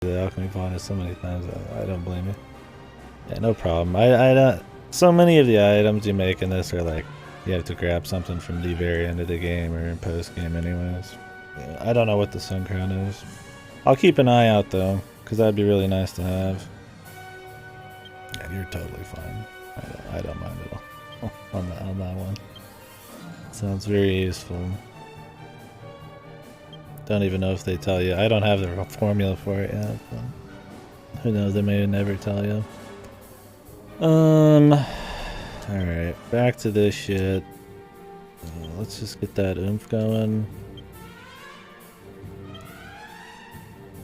the alchemy bonus so many times. I don't blame you. Yeah, no problem. I don't. So many of the items you make in this are like you have to grab something from the very end of the game or in post game, anyways. Yeah, I don't know what the Sun Crown is. I'll keep an eye out though, because that'd be really nice to have. Yeah, you're totally fine. I don't mind at all on that one. Sounds very useful. Don't even know if they tell you. I don't have the formula for it yet. But who knows? They may never tell you. Alright, back to this shit. Let's just get that oomph going.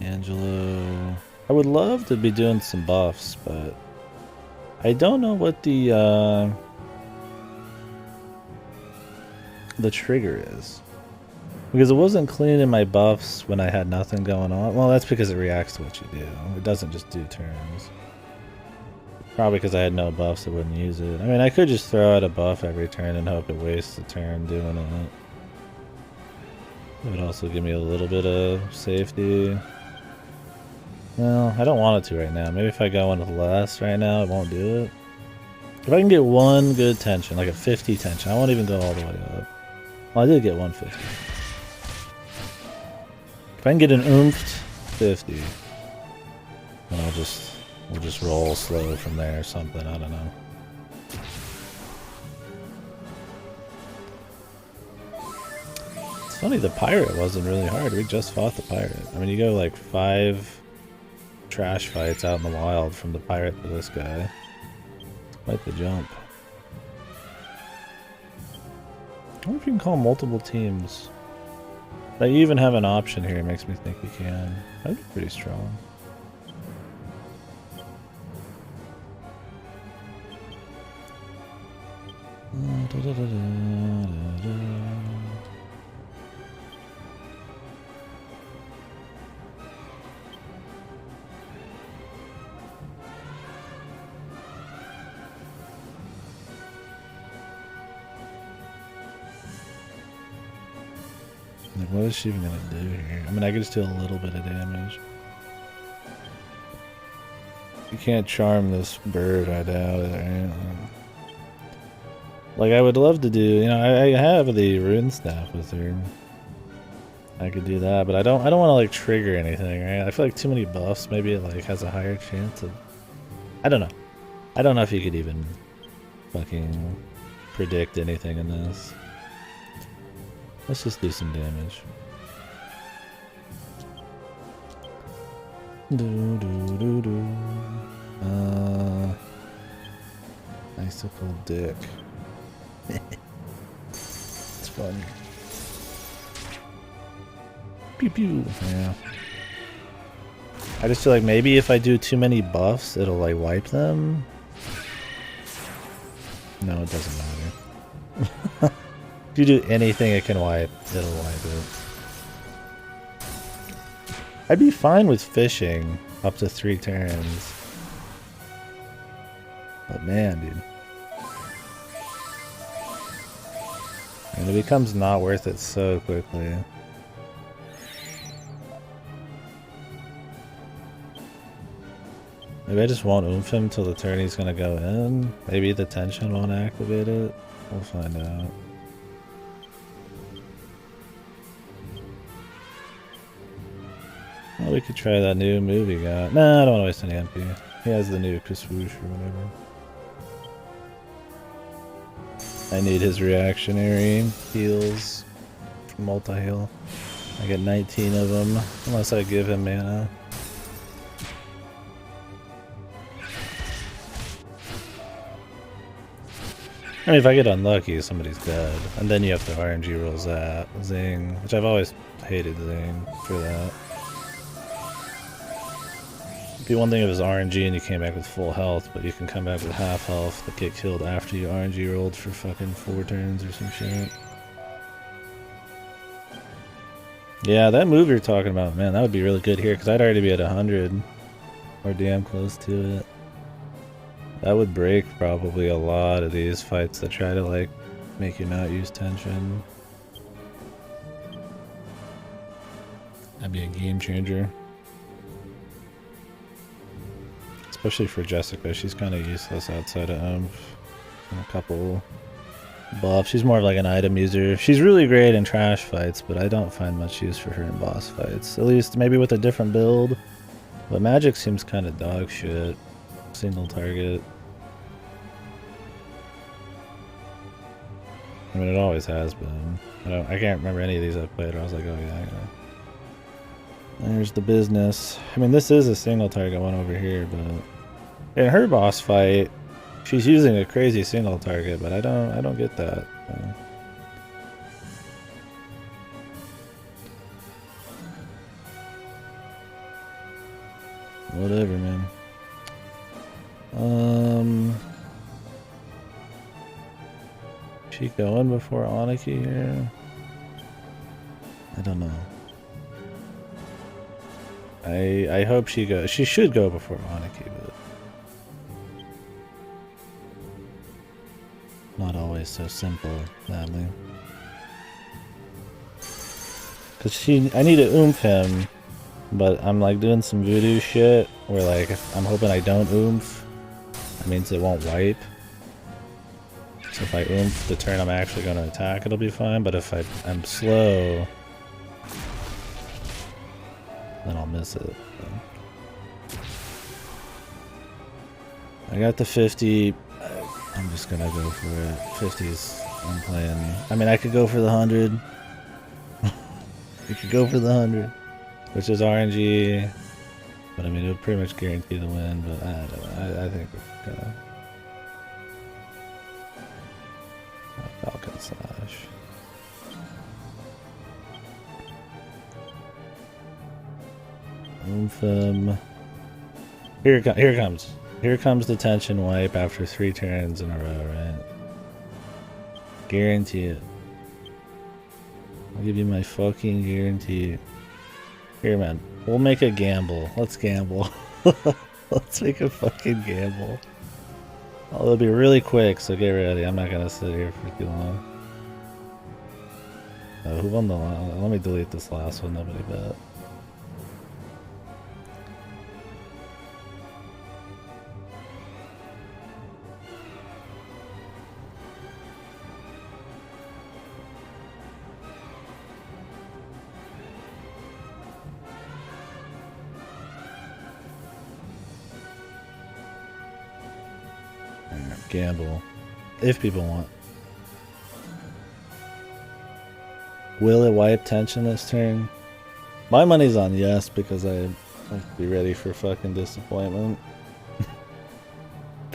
Angelo. I would love to be doing some buffs, but I don't know what the trigger is. Because it wasn't clean in my buffs when I had nothing going on. Well, that's because it reacts to what you do. It doesn't just do turns. Probably because I had no buffs, I wouldn't use it. I mean, I could just throw out a buff every turn and hope it wastes a turn doing it. It would also give me a little bit of safety. Well, I don't want it to right now. Maybe if I go in with less right now, it won't do it. If I can get one good tension, like a 50 tension, I won't even go all the way up. Well, I did get 150. If I can get an oomphed 50, then we'll just roll slow from there or something, I don't know. It's funny, the pirate wasn't really hard. We just fought the pirate. I mean, you go like 5 trash fights out in the wild from the pirate to this guy. It's quite the jump. I wonder if you can call multiple teams. That you even have an option here makes me think you can. That'd be pretty strong. Like, what is she even gonna do here? I mean, I could just do a little bit of damage. You can't charm this bird, I doubt it, right? Like, I would love to do, you know, I have the rune staff with her. I could do that, but I don't want to like trigger anything, right? I feel like too many buffs, maybe it like has a higher chance of, I don't know. I don't know if you could even fucking predict anything in this. Let's just do some damage. Icicle dick. It's fun. Pew pew. Yeah. I just feel like maybe if I do too many buffs, it'll like wipe them. No, it doesn't matter. If you do anything it can wipe, it'll wipe it. I'd be fine with fishing up to 3 turns. But man, dude. And it becomes not worth it so quickly. Maybe I just won't oomph him till the turn he's gonna go in. Maybe the tension won't activate it. We'll find out. Well, we could try that new move he got. Nah, I don't want to waste any MP. He has the new Swoosh or whatever. I need his reactionary heals from multi-heal. I get 19 of them, unless I give him mana. I mean, if I get unlucky, somebody's dead. And then you have to RNG rolls that. Zing. Which I've always hated Zing for that. It'd be one thing if it was RNG and you came back with full health, but you can come back with half health but get killed after you RNG rolled for fucking 4 turns or some shit. Yeah, that move you're talking about, man, that would be really good here, because I'd already be at 100. Or damn close to it. That would break probably a lot of these fights that try to, like, make you not use tension. That'd be a game changer. Especially for Jessica, she's kind of useless outside of oomph and a couple buffs. She's more of like an item user. She's really great in trash fights, but I don't find much use for her in boss fights. At least maybe with a different build. But magic seems kind of dog shit. Single target. I mean, it always has been. I can't remember any of these I've played where I was like, oh yeah. There's the business. I mean, this is a single target one over here, but in her boss fight, she's using a crazy single target, but I don't get that. Whatever, man. She going before Aniki here? I don't know. I hope she goes. She should go before Aniki, but not always so simple, sadly. Cause I need to oomph him, but I'm like doing some voodoo shit where like I'm hoping I don't oomph. That means it won't wipe. So if I oomph the turn I'm actually going to attack, it'll be fine. But if I'm slow, then I'll miss it. So. I got the 50. I'm just gonna go for it. 50's I'm playing. I mean, I could go for the 100. You could go for the 100, which is RNG. But I mean, it would pretty much guarantee the win. But I don't know. I think we're gonna Falcon Slash. Oomph. Here comes the tension wipe after 3 turns in a row, right? Guarantee it. I'll give you my fucking guarantee. Here, man. We'll make a gamble. Let's gamble. Let's make a fucking gamble. Oh, it'll be really quick, so get ready. I'm not gonna sit here for too long. Who won the last? Let me delete this last one. Nobody bet. Gamble. If people want. Will it wipe tension this turn? My money's on yes, because I like to be ready for fucking disappointment.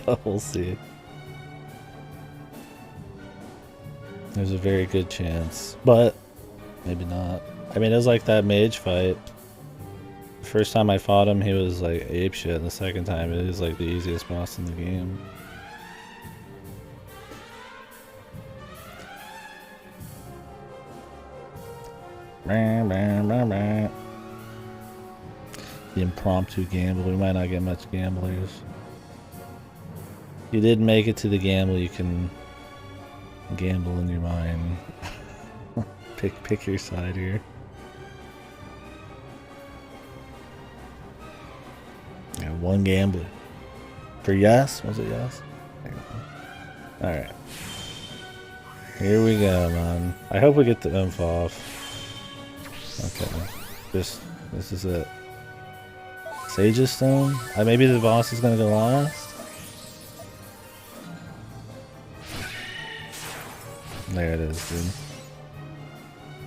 But we'll see. There's a very good chance. But maybe not. I mean, it was like that mage fight. The first time I fought him, he was like apeshit, and the second time it is like the easiest boss in the game. The impromptu gamble. We might not get much gamblers. You did make it to the gamble. You can gamble in your mind. pick your side here. Yeah, one gambler. For yes? Was it yes? Alright. Here we go, man. I hope we get the oomph off. Okay, this is it. Sage's Stone? Maybe the boss is gonna go last? There it is, dude.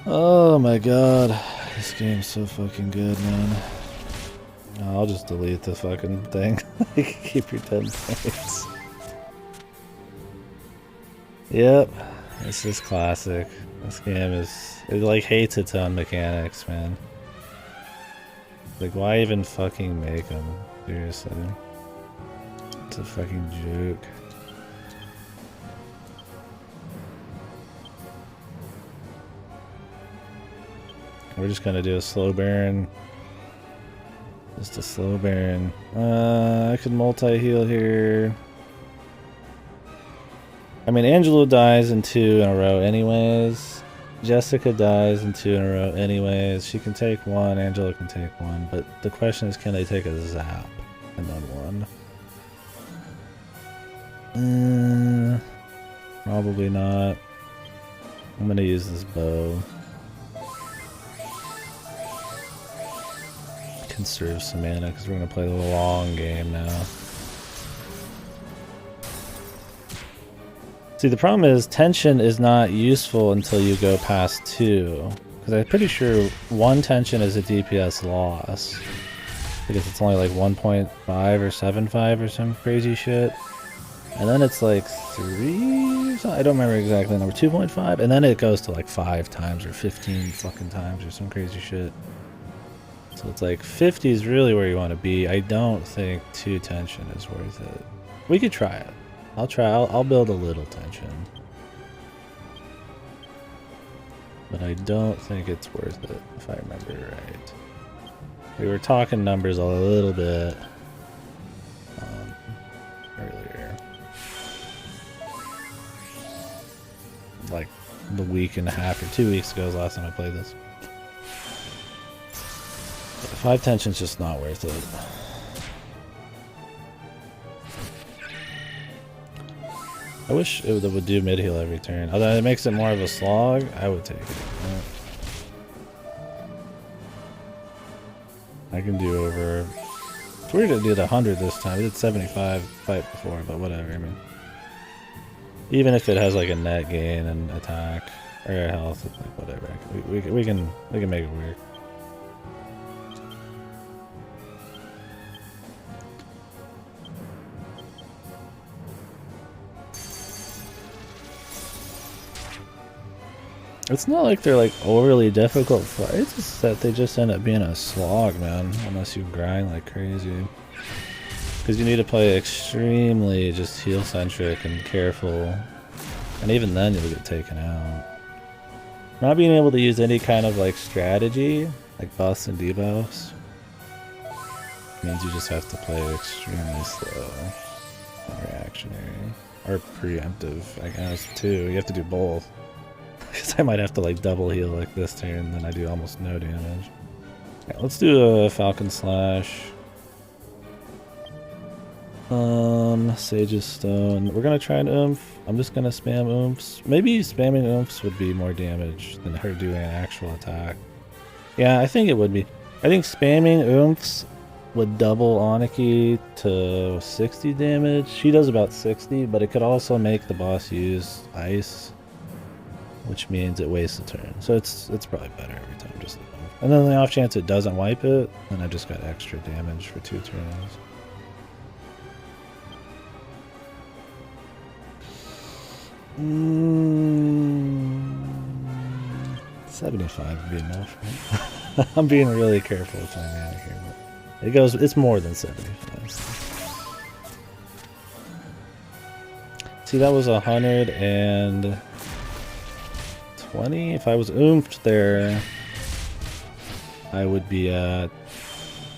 Oh my god. This game's so fucking good, man. I'll just delete the fucking thing. You can keep your 10 points. Yep. This is classic. This game it like hates its own mechanics, man. Like, why even fucking make them? Seriously. It's a fucking joke. We're just gonna do a slow burn. Just a slow burn. I could multi-heal here. I mean, Angelo dies in 2 in a row anyways. Jessica dies in 2 in a row anyways. She can take 1, Angela can take 1. But the question is, can they take a zap and then 1? Probably not. I'm gonna use this bow. Conserve some mana because we're gonna play the long game now. See, the problem is tension is not useful until you go past 2. Because I'm pretty sure 1 tension is a DPS loss. Because it's only like 1.5 or 7.5 or some crazy shit. And then it's like 3 or something. I don't remember exactly the number. 2.5? And then it goes to like 5 times or 15 fucking times or some crazy shit. So it's like 50 is really where you want to be. I don't think 2 tension is worth it. We could try it. I'll try. I'll build a little tension. But I don't think it's worth it, if I remember right. We were talking numbers a little bit earlier. Like the week and a half or 2 weeks ago was the last time I played this. 5 tension's just not worth it. I wish it would do mid heal every turn. Although it makes it more of a slog, I would take it. I can do over. It's weird it did 100 this time. It did 75 fight before, but whatever. I mean, even if it has like a net gain and attack or health, it's like whatever. We can make it work. It's not like they're like overly difficult fights, it's that they just end up being a slog, man, unless you grind like crazy. Because you need to play extremely just heal centric and careful, and even then you'll get taken out. Not being able to use any kind of like strategy, like buffs and debuffs, means you just have to play extremely slow and reactionary. Or preemptive, I guess, too. You have to do both. Because I might have to like double heal like this turn, then I do almost no damage. Yeah, let's do a Falcon Slash. Sage's Stone. We're gonna try an oomph. I'm just gonna spam oomphs. Maybe spamming oomphs would be more damage than her doing an actual attack. Yeah, I think it would be. I think spamming oomphs would double Aniki to 60 damage. She does about 60, but it could also make the boss use ice, which means it wastes a turn. So it's probably better every time, just the oomph. And then the off chance it doesn't wipe it, then I just got extra damage for 2 turns. 75 would be enough, right? I'm being really careful with my mana here, but it's more than 75. So. See, that was 120. If I was oomphed there, I would be at,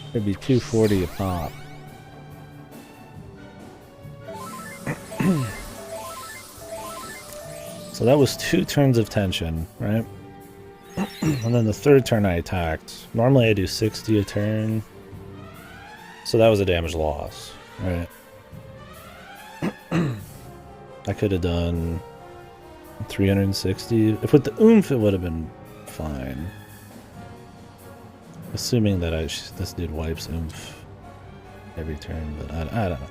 it'd be 240 a pop. So that was 2 turns of tension, right? And then the 3rd turn I attacked. Normally I do 60 a turn. So that was a damage loss, right? I could have done 360. If with the oomph it would have been fine. Assuming that this dude wipes oomph every turn, but I don't know.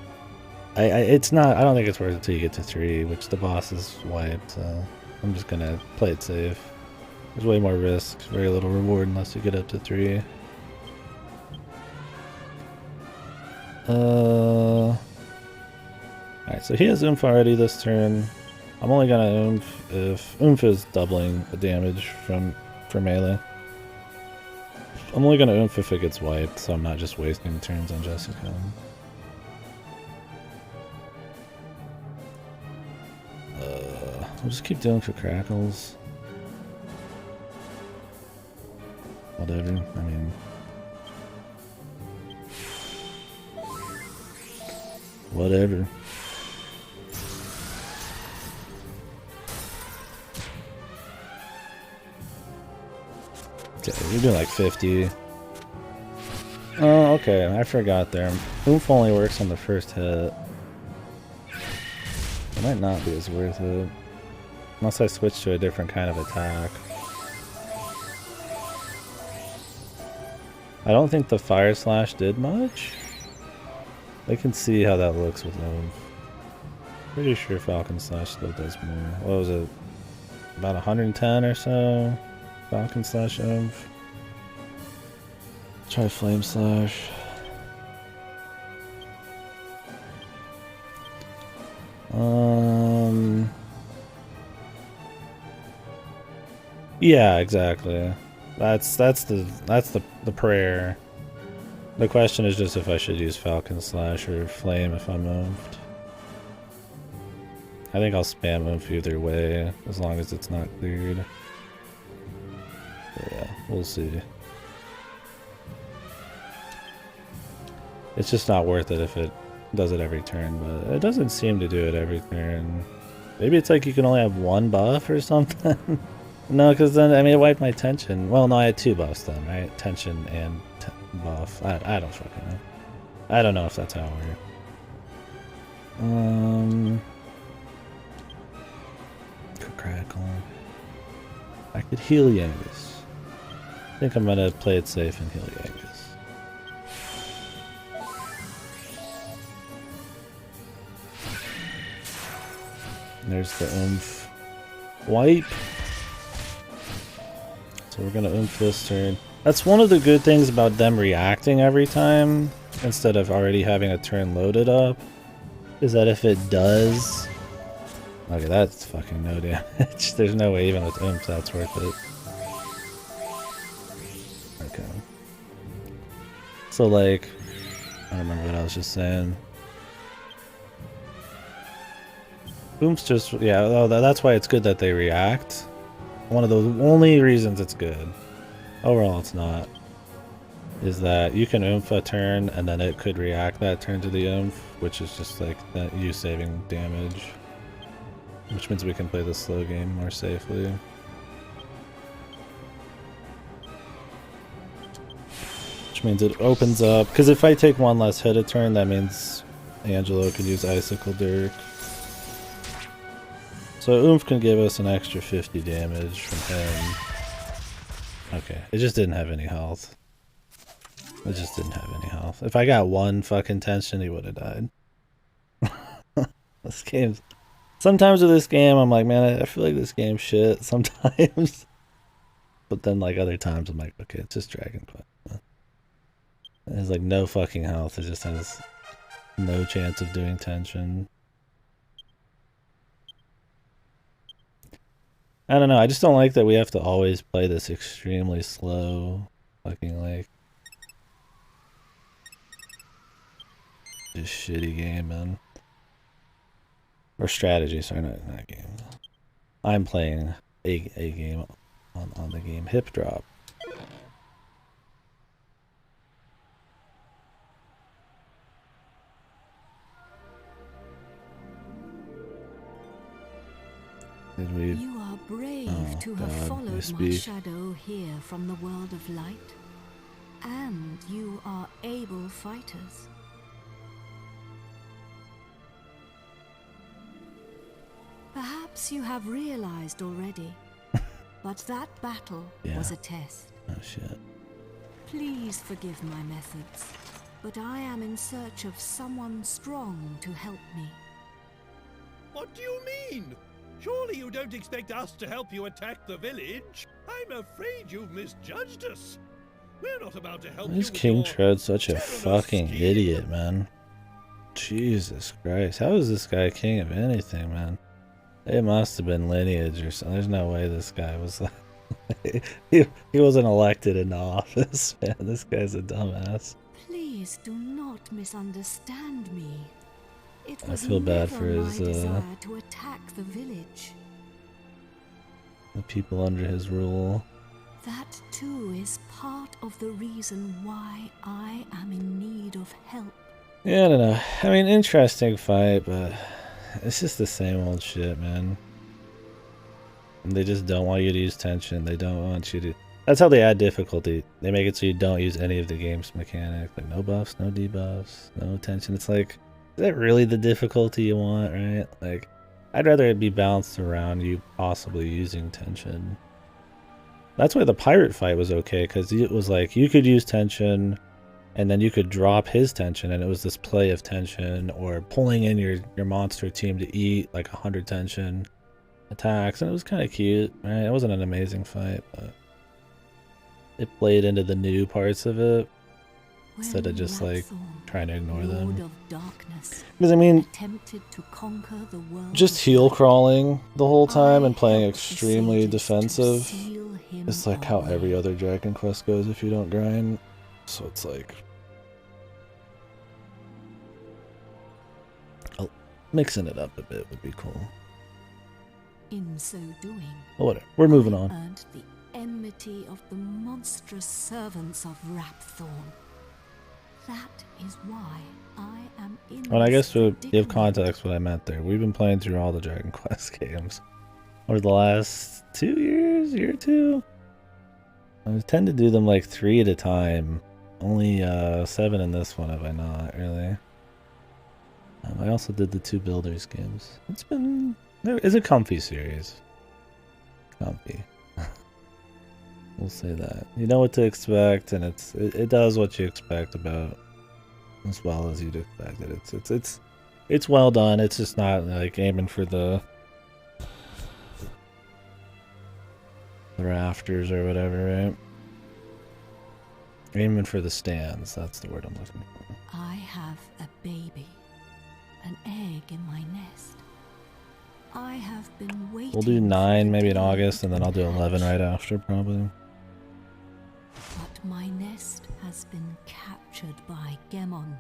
It's not. I don't think it's worth it until you get to 3, which the boss is wiped. So I'm just gonna play it safe. There's way more risk, very little reward unless you get up to 3. Alright, so he has oomph already this turn. I'm only gonna oomph if oomph is doubling the damage for melee. I'm only gonna oomph if it gets wiped, so I'm not just wasting turns on Jessica. I'll just keep doing for crackles. Whatever, I mean... Whatever. Okay, you're doing like 50. Oh, okay, I forgot there. Oomph only works on the first hit. It might not be as worth it. Unless I switch to a different kind of attack. I don't think the Fire Slash did much. I can see how that looks with them. Pretty sure Falcon Slash still does more. What was it? About 110 or so? Falcon Slash Oomph. Try Flame Slash. Yeah, exactly. That's the prayer. The question is just if I should use Falcon Slash or Flame if I'm oofed. I think I'll spam oomph either way, as long as it's not cleared. But yeah, we'll see. It's just not worth it if it does it every turn, but it doesn't seem to do it every turn. Maybe it's like you can only have one buff or something? No, because then, I mean, it wiped my tension. Well, no, I had two buffs then, right? Tension and buff. I don't fucking know. I don't know if that's how it works. Crackle. I could heal Yangus. I think I'm gonna play it safe and heal Yangus. There's the oomph. Wipe. So we're gonna oomph this turn. That's one of the good things about them reacting every time, instead of already having a turn loaded up, is that if it does... Okay, that's fucking no damage. There's no way even with oomph that's worth it. Okay. So like... I don't remember what I was just saying. Oomph's just... Yeah, oh, that's why it's good that they react. One of those only reasons it's good. Overall, it's not. Is that you can oomph a turn and then it could react that turn to the oomph, which is just like that you saving damage. Which means we can play the slow game more safely. Which means it opens up, because if I take one less hit a turn, that means Angelo could use Icicle Dirk. So oomph can give us an extra 50 damage from him. Okay, it just didn't have any health. It just didn't have any health. If I got one fucking tension, he would have died. This game's... Sometimes with this game, I'm like, man, I feel like this game's shit sometimes. But then, like, other times, I'm like, okay, it's just Dragon Quest. It has, like, no fucking health. It just has no chance of doing tension. I don't know, I just don't like that we have to always play this extremely slow fucking, like... just shitty game, man. Or strategy, sorry, not game. I'm playing a game on the game. Hip drop. Did we... You are brave to have followed my shadow here from the world of light. And you are able fighters. Perhaps you have realized already, but that battle was a test. Oh shit. Please forgive my methods, but I am in search of someone strong to help me. What do you mean? Surely you don't expect us to help you attack the village? I'm afraid you've misjudged us. We're not about to help you. Is King Tread such a fucking idiot, man? Jesus Christ. How is this guy king of anything, man? It must have been lineage or something. There's no way this guy was like... he wasn't elected into office, man. This guy's a dumbass. Please do not misunderstand me. It was I feel bad for his desire to attack the village. The people under his rule. That too is part of the reason why I am in need of help. Yeah, I don't know. I mean, interesting fight, but it's just the same old shit, man. And they just don't want you to use tension. They don't want you to... That's how they add difficulty. They make it so you don't use any of the game's mechanics. Like, no buffs, no debuffs, no tension. It's like, is that really the difficulty you want, right? Like, I'd rather it be balanced around you possibly using tension. That's why the pirate fight was okay, because it was like you could use tension and then you could drop his tension, and it was this play of tension, or pulling in your monster team to eat like 100 tension attacks, and it was kind of cute, right? It wasn't an amazing fight, but it played into the new parts of it instead of just like trying to ignore them. Because I mean, just heel crawling the whole time and playing extremely defensive is like how every other Dragon Quest goes if you don't grind. So it's like, mixing it up a bit would be cool. In so doing, well, whatever. We're moving on. Earned the enmity of the monstrous servants of Rapthorn. That is why I am in. Well, I guess to give context what I meant there, we've been playing through all the Dragon Quest games over the last 2 years, year or two. I tend to do them like 3 at a time. Only 7 in this one have I not, really. I also did the 2 Builders games. It's a comfy series. Comfy. We'll say that. You know what to expect, and it does what you expect about as well as you'd expect it. It's well done. It's just not like aiming for the rafters or whatever, right? Aiming for the stands. That's the word I'm looking for. I have a baby, an egg in my nest. I have been waiting. We'll do 9 maybe in August, and then I'll do 11 right after, probably. But my nest has been captured by Gemon,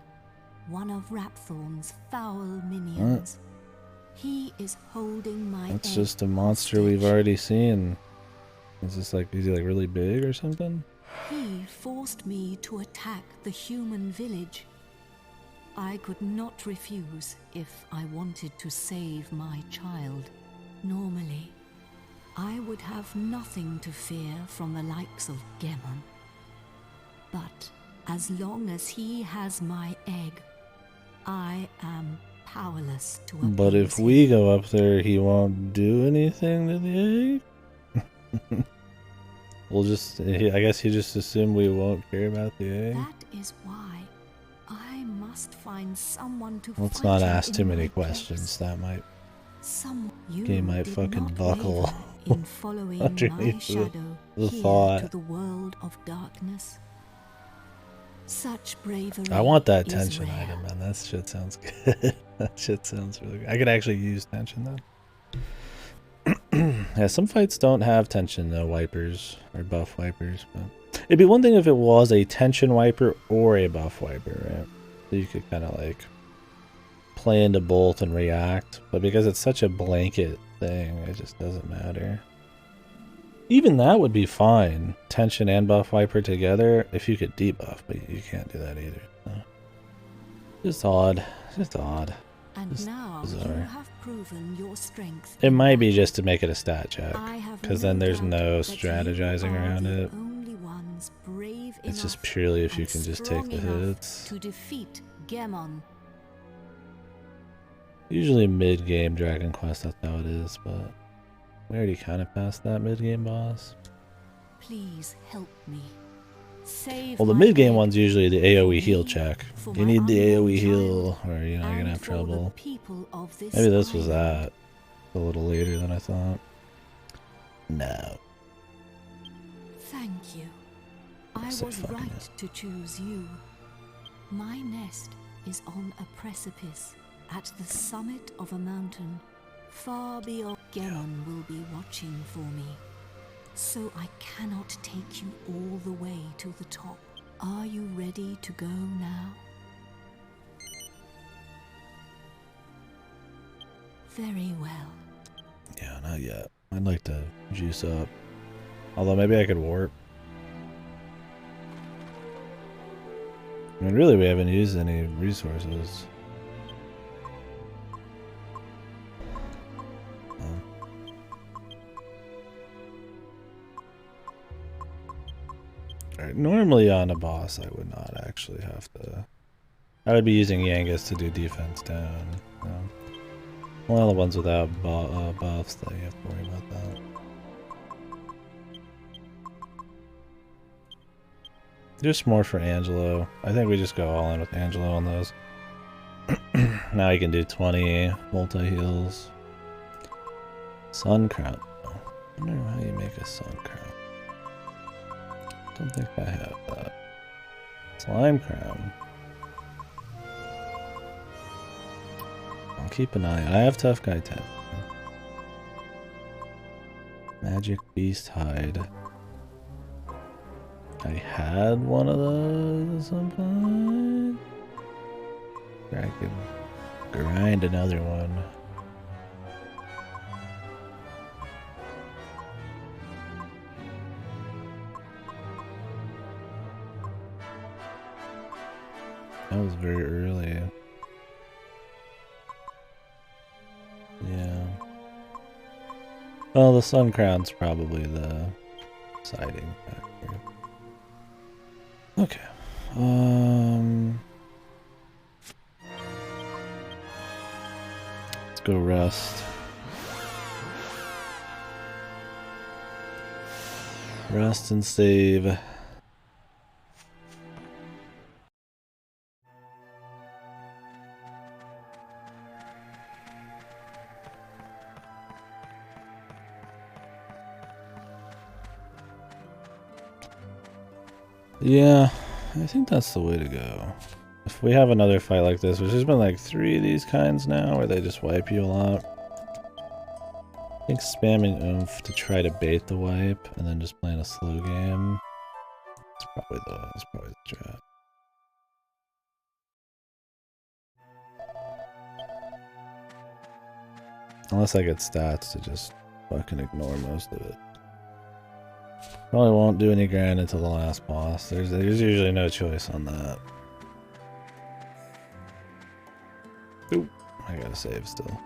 one of Rapthorn's foul minions. He is holding my egg. That's just a monster we've already seen. Is he like really big or something? He forced me to attack the human village. I could not refuse if I wanted to save my child. Normally, I would have nothing to fear from the likes of Gemon. But as long as he has my egg, I am powerless to oppose But if him. we go up there, he won't do anything to the egg? We'll just, I guess you just assume we won't care about the egg? That is why I must find someone to Let's fight not him ask too in many my questions. place. That might... You Game might did fucking not buckle waver in following my underneath shadow the here thought. to the world of darkness. Such bravery. I want that is tension rare. item, man. That shit sounds good. That shit sounds really good. I could actually use tension, though. Yeah, some fights don't have tension wipers or buff wipers, but it'd be one thing if it was a tension wiper or a buff wiper, right? So you could kind of like play into both and react, but because it's such a blanket thing, it just doesn't matter. Even that would be fine, tension and buff wiper together, if you could debuff, but you can't do that either. So. Just odd. Just odd. And Just now bizarre. you have proven your strength. It in might be battle. just to make it a stat check, I have because then there's doubt no that you strategizing are around the it. only ones brave It's just enough purely if you and can just strong take the enough hits. to defeat Gemon. Usually mid-game Dragon Quest, that's how it is, but we already kind of passed that mid-game boss. Please help me. Save Well, the my mid-game egg one's usually the for AoE me, heal check. for You my need the unborn AoE heal, child, or you're not gonna and have for the trouble. people of this Maybe this was island. that. A little later than I thought. No. Thank you. I So was fucking right to choose you. My nest is on a precipice at the summit of a mountain. Far beyond, Gemon will be watching for me. So I cannot take you all the way to the top. Are you ready to go now? Very well. Yeah, not yet. I'd like to juice up. Although maybe I could warp. I mean, really, we haven't used any resources. Alright, normally on a boss, I would not actually have to... I would be using Yangus to do defense down. Well, the ones without buffs, that you have to worry about that. Just more for Angelo. I think we just go all in with Angelo on those. Now you can do 20 multi-heals. Sun Crown. I wonder how you make a Sun Crown. Don't think I have that. Slime Crown. I'll keep an eye. I have Tough Guy 10. Magic Beast Hide. I had one of those at some point. I could grind another one. That was very early. Yeah. Well, the Sun Crown's probably the siding factor. Okay. Let's go rest. Rest and save. Yeah, I think that's the way to go. If we have another fight like this, which has been like 3 of these kinds now, where they just wipe you a lot. I think spamming oomph to try to bait the wipe, and then just playing a slow game. That's probably the strat. Unless I get stats to just fucking ignore most of it. Probably won't do any grind until the last boss. There's usually no choice on that. Oop, I gotta save still.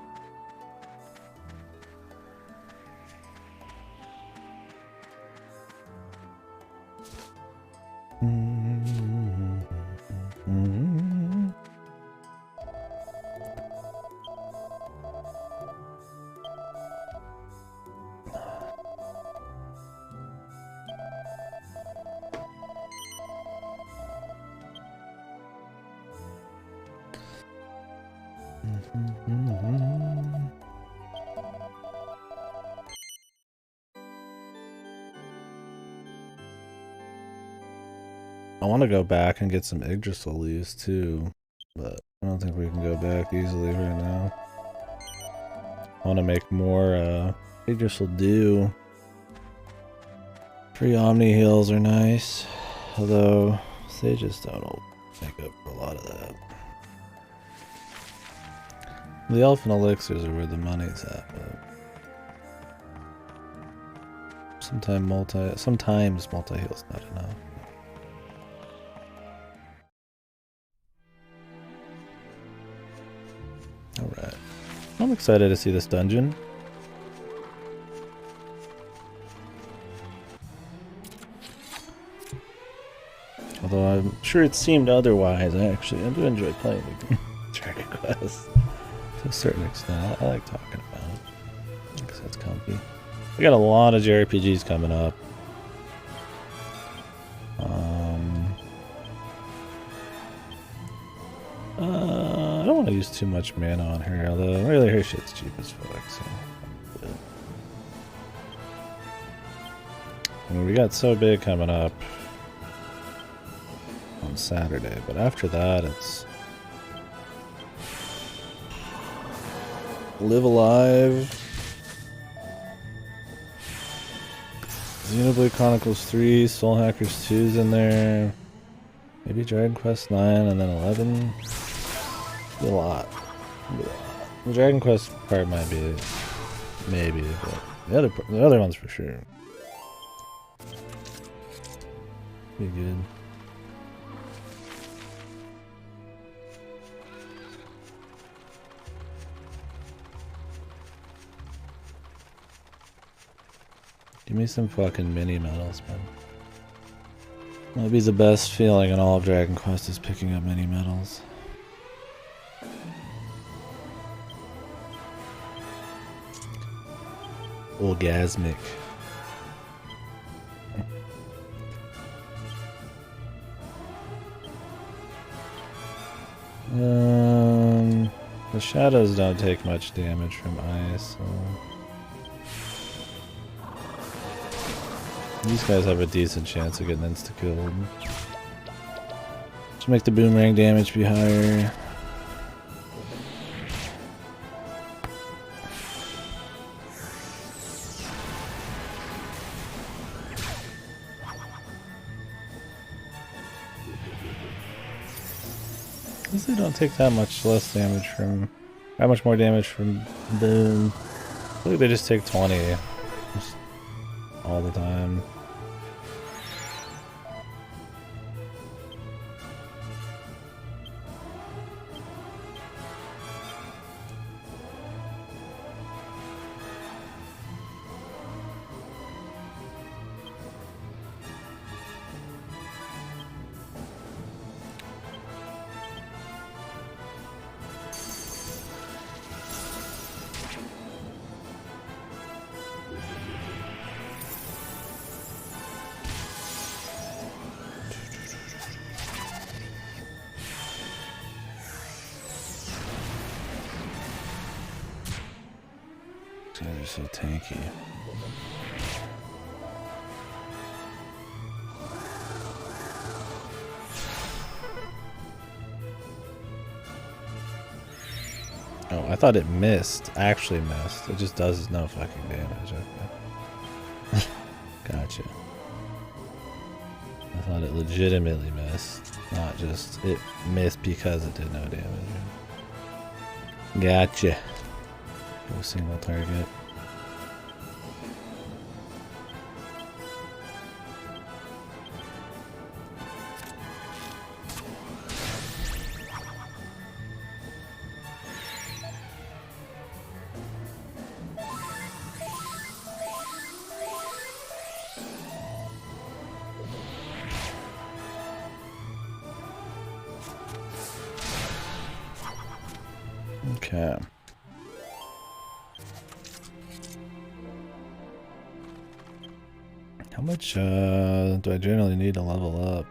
I want to go back and get some Yggdrasil leaves too, but I don't think we can go back easily right now. I want to make more Yggdrasil dew. Free Omni heals are nice, although sages don't make up for a lot of that. The Elfin Elixirs are where the money's at, but sometimes multi-heal's not enough. Alright. I'm excited to see this dungeon. Although I'm sure it seemed otherwise, I do enjoy playing the Dragon Quest to a certain extent. I like talking about it because it's comfy. We got a lot of JRPGs coming up. I don't want to use too much mana on her, although really her shit's cheap as fuck, so good. I mean, we got So Big coming up on Saturday, but after that it's Live Alive, Xenoblade Chronicles 3, Soul Hackers 2's in there, maybe Dragon Quest 9 and then 11. Be a lot. The Dragon Quest part might be maybe, but the other ones for sure. Be good. Give me some fucking mini medals, man. That'd be the best feeling in all of Dragon Quest is picking up mini medals. orgasmic. The shadows don't take much damage from ice, so these guys have a decent chance of getting insta-killed. Just make the boomerang damage be higher. They don't take that much less damage from, that much more damage from boom. I think they just take 20 just all the time. These guys are so tanky. Oh, I thought it missed. Actually missed. It just does no fucking damage. Okay. Gotcha. I thought it legitimately missed. Not just it missed because it did no damage. Gotcha. Go single target. Okay. How much do I generally need to level up?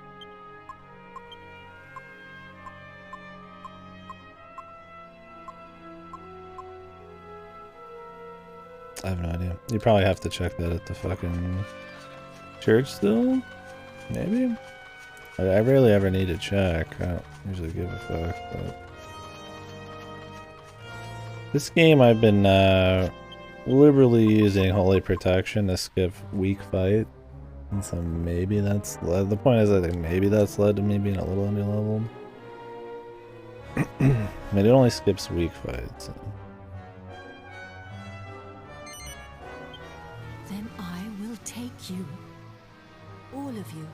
I have no idea. You probably have to check that at the fucking church still? Maybe? I rarely ever need to check. I don't usually give a fuck, but... This game I've been liberally using Holy Protection to skip weak fight. And so maybe that's... The point is I think maybe that's led to me being a little underleveled. I mean, it only skips weak fights. So. Then I will take you. All of you.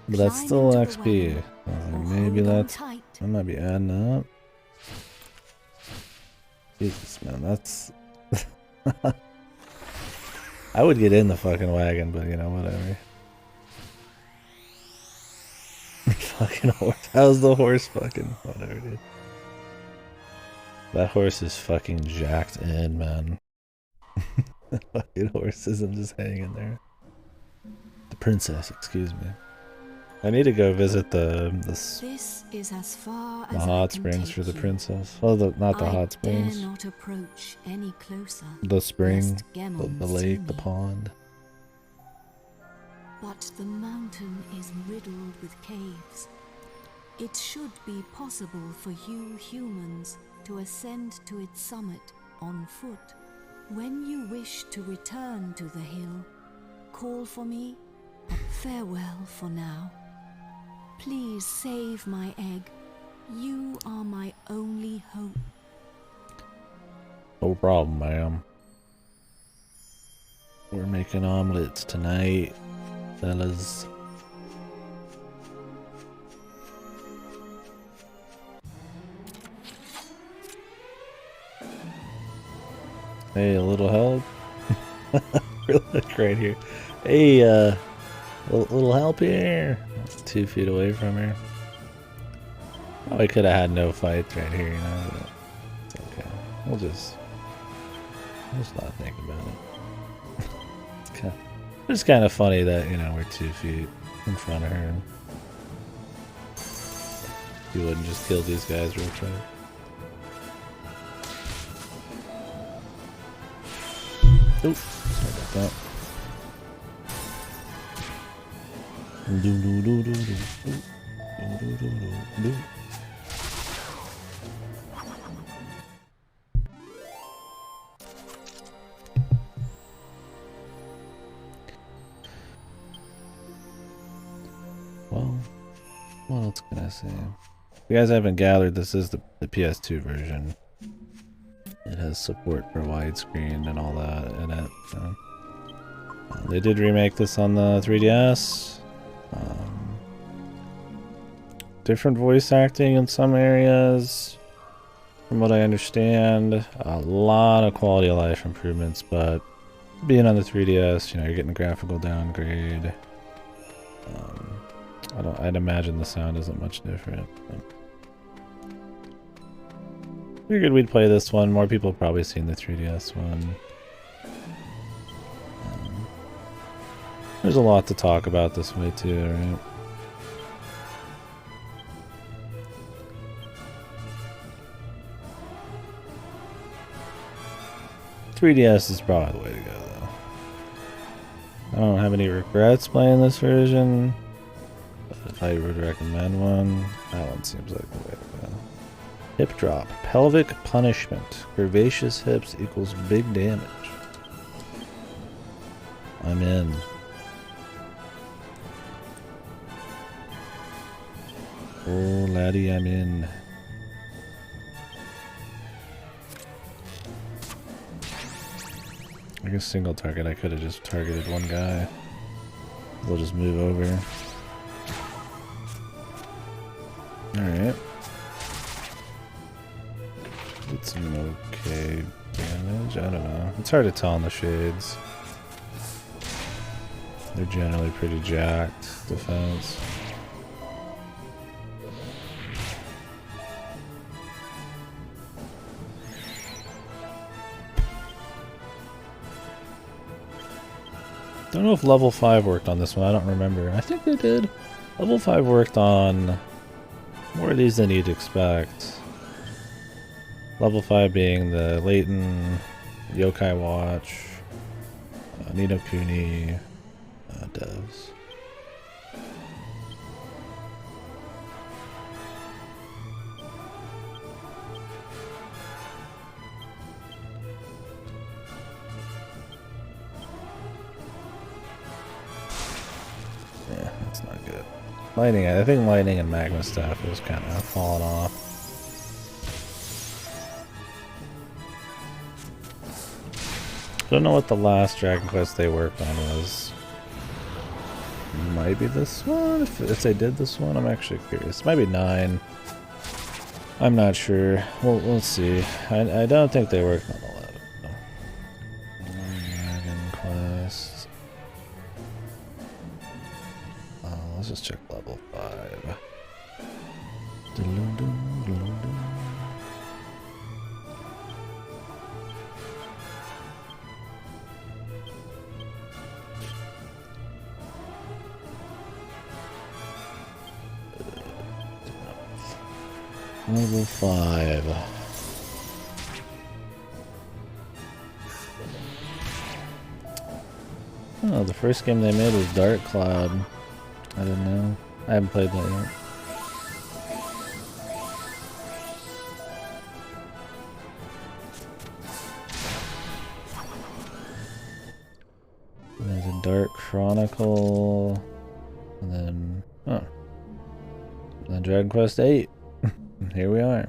But that's still XP. Maybe that's... Tight. I might be adding up. Jesus, man, that's... I would get in the fucking wagon, but you know, whatever. Fucking horse. How's the horse fucking... Whatever, dude. That horse is fucking jacked in, man. The fucking horse isn't just hanging there. The princess, excuse me. I need to go visit the This is as far as hot springs for the princess. Well, not the hot springs. Dare not approach any closer. The spring, the the lake, the pond. But the mountain is riddled with caves. It should be possible for you humans to ascend to its summit on foot. When you wish to return to the hill, call for me, but farewell for now. Please save my egg. You are my only hope. No problem, ma'am. We're making omelets tonight, fellas. Hey, a little help? Look right here. Hey, little help here. 2 feet away from her. Oh, we could have had no fights right here, you know, but it's okay. We'll just not think about it. It's kind of funny that, you know, we're 2 feet in front of her. You wouldn't just kill these guys real quick. Oop, sorry about that. Well, what else can I say? If you guys haven't gathered, this is the PS2 version. It has support for widescreen and all that in it. So. They did remake this on the 3DS. Different voice acting in some areas, from what I understand. A lot of quality of life improvements, but being on the 3DS, you know, you're getting a graphical downgrade. I'd imagine the sound isn't much different. Figured we'd play this one. More people have probably seen the 3DS one. There's a lot to talk about this way too, right? .3DS is probably the way to go, though. I don't have any regrets playing this version, but if I would recommend one, that one seems like the way to go. Hip drop. Pelvic punishment. Curvaceous hips equals big damage. I'm in. Oh, laddie, I'm in. I guess single target, I could have just targeted one guy. They'll just move over. Alright. Did some okay damage. I don't know. It's hard to tell in the shades. They're generally pretty jacked defense. I don't know if level 5 worked on this one. I don't remember. I think they did. Level 5 worked on more of these than you'd expect. Level 5 being the Leighton, Yokai Watch, Nino Kuni, devs. Yeah, that's not good. Lightning, I think lightning and magma staff is kind of falling off. Don't know what the last Dragon Quest they worked on was. Might be this one. If they did this one, I'm actually curious. Might be 9. I'm not sure. Well, let's see. I don't think they worked on 11. Dragon Quest. Let's just check level 5. Level 5. Oh, the first game they made was Dark Cloud. I didn't know. I haven't played that yet. And there's a Dark Chronicle. And then, oh. And then Dragon Quest 8. Here we are.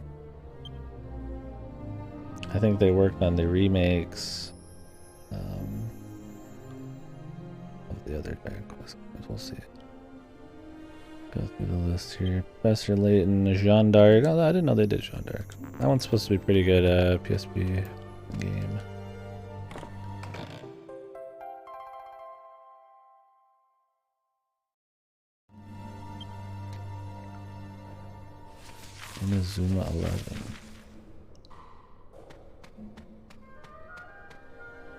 I think they worked on the remakes of the other Dragon Quest games. We'll see. Go through the list here. Professor Layton, Jeanne d'Arc. Oh, I didn't know they did Jeanne d'Arc. That one's supposed to be pretty good PSP game. Inazuma 11.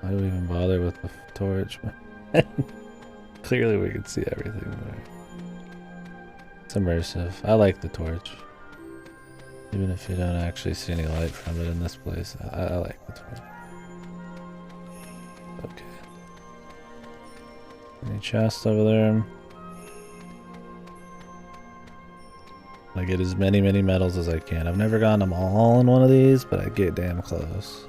Why do we even bother with the torch? Clearly we can see everything there. It's immersive. I like the torch. Even if you don't actually see any light from it in this place, I like the torch. Okay. Any chests over there? I get as many medals as I can. I've never gotten them all in one of these, but I get damn close.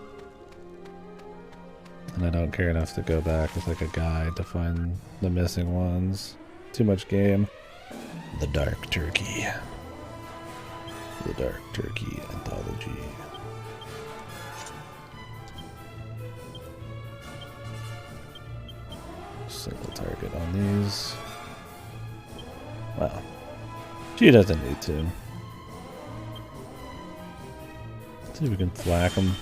And I don't care enough to go back with like a guide to find the missing ones. Too much game. The Dark Turkey. The Dark Turkey Anthology. Single target on these. Wow. She doesn't need to. See if we can thwack them.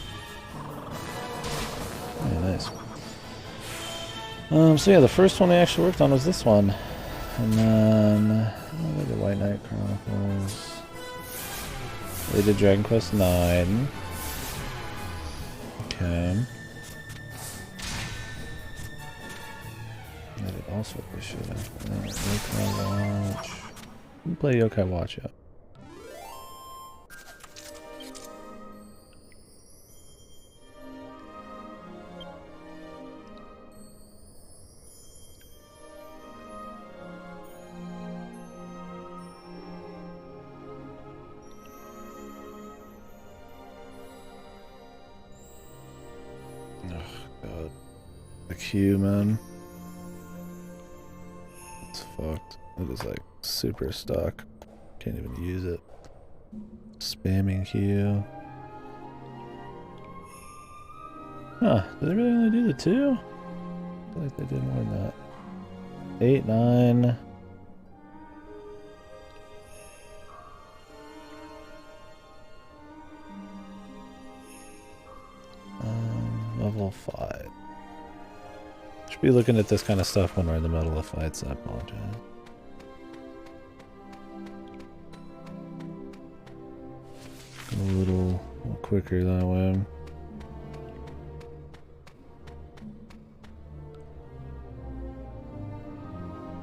Yeah, nice. So yeah, the first one they actually worked on was this one. And then the White Knight Chronicles. They did Dragon Quest IX. Okay. They did all sorts of shit after that. Yokai Watch. You can play Yokai Watch out. God. The queue, man. It's fucked. It is like super stuck. Can't even use it. Spamming queue. Huh. Did they really only do the 2? I feel like they did more than that. 8, 9. Level 5. Should be looking at this kind of stuff when we're in the middle of fights, I apologize. A little quicker that way.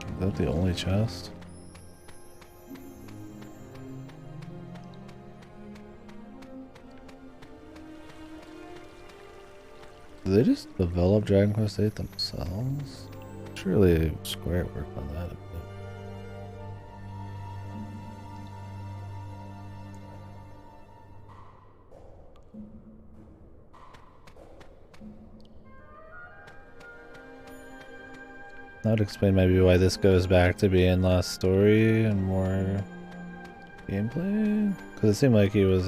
Is that the only chest? Did they just develop Dragon Quest VIII themselves? Surely Square worked on that a bit. That would explain maybe why this goes back to being less story and more gameplay. Because it seemed like he was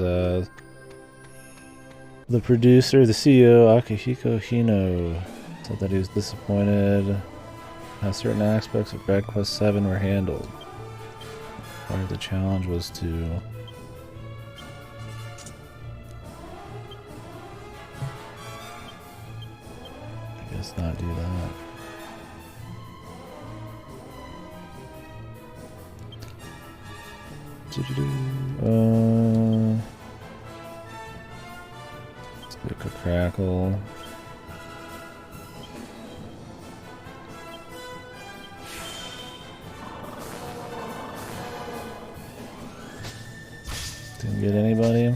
the producer, the CEO, Akihiko Hino, said that he was disappointed how certain aspects of Dragon Quest VII were handled. Part of the challenge was to I guess not do that. Let's do a crackle. Didn't get anybody.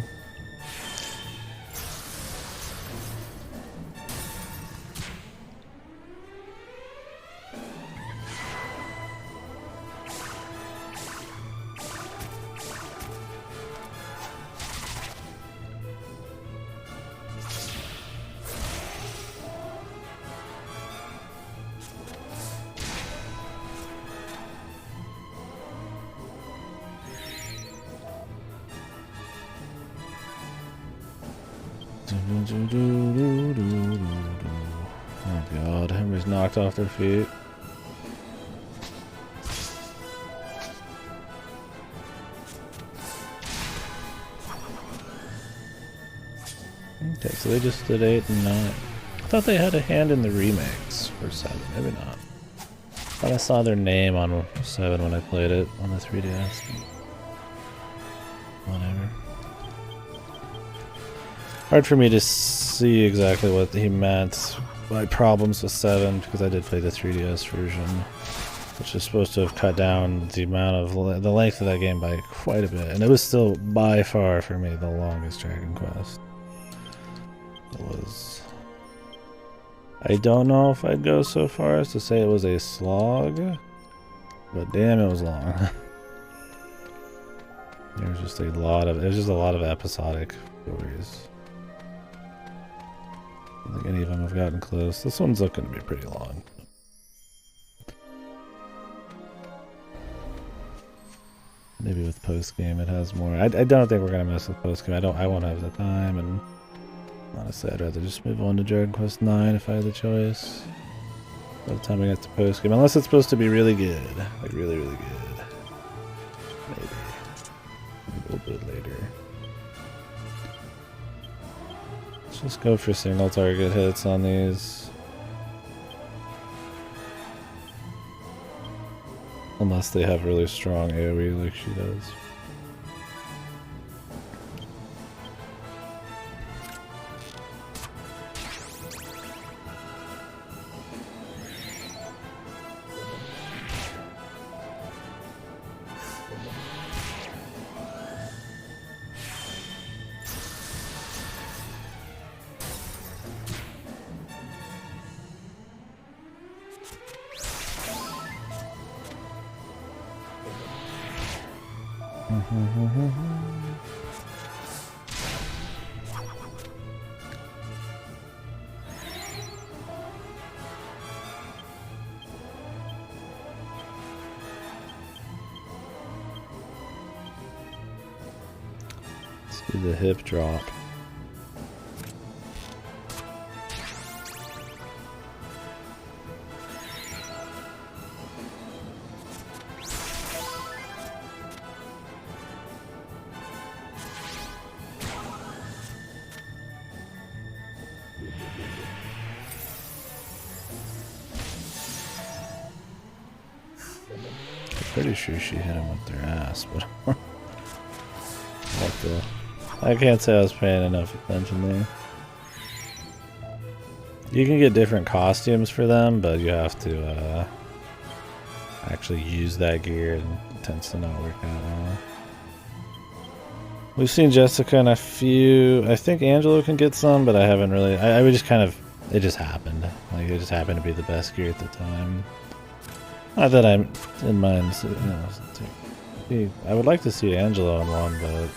Oh god, everybody's knocked off their feet. Okay, so they just did 8 and 9. I thought they had a hand in the remakes for 7, maybe not. I thought I saw their name on 7 when I played it on the 3DS. Whatever. Hard for me to see exactly what he meant by problems with 7 because I did play the 3DS version. which is supposed to have cut down the amount of the length of that game by quite a bit, and it was still by far for me the longest Dragon Quest. It was. I don't know if I'd go so far as to say it was a slog, but damn, it was long. There was just a lot of episodic stories. I don't think any of them have gotten close. This one's looking to be pretty long. Maybe with post game it has more. I don't think we're gonna mess with post game. I won't have the time, and honestly, I'd rather just move on to Dragon Quest 9 if I had the choice. By the time I get to post game, unless it's supposed to be really good, like really good, maybe a little bit later. Let's just go for single target hits on these. Unless they have really strong AoE like she does. Let's do the hip drop. Pretty sure she hit him with their ass, but what the? I can't say I was paying enough attention there. You can get different costumes for them, but you have to actually use that gear, and it tends to not work out well. We've seen Jessica and a few. I think Angelo can get some, but I haven't really. I would just kind of. It just happened. Like it just happened to be the best gear at the time. Not that I'm in mind, so, you know, I would like to see Angelo in one, but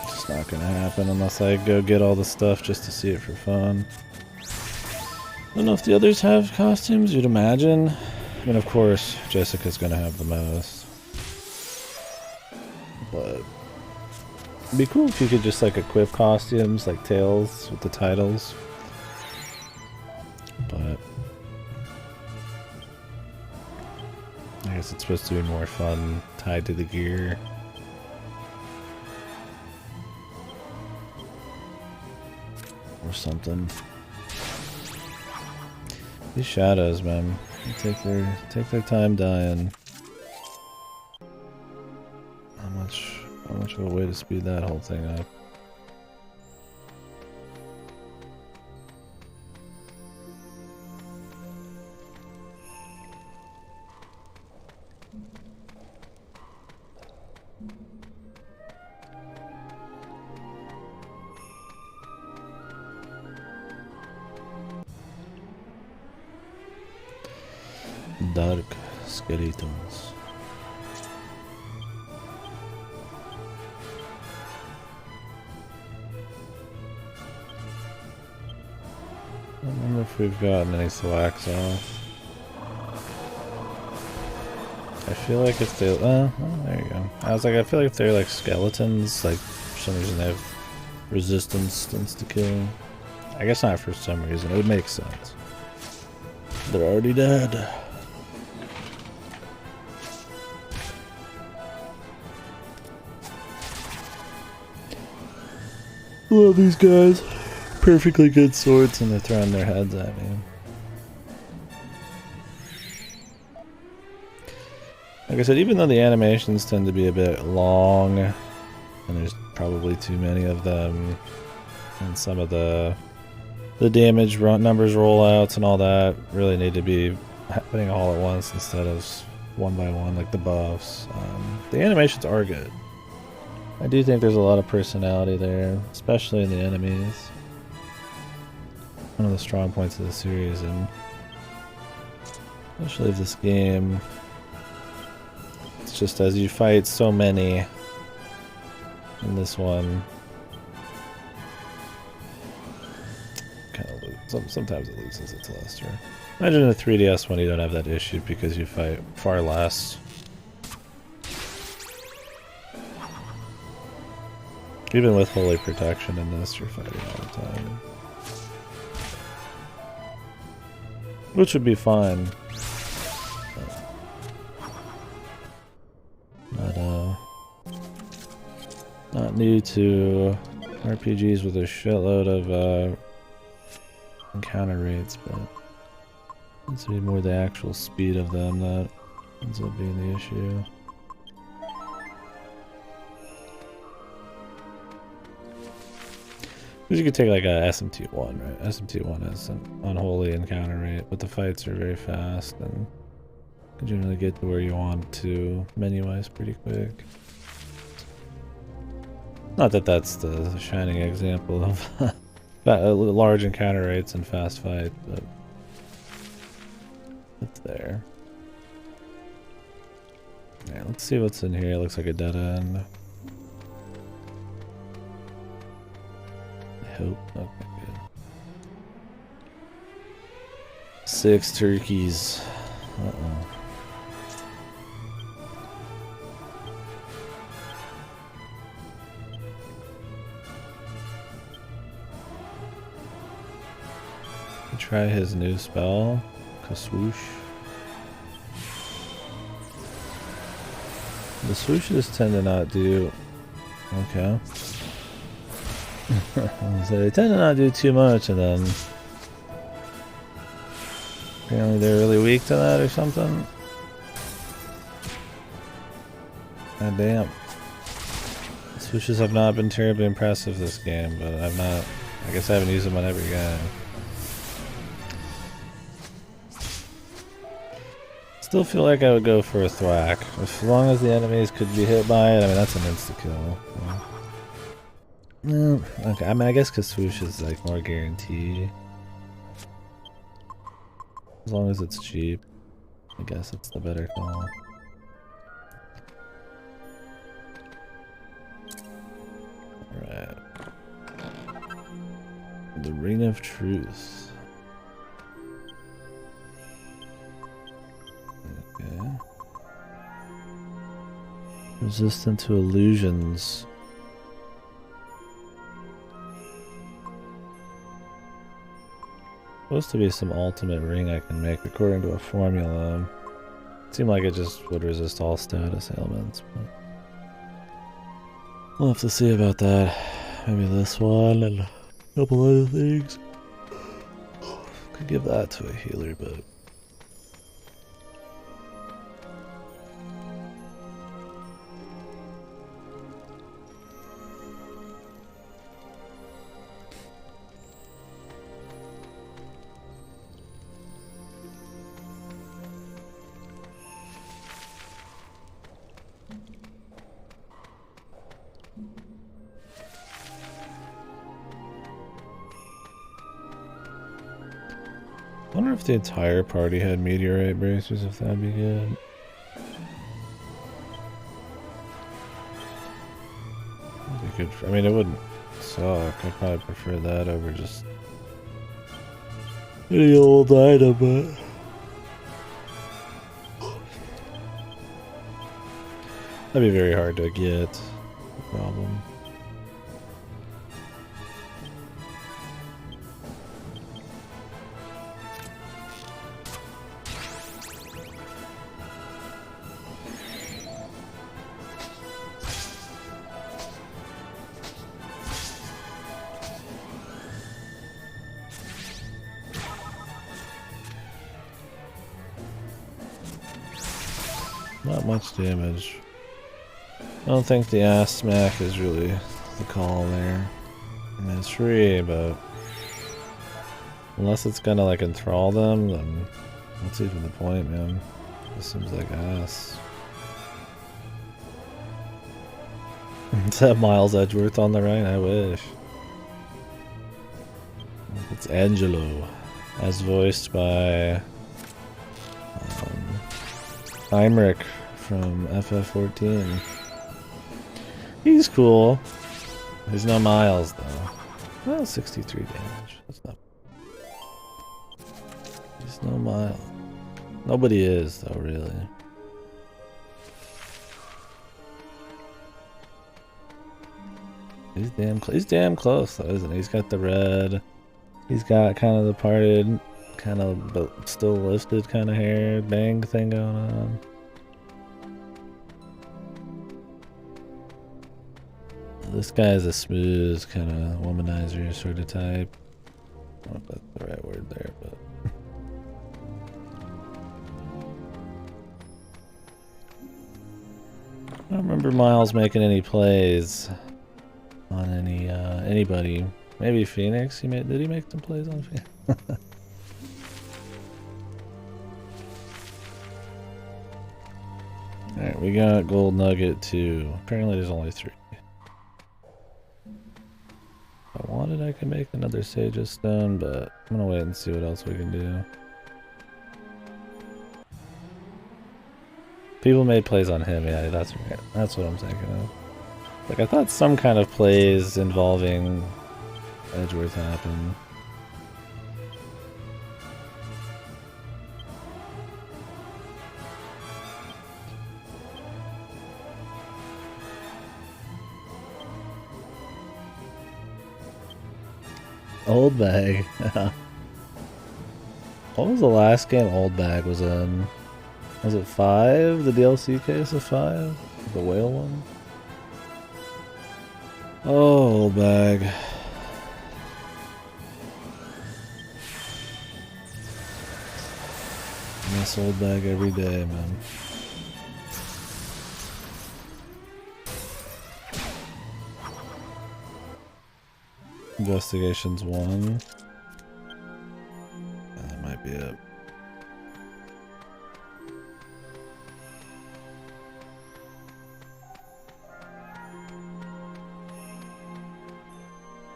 it's just not gonna happen unless I go get all the stuff just to see it for fun. I don't know if the others have costumes, you'd imagine. I mean, of course, Jessica's gonna have the most. But it'd be cool if you could just like equip costumes, like tails with the titles. But I guess it's supposed to be more fun tied to the gear. Or something. These shadows, man. They take their time dying. How much of a way to speed that whole thing up? Dark skeletons. I don't remember if we've gotten any slacks off. I feel like if they, oh, there you go. I was like, I feel like if they're like skeletons, like for some reason they have resistance to kill. I guess not for some reason. It would make sense. They're already dead. Love these guys. Perfectly good swords, and they're throwing their heads at me. Like I said, even though the animations tend to be a bit long, and there's probably too many of them, and some of the damage numbers rollouts and all that really need to be happening all at once instead of one by one like the buffs. The animations are good. I do think there's a lot of personality there, especially in the enemies. One of the strong points of the series, and especially of this game. It's just as you fight so many in this one, kind of sometimes it loses its luster. Imagine in a 3DS one you don't have that issue because you fight far less. Even with holy protection in this, you're fighting all the time. Which would be fine. But, not new to RPGs with a shitload of encounter rates, but it's be more the actual speed of them that ends up being the issue. Because you could take like a SMT1, right? SMT1 has an unholy encounter rate, but the fights are very fast and you can generally get to where you want to menu-wise pretty quick. Not that that's the shining example of large encounter rates and fast fight, but it's there. Yeah, let's see what's in here. It looks like a dead end. I hope. Okay, good. 6 turkeys. Uh-oh. Try his new spell, Kaswoosh. The swooshes tend to not do... Okay. So they tend to not do too much, and then... apparently they're really weak to that or something. God damn. Swooshes have not been terribly impressive this game, but I've not... I guess I haven't used them on every guy. Still feel like I would go for a thwack. As long as the enemies could be hit by it, I mean, that's an insta-kill. Yeah. Okay, I mean, I guess because swoosh is like more guaranteed. As long as it's cheap, I guess it's the better call. Alright. The Ring of Truth. Okay. Resistant to illusions. Supposed to be some ultimate ring I can make according to a formula. It seemed like it just would resist all status ailments, but we'll have to see about that. Maybe this one and a couple other things. Could give that to a healer, but I wonder if the entire party had meteorite bracers, if that'd be good. I mean, it wouldn't suck. I'd probably prefer that over just any old item, but that'd be very hard to get. No problem. Not much damage. I don't think the ass smack is really the call there. I mean, it's free, but unless it's gonna like enthrall them, then What's even the point, man? This seems like ass. Is that Miles Edgeworth on the right? I wish. It's Angelo, as voiced by Heinrich from FF14. He's cool. There's no Miles though. Well, 63 damage. That's not. There's no Miles. Nobody is though, really. He's damn close though, isn't he? He's got the red. He's got kind of the parted, kind of but still lifted kind of hair bang thing going on. This guy is a smooth kind of womanizer sort of type. I don't know if that's the right word there, but. I don't remember Miles making any plays on anybody. Maybe Phoenix. Did he make some plays on Phoenix? Alright, we got Gold Nugget 2. Apparently there's only 3. If I wanted, I could make another Sage of Stone, but I'm gonna wait and see what else we can do. People made plays on him, yeah, that's right. That's what I'm thinking of. Like, I thought some kind of plays involving Edgeworth happened. Old Bag. What was the last game Old Bag was in? Was it 5? The DLC case of 5? The whale one? Oh, Old Bag. Miss Old Bag every day, man. Investigations 1. That might be it.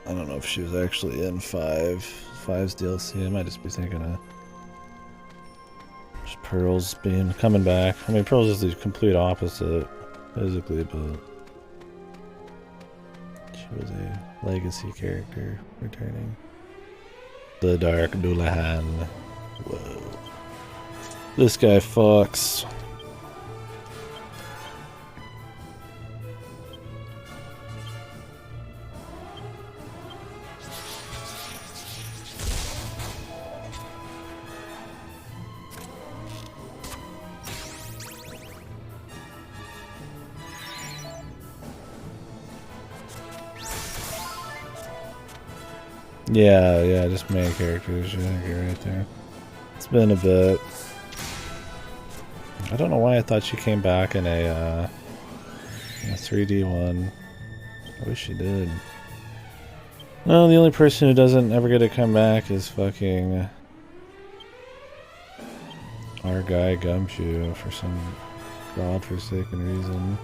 I don't know if she was actually in 5's DLC. I might just be thinking of just Pearl's coming back. I mean, Pearl's is the complete opposite physically, but she was a legacy character returning. The Dark Dullahan. Whoa. This guy fucks. Yeah, just main characters. Yeah, you're right there. It's been a bit. I don't know why I thought she came back in a 3D one. I wish she did. No, the only person who doesn't ever get to come back is fucking our guy Gumshoe for some godforsaken reason.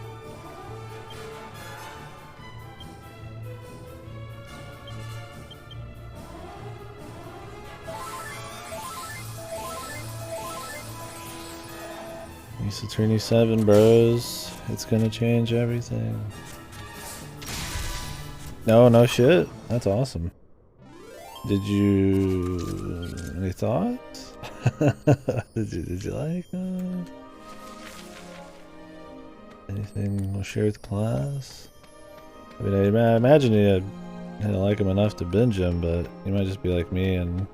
Ace Attorney 7, bros. It's gonna change everything. No shit. That's awesome. Did you... any thoughts? did you like anything we'll share with class? I mean, I imagine you had like him enough to binge him, but you might just be like me and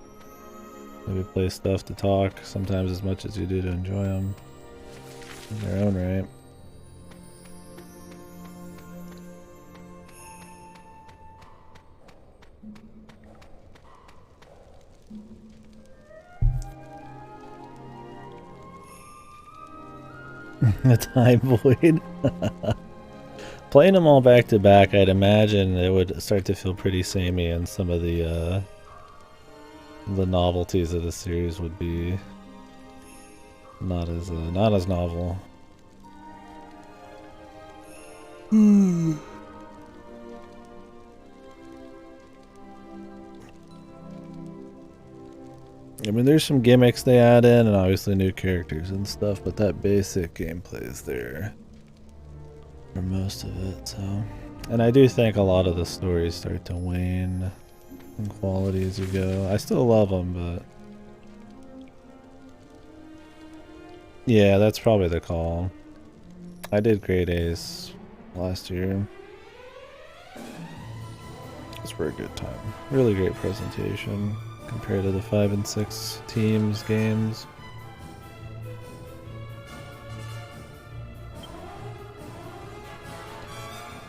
maybe play stuff to talk sometimes as much as you do to enjoy them. In their own right. A time void. Playing them all back to back, I'd imagine it would start to feel pretty samey, and some of the novelties of the series would be not as novel. I mean, there's some gimmicks they add in, and obviously new characters and stuff, but that basic gameplay is there for most of it, so... And I do think a lot of the stories start to wane in quality as you go. I still love them, but... Yeah, that's probably the call. I did Great Ace last year. It's for a good time. Really great presentation compared to the 5 and 6 teams games.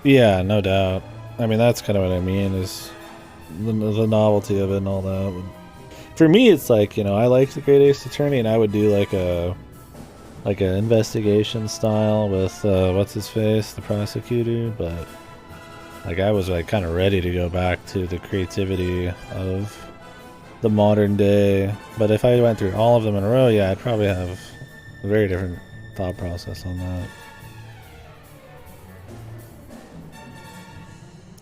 Yeah, no doubt. I mean, that's kind of what I mean, is the novelty of it and all that. For me, it's like, you know, I like the Great Ace Attorney, and I would do like an investigation style with what's his face, the prosecutor, but like I was like kind of ready to go back to the creativity of the modern day. But if I went through all of them in a row, yeah, I'd probably have a very different thought process on that.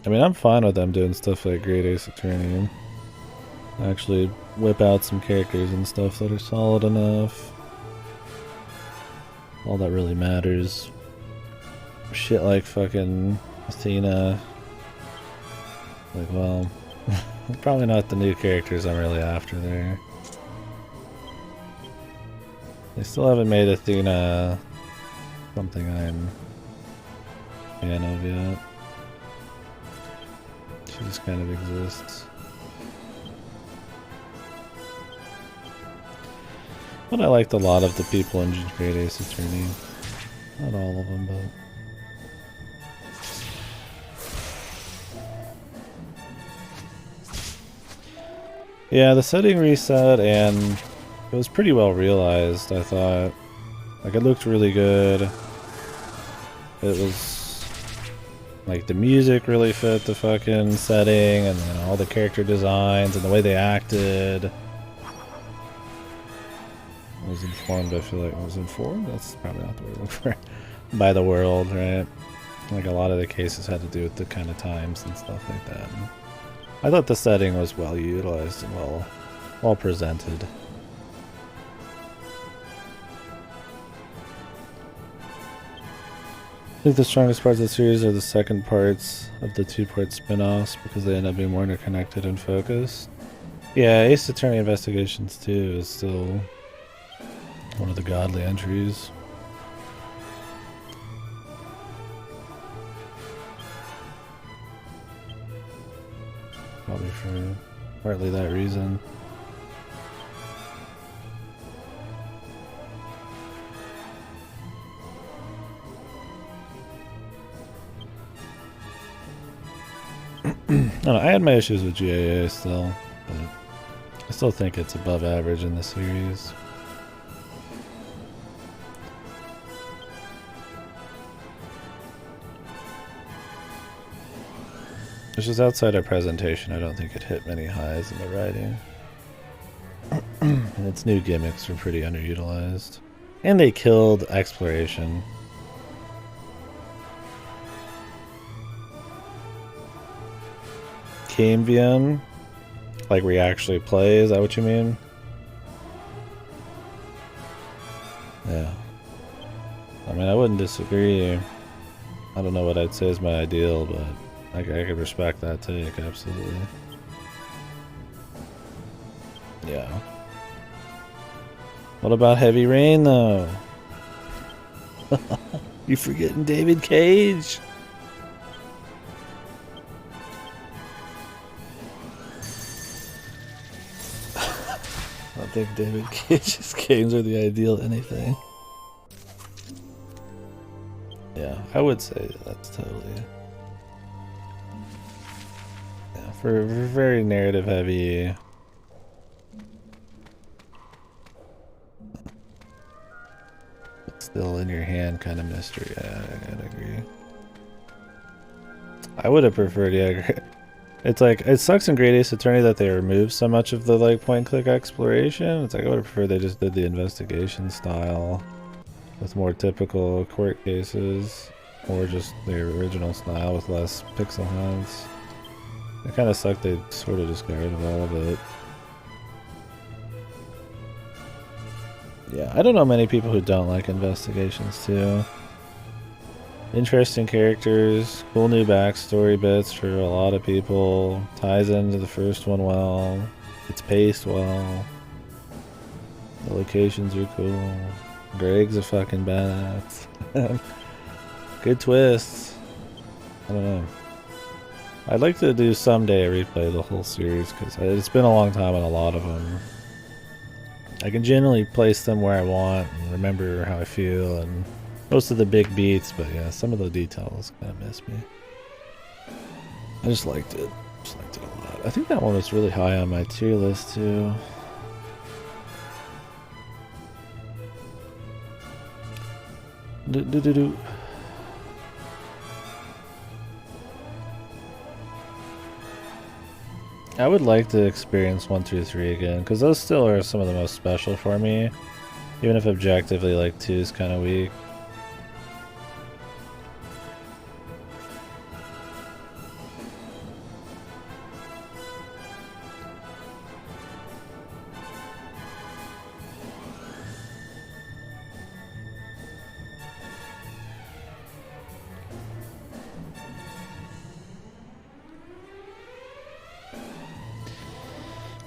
I mean, I'm fine with them doing stuff like Great Ace Attorney. Actually whip out some characters and stuff that are solid enough. All that really matters. Shit like fucking Athena. Like, well, probably not the new characters I'm really after there. They still haven't made Athena something I'm a fan of yet. She just kind of exists. But I liked a lot of the people in Great Ace Attorney. Not all of them, but... Yeah, the setting reset, and it was pretty well realized, I thought. Like, it looked really good. It was... like, the music really fit the fucking setting, and then all the character designs, and the way they acted. I was informed, I feel like I was informed? That's probably not the word I'm looking for. By the world, right? Like, a lot of the cases had to do with the kind of times and stuff like that. And I thought the setting was well utilized and well presented. I think the strongest parts of the series are the second parts of the 2-part spin-offs because they end up being more interconnected and focused. Yeah, Ace Attorney Investigations 2 is still one of the godly entries. Probably for partly that reason. I don't know, I had my issues with GAA still, but I still think it's above average in the series. It's just outside our presentation, I don't think it hit many highs in the writing. And its new gimmicks were pretty underutilized. And they killed exploration. Cambion? Like where you actually play, is that what you mean? Yeah. I mean, I wouldn't disagree. I don't know what I'd say is my ideal, but I could respect that take, absolutely. Yeah. What about Heavy Rain, though? You forgetting David Cage? I don't think David Cage's games are the ideal anything. Yeah, I would say that's totally... Yeah, for very narrative heavy... Still in your hand kind of mystery. I gotta agree. I would have preferred, yeah, It's like, it sucks in Great Ace Attorney that they removed so much of the like point-and-click exploration. It's like, I would prefer they just did the investigation style with more typical court cases, or just their original style with less pixel hunts. It kind of sucked they sort of just got rid of all of it. Yeah, I don't know many people who don't like investigations too. Interesting characters, cool new backstory bits for a lot of people, ties into the first one well, it's paced well, the locations are cool, Greg's a fucking badass. Good twists. I don't know. I'd like to do someday replay the whole series because it's been a long time on a lot of them. I can generally place them where I want and remember how I feel and most of the big beats, but yeah, some of the details kind of miss me. I just liked it. Just liked it a lot. I think that one was really high on my tier list too. I would like to experience 1 through 3 again, because those still are some of the most special for me, even if objectively like 2 is kind of weak.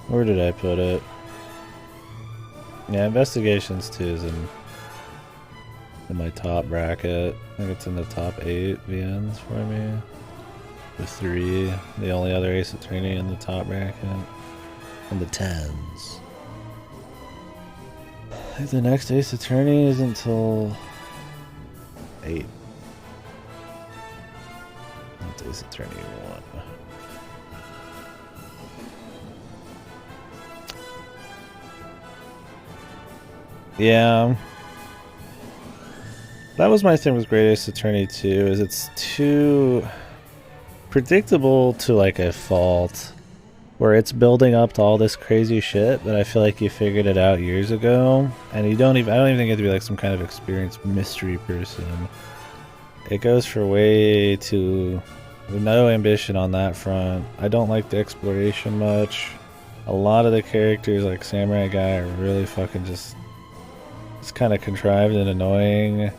Where did I put it? Yeah, Investigations 2 is in my top bracket. I think it's in the top 8 VNs for me. The 3, the only other Ace Attorney in the top bracket. And the 10s. I think the next Ace Attorney is until 8. That's Ace Attorney 1. Yeah, that was my thing with Great Ace Attorney 2, is it's too predictable to like a fault, where it's building up to all this crazy shit, but I feel like you figured it out years ago, and I don't even think you have to be like some kind of experienced mystery person. It goes for way too, no ambition on that front. I don't like the exploration much. A lot of the characters, like Samurai Guy, are really fucking just... It's kind of contrived and annoying.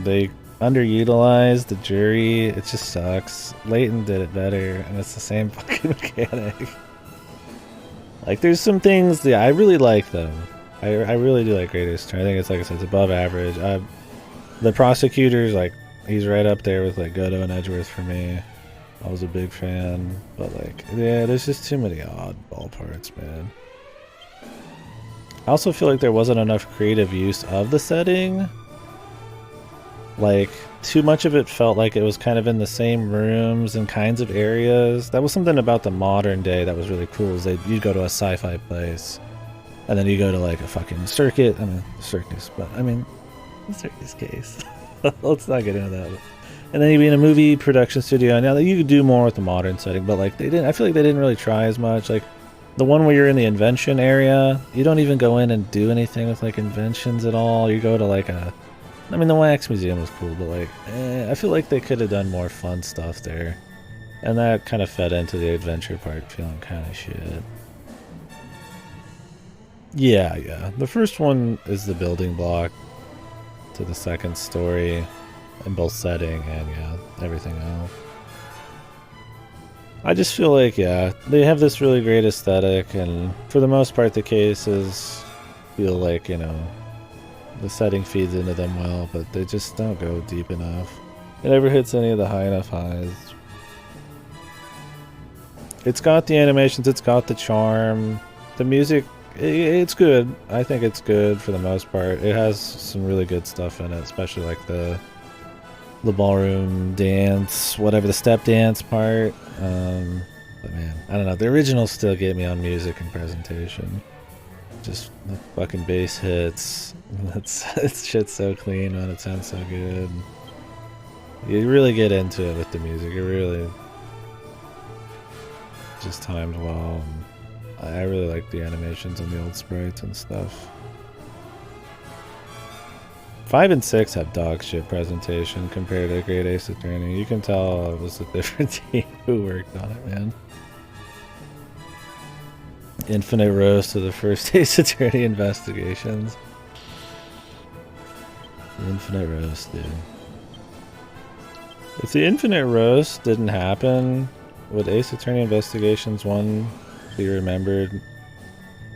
They underutilized the jury. It just sucks. Layton did it better, and it's the same fucking mechanic. Like, there's some things that I really like, though. I really do like Great Ace Attorney. I think it's, like I said, it's above average. The prosecutors, like, he's right up there with, like, Godot and Edgeworth for me. I was a big fan. But, like, yeah, there's just too many oddball parts, man. I also feel like there wasn't enough creative use of the setting. Like, too much of it felt like it was kind of in the same rooms and kinds of areas. That was something about the modern day that was really cool, is you'd go to a sci-fi place, and then you go to like a fucking circuit, circus, but I mean, the circus case. Let's not get into that. And then you'd be in a movie production studio, and now you could do more with the modern setting, but like I feel like they didn't really try as much. Like, the one where you're in the invention area, you don't even go in and do anything with like inventions at all. You go to like the Wax Museum was cool, but like, I feel like they could have done more fun stuff there. And that kind of fed into the adventure part feeling kind of shit. Yeah. The first one is the building block to the second story in both setting and everything else. I just feel like, they have this really great aesthetic, and for the most part the cases feel like, the setting feeds into them well, but they just don't go deep enough. It never hits any of the high enough highs. It's got the animations, it's got the charm, the music, it's good. I think it's good for the most part. It has some really good stuff in it, especially like the ballroom dance, whatever, the step dance part. But man, I don't know, the originals still get me on music and presentation. Just the fucking bass hits. It's shit's so clean, man. It sounds so good. You really get into it with the music. It really just timed well. And I really like the animations on the old sprites and stuff. 5 and 6 have dog shit presentation compared to Great Ace Attorney. You can tell it was a different team who worked on it, man. Infinite roast to the first Ace Attorney investigations. Infinite roast, dude. If the infinite roast didn't happen, would Ace Attorney Investigations 1 be remembered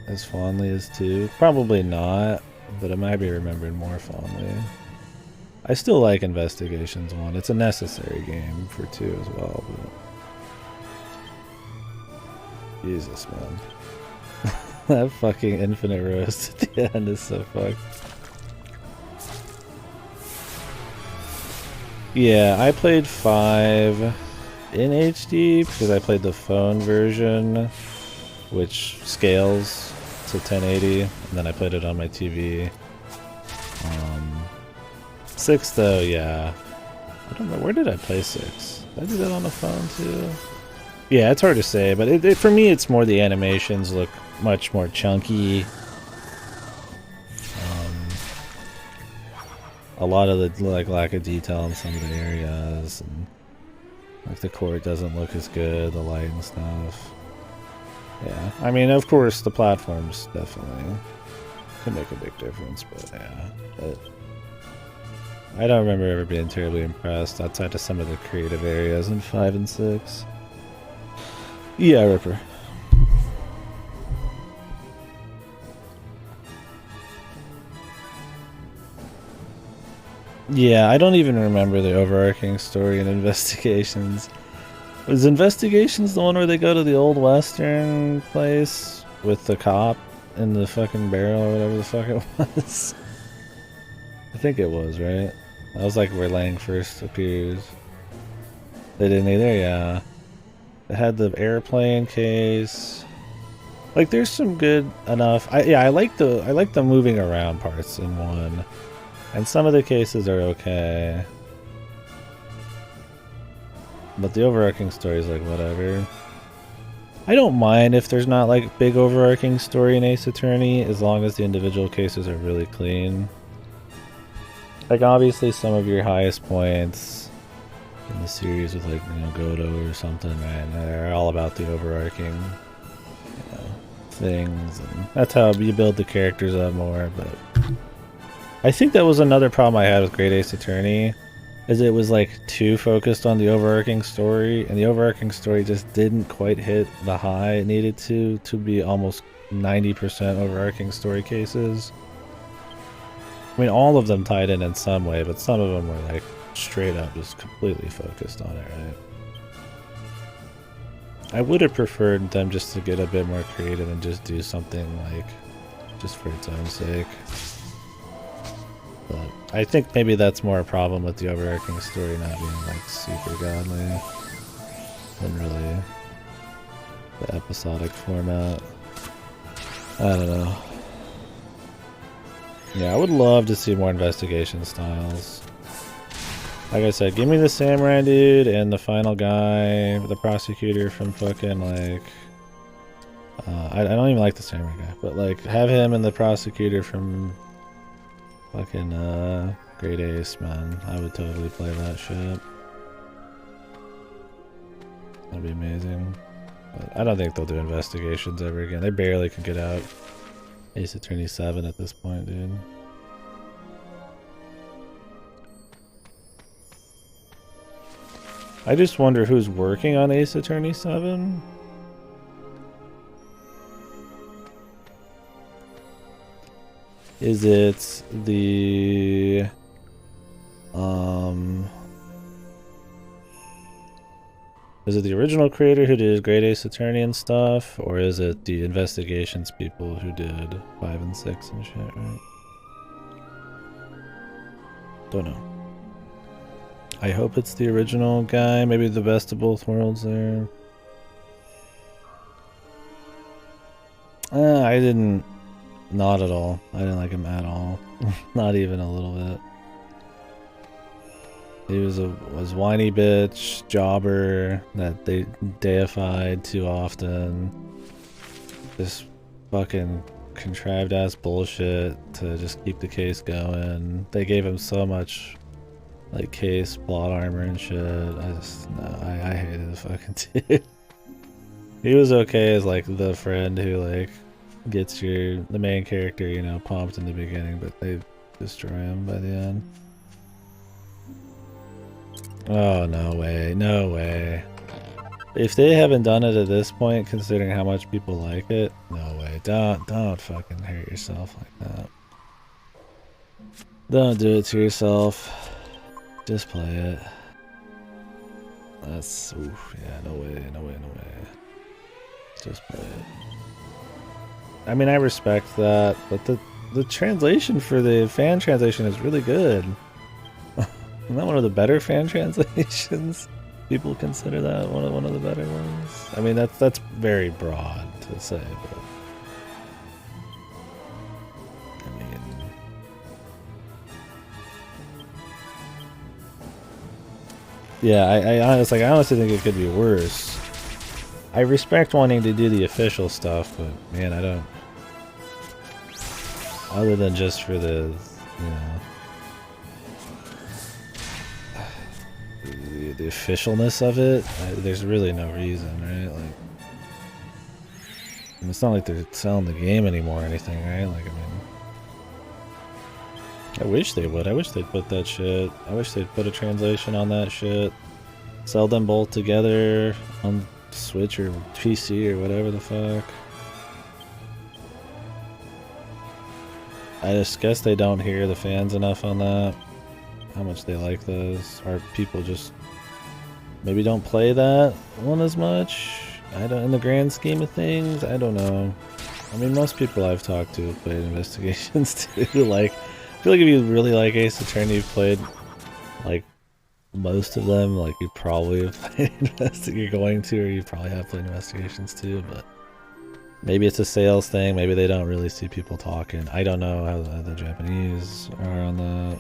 as fondly as 2? Probably not, but it might be remembered more fondly. I still like Investigations 1. It's a necessary game for 2 as well, but... Jesus, man. That fucking infinite roast at the end is so fucked. Yeah, I played 5 in HD because I played the phone version, which scales to 1080, and then I played it on my TV. 6 though, yeah. I don't know, where did I play 6? Did I do that on the phone too? Yeah, it's hard to say, but for me it's more the animations look much more chunky. A lot of the like lack of detail in some of the areas, and like the court doesn't look as good, the light and stuff. Yeah, I mean, of course, the platforms definitely can make a big difference, but yeah, I don't remember ever being terribly impressed outside of some of the creative areas in 5 and 6. Yeah, Ripper. Yeah, I don't even remember the overarching story in Investigations. Was Investigations the one where they go to the old western place with the cop in the fucking barrel or whatever the fuck it was? I think it was, right? That was like where Lang first appears. They didn't either, yeah. It had the airplane case. Like, there's some good enough. I like the moving around parts in 1. And some of the cases are okay. But the overarching story is like whatever. I don't mind if there's not like big overarching story in Ace Attorney as long as the individual cases are really clean. Like obviously some of your highest points in the series with like, you know, Godo or something, right? They're all about the overarching, you know, things. And that's how you build the characters up more, but... I think that was another problem I had with Great Ace Attorney, is it was like too focused on the overarching story, and the overarching story just didn't quite hit the high it needed to be almost 90% overarching story cases. I mean, all of them tied in some way, but some of them were like straight up just completely focused on it, right? I would have preferred them just to get a bit more creative and just do something like just for its own sake. But I think maybe that's more a problem with the overarching story not being like super godly than really the episodic format. I don't know. Yeah, I would love to see more investigation styles. Like I said, give me the samurai dude and the final guy, the prosecutor from fucking like... I don't even like the samurai guy, but like have him and the prosecutor from... fucking, Great Ace, man. I would totally play that shit. That'd be amazing. But I don't think they'll do investigations ever again. They barely could get out Ace Attorney 7 at this point, dude. I just wonder who's working on Ace Attorney 7? Is it the is it the original creator who did Great Ace Attorney and stuff, or is it the investigations people who did 5 and 6 and shit, right? Don't know. I hope it's the original guy, maybe the best of both worlds there. I didn't. Not at all. I didn't like him at all. Not even a little bit. He was whiny bitch, jobber that they deified too often. This fucking contrived ass bullshit to just keep the case going. They gave him so much like case, plot armor and shit. I hated the fucking dude. He was okay as like the friend who like gets the main character, you know, pumped in the beginning, but they destroy him by the end. Oh, no way, no way. If they haven't done it at this point, considering how much people like it, no way. Don't fucking hurt yourself like that. Don't do it to yourself. Just play it. That's, oof, yeah, no way, no way, no way. Just play it. I mean, I respect that, but the translation for the fan translation is really good. Isn't that one of the better fan translations? People consider that one of the better ones. I mean, that's very broad to say, but I mean, yeah, I honestly think it could be worse. I respect wanting to do the official stuff, but man, I don't. Other than just for the, you know, the officialness of it, there's really no reason, right? Like, and it's not like they're selling the game anymore or anything, right? Like, I mean, I wish they would. I wish they'd put that shit. I wish they'd put a translation on that shit. Sell them both together on Switch or PC or whatever the fuck. I just guess they don't hear the fans enough on that. How much they like those. Or people just maybe don't play that one as much. I don't, in the grand scheme of things, I don't know. I mean, most people I've talked to have played Investigations too. Like, I feel like if you really like Ace Attorney, you've played like most of them. Like, you probably have played you're going to, or you probably have played Investigations too, but maybe it's a sales thing. Maybe they don't really see people talking. I don't know how the Japanese are on that.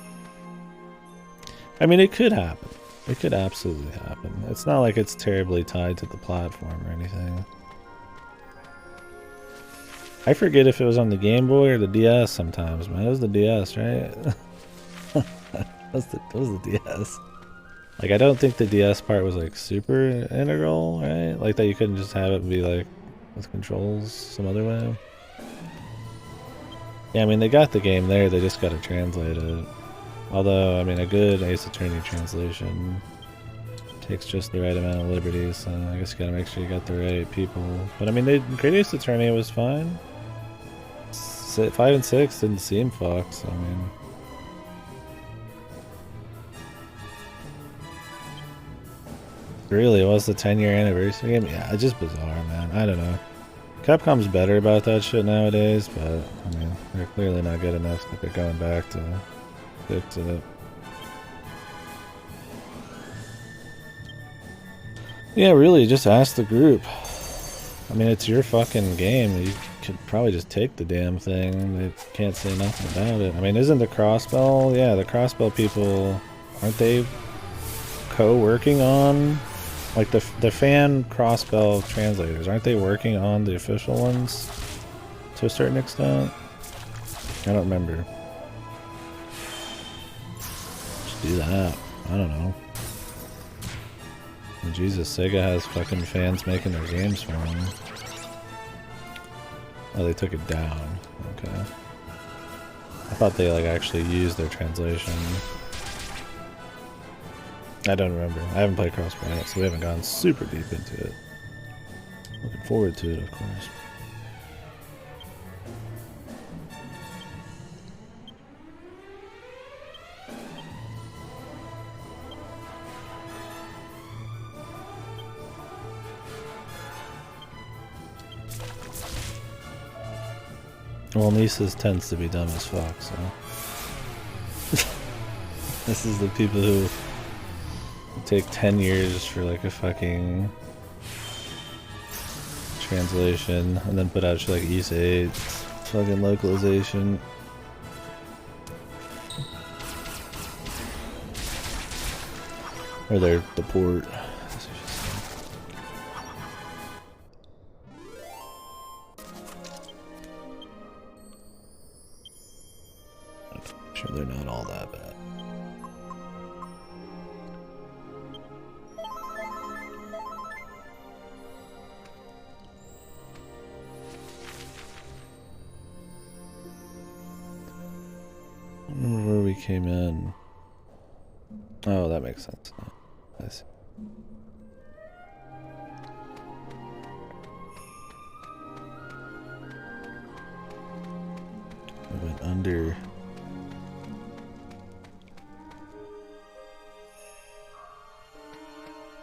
I mean, it could happen. It could absolutely happen. It's not like it's terribly tied to the platform or anything. I forget if it was on the Game Boy or the DS sometimes, man. It was the DS, right? That was the DS. Like, I don't think the DS part was like super integral, right? Like that you couldn't just have it be like with controls some other way. Yeah, I mean, they got the game there, they just got to translate it. Although, I mean, a good Ace Attorney translation takes just the right amount of liberties, so I guess you gotta make sure you got the right people. But I mean, Great Ace Attorney was fine. 5 and 6 didn't seem fucked, so I mean... Really, it was the 10-year anniversary game? Yeah, it's just bizarre, man. I don't know. Capcom's better about that shit nowadays, but, I mean, they're clearly not good enough that they're going back to fix it. Yeah, really, just ask the group. I mean, it's your fucking game. You could probably just take the damn thing. They can't say nothing about it. I mean, isn't the Crossbell? Yeah, the Crossbell people, aren't they co-working on... Like, the fan Crossbell translators, aren't they working on the official ones to a certain extent? I don't remember. Just do that. I don't know. Jesus, Sega has fucking fans making their games for them. Oh, they took it down. Okay. I thought they, like, actually used their translation. I don't remember. I haven't played Crossbell yet, so we haven't gone super deep into it. Looking forward to it, of course. Well, Mises tends to be dumb as fuck, so... This is the people who take 10 years for like a fucking translation and then put out shit like East 8 fucking localization. Or they're the port. I'm sure they're not all that bad. I remember where we came in. Oh, that makes sense. I see. I went under.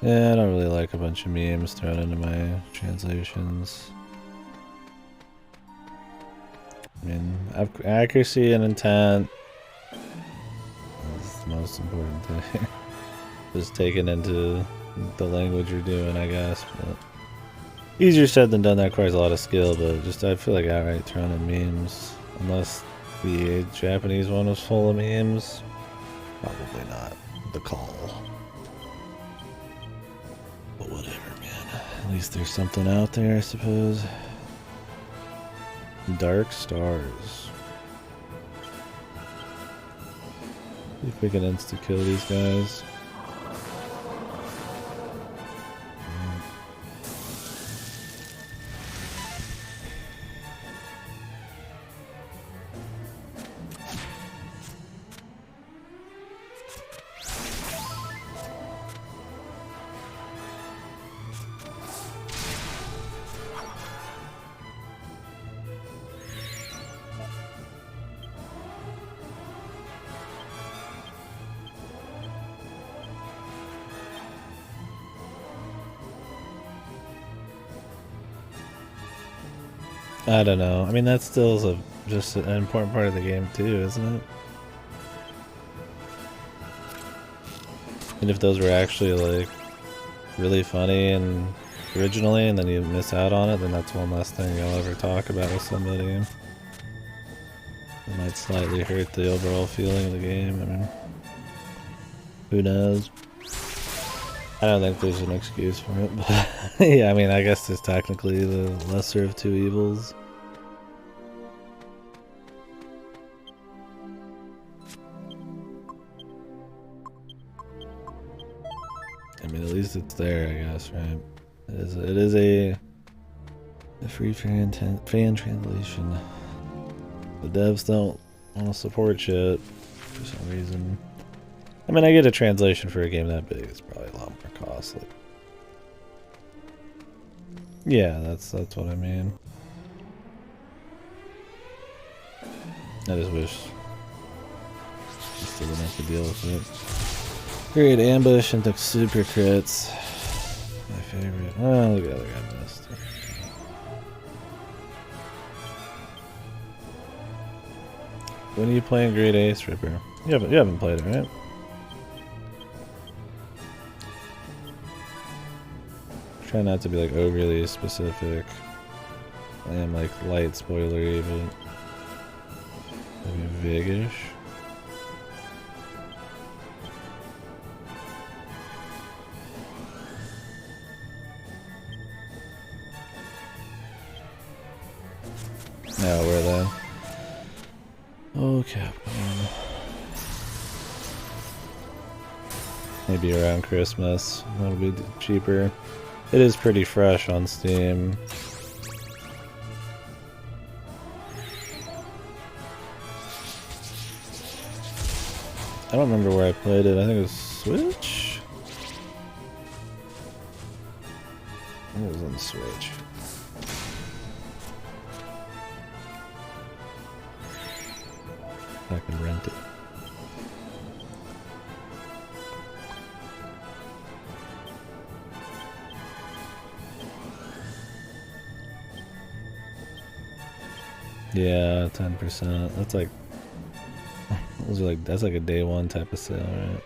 Yeah, I don't really like a bunch of memes thrown into my translations. I mean, accuracy and intent is the most important thing. Just taking into the language you're doing, I guess. But easier said than done. That requires a lot of skill, but just I feel like outright thrown in memes. Unless the Japanese one was full of memes, probably not the call. But whatever, man. At least there's something out there, I suppose. Dark Stars. See if we can insta-kill these guys. I don't know. I mean, that still is just an important part of the game too, isn't it? And if those were actually like really funny and originally, and then you miss out on it, then that's one less thing you'll ever talk about with somebody. It might slightly hurt the overall feeling of the game. I mean, who knows? I don't think there's an excuse for it, but yeah, I mean, I guess it's technically the lesser of two evils. I mean, at least it's there, I guess, right? It is a free fan translation. The devs don't want to support shit for some reason. I mean, I get a translation for a game that big. It's probably a lot more costly. Yeah, that's what I mean. I just wish I still didn't have to deal with it. Great ambush into super crits. My favorite. Oh, look at the other guy missed. When are you playing Great Ace Ripper? You haven't played it, right? Try not to be like overly specific. I am like light spoilery, but maybe vague-ish. Now where then? Oh, Capcom. Maybe around Christmas. That'll be cheaper. It is pretty fresh on Steam. I don't remember where I played it. I think it was Switch? I think it was on the Switch. I can rent it. Yeah, 10%. That's like, that's like a day one type of sale, right?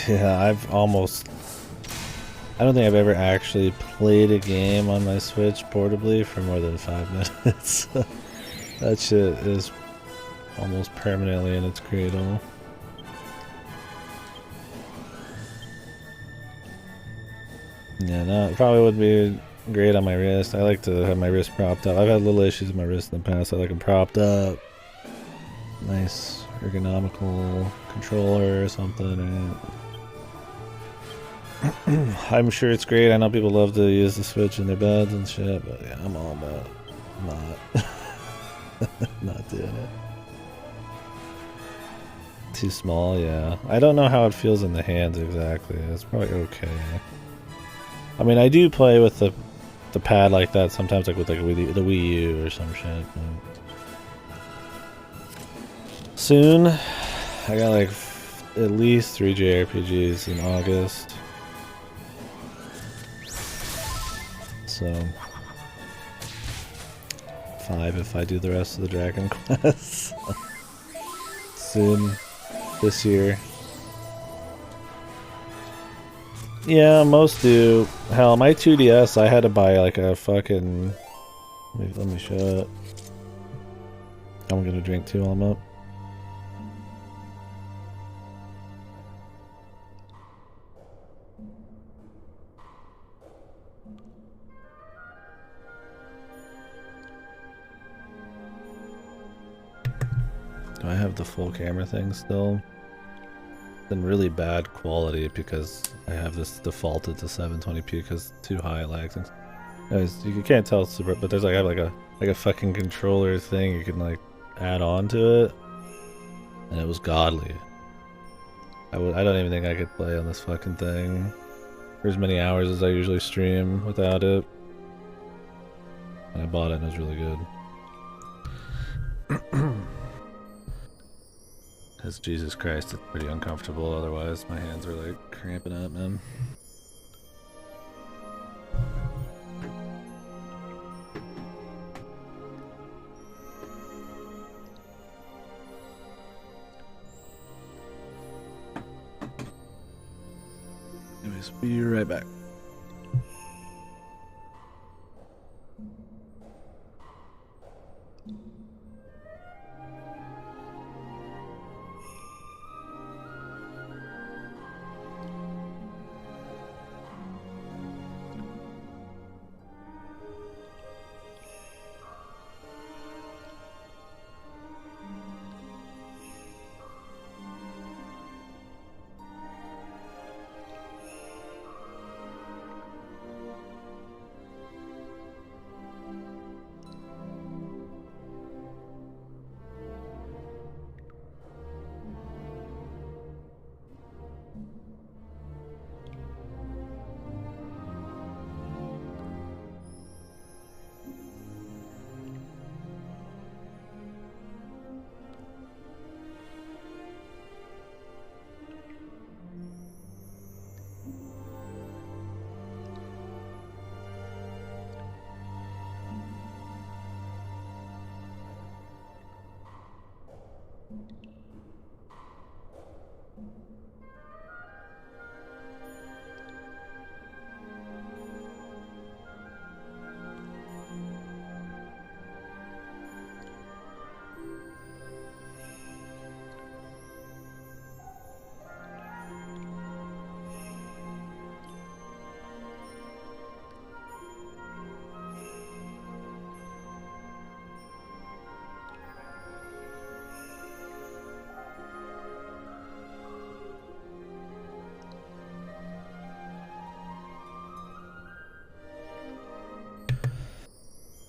Yeah, I've almost... I don't think I've ever actually played a game on my Switch portably for more than 5 minutes. That shit is almost permanently in its cradle. Yeah, no, it probably would be great on my wrist. I like to have my wrist propped up. I've had little issues with my wrist in the past. I like them propped up. Nice ergonomical controller or something. Right? I'm sure it's great. I know people love to use the Switch in their beds and shit, but yeah, I'm all about not doing it. Too small, yeah. I don't know how it feels in the hands exactly. It's probably okay. I mean, I do play with the pad like that sometimes, like with like the Wii U or some shit. But soon, I got like at least 3 JRPGs in August. So 5 if I do the rest of the Dragon Quest. Soon, this year. Yeah, most do. Hell, my 2DS, I had to buy like a fucking... Let me show it. I'm gonna drink too while I'm up. Do I have the full camera thing still? It's been really bad quality because I have this defaulted to 720p because too high lags. Guys, you can't tell it's super, but there's like I have like a fucking controller thing you can like add on to it, and it was godly. I don't even think I could play on this fucking thing for as many hours as I usually stream without it. And I bought it and it was really good. Because Jesus Christ, it's pretty uncomfortable otherwise. My hands are like cramping up, man. Anyways, be right back.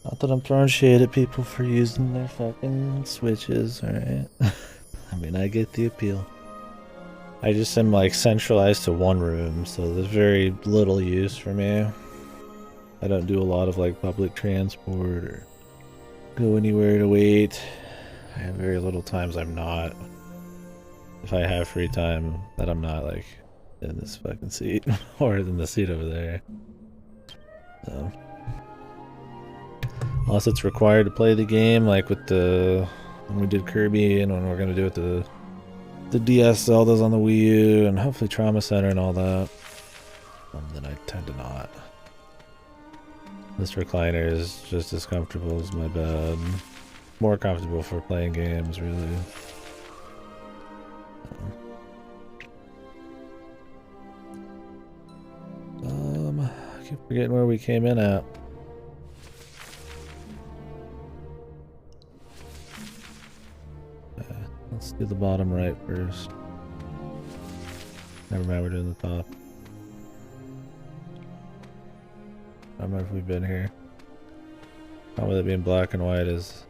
Not that I'm throwing shade at people for using their fucking Switches, alright? I mean, I get the appeal. I just am like centralized to one room, so there's very little use for me. I don't do a lot of like public transport or go anywhere to wait. I have very little times I'm not. If I have free time, that I'm not like in this fucking seat or in the seat over there. So. Unless it's required to play the game, like with the when we did Kirby and when we're gonna do it the DS Zeldas on the Wii U and hopefully Trauma Center and all that. Then I tend to not. This recliner is just as comfortable as my bed. More comfortable for playing games, really. I keep forgetting where we came in at. Let's do the bottom right first. Never mind, we're doing the top. I don't remember if we've been here. Problem with it being black and white is...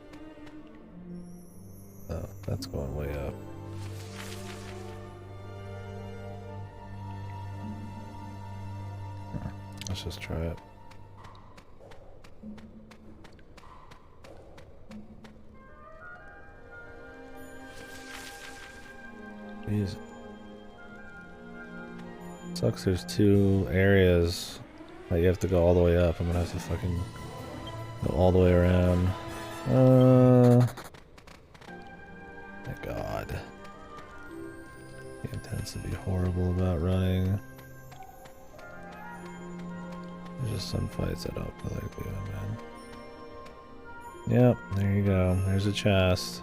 Oh, that's going way up. Let's just try it. Jeez. Sucks there's two areas that you have to go all the way up. I'm gonna have to fucking go all the way around. My god. Game tends to be horrible about running. There's just some fights I don't feel like doing, man. Yep, there you go. There's a chest.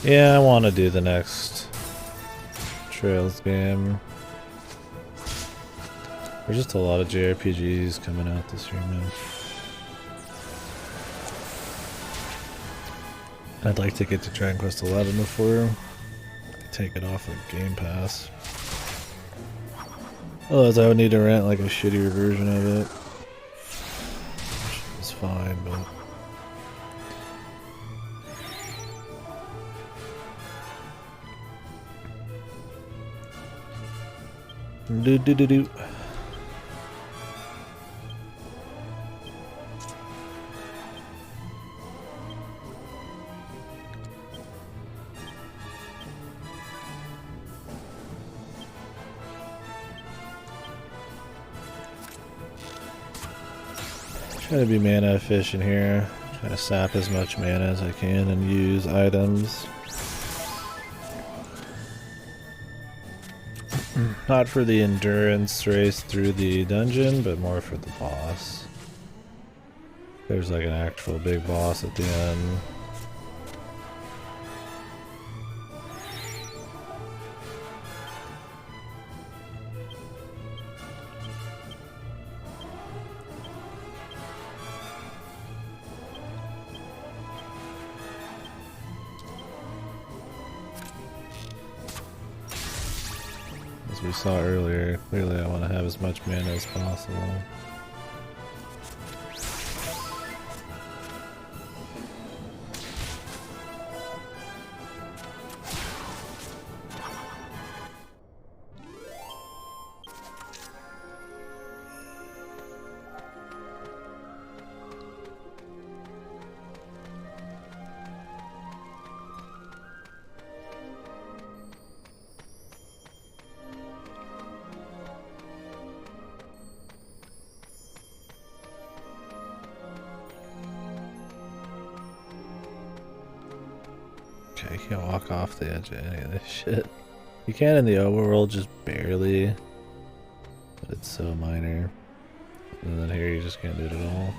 Yeah, I want to do the next Trails game. There's just a lot of JRPGs coming out this year, man. I'd like to get to Dragon Quest XI before I take it off of Game Pass. Otherwise I would need to rent like a shittier version of it. Which is fine, but... Do. Try to be mana efficient here. Try to sap as much mana as I can and use items. Not for the endurance race through the dungeon, but more for the boss. There's like an actual big boss at the end. As we saw earlier, clearly I want to have as much mana as possible. Okay, you can't walk off the edge of any of this shit. You can in the overworld, just barely. But it's so minor. And then here you just can't do it at all.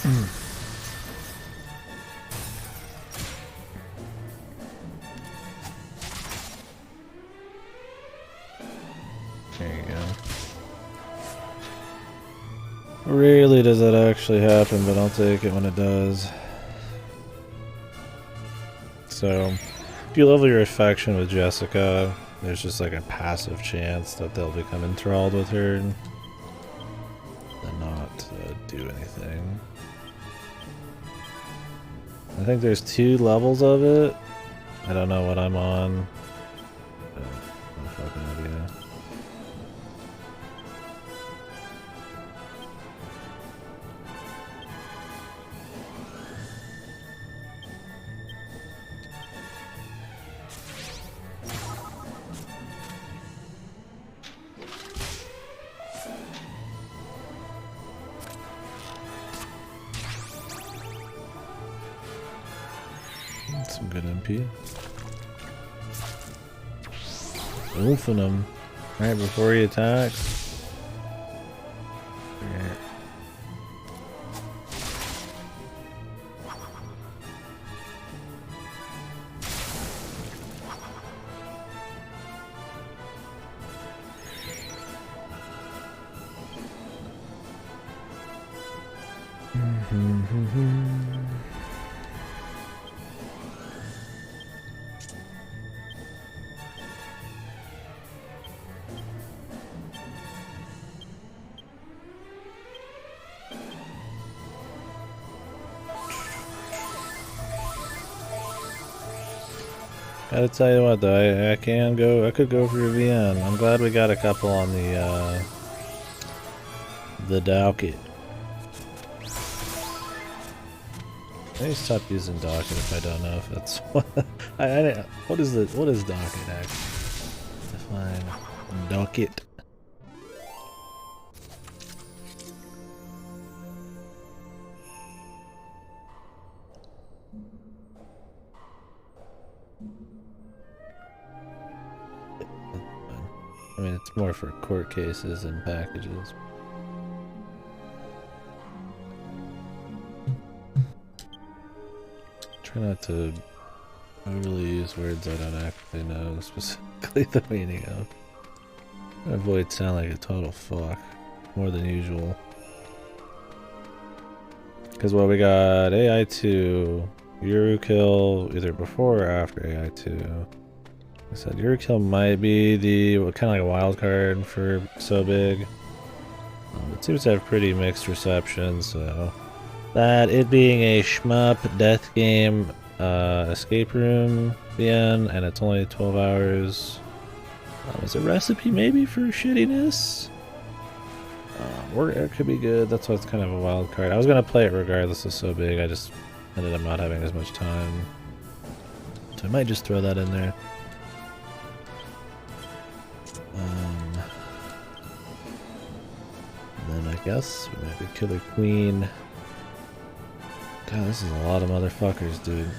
There you go. Rarely does that actually happen, but I'll take it when it does. So, if you level your affection with Jessica, there's just like a passive chance that they'll become enthralled with her and not do anything. I think there's 2 levels of it. I don't know what I'm on. No fucking idea. Some good MP. Oofing him right before he attacks. Yeah. Gotta tell you what though, I could go for a VN. I'm glad we got a couple on the docket. I need to stop using docket if I don't know if that's what what is docket actually? Define docket. I mean, it's more for court cases and packages. Try not to overly use words I don't actually know specifically the meaning of. Avoid sounding like a total fuck more than usual. Because what we got AI2, KDkill either before or after AI2. I said KDkill might be the kind of like a wild card for So Big. It seems to have pretty mixed reception, so that it being a shmup death game escape room VN and it's only 12 hours is a recipe maybe for shittiness, or it could be good. That's why it's kind of a wild card. I was gonna play it regardless of So Big, I just ended up not having as much time, so I might just throw that in there. And then I guess we might be Killer Queen. God, this is a lot of motherfuckers, dude.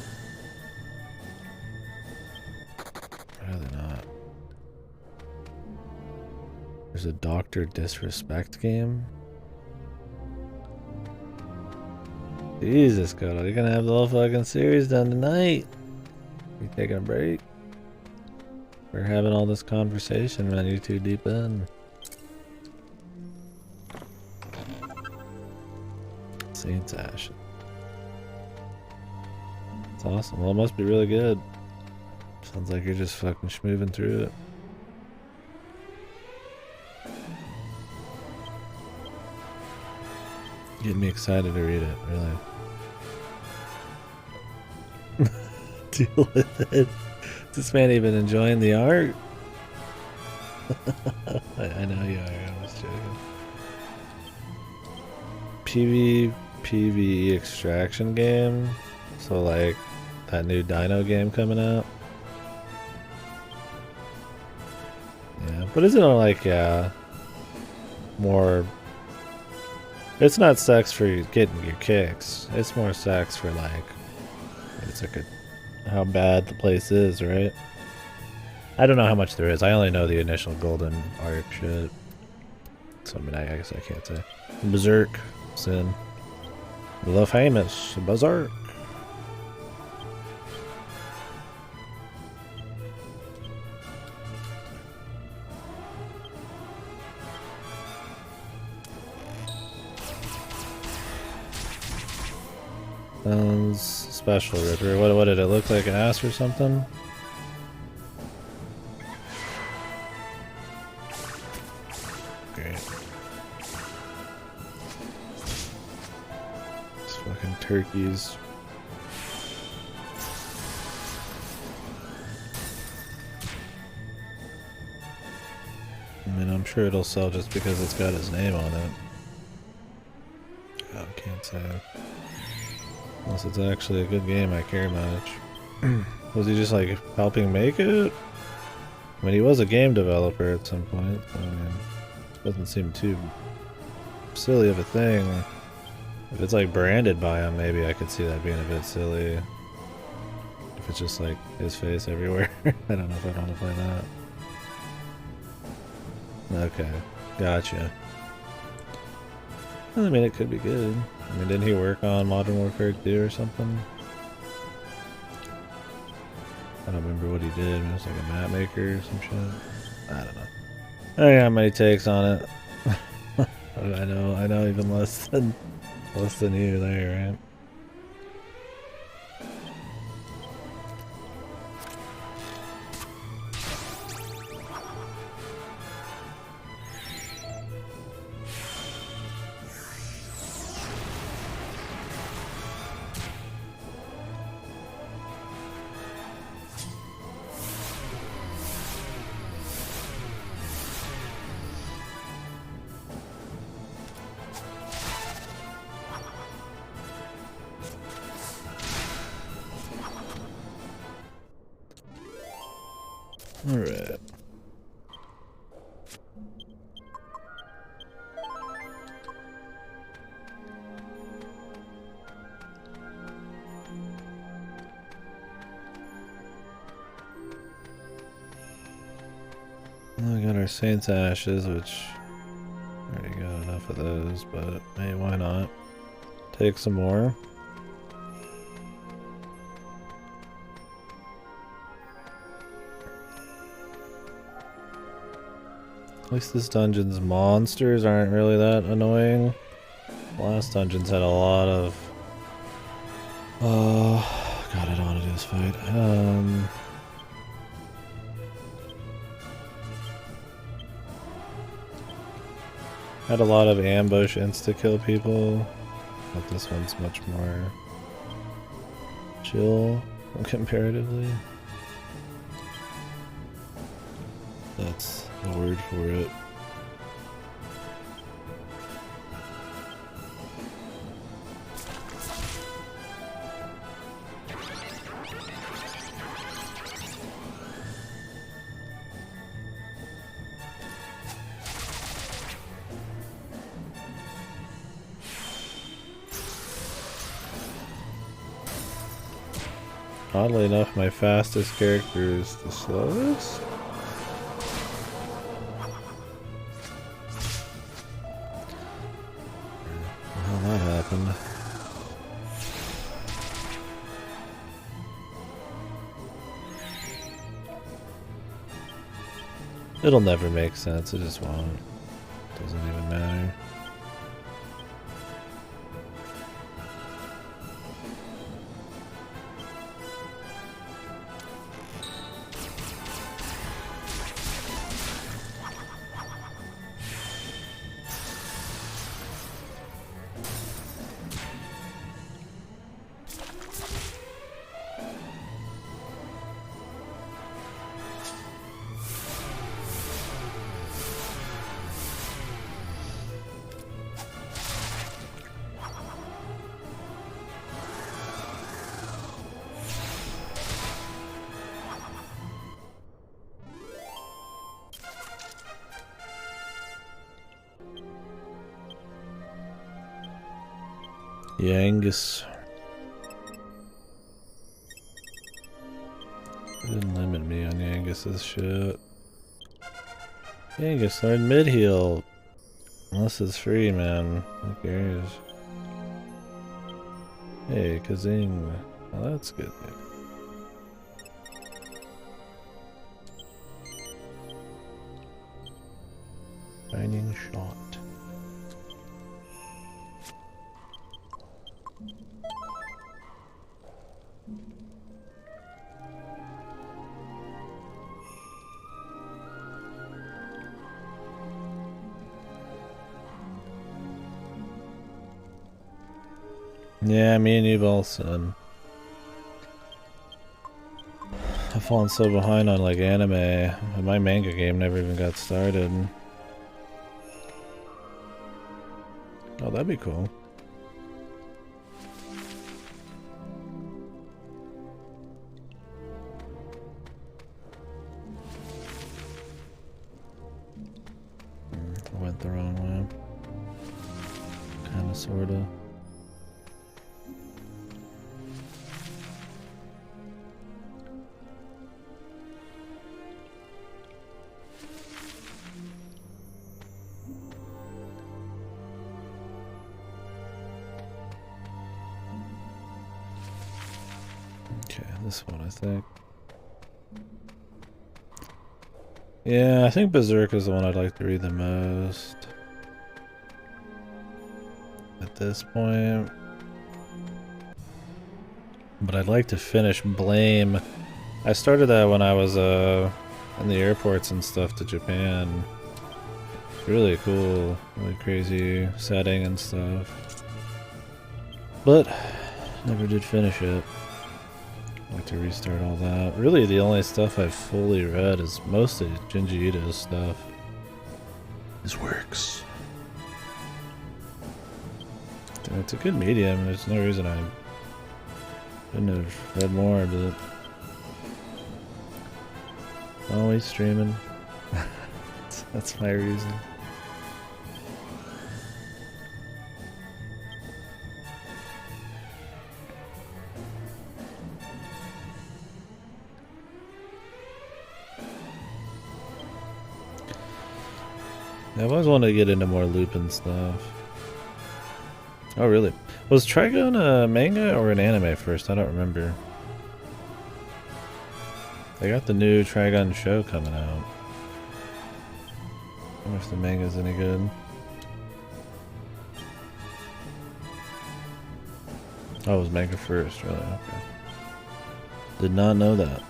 Rather not. There's a Dr. Disrespect game. Jesus, God, you're gonna have the whole fucking series done tonight. You taking a break? We're having all this conversation, man. You're too deep in. Saints Ash. It's awesome. Well, it must be really good. Sounds like you're just fucking schmooving through it. Getting me excited to read it, really. Deal with it. Is this man even enjoying the art? I know you are, I'm just joking. PvE extraction game? So like that new Dino game coming out? Yeah, but isn't it like, more... It's not sex for getting your kicks. It's more sex for like... It's like how bad the place is, right? I don't know how much there is. I only know the initial golden art shit. So I mean, I guess I can't say. Berserk, Sin. The famous Berserk. Sounds special, Ripper. What did it look like? An ass or something? Great. These fucking turkeys. I mean, I'm sure it'll sell just because it's got his name on it. Oh, can't say. Unless it's actually a good game I care much. Was he just like helping make it? I mean, he was a game developer at some point. So, I mean, it doesn't seem too silly of a thing. If it's like branded by him, maybe I could see that being a bit silly. If it's just like his face everywhere. I don't know if I want to play that. Okay, gotcha. I mean, it could be good. I mean, didn't he work on Modern Warfare 2 or something? I don't remember what he did. It was like a map maker or some shit. I don't know. I don't got many takes on it. I know even less than you there, right? Alright. Well, we got our Saint's Ashes, which already got enough of those, but hey, why not? Take some more. At least this dungeon's monsters aren't really that annoying. The last dungeons had a lot of... God, I don't want to do this fight. Had a lot of ambush insta-kill people, but this one's much more chill comparatively. That's the word for it. Oddly enough, my fastest character is the slowest. How that happened. It'll never make sense, it just won't. Doesn't even matter. Yangus. Didn't limit me on Yangus's shit. Yangus learned mid heal. Unless it's free, man. Who cares? Hey, Kazing. Oh, that's good. Shining shot. Yeah, me and you both, son. I've fallen so behind on like anime, and my manga game never even got started. Oh, that'd be cool. I went the wrong way. Kinda, sorta. Okay, this one I think. Yeah, I think Berserk is the one I'd like to read the most. At this point. But I'd like to finish Blame. I started that when I was in the airports and stuff to Japan. Really cool, really crazy setting and stuff. But never did finish it. I'd like to restart all that. Really the only stuff I've fully read is mostly Junji Ito's stuff. His works. And it's a good medium, there's no reason I couldn't have read more, but always streaming. That's my reason. I've always wanted to get into more Lupin stuff. Oh really? Was Trigun a manga or an anime first? I don't remember. They got the new Trigun show coming out. I wonder if the manga's any good. Oh, it was manga first, really? Okay. Did not know that.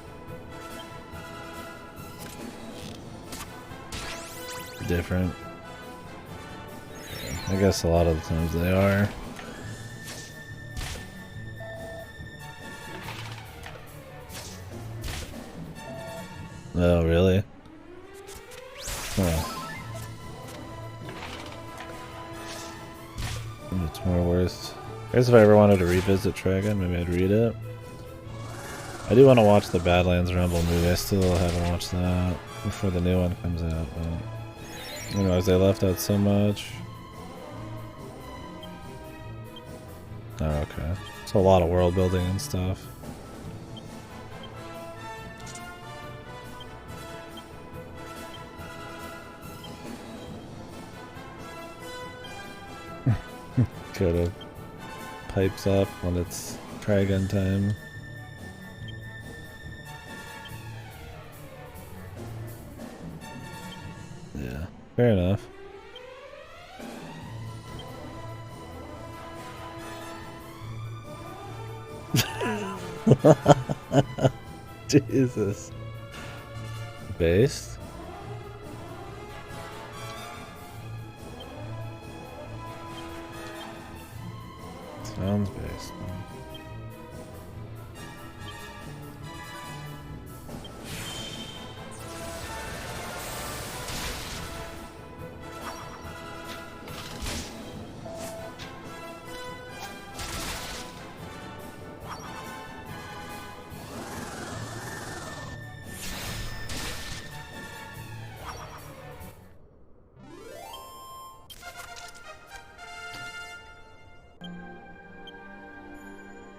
Different. I guess a lot of the times they are. Oh, really? Huh. It's more worth. I guess if I ever wanted to revisit Trigun, maybe I'd read it. I do want to watch the Badlands Rumble movie. I still haven't watched that before the new one comes out. But I realize they left out so much. Oh, okay. It's a lot of world building and stuff. Could have pipes up when it's Trigun time. Yeah, fair enough. Jesus. Based? Sounds based.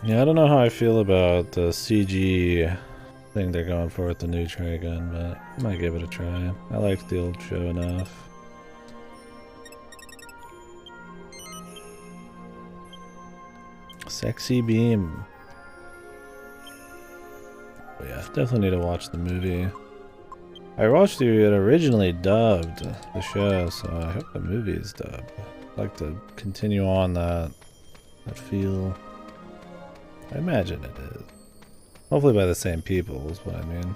Yeah, I don't know how I feel about the CG thing they're going for with the new Trigun, but I might give it a try. I liked the old show enough. Sexy beam. Oh yeah, definitely need to watch the movie. I watched it originally dubbed, the show, so I hope the movie is dubbed. I'd like to continue on that feel. I imagine it is. Hopefully by the same people is what I mean.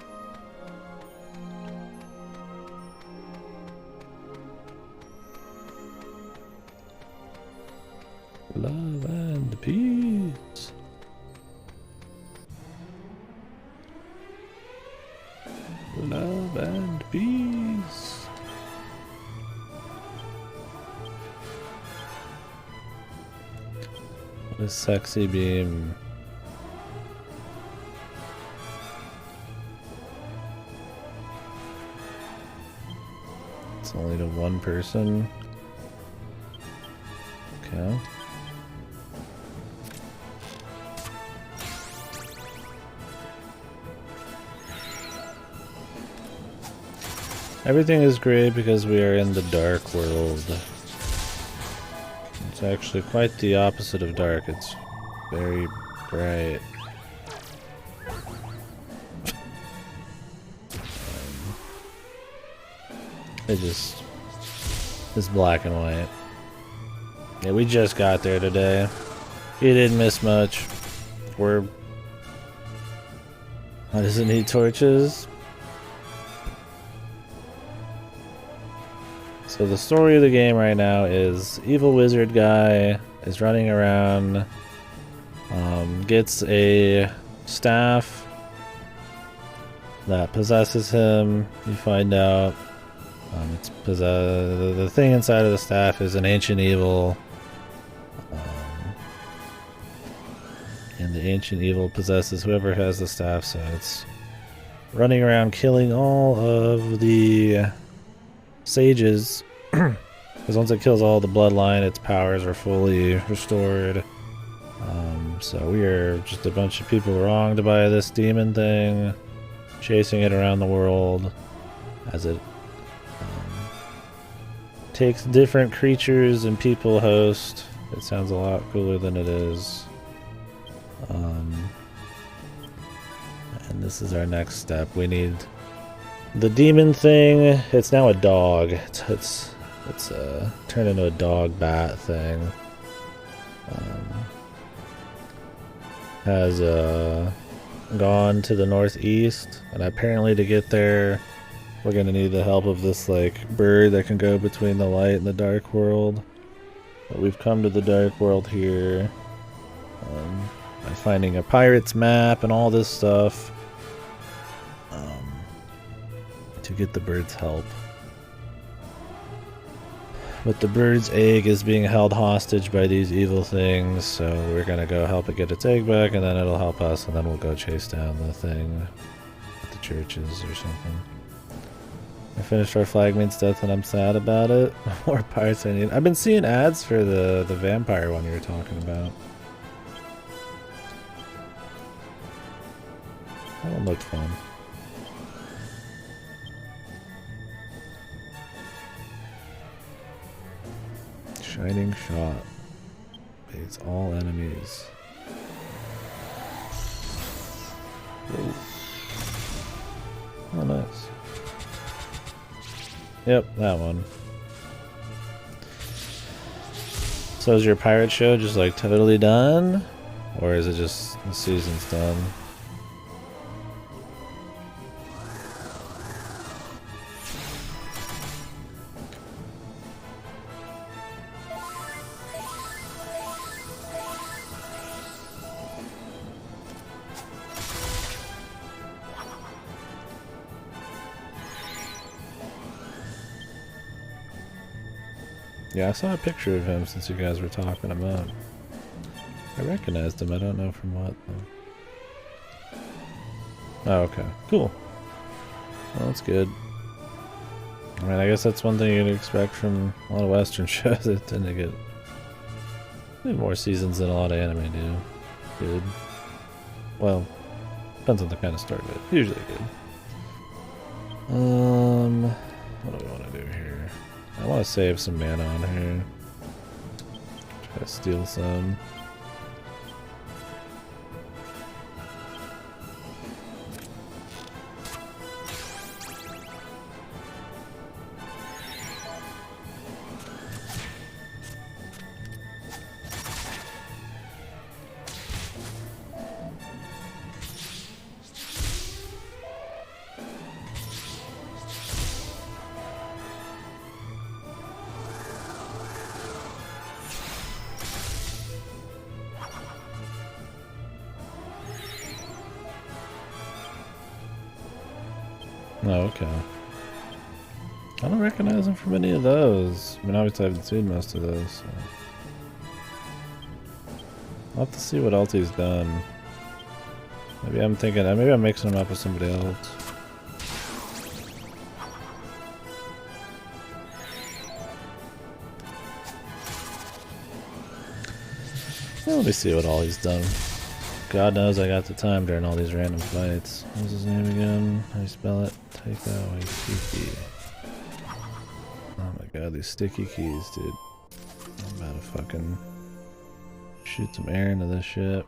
Love and peace. Love and peace. What a sexy beam. It's only to one person. Okay. Everything is great because we are in the dark world. It's actually quite the opposite of dark. It's very bright. It just is black and white. Yeah, we just got there today. You didn't miss much. Why does it need torches? So the story of the game right now is evil wizard guy is running around, gets a staff that possesses him. You find out the thing inside of the staff is an ancient evil, and the ancient evil possesses whoever has the staff, so it's running around killing all of the sages. Because once it kills all the bloodline, its powers are fully restored. So we are just a bunch of people wronged by this demon thing, chasing it around the world as it takes different creatures and people host. It sounds a lot cooler than it is. And this is our next step. We need the demon thing. It's now a dog. It's turned into a dog bat thing. Has gone to the northeast, and apparently to get there we're gonna need the help of this like bird that can go between the light and the dark world. But we've come to the dark world here by finding a pirate's map and all this stuff to get the bird's help. But the bird's egg is being held hostage by these evil things, so we're gonna go help it get its egg back, and then it'll help us, and then we'll go chase down the thing at the churches or something. I finished our flagmate's death and I'm sad about it. More pirates I need. I've been seeing ads for the vampire one you were talking about. That one looked fun. Shining shot. Baits all enemies. Whoa. Oh, nice. Yep, that one. So is your pirate show just like totally done? Or is it just the season's done? Yeah, I saw a picture of him since you guys were talking about. I recognized him, I don't know from what though. Oh, okay. Cool. Well, that's good. I mean, I guess that's one thing you'd expect from a lot of Western shows that tend to get more seasons than a lot of anime do. Good. Well, depends on the kind of story, but usually good. What do we want to do here? I want to save some mana on here. Try to steal some. Oh, okay. I don't recognize him from any of those. I mean, obviously I haven't seen most of those, so. I'll have to see what else he's done. Maybe I'm thinking, maybe I'm mixing him up with somebody else. Well, let me see what all he's done. God knows I got the time during all these random fights. What's his name again? How do you spell it? Taiko Waititi. Oh my god, these sticky keys, dude. I'm about to fucking shoot some air into this shit.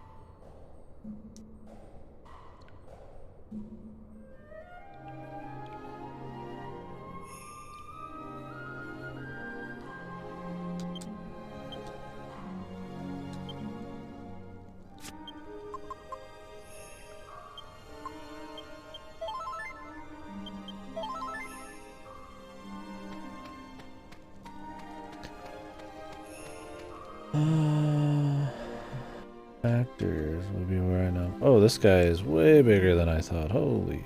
Actors will be where I know. Oh, this guy is way bigger than I thought. Holy.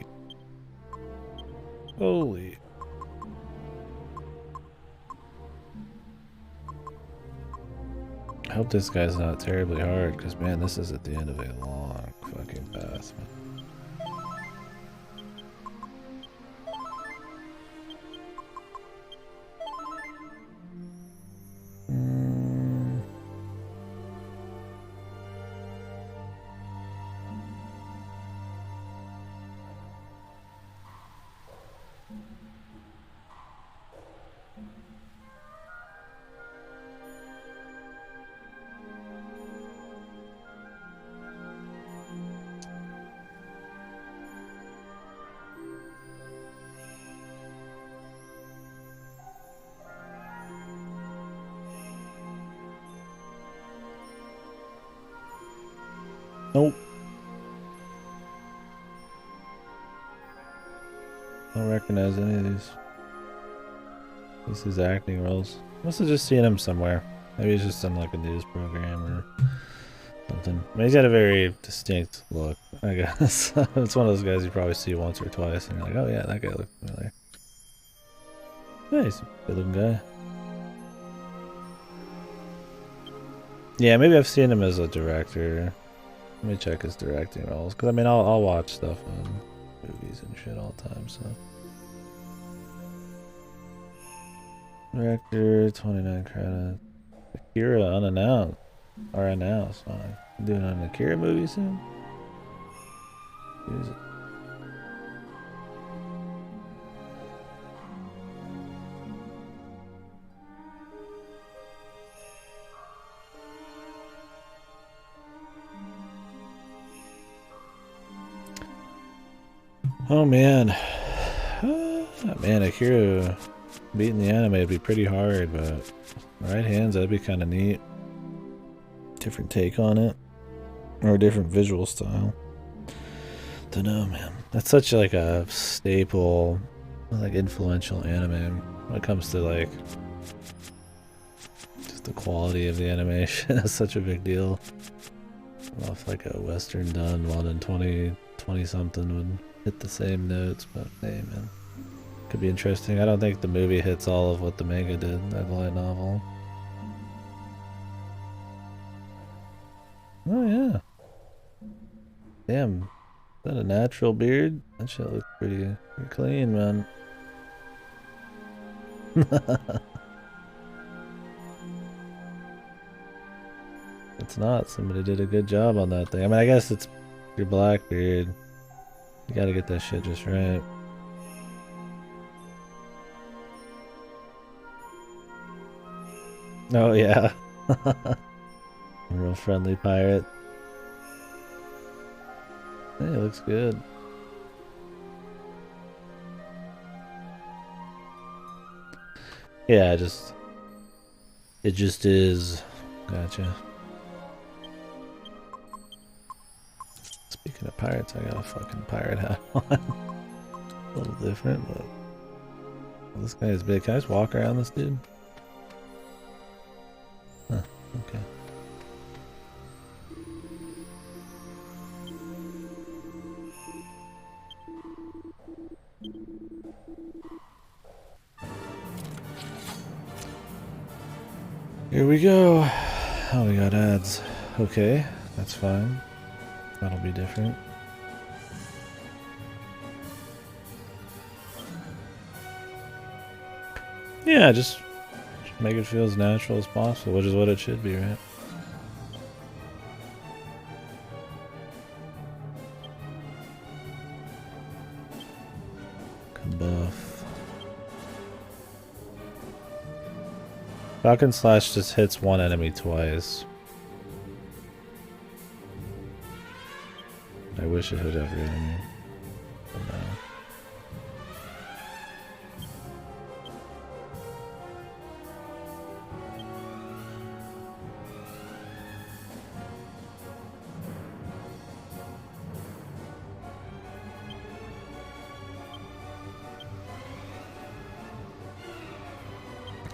Holy. I hope this guy's not terribly hard, because man, this is at the end of a long fucking path. Nope. I don't recognize any of these. This is acting roles. Must have just seen him somewhere. Maybe he's just in like a news program or something. I mean, he's got a very distinct look, I guess. It's one of those guys you probably see once or twice and you're like, oh yeah, that guy looks familiar. Yeah, he's a good looking guy. Yeah, maybe I've seen him as a director. Let me check his directing roles, because I mean, I'll watch stuff on movies and shit all the time, so. Director, 29 credits. Akira unannounced. Or announced. Doing an Akira movie soon? Jesus. Oh man. Man, Akira beating the anime would be pretty hard, but right hands, that'd be kind of neat. Different take on it. Or a different visual style. Dunno, man. That's such like a staple, like influential anime when it comes to like just the quality of the animation. That's such a big deal. Off like a Western done one in 20 something would hit the same notes, but hey man, could be interesting. I don't think the movie hits all of what the manga did, that light novel. Oh yeah. Damn, is that a natural beard? That shit looks pretty clean, man. It's not. Somebody did a good job on that thing. I mean, I guess it's your black beard. You gotta get that shit just right. Oh yeah. A real friendly pirate. Hey, it looks good. Yeah, it just is. Gotcha. Speaking of pirates, I got a fucking pirate hat on. A little different, but this guy is big. Can I just walk around this dude? Huh, okay. Here we go. Oh, we got ads. Okay, that's fine. That'll be different. Yeah, just make it feel as natural as possible, which is what it should be, right? Buff. Falcon Slash just hits one enemy twice. I wish it hit every enemy, but no.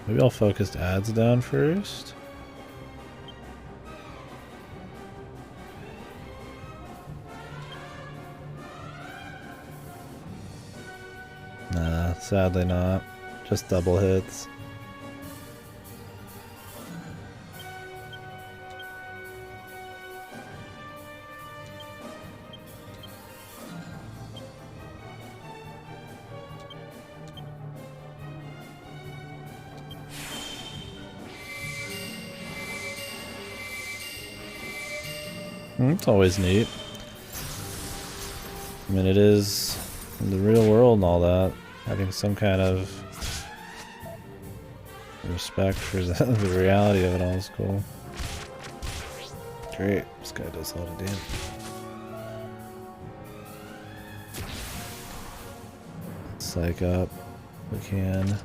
Maybe I'll focus ads down first. Nah, sadly not. Just double hits. It's always neat. I mean, it is in the real world and all that. Having some kind of respect for the reality of it all is cool. Great. This guy does a lot of damage. Psych up. We can.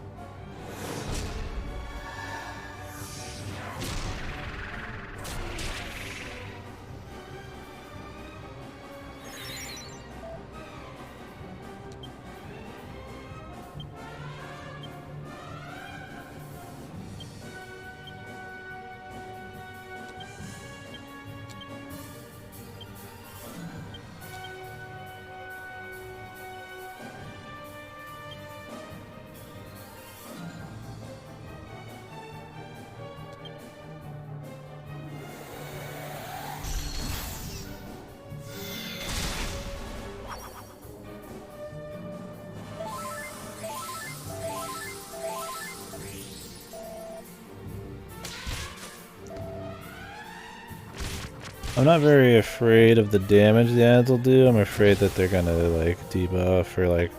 I'm not very afraid of the damage the ads will do. I'm afraid that they're gonna like debuff or like,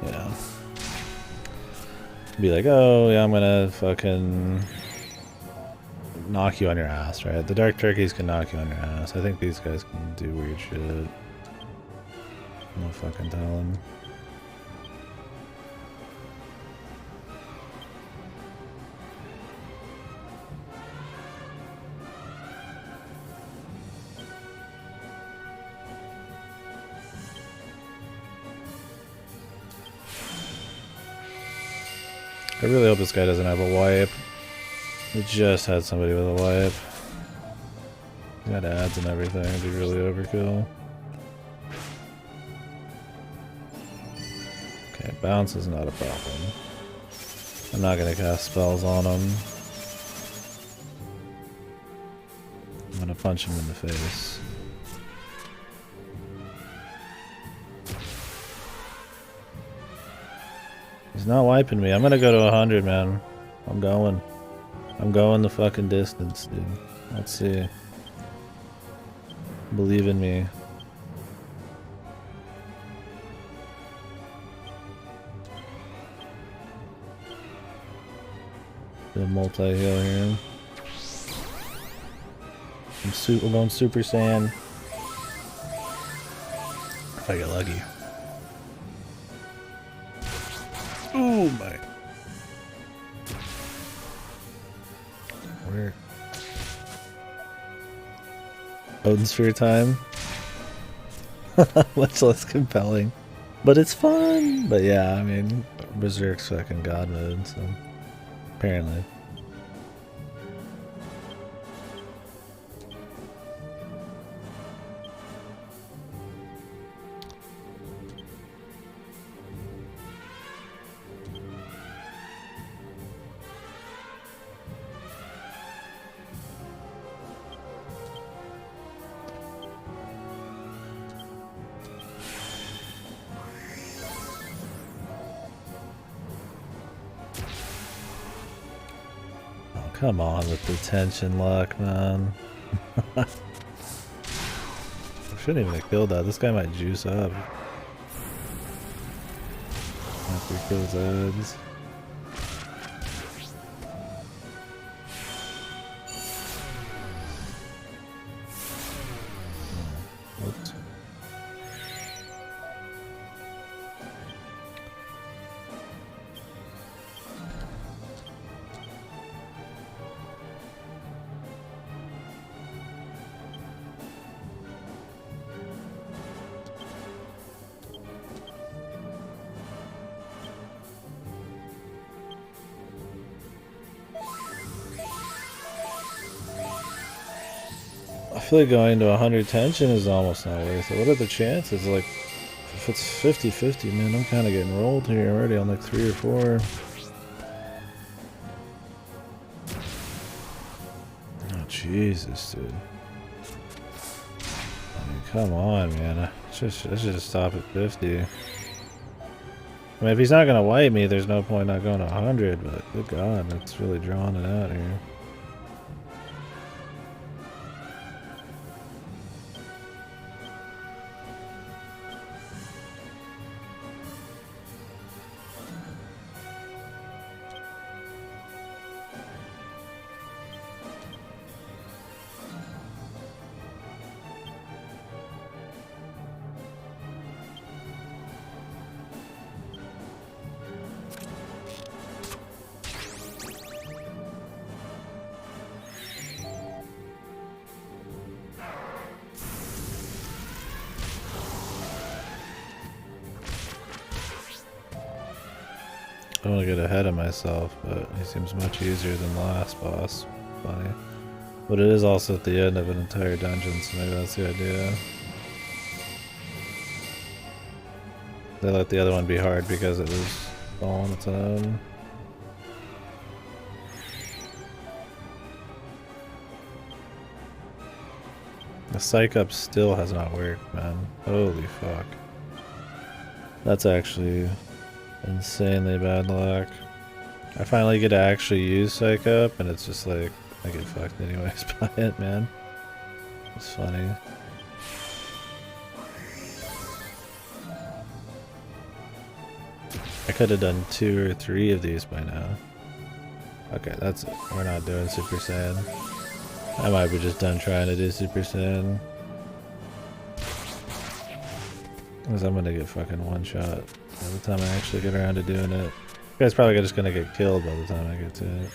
you know, be like, oh yeah, I'm gonna fucking knock you on your ass, right? The dark turkeys can knock you on your ass. I think these guys can do weird shit. No fucking telling. I really hope this guy doesn't have a wipe. We just had somebody with a wipe. He got ads and everything. It'd be really overkill. Okay, bounce is not a problem. I'm not gonna cast spells on him. I'm gonna punch him in the face. He's not wiping me. I'm gonna go to 100, man. I'm going. I'm going the fucking distance, dude. Let's see. Believe in me. The multi-heal here. I'm going Super Saiyan. If I get lucky. Oh my. Where? Odin Sphere time? Much less compelling. But it's fun! But yeah, I mean, Berserk's fucking god mode, so. Apparently. Come on with the tension luck, man. I shouldn't even have killed that. This guy might juice up after he kills Eds. Oops. I feel like going to 100 tension is almost not worth it. What are the chances? Like, if it's 50-50, man, I'm kind of getting rolled here already on like 3 or 4. Oh, Jesus, dude. I mean, come on, man. I should just stop at 50. I mean, if he's not going to wipe me, there's no point not going to 100, but good God, that's really drawing it out here. I don't want to get ahead of myself, but he seems much easier than the last boss. Funny. But it is also at the end of an entire dungeon, so maybe that's the idea. They let the other one be hard because it was all on its own. The psych up still has not worked, man. Holy fuck. That's actually insanely bad luck. I finally get to actually use Psych Up, and it's just like, I get fucked anyways by it, man. It's funny. I could have done 2 or 3 of these by now. Okay, that's it. We're not doing Super Saiyan. I might be just done trying to do Super Saiyan. Because I'm gonna get fucking one shot by the time I actually get around to doing it. You guys probably just gonna get killed by the time I get to it.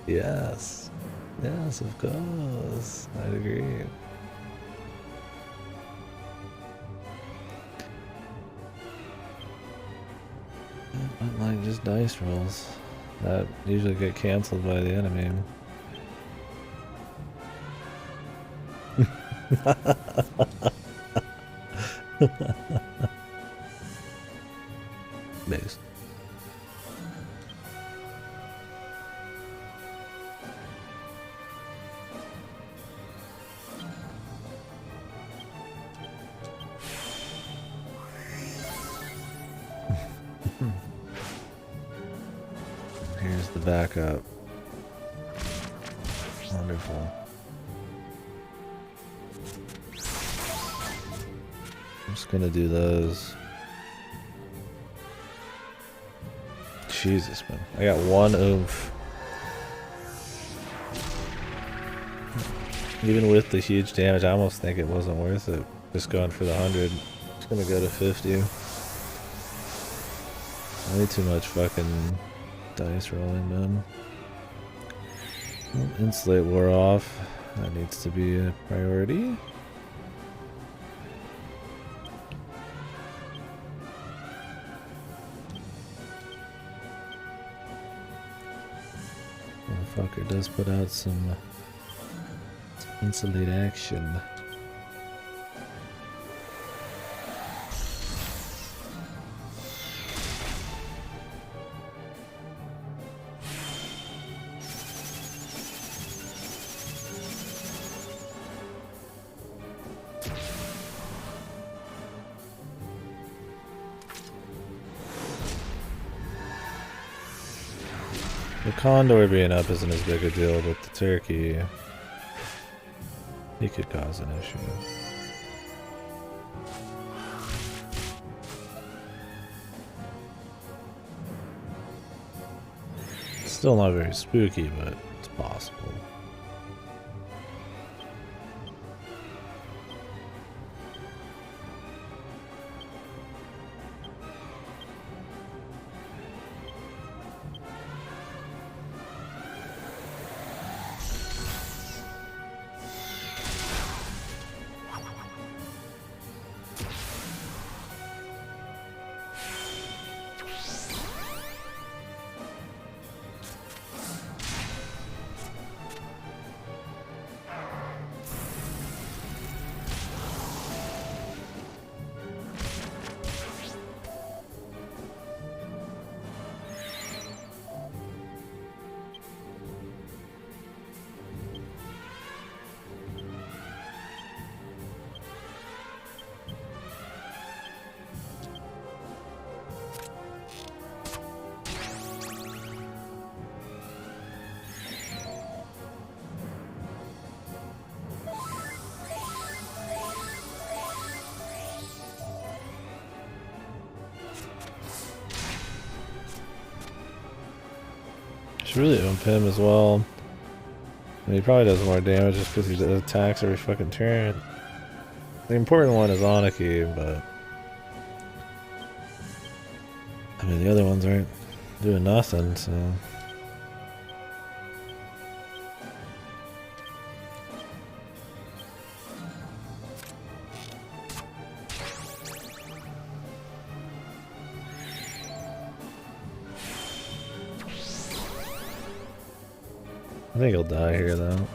Yes. Yes, of course. I'd agree. Like just dice rolls that usually get canceled by the enemy. Base. Here's the backup. Wonderful. I'm just gonna do those. Jesus, man. I got 1 oomph. Even with the huge damage, I almost think it wasn't worth it. Just going for the 100. It's gonna go to 50. Way too much fucking dice rolling, man. Well, insulate wore off. That needs to be a priority. Motherfucker does put out some insulate action. The condor being up isn't as big a deal, but the turkey, he could cause an issue. Still not very spooky, but it's possible. Should really ump him as well. And he probably does more damage just because he attacks every fucking turn. The important one is Anarchy, but I mean the other ones aren't doing nothing, so. I think he'll die here though.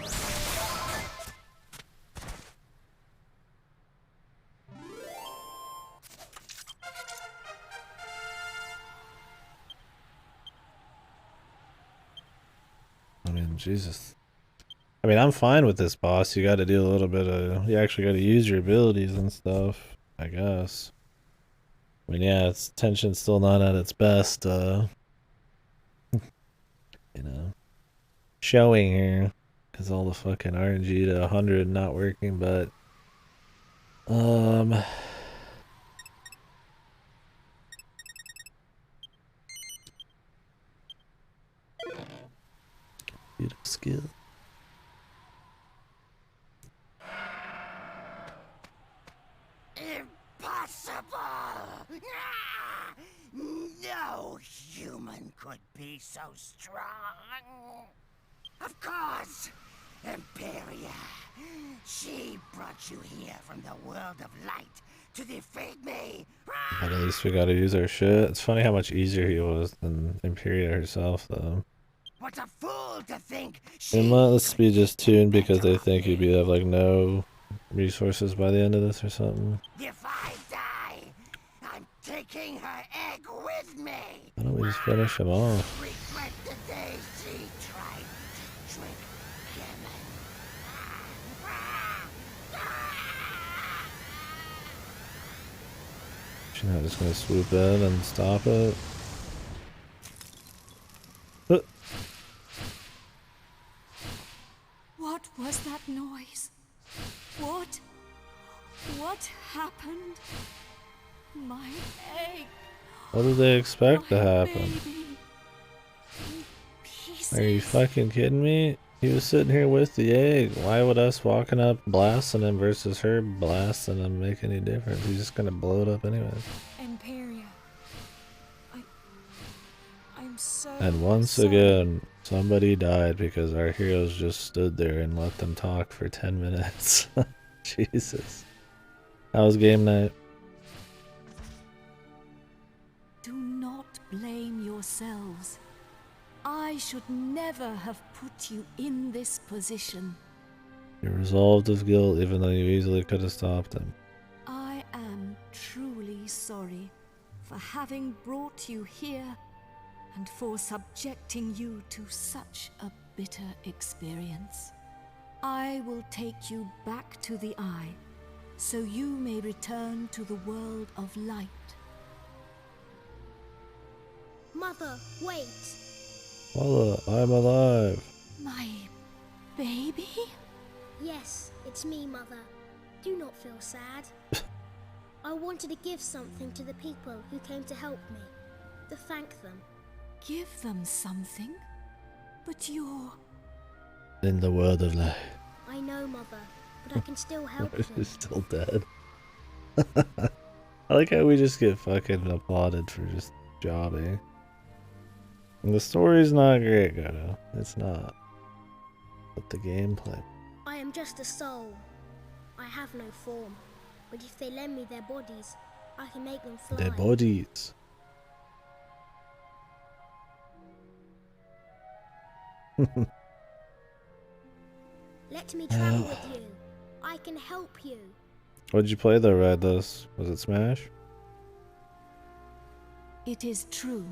I mean, Jesus. I mean, I'm fine with this boss. You gotta do a little bit of, you actually gotta use your abilities and stuff, I guess. I mean, yeah, its tension's still not at its best, you know, showing here. Because all the fucking RNG to 100 not working, but beautiful skill. Impossible! No human could be so strong. Of course, Imperia. She brought you here from the world of light to defeat me. But at least we gotta use our shit. It's funny how much easier he was than Imperia herself, though. What a fool to think she It must be just tuned because they think you'd have like no resources by the end of this or something. If I die, I'm taking her egg with me. Why don't we just finish him off? Regret the day she tried to drink Gammon. She's not just gonna swoop in and stop it. What was that noise? What happened? My egg. What did they expect to happen? Baby. Are you fucking kidding me? He was sitting here with the egg. Why would us walking up blasting him versus her blasting him make any difference? He's just gonna blow it up anyways. Imperia. I'm so And once sorry. again, somebody died because our heroes just stood there and let them talk for 10 minutes. Jesus. How was game night? Do not blame yourselves. I should never have put you in this position. You're resolved of guilt even though you easily could have stopped him. I am truly sorry for having brought you here and for subjecting you to such a bitter experience. I will take you back to the Eye, so you may return to the world of light. Mother, wait. Mother, I'm alive. My baby? Yes, it's me, Mother. Do not feel sad. I wanted to give something to the people who came to help me, to thank them. Give them something? But you're... In the world of life. I know, Mother, but I can still help them. She's still dead. I like how we just get fucking applauded for just jobbing. And the story's not great, Goto. It's not. But the gameplay. I am just a soul. I have no form. But if they lend me their bodies, I can make them fly. Their bodies. Let me travel with you. I can help you. What did you play though, Redless? Was it Smash? It is true.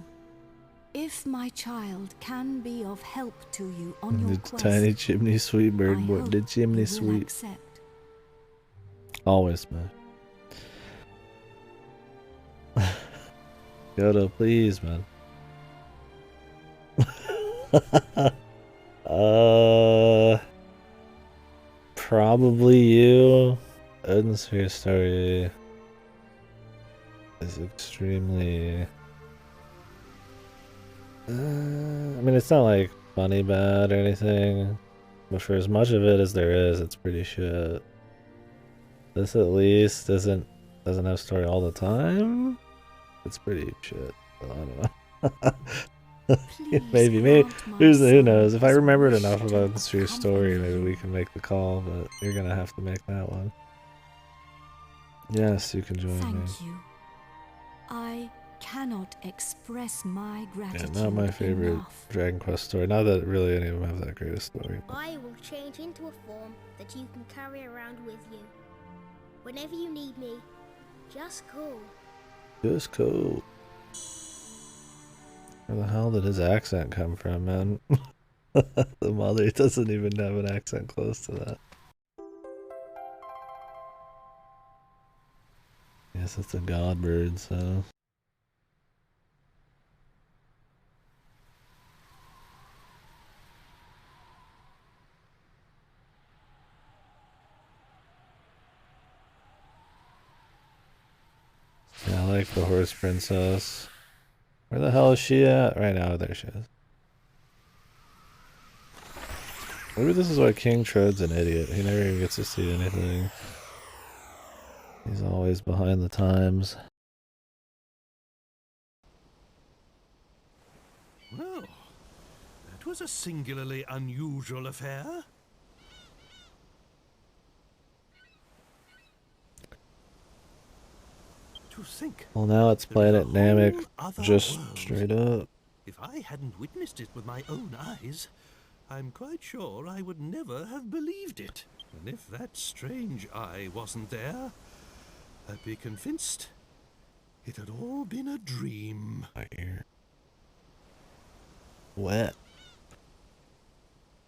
If my child can be of help to you on your The quest, tiny chimney sweet I bird boy. hope The chimney you will sweet. accept. Always Smash. Yoda, please, man. Probably you. Odinsphere story is extremely. I mean, it's not like funny bad or anything, but for as much of it as there is, it's pretty shit. This at least doesn't have story all the time. It's pretty shit. So I don't know. maybe who knows? If I remembered enough about this true story, maybe we can make the call. But you're gonna have to make that one. Yes, you can join me. Thank you. I cannot express my gratitude. Yeah, not my favorite enough. Dragon Quest story. Not that really any of them have that great a story. I will change into a form that you can carry around with you. Whenever you need me, just call. Just cool. Where the hell did his accent come from, man? The mother doesn't even have an accent close to that. Yes, it's a god bird, so. Yeah, I like the horse princess. Where the hell is she at? Right now, there she is. Maybe this is why King Tread's an idiot. He never even gets to see anything. He's always behind the times. Well, that was a singularly unusual affair. To think. Well, now it's there is a Planet Namek, whole other just world. straight up. If I hadn't witnessed it with my own eyes, I'm quite sure I would never have believed it. And if that strange eye wasn't there, I'd be convinced it had all been a dream. My ear. Wet.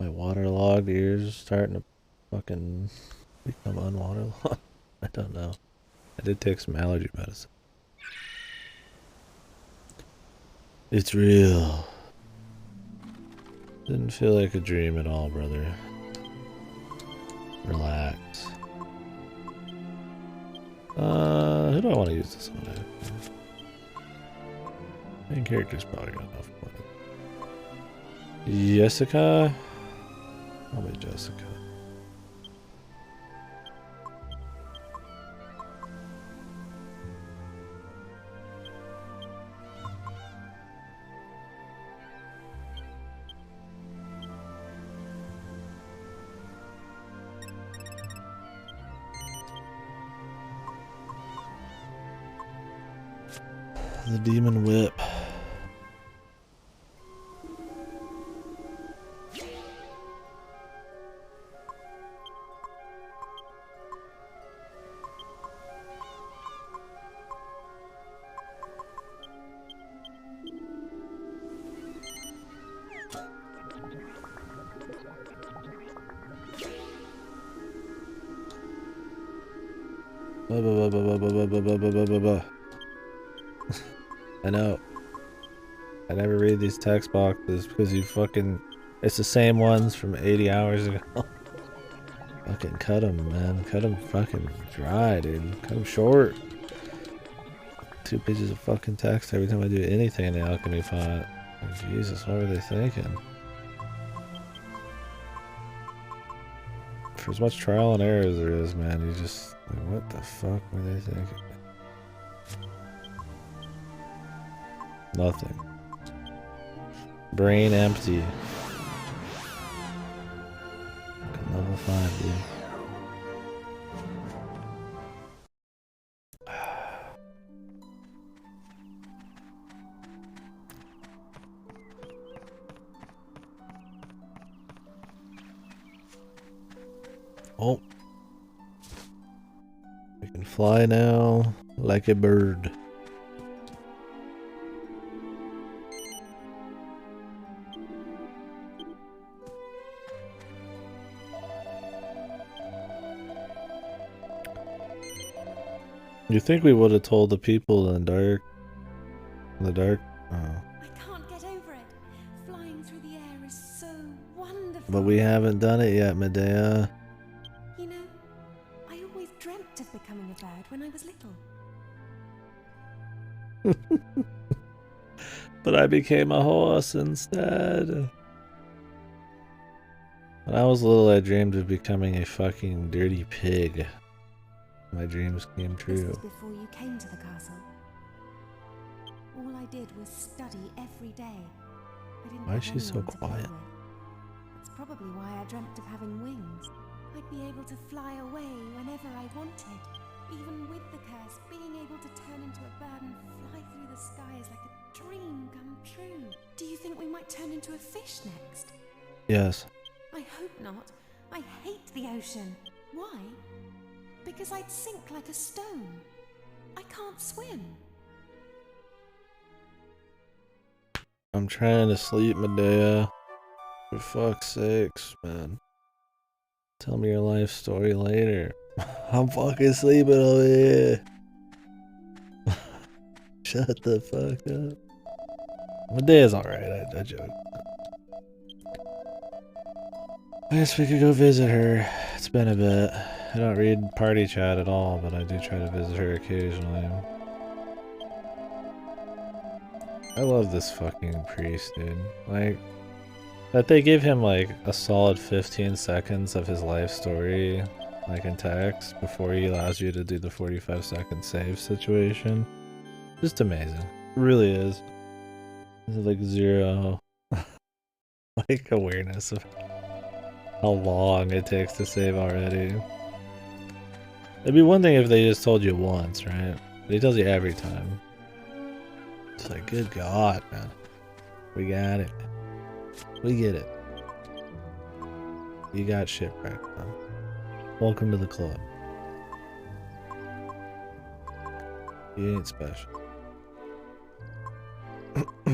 My waterlogged ears starting to fucking become unwaterlogged. I don't know. I did take some allergy medicine. It's real. Didn't feel like a dream at all, brother. Relax. Who do I want to use this on? Main character's probably got enough money. Jessica? Probably Jessica. The Demon Whip. Ba, ba, ba, ba, ba, ba, ba, ba, ba, ba, ba, ba. I know. I never read these text boxes because you fucking... It's the same ones from 80 hours ago. Fucking cut them, man. Cut them fucking dry, dude. Cut them short. 2 pages of fucking text every time I do anything in the alchemy pot. Like, Jesus, what were they thinking? For as much trial and error as there is, man, you just... Like, what the fuck were they thinking? Nothing. Brain empty. Level 5, dude. Oh. We can fly now like a bird. You think we would have told the people in the dark? Oh. I can't get over it. Flying through the air is so wonderful. But we haven't done it yet, Medea. You know, I always dreamt of becoming a bird when I was little. But I became a horse instead. When I was little, I dreamed of becoming a fucking dirty pig. My dreams came This true. was before you came to the castle. All I did was study every day. I didn't Why is have she so anyone to play quiet? with. That's probably why I dreamt of having wings. I'd be able to fly away whenever I wanted. Even with the curse, being able to turn into a bird and fly through the sky is like a dream come true. Do you think we might turn into a fish next? Yes. I hope not. I hate the ocean. Why? Because I'd sink like a stone. I can't swim. I'm trying to sleep, Medea. For fuck's sakes, man. Tell me your life story later. I'm fucking sleeping over here. Shut the fuck up. Medea's alright, I joke. I guess we could go visit her. It's been a bit. I don't read party chat at all, but I do try to visit her occasionally. I love this fucking priest, dude. Like, that they give him like a solid 15 seconds of his life story, like in text, before he allows you to do the 45-second save situation. Just amazing. It really is. There's like zero like awareness of how long it takes to save already. It'd be one thing if they just told you once, right? But he tells you every time. It's like, good God, man. We got it. We get it. You got shipwrecked, man. Welcome to the club. You ain't special. I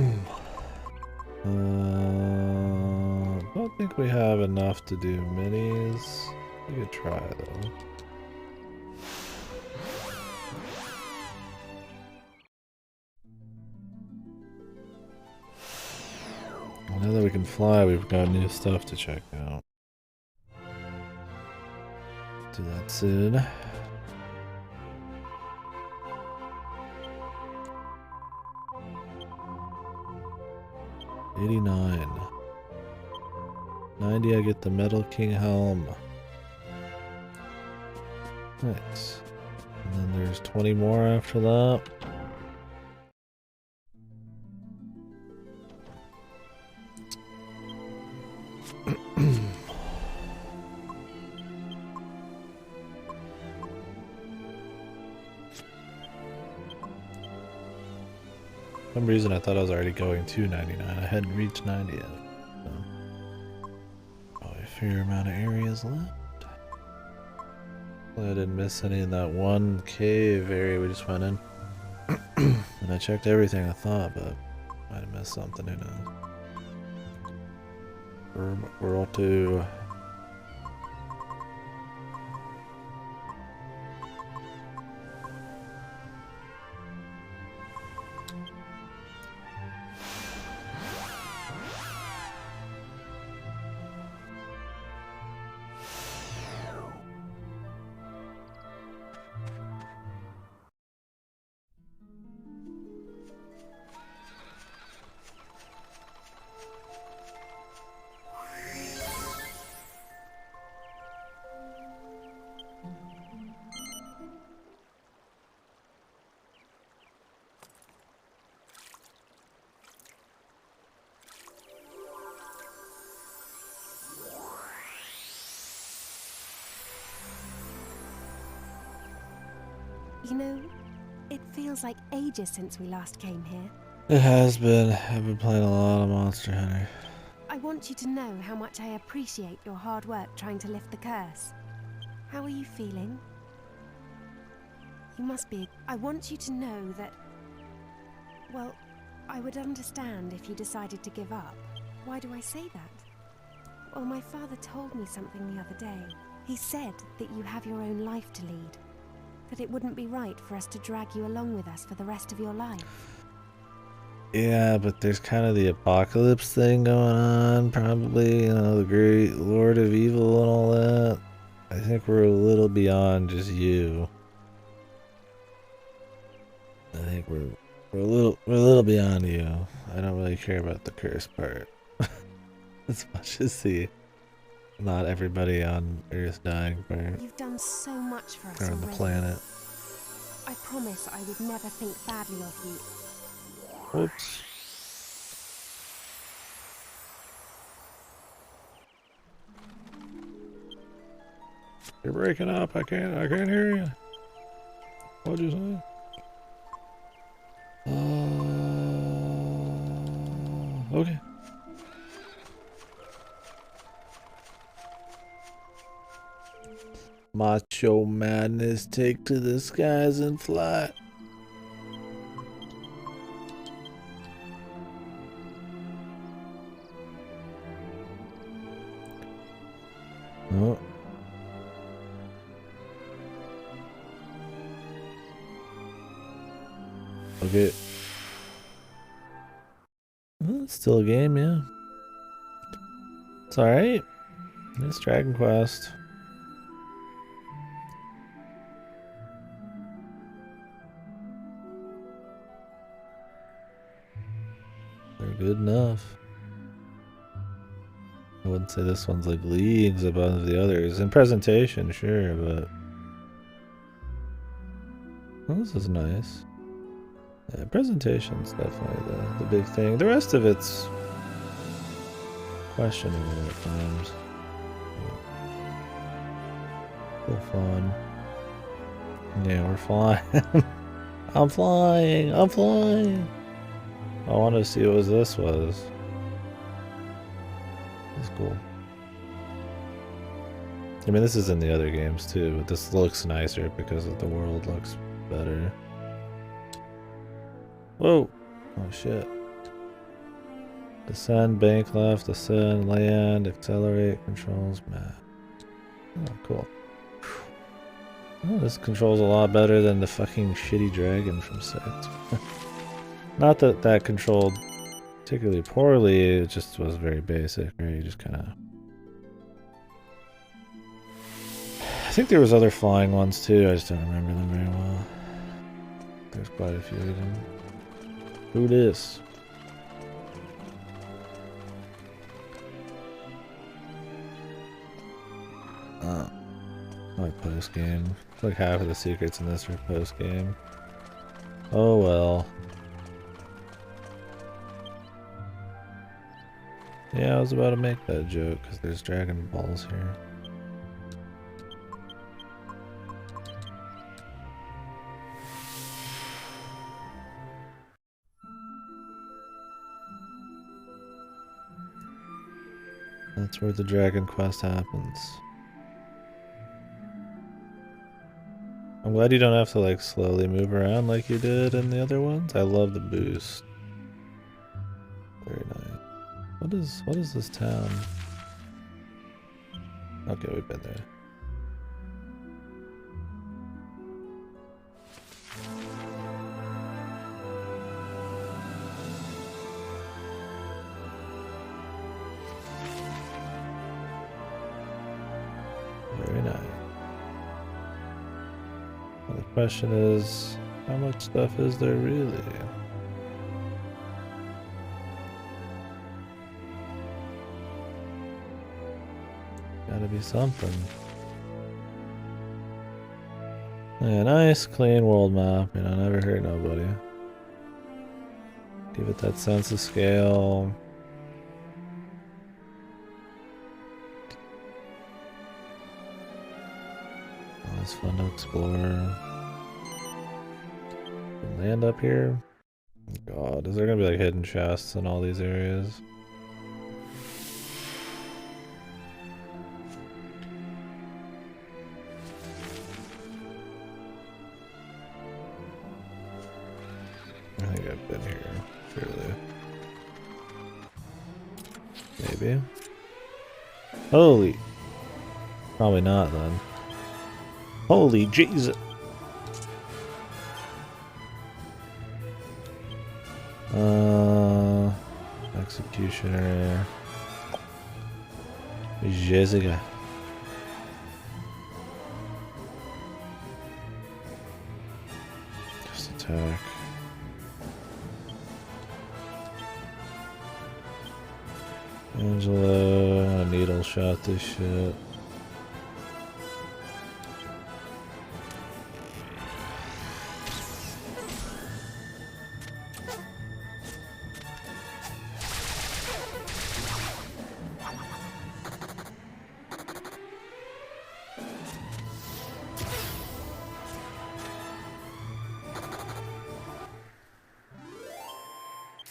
don't think we have enough to do minis. We could try though. Now that we can fly, we've got new stuff to check out. Do that soon. $89. $90, I get the Metal King helm. Nice. And then there's 20 more after that. For some reason I thought I was already going to 99. I hadn't reached 90 yet. So. Oh, a fair amount of areas left. Well, I didn't miss any in that one cave area we just went in. And I checked everything I thought, but might have missed something, who knows. We're all to... You know, it feels like ages since we last came here. It has been. I've been playing a lot of Monster Hunter. I want you to know how much I appreciate your hard work trying to lift the curse. How are you feeling? You must be. I want you to know that... Well, I would understand if you decided to give up. Why do I say that? Well, my father told me something the other day. He said that you have your own life to lead. That it wouldn't be right for us to drag you along with us for the rest of your life. Yeah, but there's kind of the apocalypse thing going on, probably, you know, the great Lord of Evil and all that. I think we're a little beyond just you. I think we're a little beyond you. I don't really care about the curse part. As much as the not everybody on Earth dying part. You've done so much for us Or on the already. planet. I promise I would never think badly of you. Whoops. You're breaking up. I can't hear you. What'd you say? Okay. Macho madness, take to the skies and fly. Oh. Okay. Well, it's still a game, yeah. It's alright. It's Dragon Quest. They're good enough. I wouldn't say this one's like leagues above the others. In presentation, sure, but... Well, this is nice. Yeah, presentation's definitely the big thing. The rest of it's questionable at times. Still fun. Yeah, we're flying. I'm flying! I'm flying! I wanted to see what this was. It's cool. I mean, this is in the other games too, but this looks nicer because the world looks better. Whoa! Oh shit. Descend, bank left, ascend, land, accelerate, controls, map. Oh, cool. Oh, this controls a lot better than the fucking shitty dragon from 6. Not that that controlled particularly poorly, it just was very basic, right? You just kind of... I think there was other flying ones too, I just don't remember them very well. There's quite a few of them. Who this? Oh. Like post game. Like half of the secrets in this are post game. Oh well. Yeah, I was about to make that joke because there's Dragon Balls here. That's where the Dragon Quest happens. I'm glad you don't have to like slowly move around like you did in the other ones. I love the boost. Very nice. What is this town? Okay, we've been there. Very nice. Well, the question is, how much stuff is there really? Gotta be something. Yeah, nice, clean world map. You know, never hurt nobody. Give it that sense of scale. Always fun to explore. land up here? God, is there gonna be like hidden chests in all these areas? I think I've been here, surely. Maybe. Holy. Probably not then. Holy Jesus. Executioner. Jessica. Just attack. Angela, a needle shot this shit.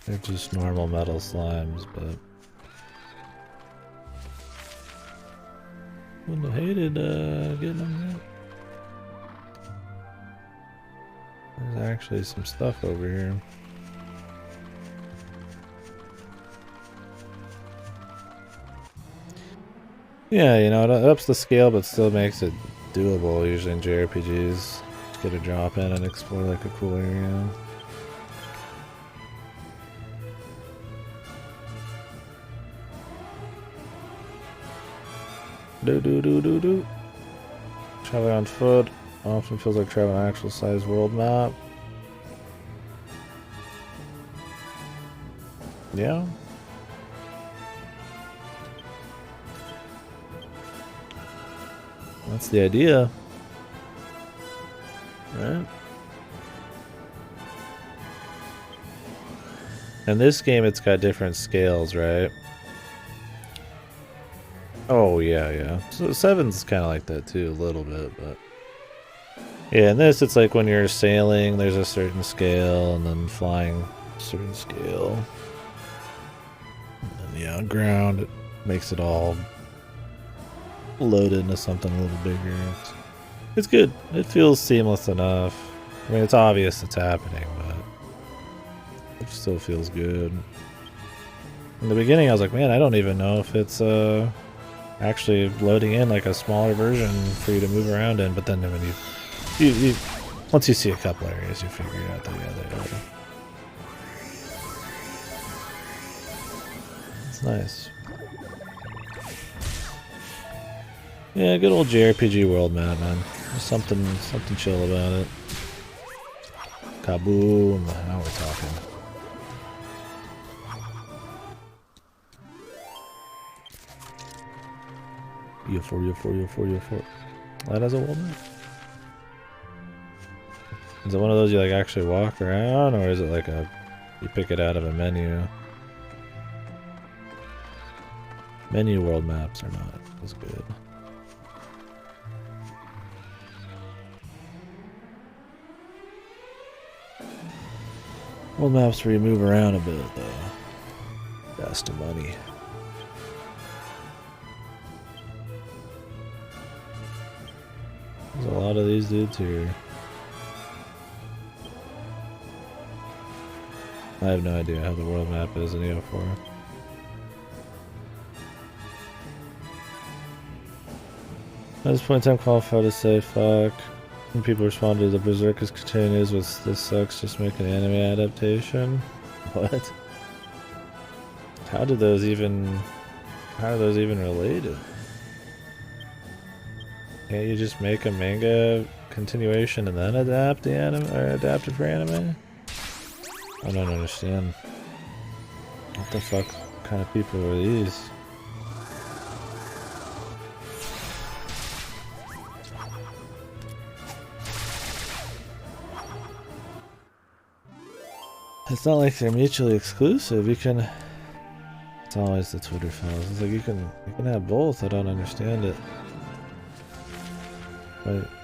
They're just normal metal slimes, but wouldn't have hated getting them yet. There's actually some stuff over here. Yeah, you know, it ups the scale but still makes it doable usually in JRPGs. Just get a drop in and explore like a cool area. Do. Traveling on foot often feels like traveling an actual size world map. Yeah. That's the idea. Right? In this game it's got different scales, right? Oh, yeah. So 7's kind of like that too, a little bit, but... Yeah, in this, it's like when you're sailing, there's a certain scale, and then flying, a certain scale. And then, yeah, on ground, it makes it all loaded into something a little bigger. It's good. It feels seamless enough. I mean, it's obvious it's happening, but it still feels good. In the beginning, I was like, man, I don't even know if it's, actually loading in like a smaller version for you to move around in, but then when you once you see a couple areas, you figure out that yeah, they are. It's nice. Yeah, good old JRPG world map, man. There's something chill about it. Kaboom! Now we're talking. U4. That has a world map. Is it one of those you like actually walk around, or is it like you pick it out of a menu? Menu world maps are not as good. World maps where you move around a bit though. Cost of money. There's a lot of these dudes here. I have no idea how the world map is in EO4. At this point in time, qualified to say fuck. When people respond to the Berserkers continues with "this sucks, just make an anime adaptation." What? How are those even related? Can't you just make a manga continuation and then adapt the anime or adapt it for anime? I don't understand. What the fuck kind of people are these? It's not like they're mutually exclusive. You can. It's always the Twitter fellas. It's like you can have both. I don't understand it.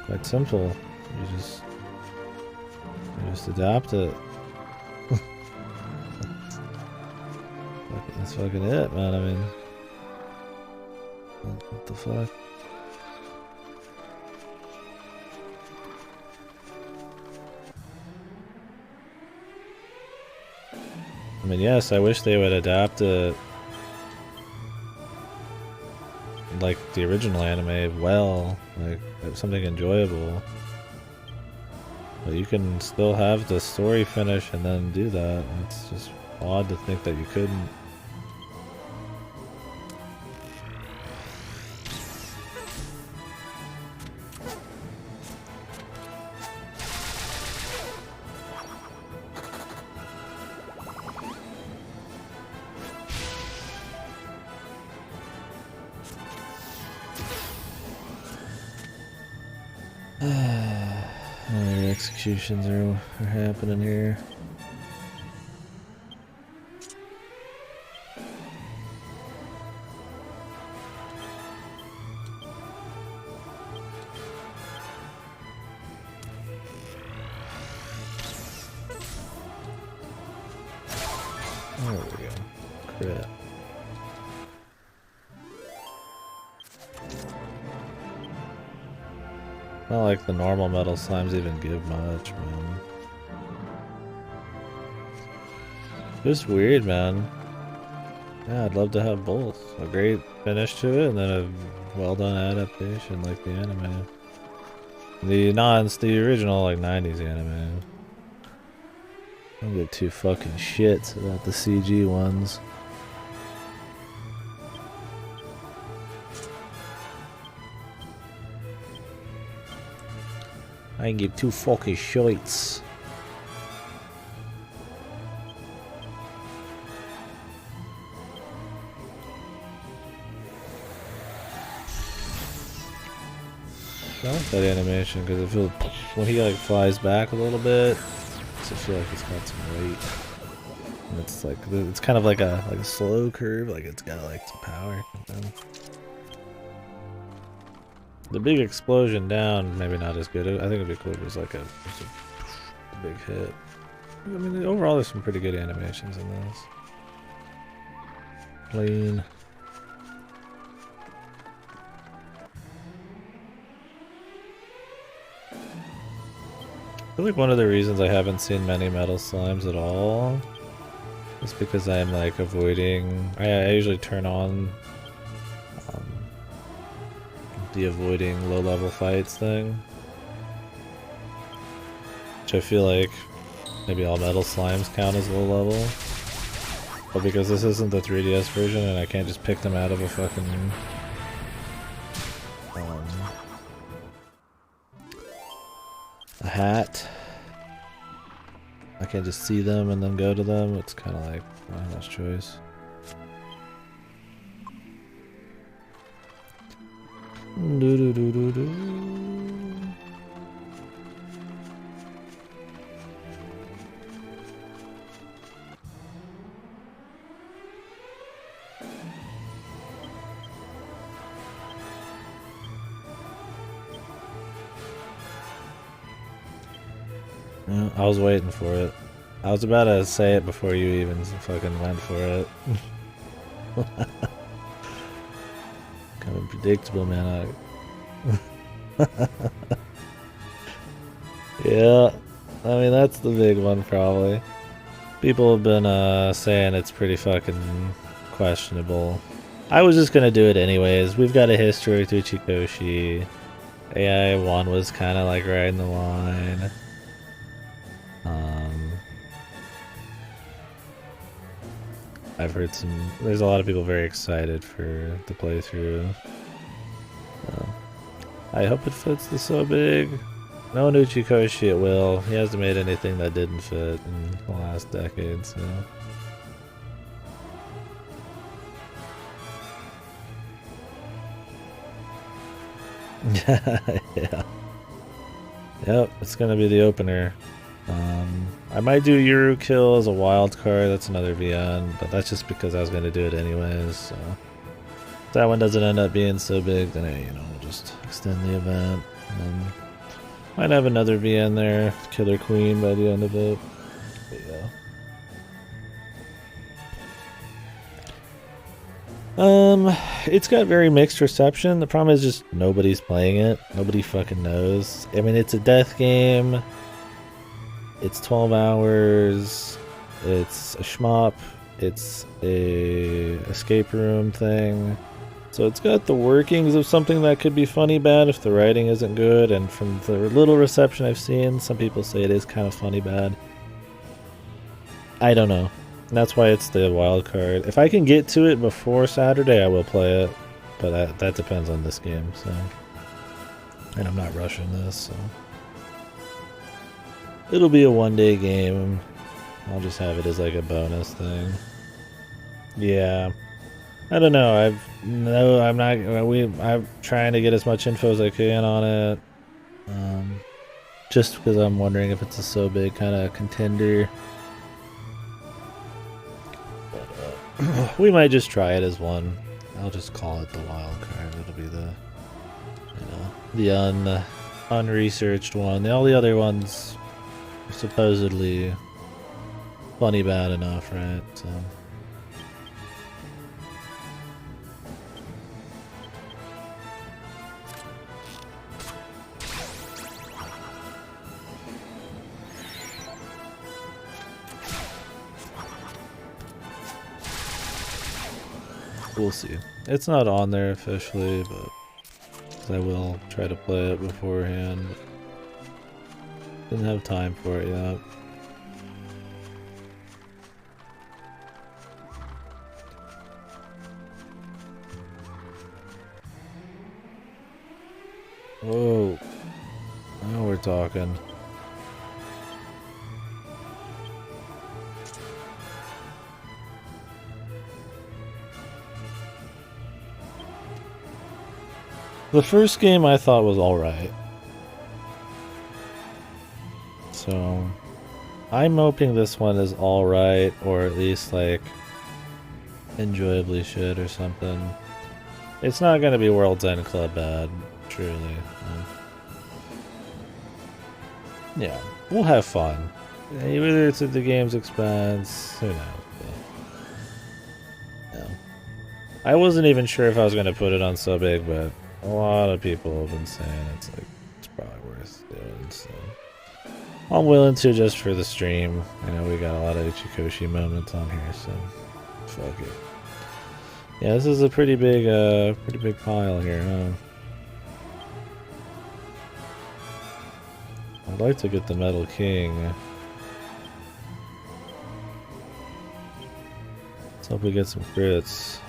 Quite simple. You just Just adapt it. That's fucking it, man. I mean, what the fuck? I mean, yes, I wish they would adapt it like the original anime well, like something enjoyable. But you can still have the story finish and then do that. It's just odd to think that you couldn't. Executions are happening here. There we go. Crit. Not like the normal metal slimes even give much, man. Just weird, man. Yeah, I'd love to have both. A great finish to it, and then a well-done adaptation like the anime. The original, like, 90s anime. I don't give two fucking shits about the CG ones. I ain't give two fucking shits. I like that animation because it feels when he like flies back a little bit. I feel like it's got some weight. And it's like it's kind of like a slow curve, like it's got like some power. The big explosion down, maybe not as good. I think it'd be cool if it was like a big hit. I mean, overall, there's some pretty good animations in this. Clean. I feel like one of the reasons I haven't seen many metal slimes at all is because I'm like avoiding. I usually turn on the avoiding low-level fights thing, which I feel like maybe all metal slimes count as low-level, but because this isn't the 3DS version and I can't just pick them out of a fucking a hat, I can't just see them and then go to them. It's kind of like not much choice. Yeah, I was waiting for it. I was about to say it before you even fucking went for it. Kind of predictable, man. Yeah, I mean that's the big one probably. People have been saying it's pretty fucking questionable. I was just gonna do it anyways. We've got a history with Uchikoshi. AI1 was kind of like riding the line. I've heard there's a lot of people very excited for the playthrough. I hope it fits the so big. No Uchikoshi it will. He hasn't made anything that didn't fit in the last decade, so. Yeah. Yep, it's gonna be the opener. I might do KDkill as a wild card. That's another VN, but that's just because I was gonna do it anyways. So if that one doesn't end up being so big, then we'll just extend the event. And Might have another VN there, Killer Queen by the end of it. But yeah. It's got very mixed reception. The problem is just nobody's playing it. Nobody fucking knows. I mean, it's a death game. It's 12 hours. It's a shmup. It's a escape room thing. So it's got the workings of something that could be funny bad if the writing isn't good. And from the little reception I've seen, some people say it is kind of funny bad. I don't know. That's why it's the wild card. If I can get to it before Saturday, I will play it. But that depends on this game, so. And I'm not rushing this, so. It'll be a one-day game. I'll just have it as like a bonus thing. Yeah. I don't know. I'm trying to get as much info as I can on it. Just because I'm wondering if it's a so big kind of contender. We might just try it as one. I'll just call it the wild card. It'll be the, the unresearched one. All the other ones are supposedly funny bad enough, right? So. We'll see. It's not on there officially, but I will try to play it beforehand. Didn't have time for it yet. Whoa. Now we're talking. The first game I thought was alright. So, I'm hoping this one is alright, or at least like enjoyably shit or something. It's not gonna be World's End Club bad, truly. Yeah, we'll have fun. Whether it's at the game's expense, who knows. But, yeah. I wasn't even sure if I was gonna put it on so big, but a lot of people have been saying it's probably worth doing, so I'm willing to just for the stream. I know we got a lot of Ichikoshi moments on here, so fuck it. Yeah, this is a pretty big pile here, huh? I'd like to get the Metal King. Let's hope we get some crits.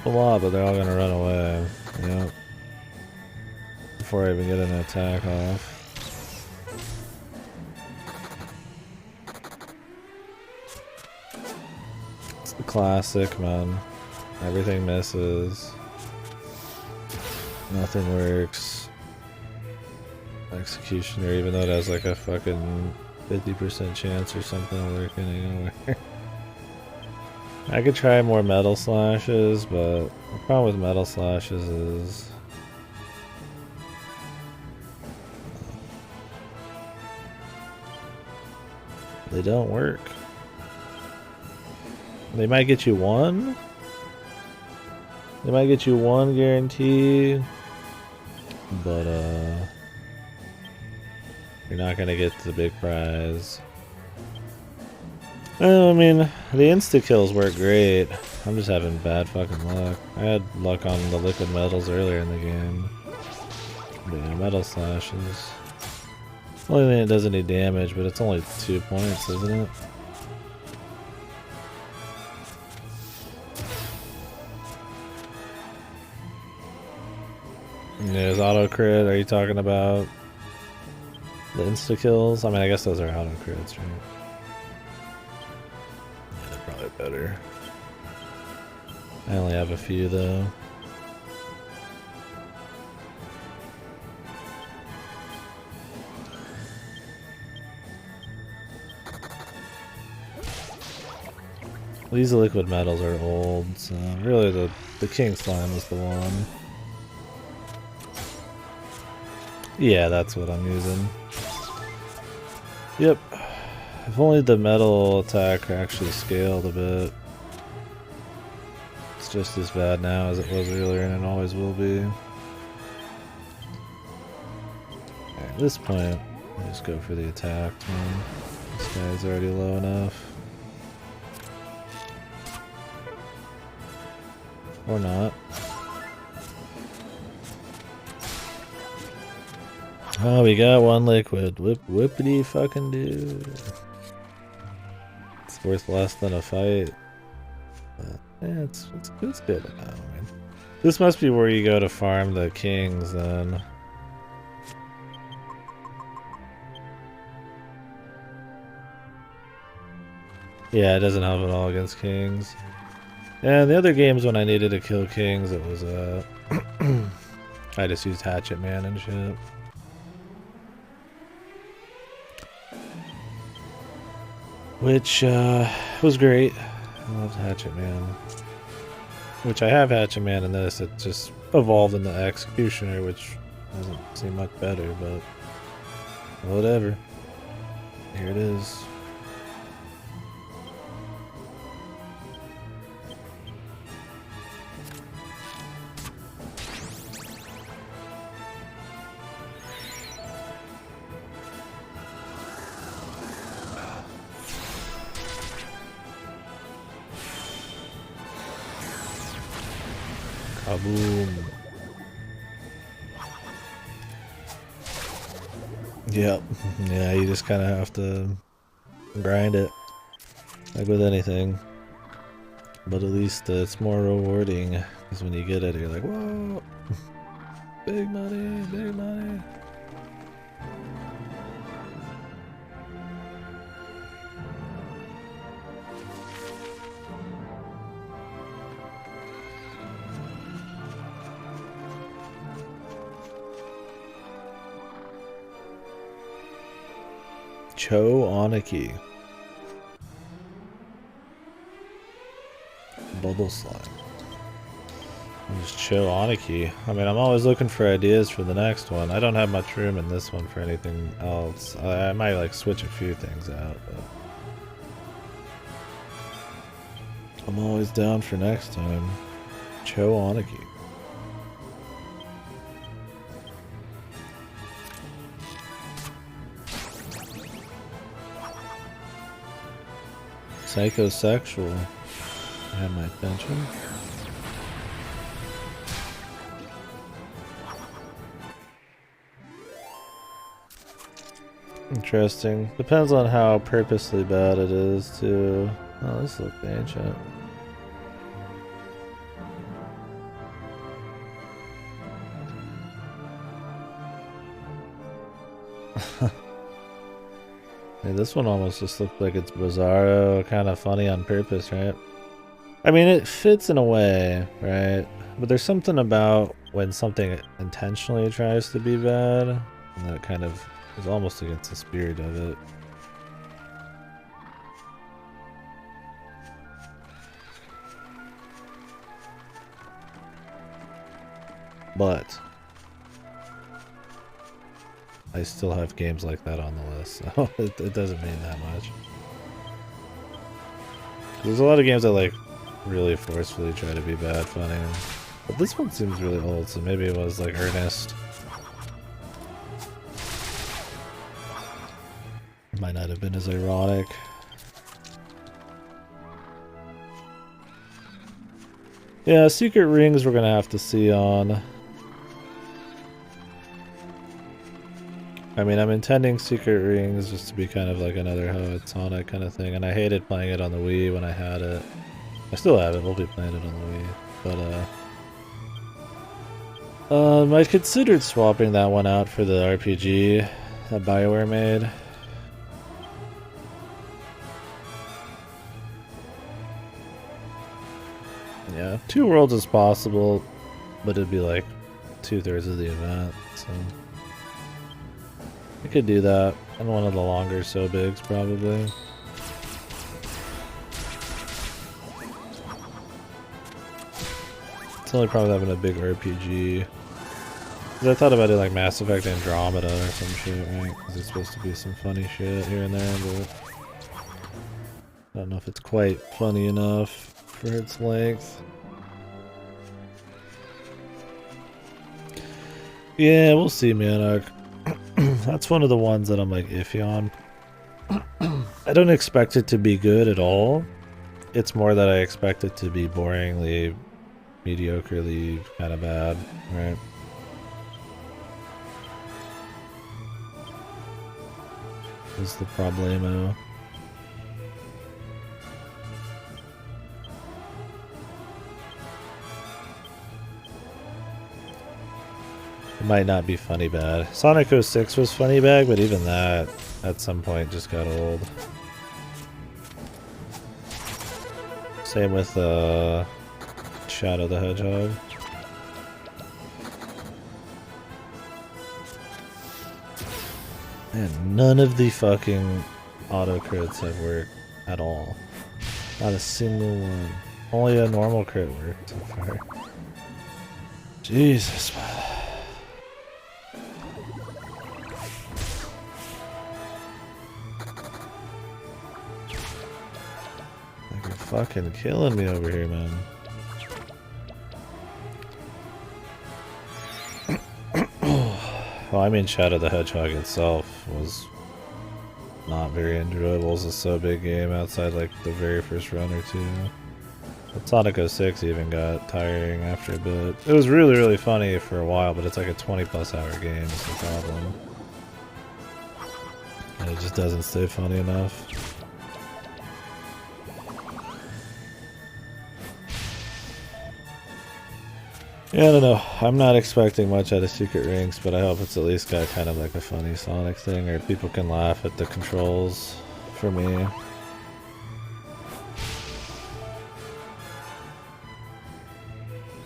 A lot, but they're all gonna run away. Yep. Before I even get an attack off. It's the classic, man. Everything misses. Nothing works. Executioner, even though it has like a fucking 50% chance or something of working anywhere. I could try more metal slashes, but the problem with metal slashes is they don't work. They might get you one. They might get you one guarantee, but you're not gonna get the big prize. I mean, the insta-kills work great. I'm just having bad fucking luck. I had luck on the liquid metals earlier in the game. But yeah, metal slashes. Only thing it does any damage, but it's only 2 points, isn't it? There's auto crit. Are you talking about the insta-kills? I mean, I guess those are auto crits, right? Better. I only have a few though. These liquid metals are old, so really the king slime is the one. Yeah, that's what I'm using. Yep. If only the metal attack actually scaled a bit. It's just as bad now as it was earlier, and it always will be. At this point, I just go for the attack, man. This guy's already low enough. Or not. Oh, we got one liquid. Whippity fucking do. It's worth less than a fight. But, yeah, it's good now. I mean, this must be where you go to farm the kings then. Yeah, it doesn't help at all against kings. And the other games when I needed to kill kings, it was I just used Hatchet Man and shit. Which was great. I loved Hatchet Man. Which I have Hatchet Man in this. It just evolved in the Executioner, which doesn't seem much better, but whatever. Here it is. Kaboom. Yep. Yeah, you just kind of have to grind it. Like with anything. But at least it's more rewarding. Because when you get it, you're like, whoa! Big money, big money. Cho Oniki. Bubble slime. Just Cho Oniki. I mean, I'm always looking for ideas for the next one. I don't have much room in this one for anything else. I might like switch a few things out, but I'm always down for next time. Cho Oniki. Psychosexual. Had my attention. Interesting. Depends on how purposely bad it is, too. Oh, this looks ancient. Yeah, this one almost just looked like it's bizarro, kind of funny on purpose, right? I mean, it fits in a way, right? But there's something about when something intentionally tries to be bad, and that kind of is almost against the spirit of it. But I still have games like that on the list, so it doesn't mean that much. There's a lot of games that like really forcefully try to be bad funny, but this one seems really old, so maybe it was like earnest. Might not have been as ironic. Yeah, secret rings we're gonna have to see on. I mean, I'm intending secret rings just to be kind of like another Hoenn kind of thing, and I hated playing it on the Wii when I had it. I still have it, we'll be playing it on the Wii, but I considered swapping that one out for the RPG that BioWare made. Yeah, 2 worlds is possible, but it'd be like 2/3 of the event, so I could do that, and one of the longer so bigs probably. It's the only problem with having a big RPG. 'Cause I thought about it like Mass Effect Andromeda or some shit, right? Because it's supposed to be some funny shit here and there, but I don't know if it's quite funny enough for its length. Yeah, we'll see, man. That's one of the ones that I'm like iffy on. I don't expect it to be good at all. It's more that I expect it to be boringly, mediocrely kind of bad, right? Is the problemo. It might not be funny bad. Sonic 06 was funny bad, but even that at some point just got old. Same with Shadow the Hedgehog. And none of the fucking auto crits have worked at all. Not a single one. Only a normal crit worked so far. Jesus, man. Like you're fucking killing me over here, man. Well, I mean, Shadow the Hedgehog itself was not very enjoyable as a so big game outside like the very first run or two. But Sonic 06 even got tiring after a bit. It was really, really funny for a while, but it's like a 20+ hour game is the problem. And it just doesn't stay funny enough. Yeah, I don't know. I'm not expecting much out of Secret Rings, but I hope it's at least got kind of like a funny Sonic thing, or people can laugh at the controls for me.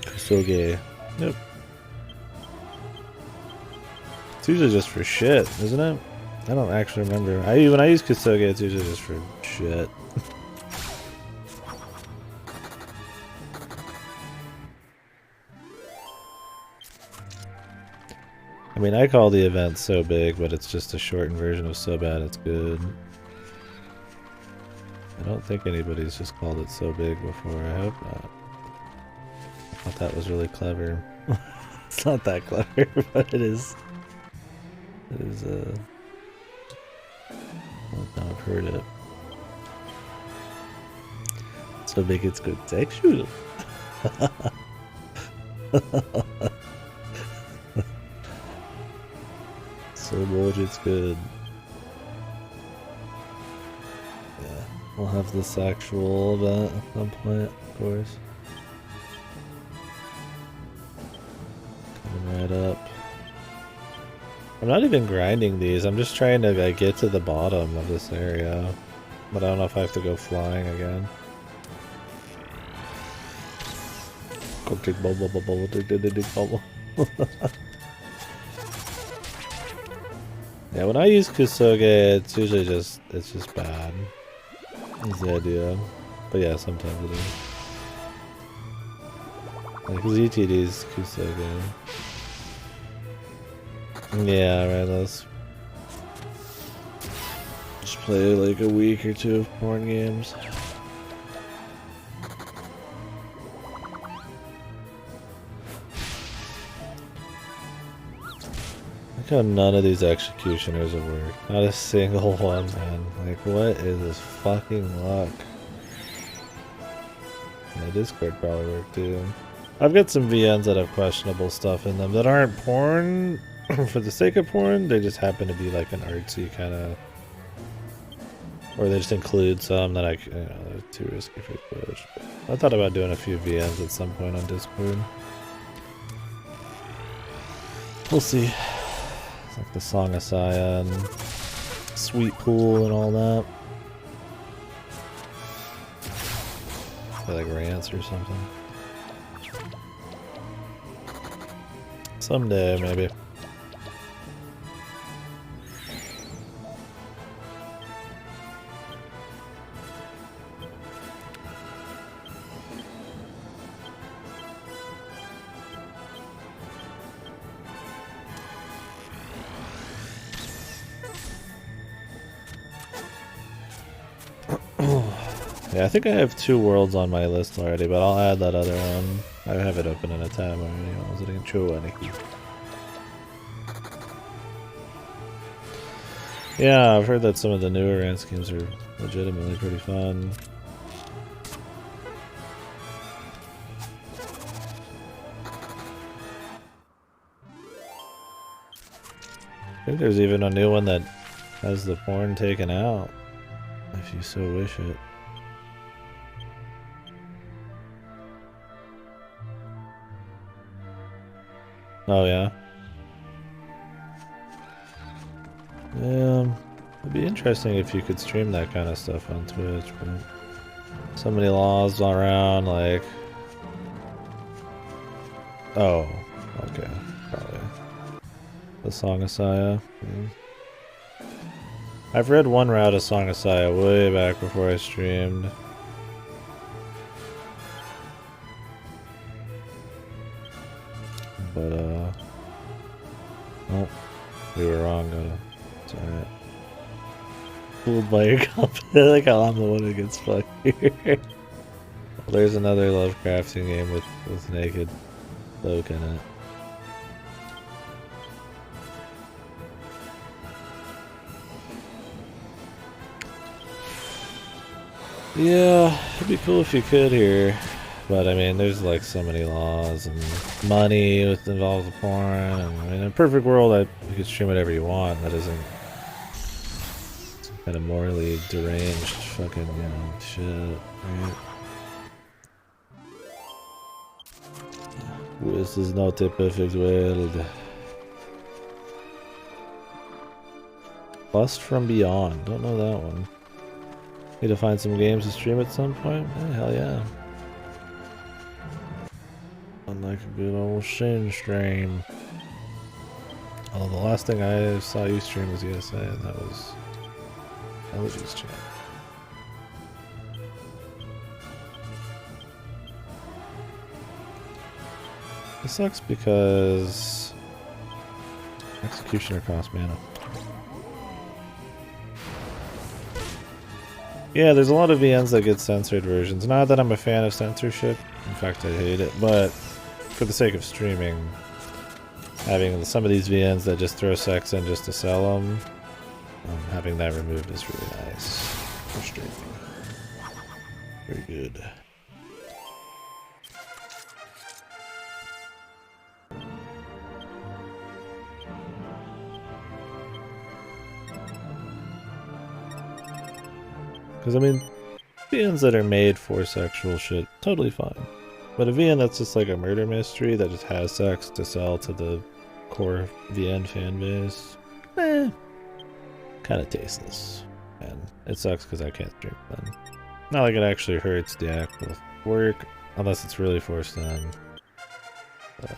Kusoge. Yep. It's usually just for shit, isn't it? I don't actually remember. When I use Kusoge, it's usually just for shit. I mean, I call the event So Big, but it's just a shortened version of So Bad It's Good. I don't think anybody's just called it So Big before. I hope not. I thought that was really clever. It's not that clever, but it is. It is, I've heard it. So Big It's Good. Sexual. So much it's good. Yeah, we'll have this actual event at some point, of course. Coming right up. I'm not even grinding these, I'm just trying to get to the bottom of this area. But I don't know if I have to go flying again. Go take bubble, bubble, bubble. Yeah, when I use Kusoge, it's usually just bad. Is the idea. But yeah, sometimes it is. Like ZTD's Kusoge. Yeah, right, let's just play like a week or two of porn games. Look how none of these executioners have worked. Not a single one, man. Like, what is this fucking luck? My Discord probably worked too. I've got some VNs that have questionable stuff in them that aren't porn for the sake of porn. They just happen to be like an artsy kind of, or they just include some that they're too risky for Twitch. But I thought about doing a few VNs at some point on Discord. We'll see. Like the Song of Saya and Sweet Pool and all that. Like rants or something. Someday, maybe. Yeah, I think I have 2 worlds on my list already, but I'll add that other one. I have it open in a tab already. Yeah, I've heard that some of the newer rant schemes are legitimately pretty fun. I think there's even a new one that has the porn taken out, if you so wish it. Oh yeah? Yeah, it'd be interesting if you could stream that kind of stuff on Twitch, but so many laws around, like... Oh, okay, probably. The Song of Saya. I've read one route of Song of Saya way back before I streamed. But, oh, we were wrong, it's alright. Fooled by your company. I like how I'm the one who gets fucked here. Well, there's another Lovecrafting game with naked folk in it. Yeah, it'd be cool if you could here. But I mean, there's like so many laws and money with involved with porn. And, I mean, in a perfect world, you could stream whatever you want. That isn't some kind of morally deranged fucking, shit, right? This is not a perfect world. Bust from Beyond. Don't know that one. Need to find some games to stream at some point? Hell yeah. Like a good old Shin stream. Although the last thing I saw you stream was ESA, and that was Elegy's chat. It sucks because Executioner costs mana. Yeah, there's a lot of VNs that get censored versions. Not that I'm a fan of censorship. In fact, I hate it. But for the sake of streaming, having some of these VNs that just throw sex in just to sell them, having that removed is really nice for streaming. Very good. Because, I mean, VNs that are made for sexual shit, totally fine. But a VN that's just like a murder mystery that just has sex to sell to the core VN fan base, kind of tasteless. And it sucks because I can't stream them. Not like it actually hurts the actual work, unless it's really forced on. But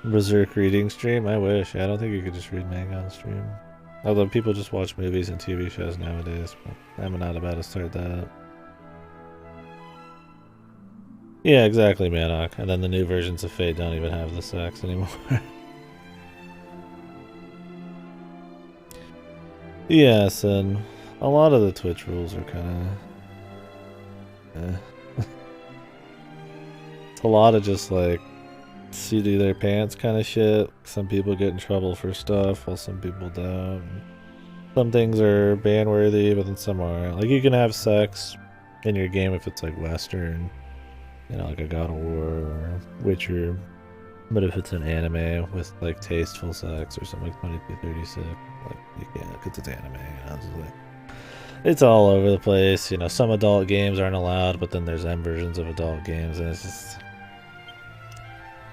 Berserk reading stream? I wish. I don't think you could just read manga on stream. Although people just watch movies and TV shows nowadays, but I'm not about to start that. Yeah, exactly, Manok. And then the new versions of Fate don't even have the sex anymore. Yes, and a lot of the Twitch rules are kind of... It's a lot of just like seat of their pants kind of shit. Some people get in trouble for stuff while some people don't. Some things are ban worthy, but then some aren't. Like, you can have sex in your game if it's like Western, like a God of War or Witcher. But if it's an anime with like tasteful sex or something like 2236, like you can't, because it's anime, it's all over the place. Some adult games aren't allowed, but then there's M versions of adult games, and it's just...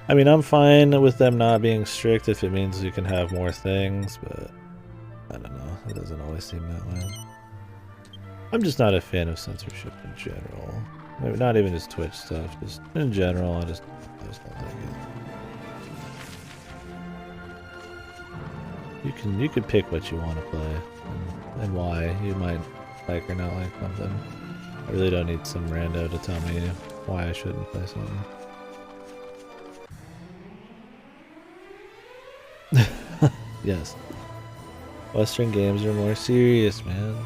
I mean, I'm fine with them not being strict if it means you can have more things, but I don't know. It doesn't always seem that way. I'm just not a fan of censorship in general. Maybe not even just Twitch stuff. Just in general, I just don't like it. You can pick what you want to play and why you might like or not like something. I really don't need some rando to tell me why I shouldn't play something. Yes. Western games are more serious, man.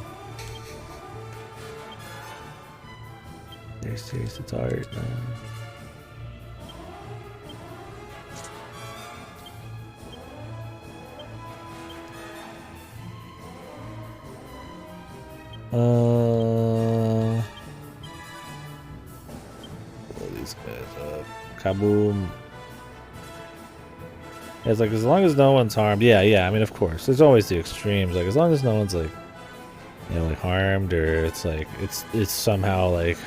They're serious, it's art, man. Blow these guys up. Kaboom. It's like, as long as no one's harmed. Yeah, I mean, of course. There's always the extremes. Like, as long as no one's, like, you know, like, harmed, or it's, like, it's somehow, like,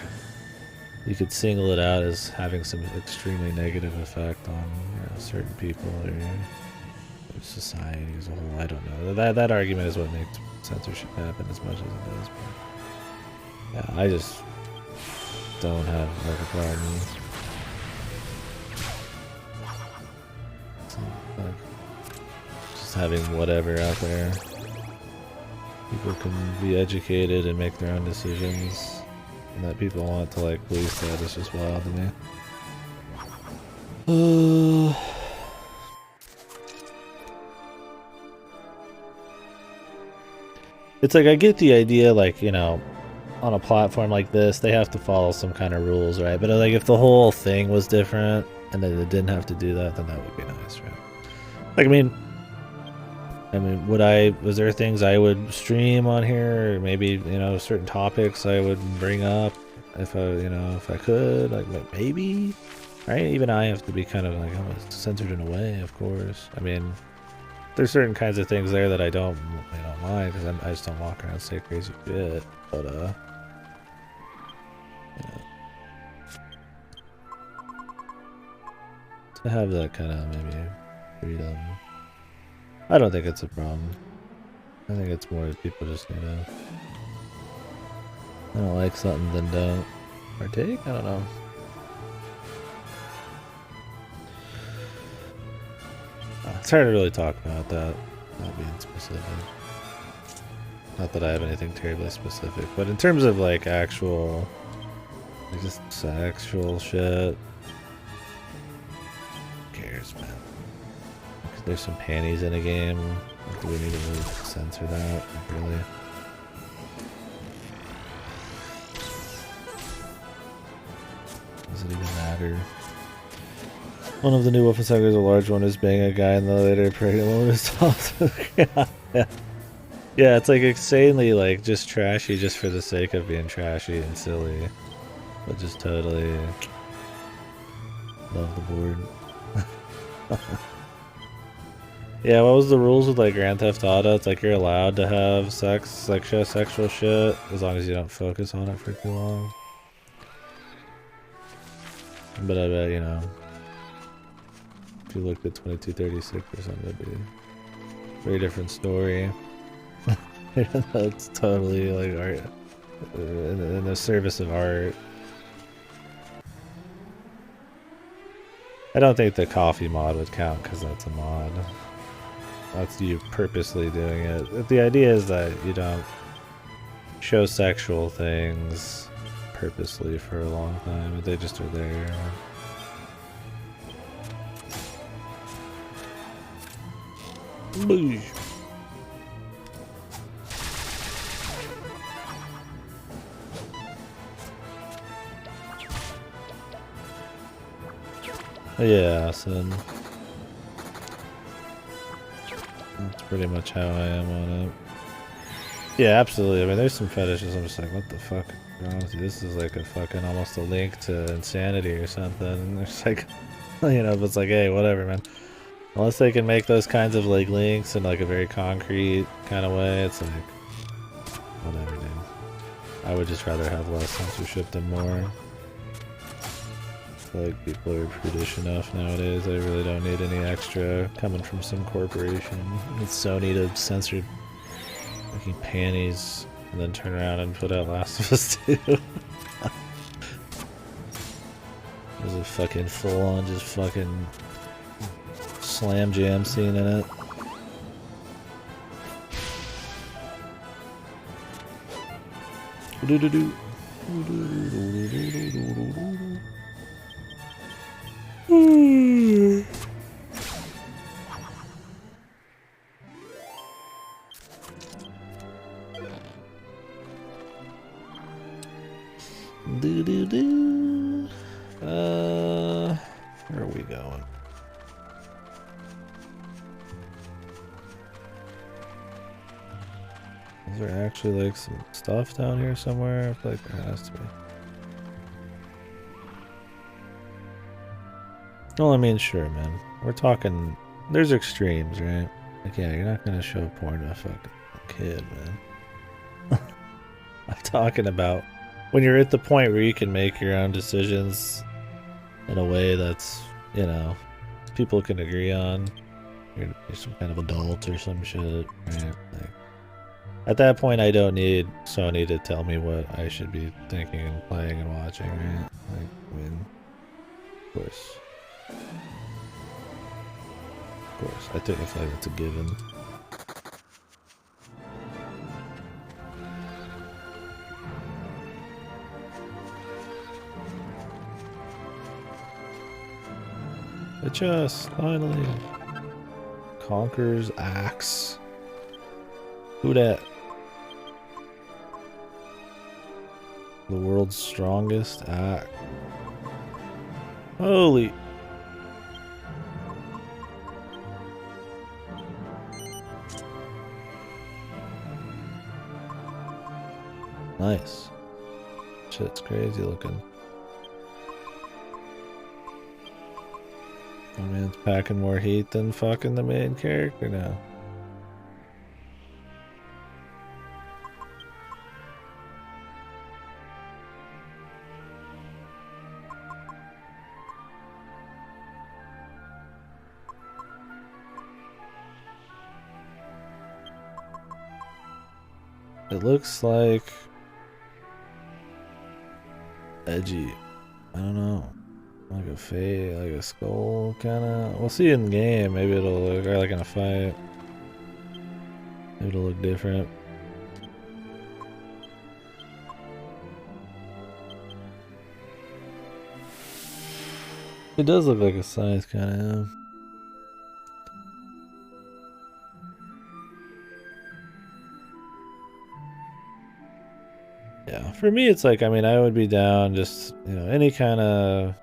you could single it out as having some extremely negative effect on, you know, certain people or society as a whole. I don't know. That argument is what makes censorship happen as much as it does. But yeah, I just don't have, like, a problem. Like, just having whatever out there. People can be educated and make their own decisions, and that people want to, like, police that is just wild to me. It's like, I get the idea, like, you know, on a platform like this, they have to follow some kind of rules, right? But, like, if the whole thing was different and that they didn't have to do that, then that would be nice, right? Like, I mean, was there things I would stream on here, or maybe, you know, certain topics I would bring up if I could, like, maybe, right? Even I have to be kind of, like, almost censored in a way, of course. I mean, there's certain kinds of things there that I don't mind, because I just don't walk around and say crazy shit, but, you know, to have that kind of, maybe, freedom, I don't think it's a problem. I think it's more that people just need to, I don't like something, then don't partake? I don't know. It's hard to really talk about that, not being specific. Not that I have anything terribly specific, but in terms of, like, actual, like, just sexual shit, who cares, man? There's some panties in a game. Like, do we need to really censor that? Like, really? Does it even matter? One of the new Wolfenstein, a large one, is banging a guy, and the later pregnant woman is tossed. Yeah, it's like insanely, like, just trashy just for the sake of being trashy and silly. But just totally love the board. Yeah, what was the rules with, like, Grand Theft Auto? It's like you're allowed to have sex, like, sexual shit, as long as you don't focus on it for too long. But I bet, you know, if you looked at 2236 or something, it'd be a very different story. It's totally, like, art, in the service of art. I don't think the coffee mod would count, because that's a mod. That's you purposely doing it. The idea is that you don't show sexual things purposely for a long time. They just are there. Boosh. Yeah, so that's pretty much how I am on it. Yeah, absolutely. I mean, there's some fetishes I'm just like, what the fuck is wrong with you? This is like a fucking almost a link to insanity or something. And it's like, you know, but it's like, hey, whatever, man. Unless they can make those kinds of, like, links in, like, a very concrete kind of way, it's like, whatever, dude. I would just rather have less censorship than more. I feel like people are prudish enough nowadays. I really don't need any extra coming from some corporation. It's Sony to censor fucking panties and then turn around and put out Last of Us 2. There's a fucking full-on just fucking slam jam scene in it. Do do do. Where are we going? Is there actually like some stuff down here somewhere? I feel like there has to be. Well, I mean, sure, man. We're talking. There's extremes, right? Like, yeah, you're not gonna show porn to a fucking kid, man. I'm talking about when you're at the point where you can make your own decisions in a way that's, you know, people can agree on. You're some kind of adult or some shit, right? Like, at that point, I don't need Sony to tell me what I should be thinking and playing and watching, right? Like, I mean, of course. Of course, I feel like that's a given. It just finally conquers axe. Who dat? The world's strongest axe. Holy. Nice. Shit's crazy looking. Oh man, it's packing more heat than fucking the main character now. It looks like edgy. I don't know. Like a fade, like a skull kinda. We'll see in game. Maybe it'll look, or like in a fight. Maybe it'll look different. It does look like a scythe kinda. Yeah, for me it's like, I mean, I would be down just, you know, any kind of,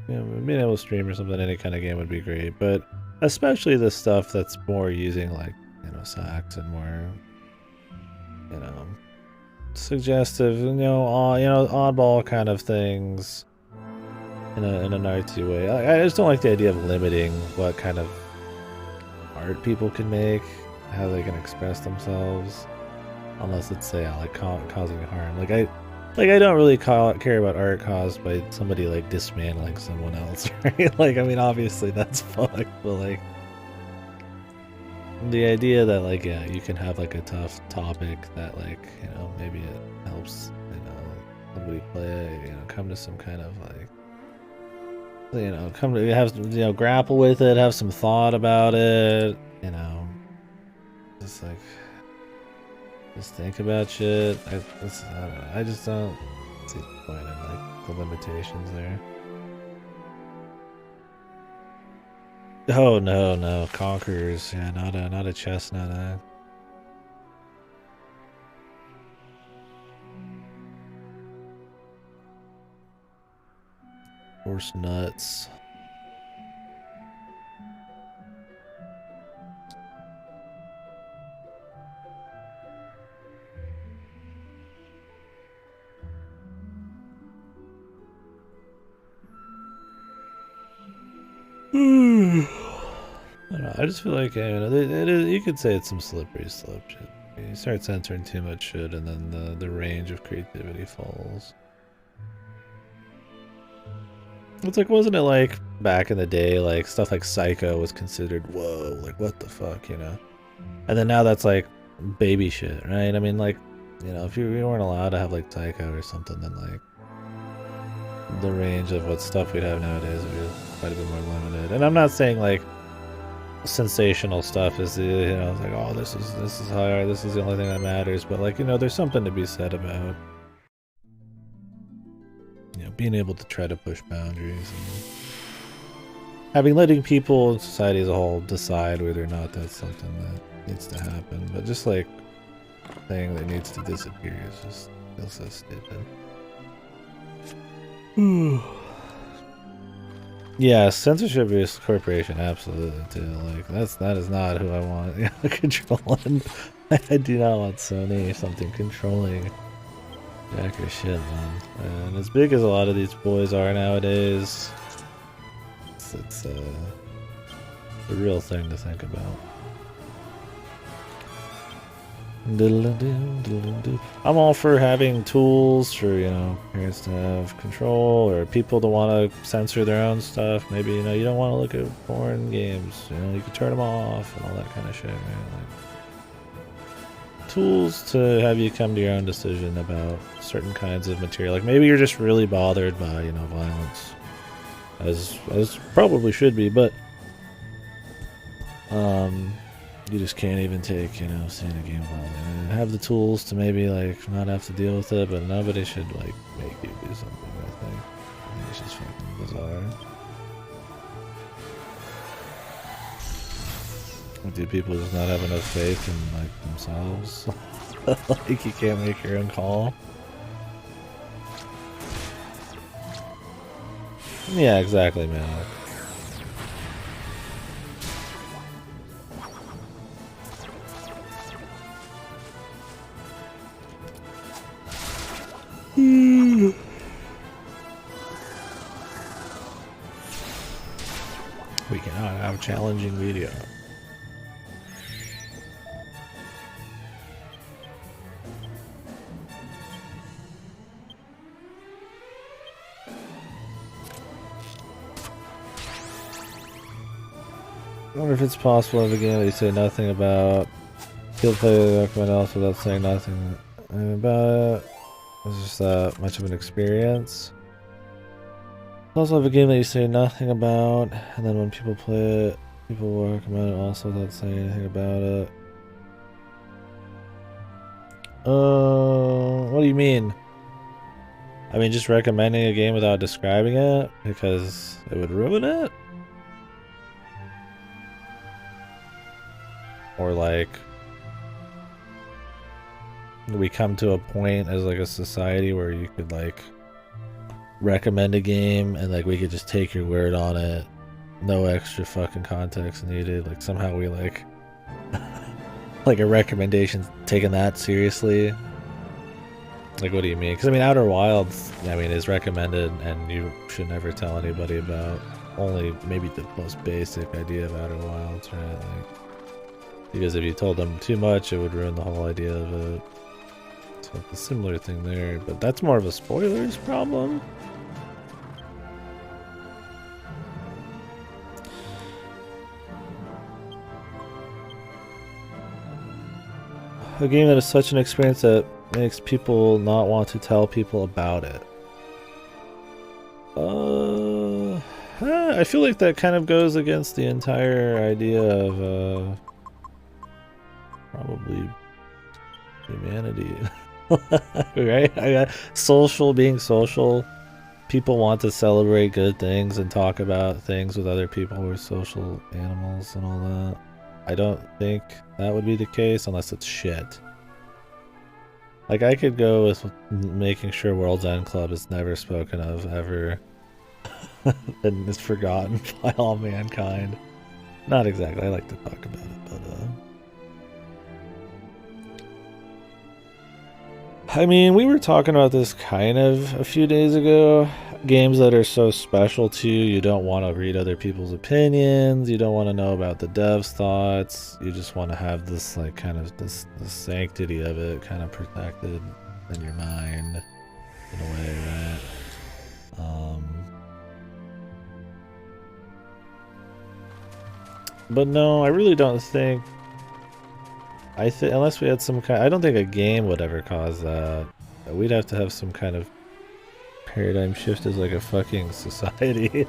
you know, being able to stream or something, any kind of game would be great, but especially the stuff that's more using like, you know, sax and more, you know, suggestive, you know, oddball kind of things in an artsy way. I just don't like the idea of limiting what kind of art people can make, how they can express themselves. Unless it's, say, like causing harm. Like I don't really care about art caused by somebody like dismantling someone else, right? Like, I mean, obviously that's fucked, but like the idea that like, yeah, you can have like a tough topic that like, you know, maybe it helps, you know, somebody play it, you know, come to some kind of like, you know, come to have, you know, grapple with it, have some thought about it, you know, just like. Just think about shit. I don't know. I just don't see the point in like the limitations there. Oh no, conquerors. Yeah, not a chestnut. Horse nuts. I don't know, I just feel like, you know, you could say it's some slippery slope shit. You start censoring too much shit, and then the range of creativity falls. It's like, wasn't it like back in the day, like stuff like Psycho was considered, whoa, like what the fuck, you know? And then now that's like baby shit, right? I mean, like, you know, if you weren't allowed to have like Psycho or something, then like the range of what stuff we'd have nowadays would be quite a bit more limited. And I'm not saying like sensational stuff is, you know, like, oh, this is hard, this is the only thing that matters, but like, you know, there's something to be said about, you know, being able to try to push boundaries and letting people in society as a whole decide whether or not that's something that needs to happen. But just like saying that needs to disappear is just feels so stupid. Yeah, censorship-based corporation, absolutely too. Like that is not who I want controlling. I do not want Sony or something controlling jack or shit, man. And as big as a lot of these boys are nowadays, it's a real thing to think about. I'm all for having tools for, you know, parents to have control or people to want to censor their own stuff. Maybe, you know, you don't want to look at porn games. You know, you can turn them off and all that kind of shit, right? Like, tools to have you come to your own decision about certain kinds of material. Like maybe you're just really bothered by, you know, violence, as probably should be, but you just can't even take, you know, seeing a game violent and have the tools to maybe like not have to deal with it, but nobody should like make you do something. I think it's just fucking bizarre. Do people just not have enough faith in like themselves? Like you can't make your own call? Yeah, exactly, man. We cannot have challenging video. I wonder if it's possible in the game that you say nothing about he'll play everyone else without saying nothing about it. It's just that much of an experience. Also have a game that you say nothing about, and then when people play it, people will recommend it also without saying anything about it. What do you mean? I mean, just recommending a game without describing it because it would ruin it? Or like, we come to a point as like a society where you could like recommend a game and like we could just take your word on it, no extra fucking context needed. Like somehow we like like a recommendation taking that seriously. Like what do you mean? Because I mean Outer Wilds, I mean, is recommended and you should never tell anybody about only maybe the most basic idea of Outer Wilds, right? Like, because if you told them too much it would ruin the whole idea of it. So it's a similar thing there, but that's more of a spoilers problem. A game that is such an experience that makes people not want to tell people about it. I feel like that kind of goes against the entire idea of probably humanity. Right? Being social. People want to celebrate good things and talk about things with other people. We're social animals and all that. I don't think that would be the case unless it's shit. Like, I could go with making sure World's End Club is never spoken of ever and is forgotten by all mankind. Not exactly. I like to talk about it, but I mean, we were talking about this kind of a few days ago. Games that are so special to you, you don't want to read other people's opinions, you don't want to know about the devs' thoughts, you just want to have this, like, kind of the sanctity of it kind of protected in your mind, in a way, right? But no, I really don't think... unless we had some kind... I don't think a game would ever cause that. We'd have to have some kind of paradigm shift as like a fucking society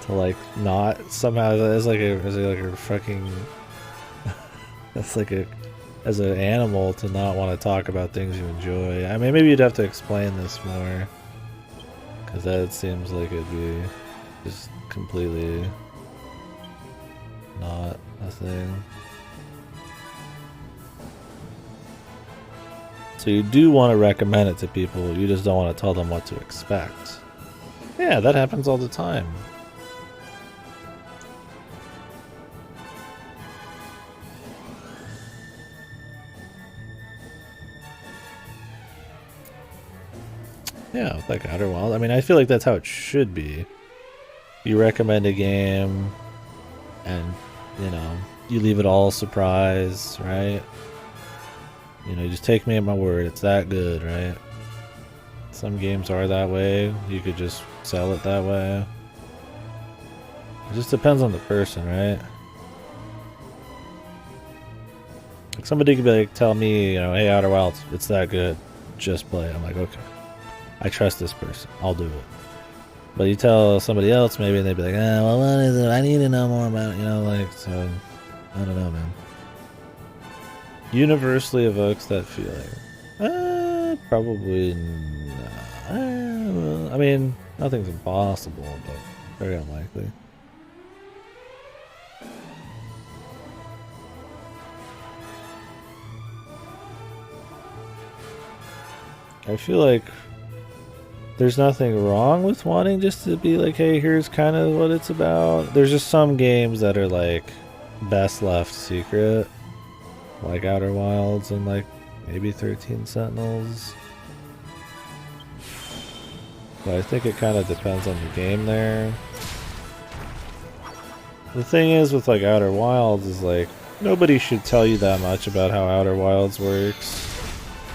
to like not somehow as a fucking that's like a as an animal to not want to talk about things you enjoy. I mean, maybe you'd have to explain this more because that seems like it'd be just completely not a thing. So you do want to recommend it to people, you just don't want to tell them what to expect. Yeah, that happens all the time. Yeah, like Outer Wild. I mean, I feel like that's how it should be. You recommend a game, and, you know, you leave it all surprise, right? You know, you just take me at my word. It's that good, right? Some games are that way. You could just sell it that way. It just depends on the person, right? Like somebody could be like, tell me, you know, hey, Outer Wilds, it's that good. Just play it. I'm like, okay. I trust this person. I'll do it. But you tell somebody else maybe and they'd be like, well, what is it? I need to know more about it. You know, like, so, I don't know, man. Universally evokes that feeling. Probably not. I mean, nothing's impossible, but very unlikely. I feel like there's nothing wrong with wanting just to be like, hey, here's kind of what it's about. There's just some games that are like best left secret, like Outer Wilds and like maybe 13 Sentinels. But I think it kind of depends on the game there. The thing is with like Outer Wilds is like nobody should tell you that much about how Outer Wilds works.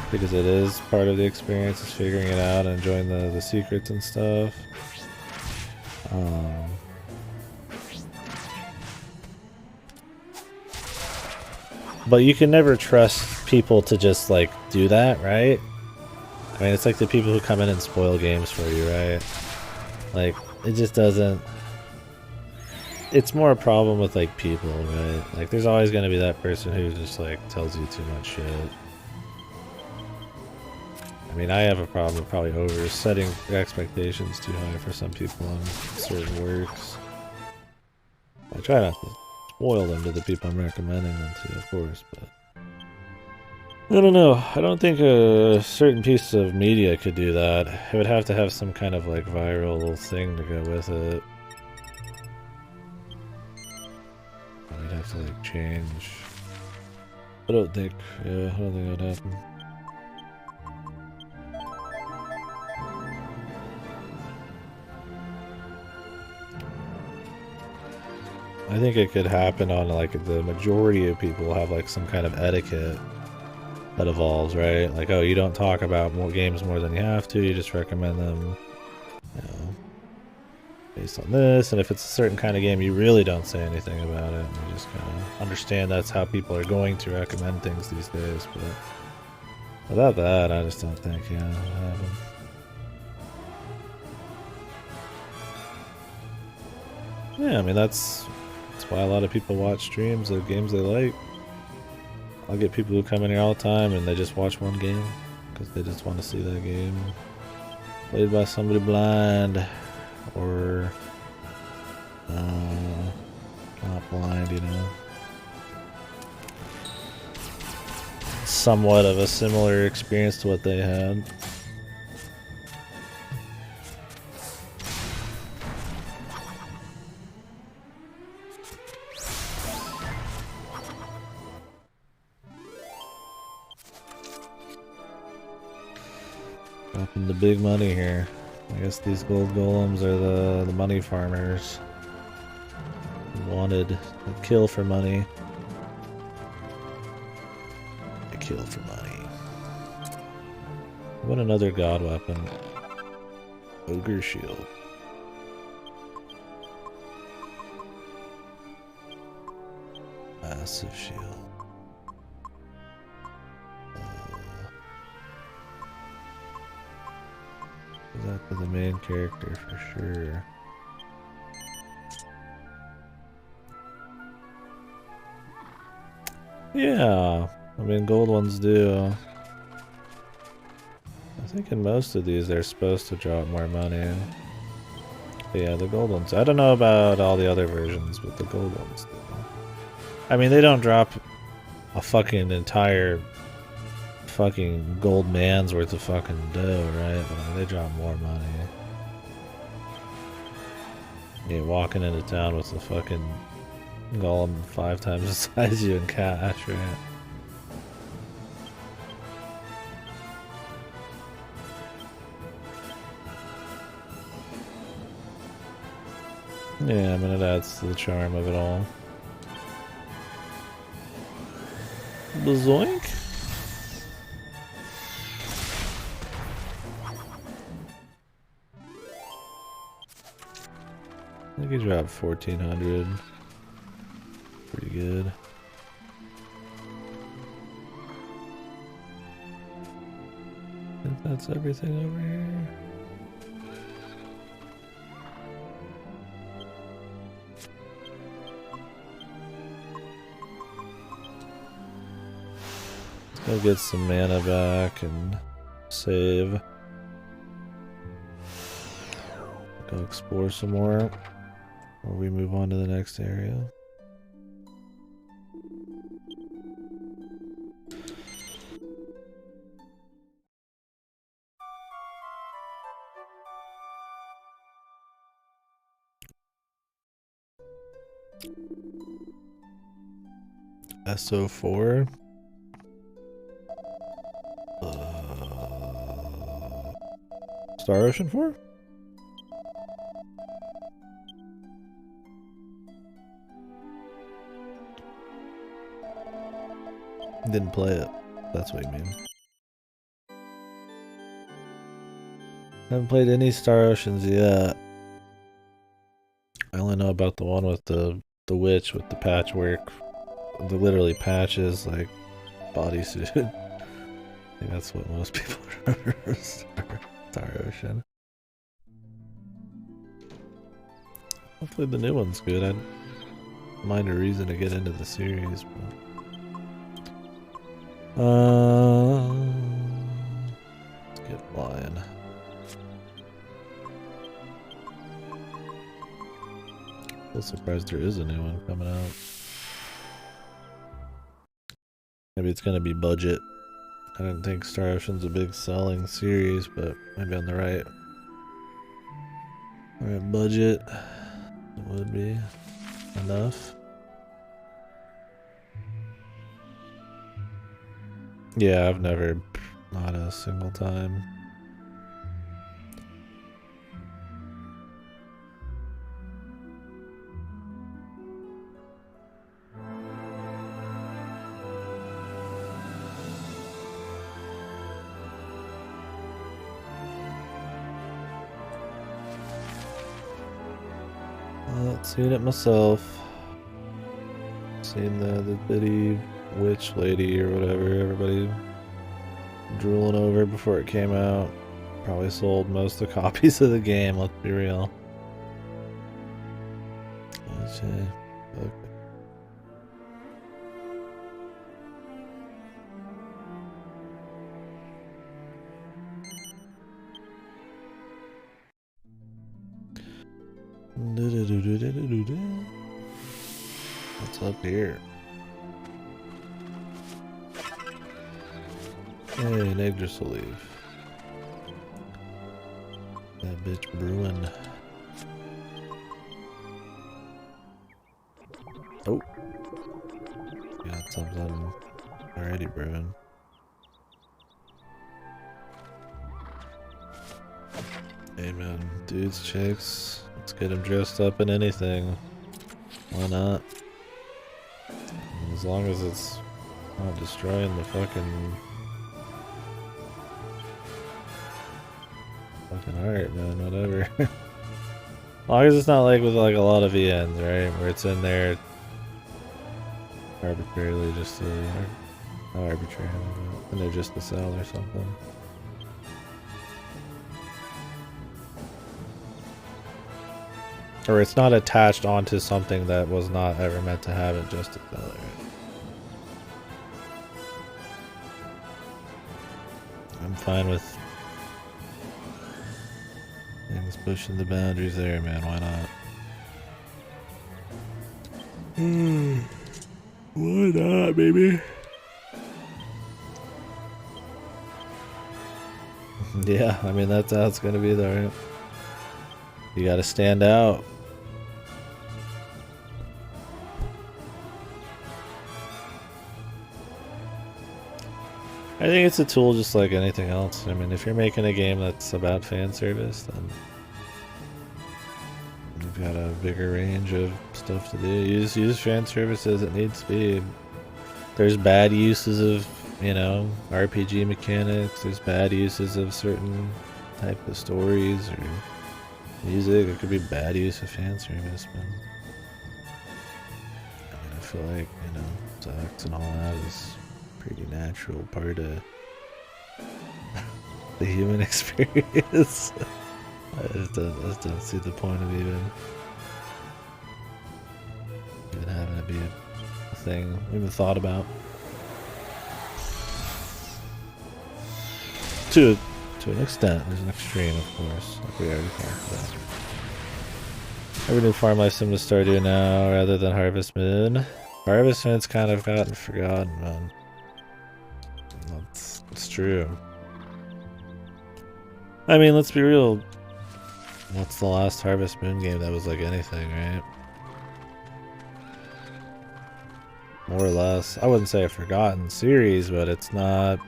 Because it is part of the experience, is figuring it out and enjoying the secrets and stuff. But you can never trust people to just like do that, right? I mean, it's like the people who come in and spoil games for you, right? Like, it just doesn't... It's more a problem with like people, right? Like, there's always going to be that person who just like tells you too much shit. I mean, I have a problem with probably over setting expectations too high for some people on certain works. I try not to spoil them to the people I'm recommending them to, of course, but... I don't know. I don't think a certain piece of media could do that. It would have to have some kind of, like, viral thing to go with it. We'd have to, like, change. I don't think that would happen. I think it could happen on like the majority of people have like some kind of etiquette that evolves, right? Like, oh, you don't talk about more games more than you have to, you just recommend them, you know, based on this, and if it's a certain kind of game, you really don't say anything about it, and you just kind of understand that's how people are going to recommend things these days, but without that, I just don't think, yeah, it'll happen. Yeah, I mean, that's why a lot of people watch streams of games they like. I'll get people who come in here all the time and they just watch one game because they just want to see that game played by somebody blind or not blind, you know. Somewhat of a similar experience to what they had. Dropping the big money here. I guess these gold golems are the money farmers. Wanted to kill for money. A kill for money. What another god weapon. Ogre shield. Massive shield. That for the main character for sure. Yeah, I mean gold ones do. I think in most of these they're supposed to drop more money. But yeah, the gold ones. I don't know about all the other versions, but the gold ones do. I mean, they don't drop a fucking entire fucking gold man's worth of fucking dough, right? But I mean, they drop more money. Yeah, walking into town with a fucking golem 5 times the size of you in cash, right? Yeah, I mean it adds to the charm of it all. Bazoink! I think he dropped 1400. Pretty good. I think that's everything over here. Let's go get some mana back and save. Go explore some more. Or we move on to the next area. SO4. Star Ocean 4? Didn't play it. That's what you mean. Haven't played any Star Oceans yet. I only know about the one with the witch with the patchwork. The literally patches, like bodysuit. I think that's what most people remember from Star Ocean. Hopefully the new one's good. I'd mind a reason to get into the series, but let's get flying. I'm surprised there is a new one coming out. Maybe it's gonna be budget. I didn't think Star Ocean's a big selling series, but maybe on the right budget it would be enough. Yeah, I've never, not a single time. Seen it myself. Seen the bitty witch lady or whatever everybody drooling over before it came out. Probably sold most of the copies of the game, let's be real. Okay. What's up here? Hey, an Yggdrasil leaf. That bitch brewing. Oh. Got something already brewing. Hey man, dudes, chicks, let's get them dressed up in anything. Why not? As long as it's not destroying the fucking art, man, whatever. As long as it's not like with like a lot of VNs, right? Where it's in there arbitrarily just to, not arbitrarily, but in there just to sell or something. Or it's not attached onto something that was not ever meant to have it just to sell it, right? I'm fine with things pushing the boundaries there, man. Why not? Why not, baby? Yeah, I mean, that's how it's gonna be, though, right? You gotta stand out. I think it's a tool just like anything else. I mean, if you're making a game that's about fan service, then you've got a bigger range of stuff to do. Use fan service as it needs to be. There's bad uses of, you know, RPG mechanics. There's bad uses of certain type of stories or music. It could be bad use of fan service, but I mean, I feel like, you know, sex and all that is pretty natural part of the human experience. I just don't see the point of even having it be a thing even thought about. To an extent, there's an extreme, of course, like we already talked about. Every new farm life sim to start doing now rather than Harvest Moon. Harvest Moon's kind of gotten forgotten, man. It's true. I mean, let's be real. What's the last Harvest Moon game that was like anything, right? More or less. I wouldn't say a forgotten series, but it's not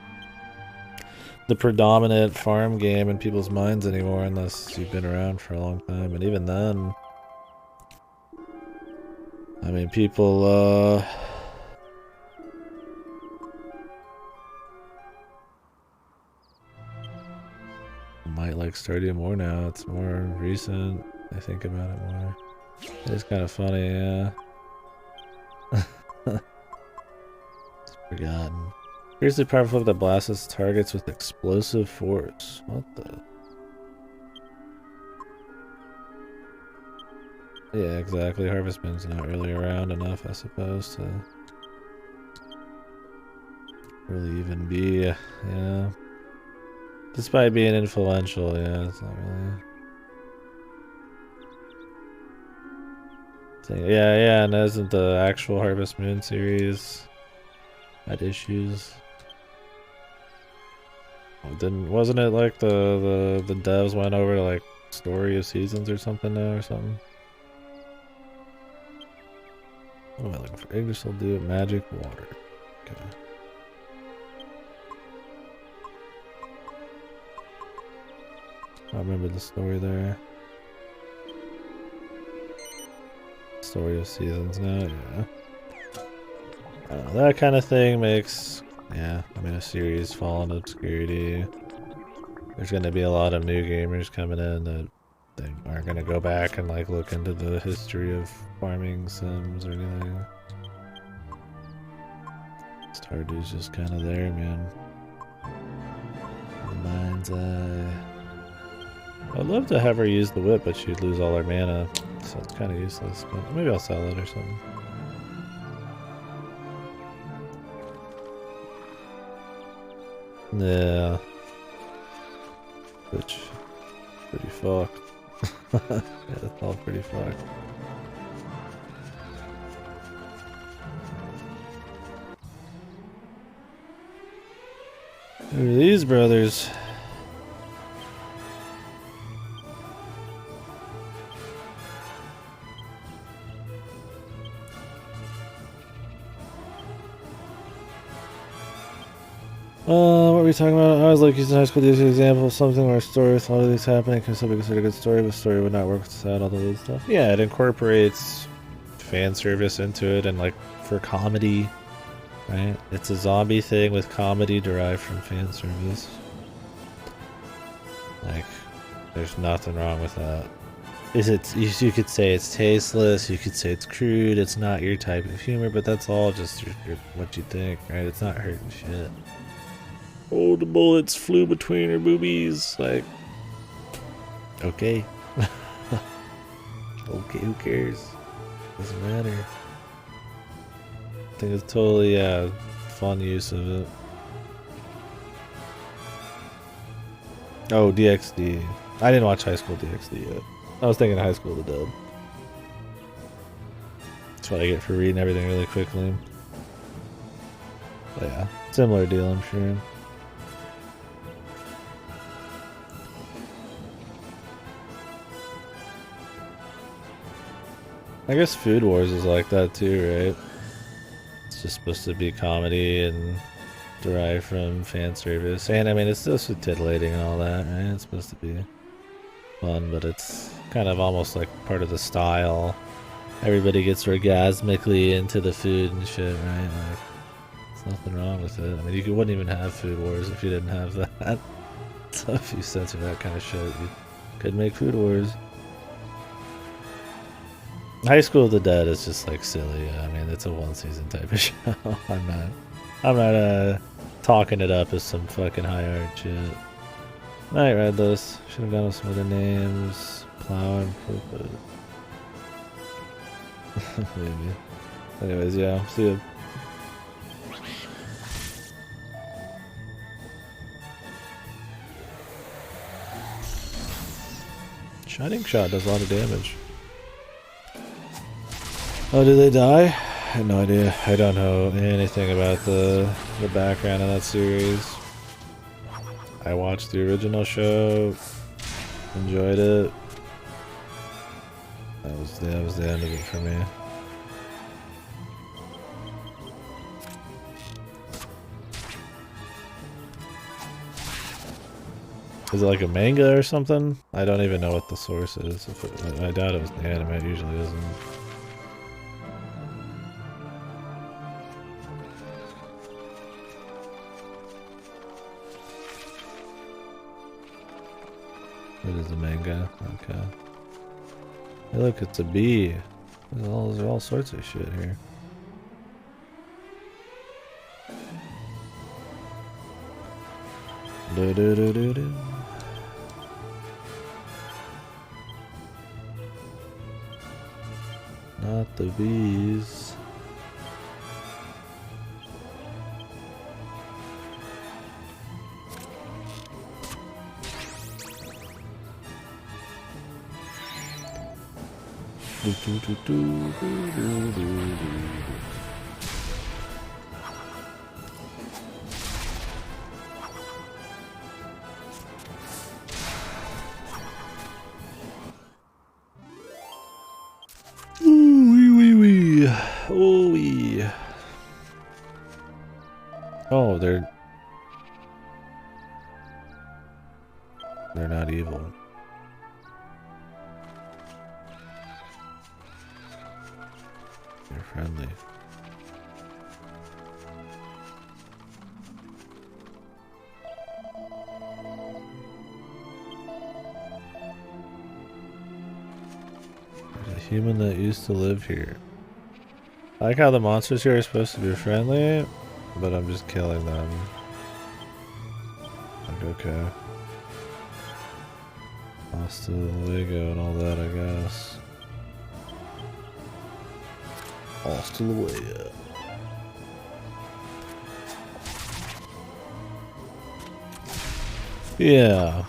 the predominant farm game in people's minds anymore unless you've been around for a long time. And even then, I mean, people, might like Stardew more now. It's more recent. I think about it more. It's kind of funny, yeah. It's forgotten. Fiercely powerful that blasts its targets with explosive force. What the? Yeah, exactly. Harvest Moon's not really around enough, I suppose, to really even be, yeah. Despite being influential, yeah, it's not really. Yeah, and isn't the actual Harvest Moon series had issues? Wasn't it like the devs went over to like Story of Seasons or something now or something? What am I looking for? Ignis will do it. Magic water. Okay. I remember the story there. Story of Seasons now, yeah. I don't know, that kind of thing makes, yeah, I mean, a series fall into obscurity. There's going to be a lot of new gamers coming in that they aren't going to go back and like look into the history of farming sims or anything. Stardew's just kind of there, man. The mind's eye. I'd love to have her use the whip, but she'd lose all her mana, so it's kind of useless. But maybe I'll sell it or something. Yeah. Which, pretty fucked. Yeah, that's all pretty fucked. Who are these brothers? What were we talking about? I was like using high school as an example of something where a story with all of these happening can still be considered a good story, but the story would not work without all the other stuff. Yeah, it incorporates fan service into it and like for comedy, right? It's a zombie thing with comedy derived from fan service. Like, there's nothing wrong with that. You could say it's tasteless, you could say it's crude, it's not your type of humor, but that's all just what you think, right? It's not hurting shit. Oh, the bullets flew between her boobies. Like, okay. Okay, who cares? Doesn't matter. I think it's totally, fun use of it. Oh, DxD. I didn't watch High School DxD yet. I was thinking High School the Dub. That's what I get for reading everything really quickly. But yeah, similar deal, I'm sure. I guess Food Wars is like that too, right? It's just supposed to be comedy and derived from fan service. And I mean, it's just with titillating and all that, right? It's supposed to be fun, but it's kind of almost like part of the style. Everybody gets orgasmically into the food and shit, right? Like, there's nothing wrong with it. I mean, you wouldn't even have Food Wars if you didn't have that. So if you censor that kind of shit, you could make Food Wars. High School of the Dead is just like silly. I mean, it's a one season type of show. I'm not talking it up as some fucking high art shit. Alright, read this. Should have gone with some other names. Plow and Purpose. Maybe. Anyways, yeah. See ya. Shining Shot does a lot of damage. Oh, did they die? I had no idea. I don't know anything about the background of that series. I watched the original show, enjoyed it. That was the end of it for me. Is it like a manga or something? I don't even know what the source is. I doubt it was the anime. It usually isn't. It is a manga. Okay. Hey, look, it's a bee. There's all sorts of shit here. Do do do do do. Not the bees. Do, do, do, do, do, do, do, do. Oh, they're not evil. They're friendly. There's a human that used to live here. I like how the monsters here are supposed to be friendly, but I'm just killing them. Like, okay. Hasta luego and all that, I guess. Hasta luego. Yeah.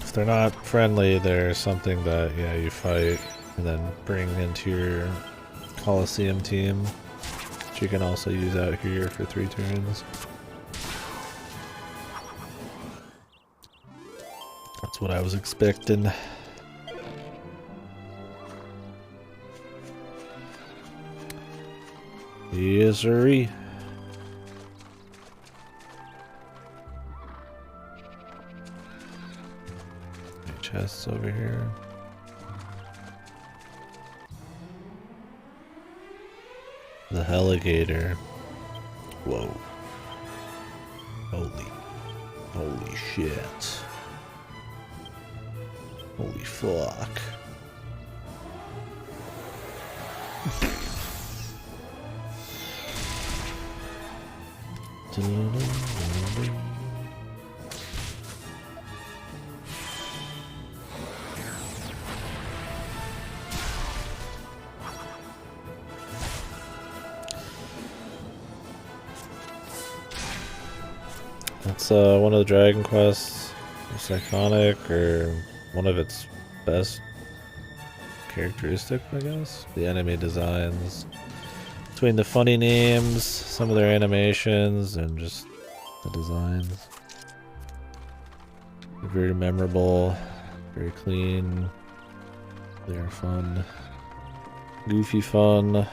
If they're not friendly, they're something that, yeah, you fight and then bring into your Coliseum team, which you can also use out here for 3 turns. That's what I was expecting. Yes, sirree. Chests over here. The Heligator. Whoa. Holy shit. Holy fuck. That's one of the Dragon Quests. It's iconic, or one of its best characteristics, I guess. The enemy designs. Between the funny names, some of their animations, and just the designs. They're very memorable, very clean. They're fun. Goofy fun.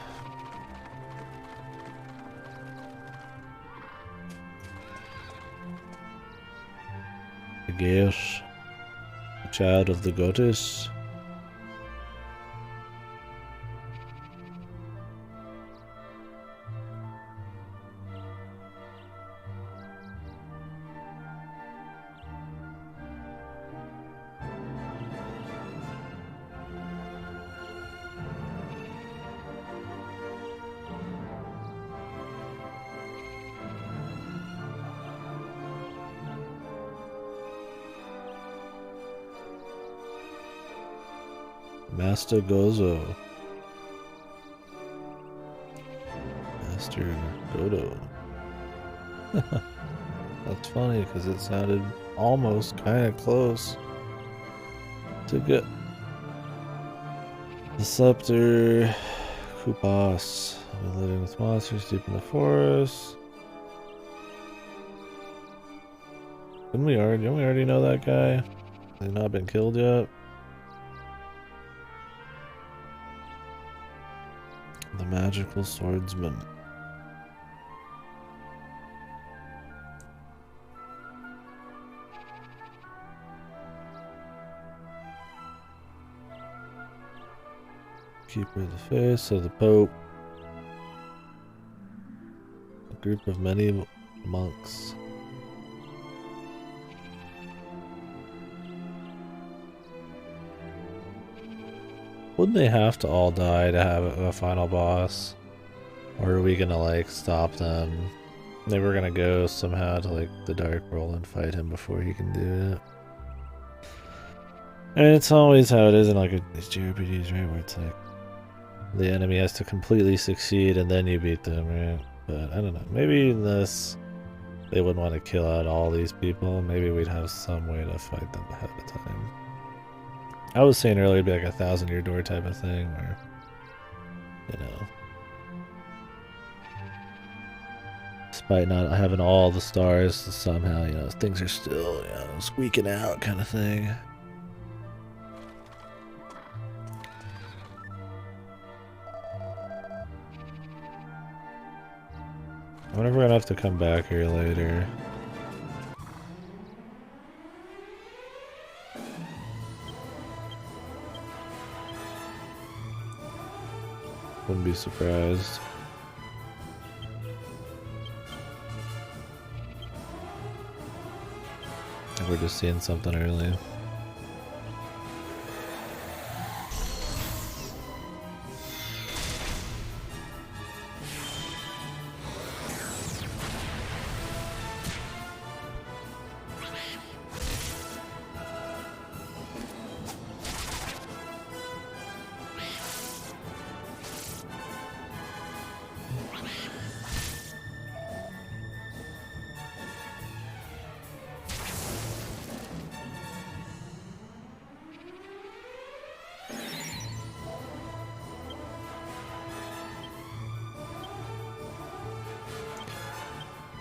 I guess. A child of the goddess. Master Gozo. Master Godo. That's funny because it sounded almost kind of close to good. The Scepter. Kupas. I've been living with monsters deep in the forest. Didn't we already know that guy? Has he not been killed yet? The magical swordsman. Keeper of the face of the Pope. A group of many monks. Wouldn't they have to all die to have a final boss? Or are we gonna like stop them? They were gonna go somehow to like the Dark World and fight him before he can do it. And it's always how it is in like these JRPGs, right? Where it's like the enemy has to completely succeed and then you beat them, right? But I don't know. Maybe in this they wouldn't want to kill out all these people. Maybe we'd have some way to fight them ahead of time. I was saying earlier it'd be like a 1,000-year door type of thing where, you know, despite not having all the stars, somehow, you know, things are still, you know, squeaking out kind of thing. I wonder if we're gonna have to come back here later. Wouldn't be surprised. I think we're just seeing something early.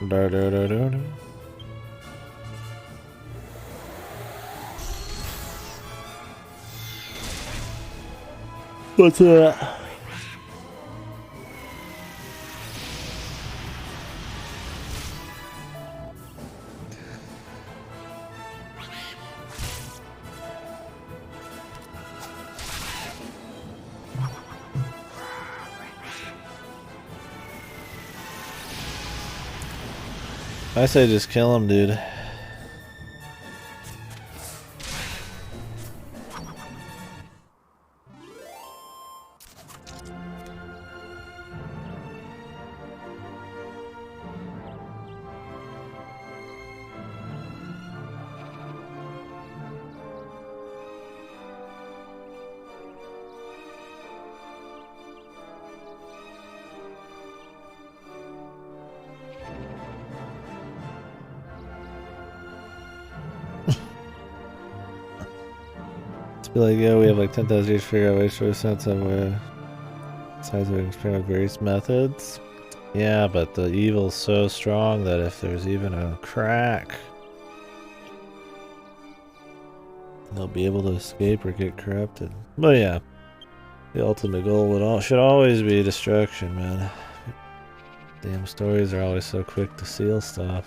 Da, da, da, da, da. What's that? I say just kill him, dude. Be like, yeah, we have like 10,000 years to figure out which sense of size of experiment with various methods. Yeah, but the evil's so strong that if there's even a crack, they'll be able to escape or get corrupted. But yeah, the ultimate goal should always be destruction, man. Damn stories are always so quick to seal stuff.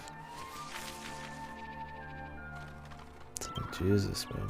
Jesus, man.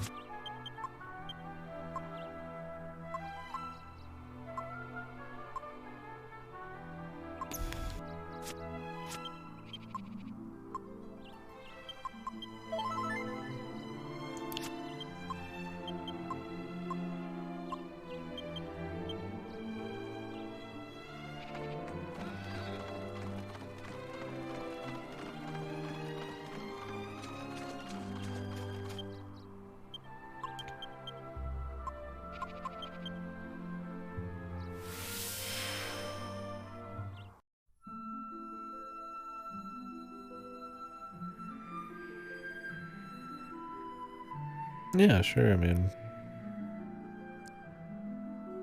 Yeah, sure, I mean,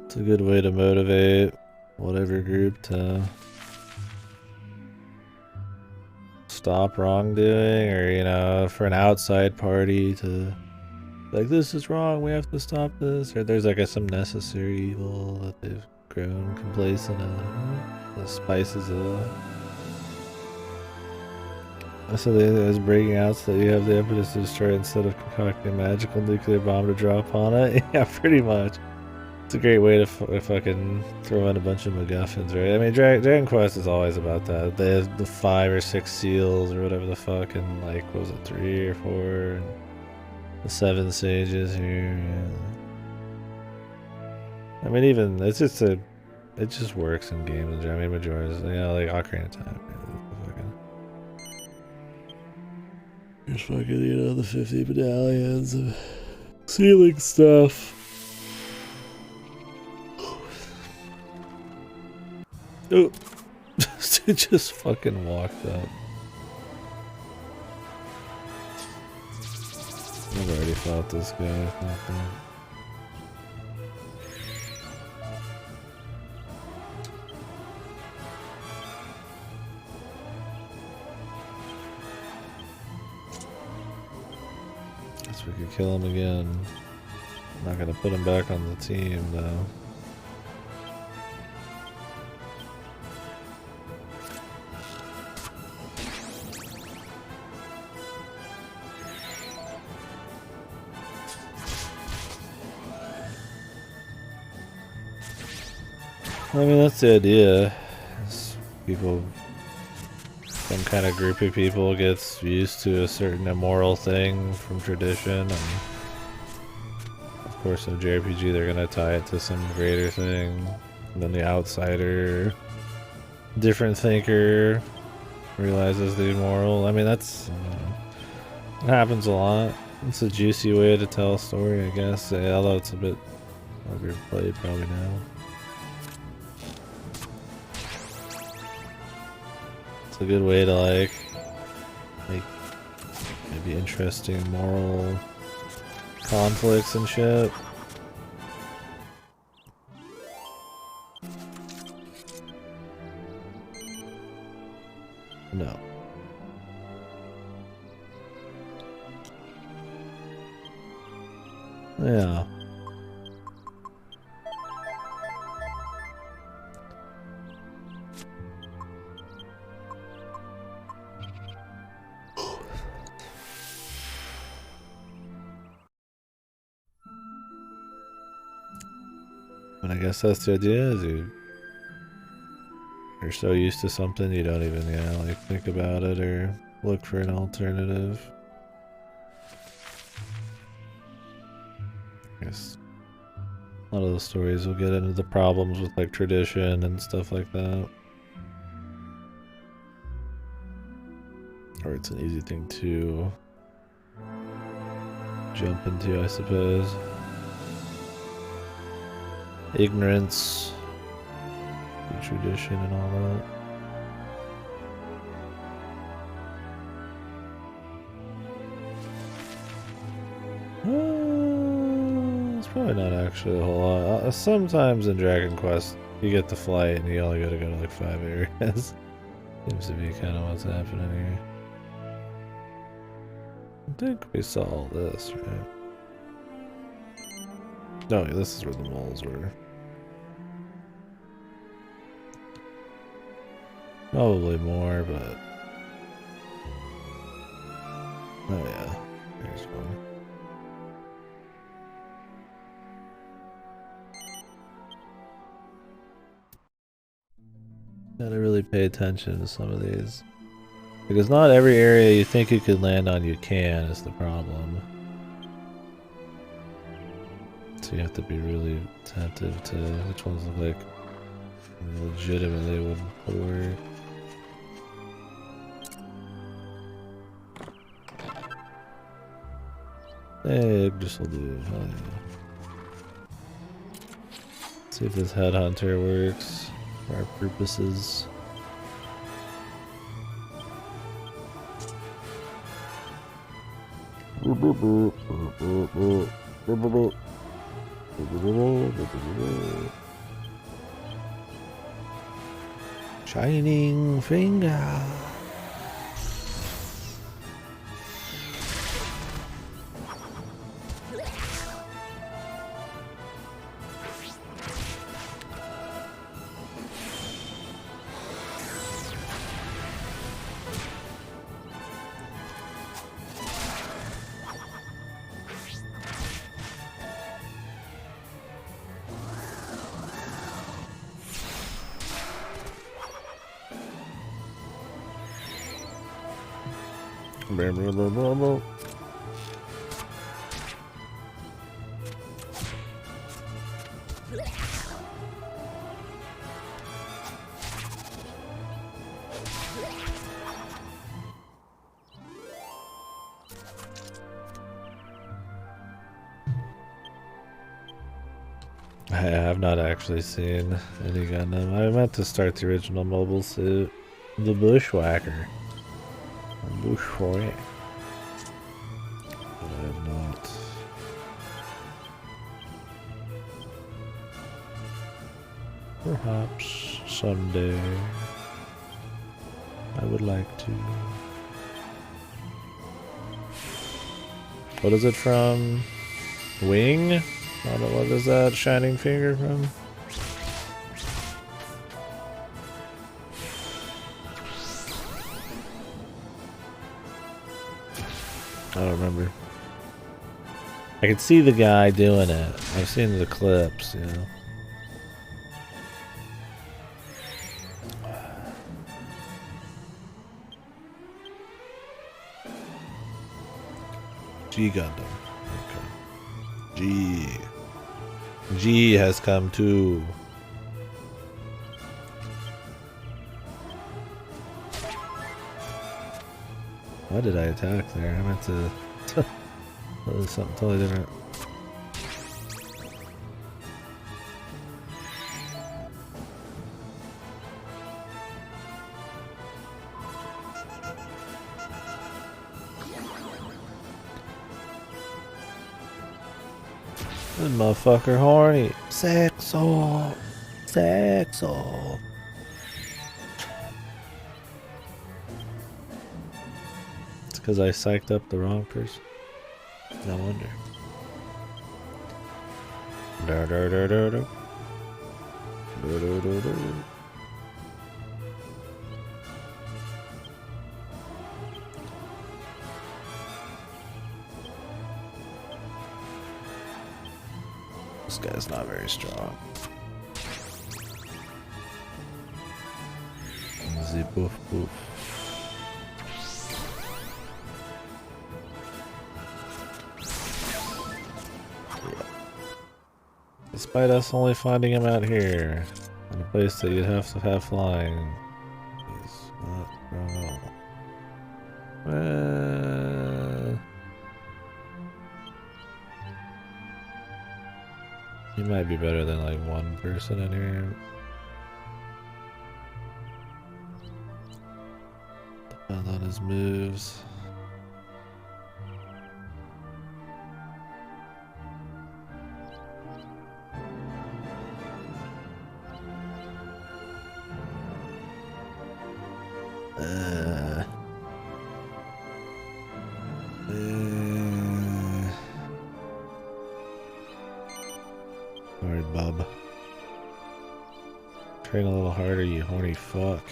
it's a good way to motivate whatever group to stop wrongdoing, or, you know, for an outside party to, like, this is wrong, we have to stop this, or there's like some necessary evil that they've grown complacent of. The spices it up. So it's breaking out so that you have the impetus to destroy it instead of concocting a magical nuclear bomb to drop on it. Yeah, pretty much. It's a great way to fucking throw in a bunch of MacGuffins, right? I mean, Dragon Quest is always about that. They have the 5 or 6 seals or whatever the fuck, and like, what was it, 3 or 4? And the 7 sages here. Yeah. I mean, even it's just it just works in games. I mean, majority, you know, like Ocarina of Time. There's fucking, you know, the 50 medallions of sealing stuff. Oh, it just fucking walked up. I've already fought this guy. It's not bad. Guess we could kill him again. I'm not gonna put him back on the team though. I mean, that's the idea. People, some kind of group of people gets used to a certain immoral thing from tradition, and of course in a JRPG they're gonna tie it to some greater thing. And then the outsider, different thinker, realizes the immoral. I mean, that's it happens a lot. It's a juicy way to tell a story, I guess. Although it's a bit overplayed probably now. A good way to like maybe interesting moral conflicts and shit. No. Yeah. And I guess that's the idea, is you're so used to something you don't even, like think about it or look for an alternative. I guess a lot of the stories will get into the problems with like tradition and stuff like that. Or it's an easy thing to jump into, I suppose. Ignorance, tradition, and all that. It's probably not actually a whole lot. Sometimes in Dragon Quest, you get the flight and you only gotta go to like 5 areas. Seems to be kind of what's happening here. I think we saw all this, right? No, this is where the moles were. Probably more, but... Oh yeah, there's one. Gotta really pay attention to some of these. Because not every area you think you could land on you can is the problem. So you have to be really attentive to which ones look like legitimately would work. Hey, this will do. Oh, yeah. See if this headhunter works for our purposes. Shining finger. I have not actually seen any Gundam. I meant to start the original mobile suit. The Bushwhacker. Bushwhack. But I have not. Perhaps someday I would like to. What is it from? Wing? I don't know, what is that shining finger from? I don't remember. I could see the guy doing it. I've seen the clips, you know. G Gundam. Okay. G. G has come too. Why did I attack there? I meant to. That was something totally different. This motherfucker horny. Sexual. Sexual. It's because I psyched up the wrong person. No wonder. Da da da da da. Da da da da. This guy's not very strong. Easy poof poof. Despite us only finding him out here, in a place that you'd have to have flying, he's not strong at all. He might be better than like one person in here. Depends on his moves. Alright, bub. Train a little harder, you horny fuck.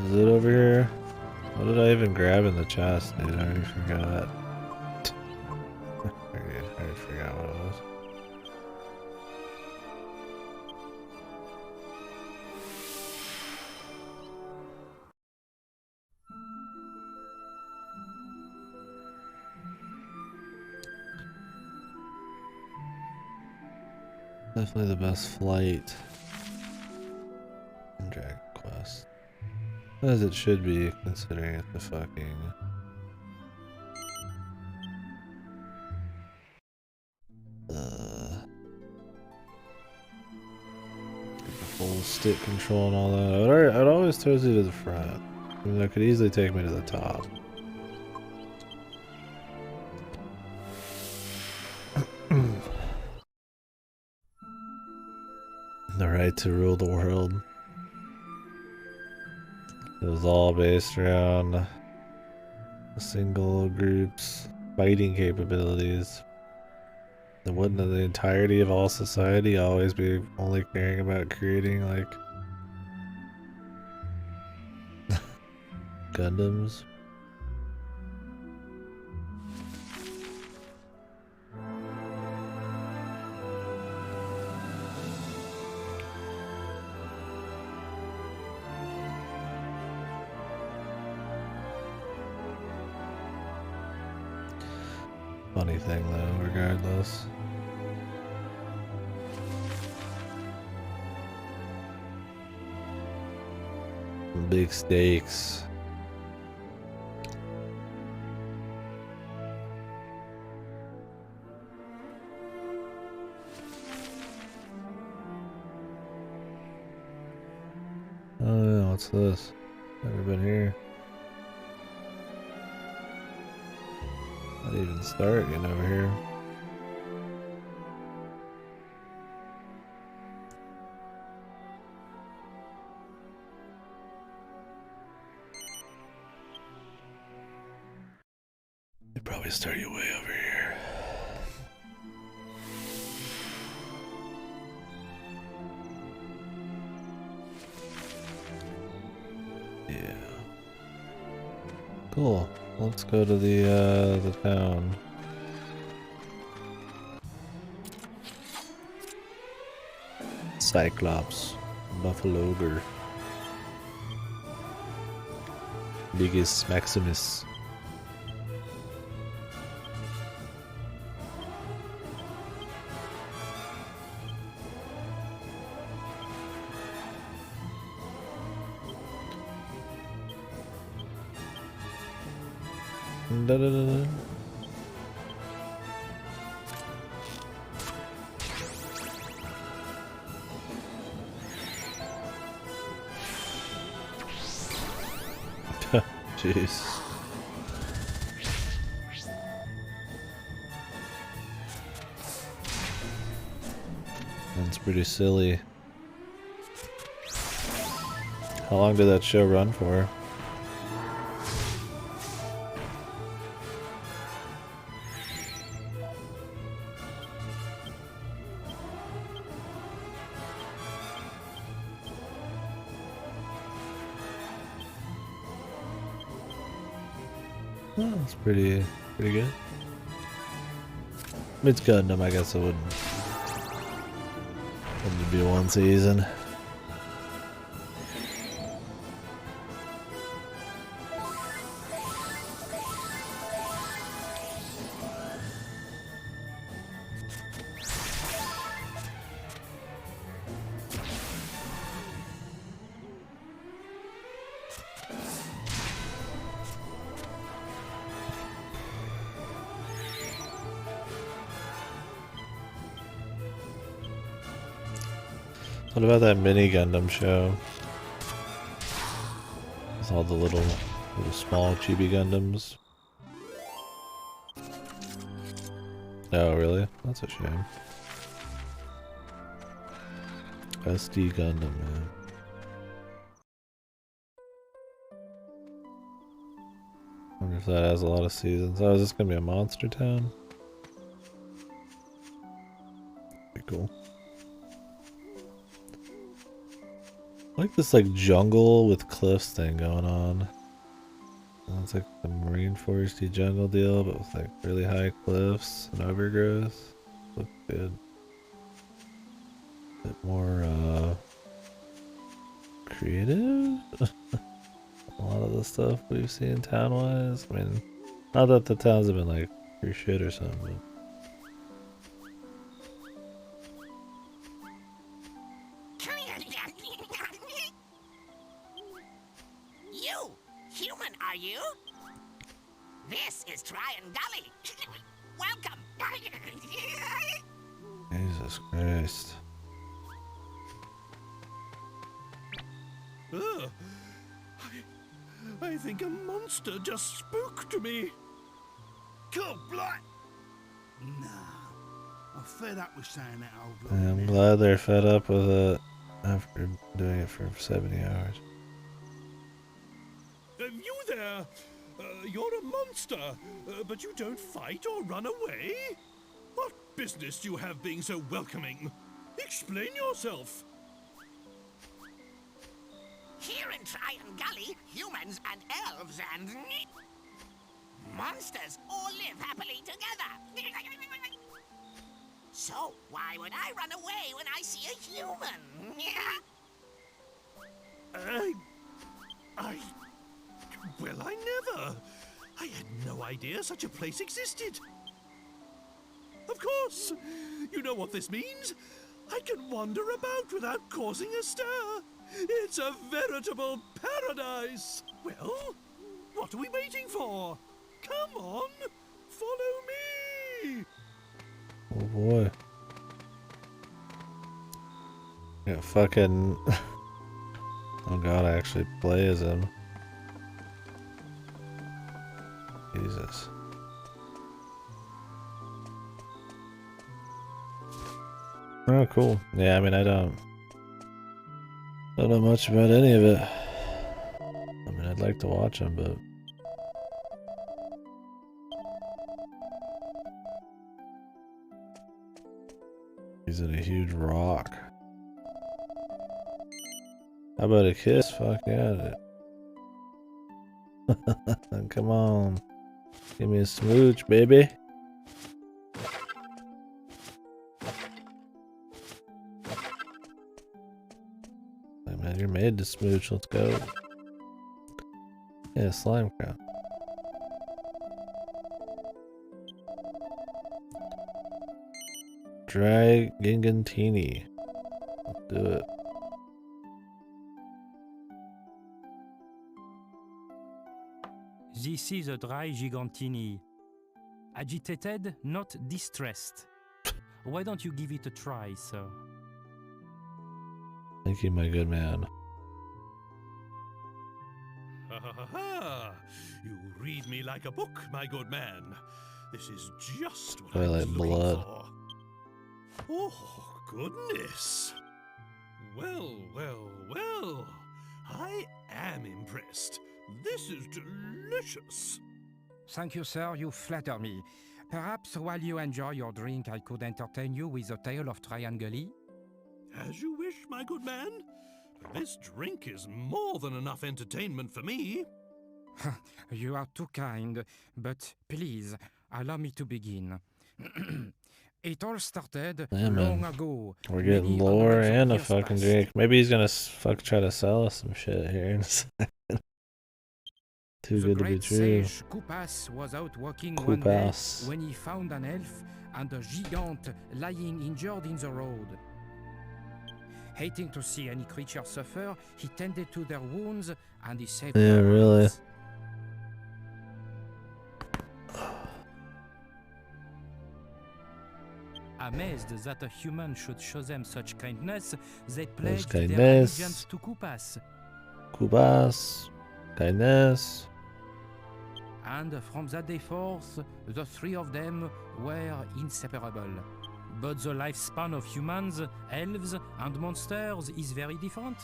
Is it over here? What did I even grab in the chest, dude? I already forgot. There Definitely the best flight in Dragon Quest. As it should be, considering it's the fucking... the full stick control and all that. I'd always throw you to the front. I mean, that could easily take me to the top. The right to rule the world. It was all based around a single group's fighting capabilities. It wouldn't the entirety of all society always be only caring about creating like Gundams? Funny thing though, regardless. Big stakes. Oh yeah, what's this? Never been here. Not even start getting over here. They probably start you way over here. Yeah. Cool. Let's go to the town. Cyclops, Buffalo Ogre, Biggest Maximus. Da, da, da, da. Jeez. That's pretty silly. How long did that show run for? Oh, that's pretty good. It's Gundam, I guess it wouldn't be one season. What about that mini Gundam show? With all the little small chibi Gundams. Oh, really? That's a shame. SD Gundam, man. Wonder if that has a lot of seasons. Oh, is this gonna be a monster town? Be cool. I like this like jungle with cliffs thing going on. It's like the marine foresty jungle deal, but with like really high cliffs and overgrowth. Looks good. A bit more creative. A lot of the stuff we've seen town-wise. I mean, not that the towns have been like pure shit or something, but are you? This is Tryon Gully. Welcome. Jesus Christ. I think a monster just spooked me. Cool, blight. Nah, I'm fed up with saying that old bloke. I'm glad they're fed up with it after doing it for 70 hours. You there? You're a monster, but you don't fight or run away? What business do you have being so welcoming? Explain yourself. Here in Tryon Gully, humans and elves and monsters all live happily together. So why would I run away when I see a human? Well, I never. I had no idea such a place existed. Of course. You know what this means? I can wander about without causing a stir. It's a veritable paradise. Well, what are we waiting for? Come on, follow me. Oh boy. Yeah, fucking. Oh god, I actually play as him. Jesus. Oh, cool. Yeah, I mean, I don't know much about any of it. I mean, I'd like to watch him, but he's in a huge rock. How about a kiss? Fuck yeah. Come on. Give me a smooch, baby. Hey man, you're made to smooch. Let's go. Yeah, slime crowd. Dry Gingantini. Let's do it. This is a dry gigantini. Agitated, not distressed. Why don't you give it a try, sir? Thank you, my good man. Ha ha ha ha! You read me like a book, my good man. This is just what I was looking blood. for. Oh, goodness. Well, well, well. I am impressed. This is delicious. Thank you, sir. You flatter me. Perhaps while you enjoy your drink, I could entertain you with a tale of Trianguli? As you wish, my good man. This drink is more than enough entertainment for me. You are too kind, but please, allow me to begin. It all started long ago. We're getting lore and a fucking drink. Maybe he's gonna try to sell us some shit here in a second. Too good to be true. Sage Koopas was out walking one day when he found an elf and a gigant lying injured in the road. Hating to see any creature suffer, he tended to their wounds and he saved their lives. Really? Amazed that a human should show them such kindness, they pledged kindness. their allegiance to Koopas. Koopas. Kindness. And from that day forth, the three of them were inseparable. But the lifespan of humans, elves, and monsters is very different.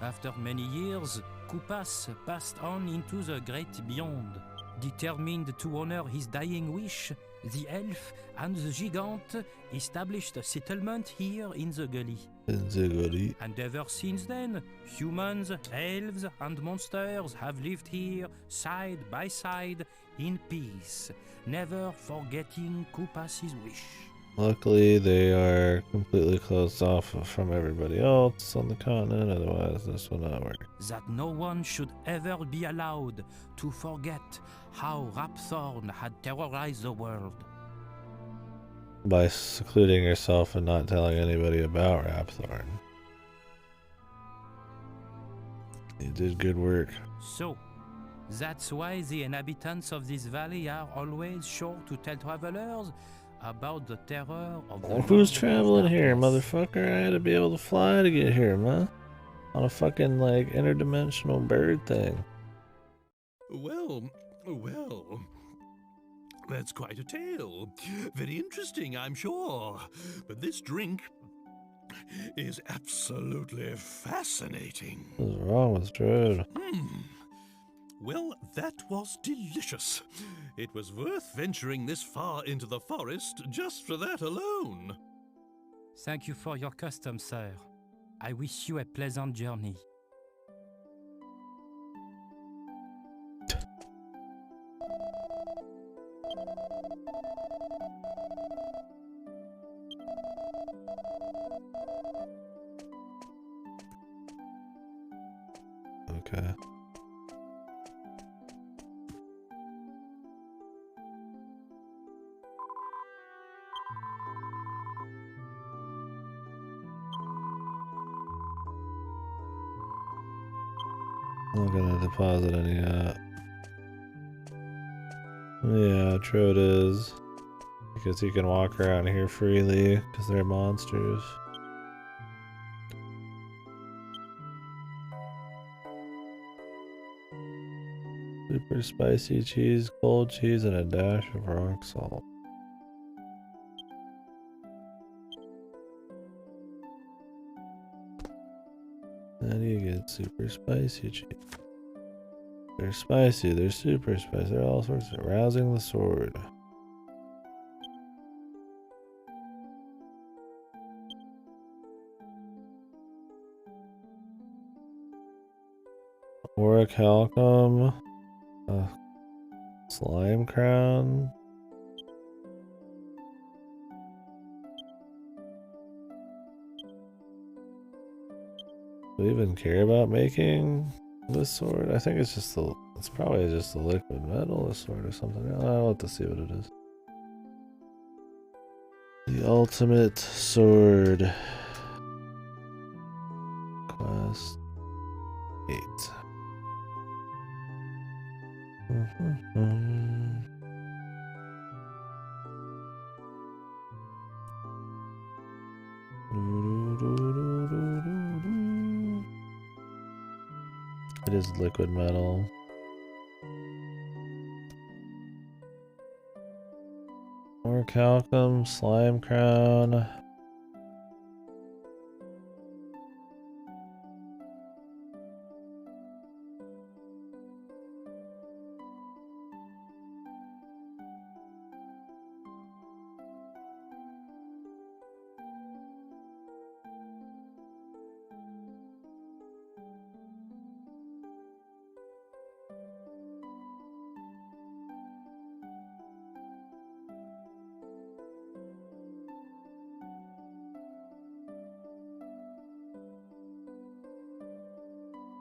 After many years, Koopas passed on into the great beyond. Determined to honor his dying wish, the elf and the gigant established a settlement here in the gully. And ever since then, humans, elves, and monsters have lived here side by side in peace, never forgetting Koopas's wish. Luckily, they are completely closed off from everybody else on the continent, otherwise this will not work. That no one should ever be allowed to forget how Rapthorn had terrorized the world. By secluding yourself and not telling anybody about Rapthorn. You did good work. So, That's why the inhabitants of this valley are always sure to tell travelers about the terror of the Well, who's Lord of traveling here, Darkness. motherfucker? I had to be able to fly to get here, man. On a fucking, like, interdimensional bird thing. Well, well. That's quite a tale. Very interesting, I'm sure. But this drink is absolutely fascinating. What's wrong with Strode? Well, that was delicious. It was worth venturing this far into the forest just for that alone. Thank you for your custom, sir. I wish you a pleasant journey. Okay. I'm not gonna deposit any yet. Yeah, true it is. Because you can walk around here freely, because they're monsters. Super spicy cheese, cold cheese, and a dash of rock salt. How do you get super spicy cheese? They're spicy, they're super spicy, they're all sorts of rousing the sword. Orichalcum, slime crown. Do we even care about making this sword? I think it's just it's probably just the liquid metal, this sword or something. I'll have to see what it is. The ultimate sword. Quest 8. It is liquid metal. Orichalcum, slime crown.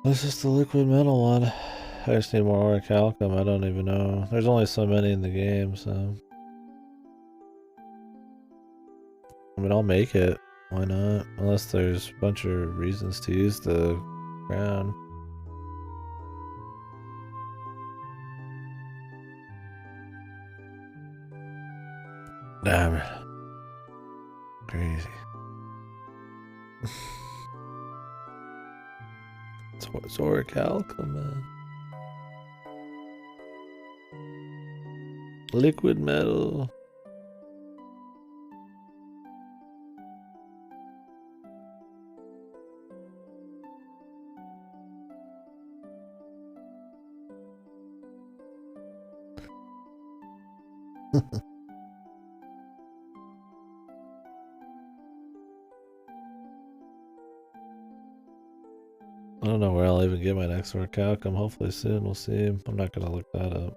This is the liquid metal one. I just need more orichalcum. I don't even know. There's only so many in the game, so. I mean, I'll make it. Why not? Unless there's a bunch of reasons to use the crown. Damn it. Crazy. It's orichalcum, man. Liquid metal. I don't know where I'll even get my next orichalcum. Hopefully soon. We'll see. I'm not gonna look that up.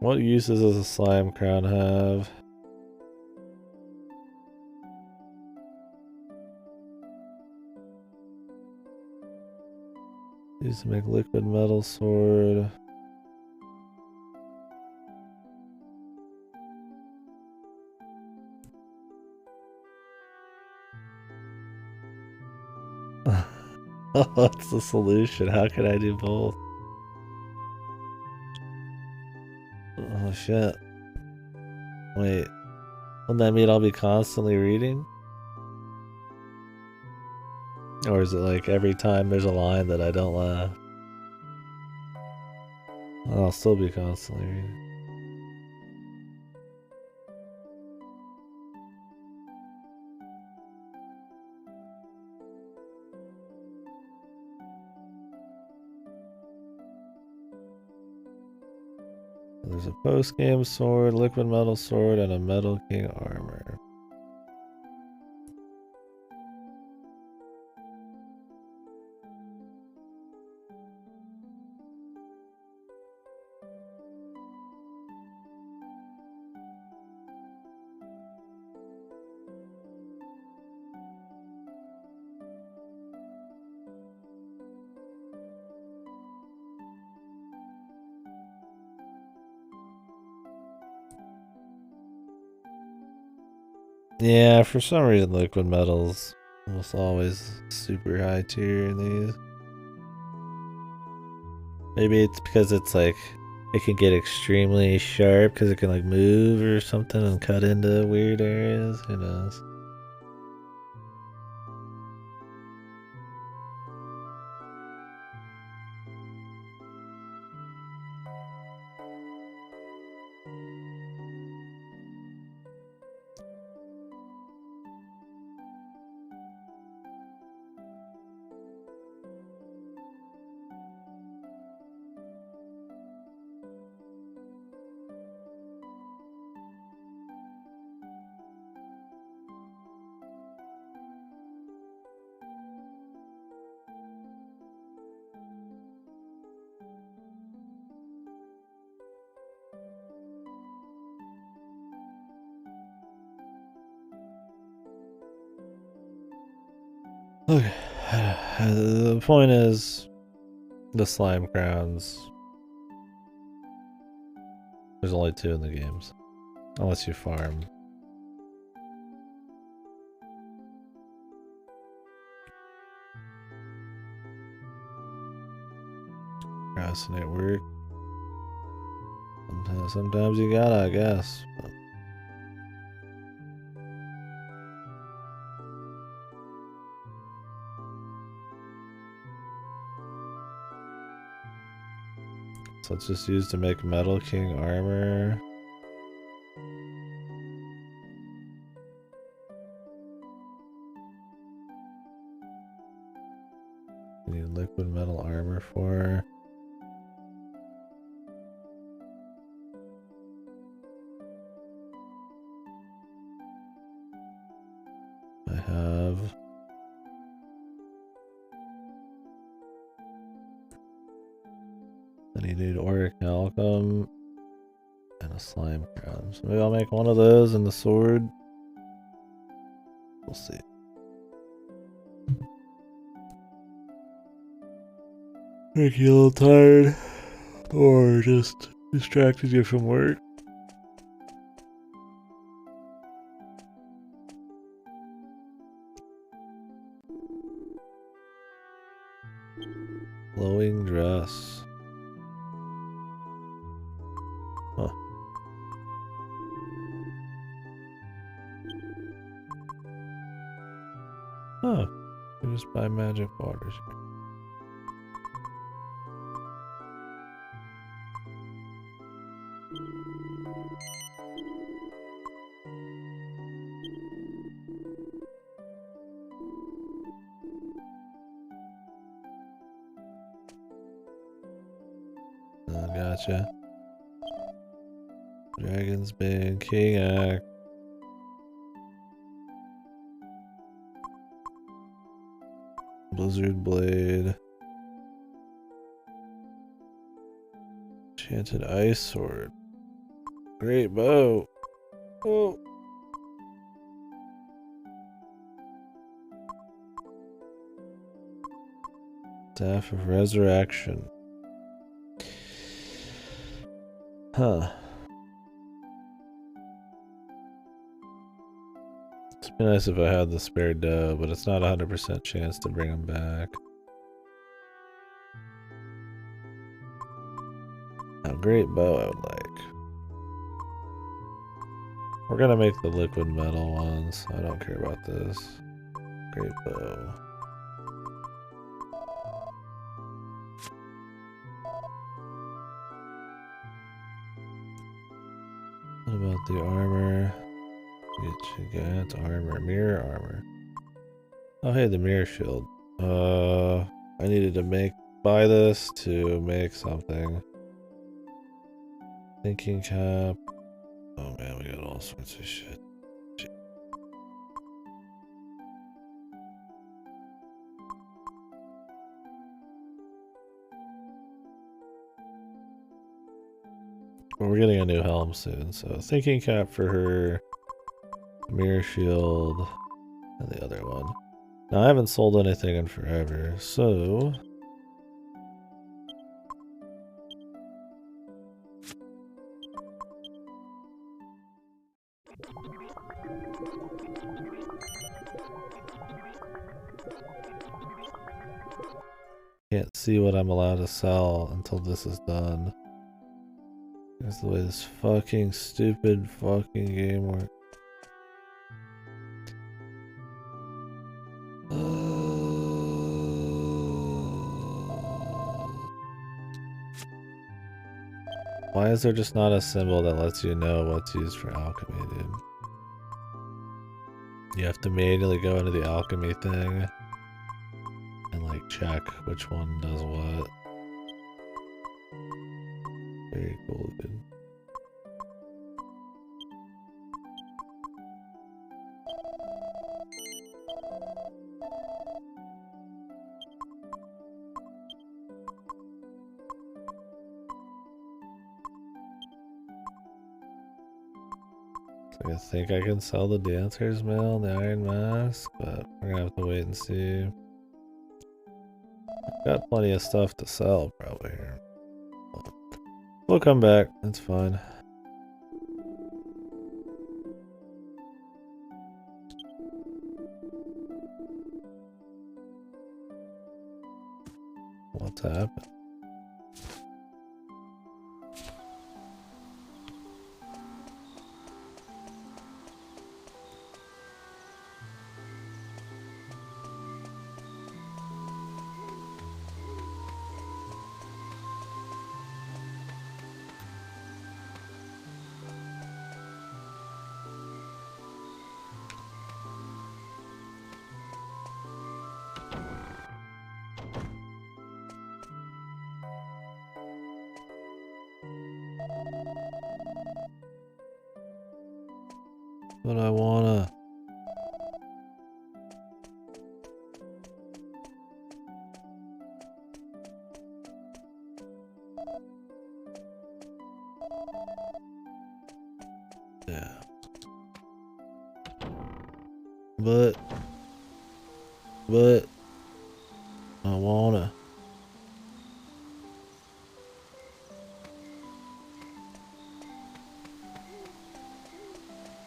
What uses does a slime crown have? Used to make liquid metal sword. What's the solution? How can I do both? Oh shit. Wait. Wouldn't that mean I'll be constantly reading? Or is it like every time there's a line that I don't laugh? I'll still be constantly reading. There's a post-game sword, liquid metal sword, and a metal king armor. Yeah, for some reason liquid metal's almost always super high tier in these. Maybe it's because it's like it can get extremely sharp because it can like move or something and cut into weird areas. Who knows? Okay. The point is, the slime crowns. There's only 2 in the games, unless you farm. Procrastinate work. Sometimes you gotta, I guess. But so it's just used to make Metal King armor. You need liquid metal armor for. I have. Then you need orichalcum and a slime crown. So maybe I'll make one of those and the sword. We'll see. Make you a little tired, or just distracted you from work. Glowing dress. Huh. Huh. You just buy magic waters. Gotcha. Dragon's Bane, King Axe. Blizzard Blade. Enchanted Ice Sword. Great bow. Oh. Staff of Resurrection. Huh. It'd be nice if I had the spare dough, but it's not 100% chance to bring them back. A great bow I would like. We're gonna make the liquid metal ones. I don't care about this. Great bow. What about the armor? Get armor, mirror armor. Oh hey, the mirror shield. I needed to buy this to make something. Thinking cap. Oh man, we got all sorts of shit. Well, we're getting a new helm soon, so thinking cap for her, mirror shield, and the other one. Now I haven't sold anything in forever, so can't see what I'm allowed to sell until this is done. That's the way this fucking stupid fucking game works. Why is there just not a symbol that lets you know what's used for alchemy, dude? You have to manually go into the alchemy thing and like check which one does what. Very cool, dude. I think I can sell the Dancer's Mail and the Iron Mask, but we're gonna have to wait and see. I've got plenty of stuff to sell probably here. We'll come back, it's fine. What's happened? But I wanna. Yeah. But I wanna.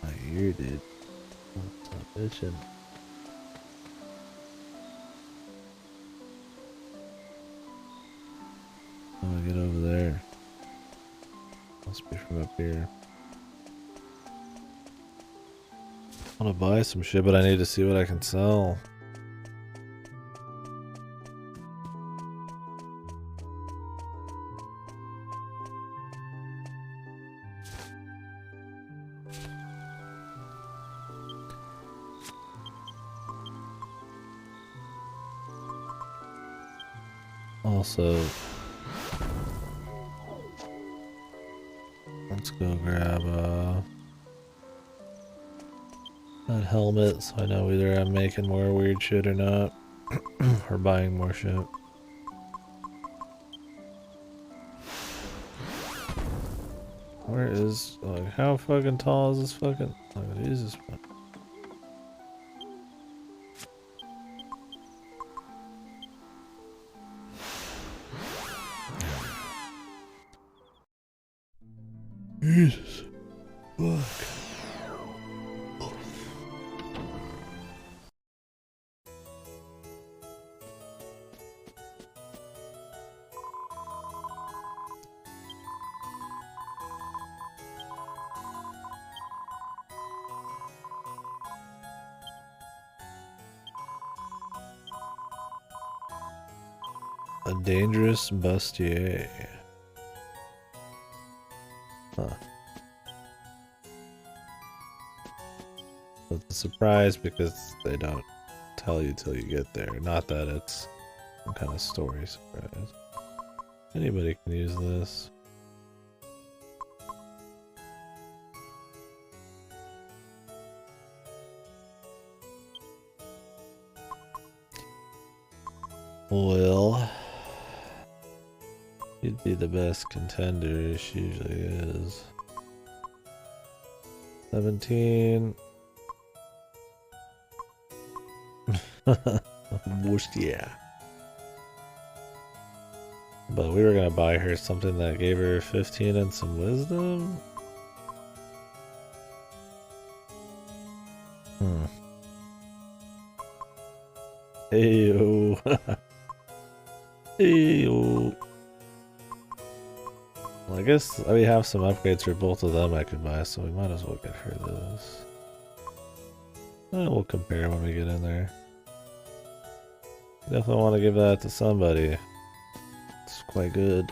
My ear, dude. Stop itching. How do I get over there? Must be from up here. I want to buy some shit, but I need to see what I can sell. Also, let's go grab that helmet so I know either I'm making more weird shit or not, or buying more shit. Where is, like, how fucking tall is this fucking, like, Jesus, man. Jesus. Fuck. A dangerous bustier. Huh. It's a surprise because they don't tell you till you get there. Not that it's some kind of story surprise. Anybody can use this. Well, he'd be the best contender, she usually is. 17. Whoosh, yeah. But we were gonna buy her something that gave her 15 and some wisdom. Heyo. Heyo. Well, I guess we have some upgrades for both of them I could buy, so we might as well get her this. We'll compare when we get in there. Definitely want to give that to somebody. It's quite good.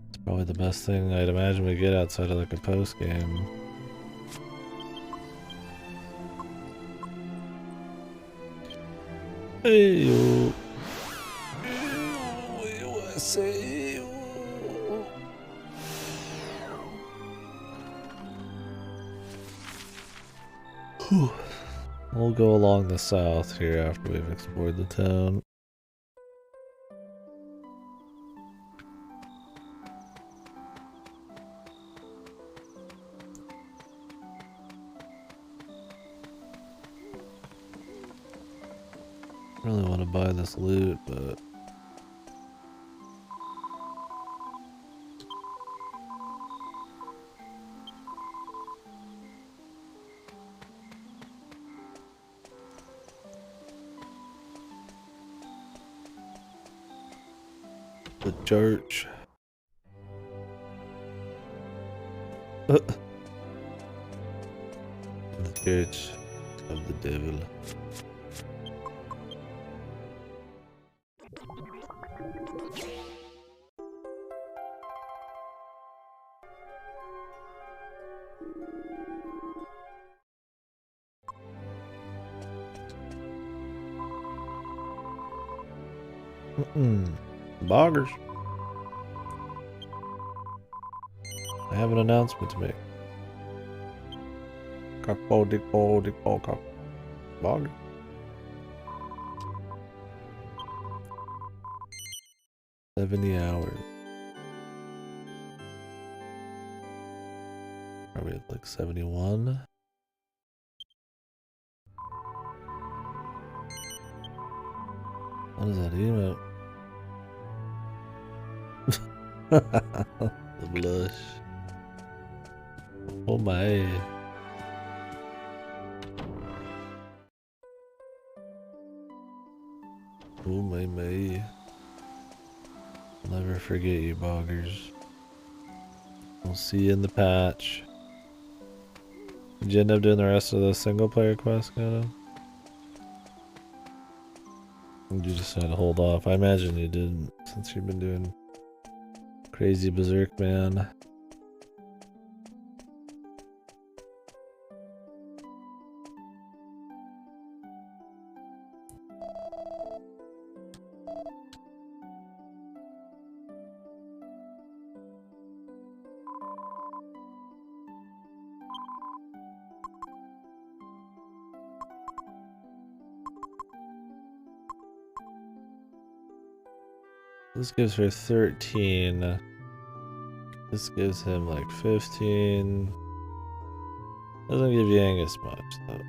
It's probably the best thing I'd imagine we get outside of like a post game. Hey yo. USA. We'll go along the south here after we've explored the town. Really want to buy this loot, but the church. The church of the devil. Boggers. I have an announcement to make. Cockpo, dickpo, dickpo, cock. Bogger. $70 hours. Are we at like 71? What is that emote? The blush. Oh my. Oh my. I'll never forget you, boggers. We'll see you in the patch. Did you end up doing the rest of the single player quest, Gato? Or did you decide to hold off? I imagine you didn't, since you've been doing Crazy Berserk Man. This gives her 13. This gives him like 15. Doesn't give you Angus much though.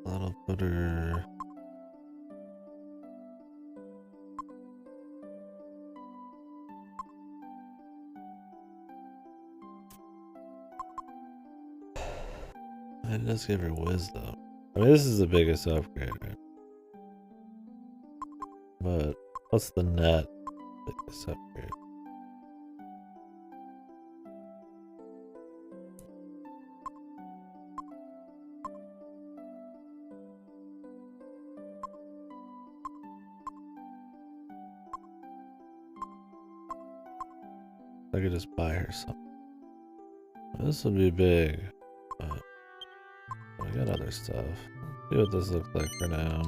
That'll put her... It does give her wisdom. I mean, this is the biggest upgrade, right? But what's the net biggest upgrade? I could just buy her something. This would be big, but I got other stuff. See what this looks like for now.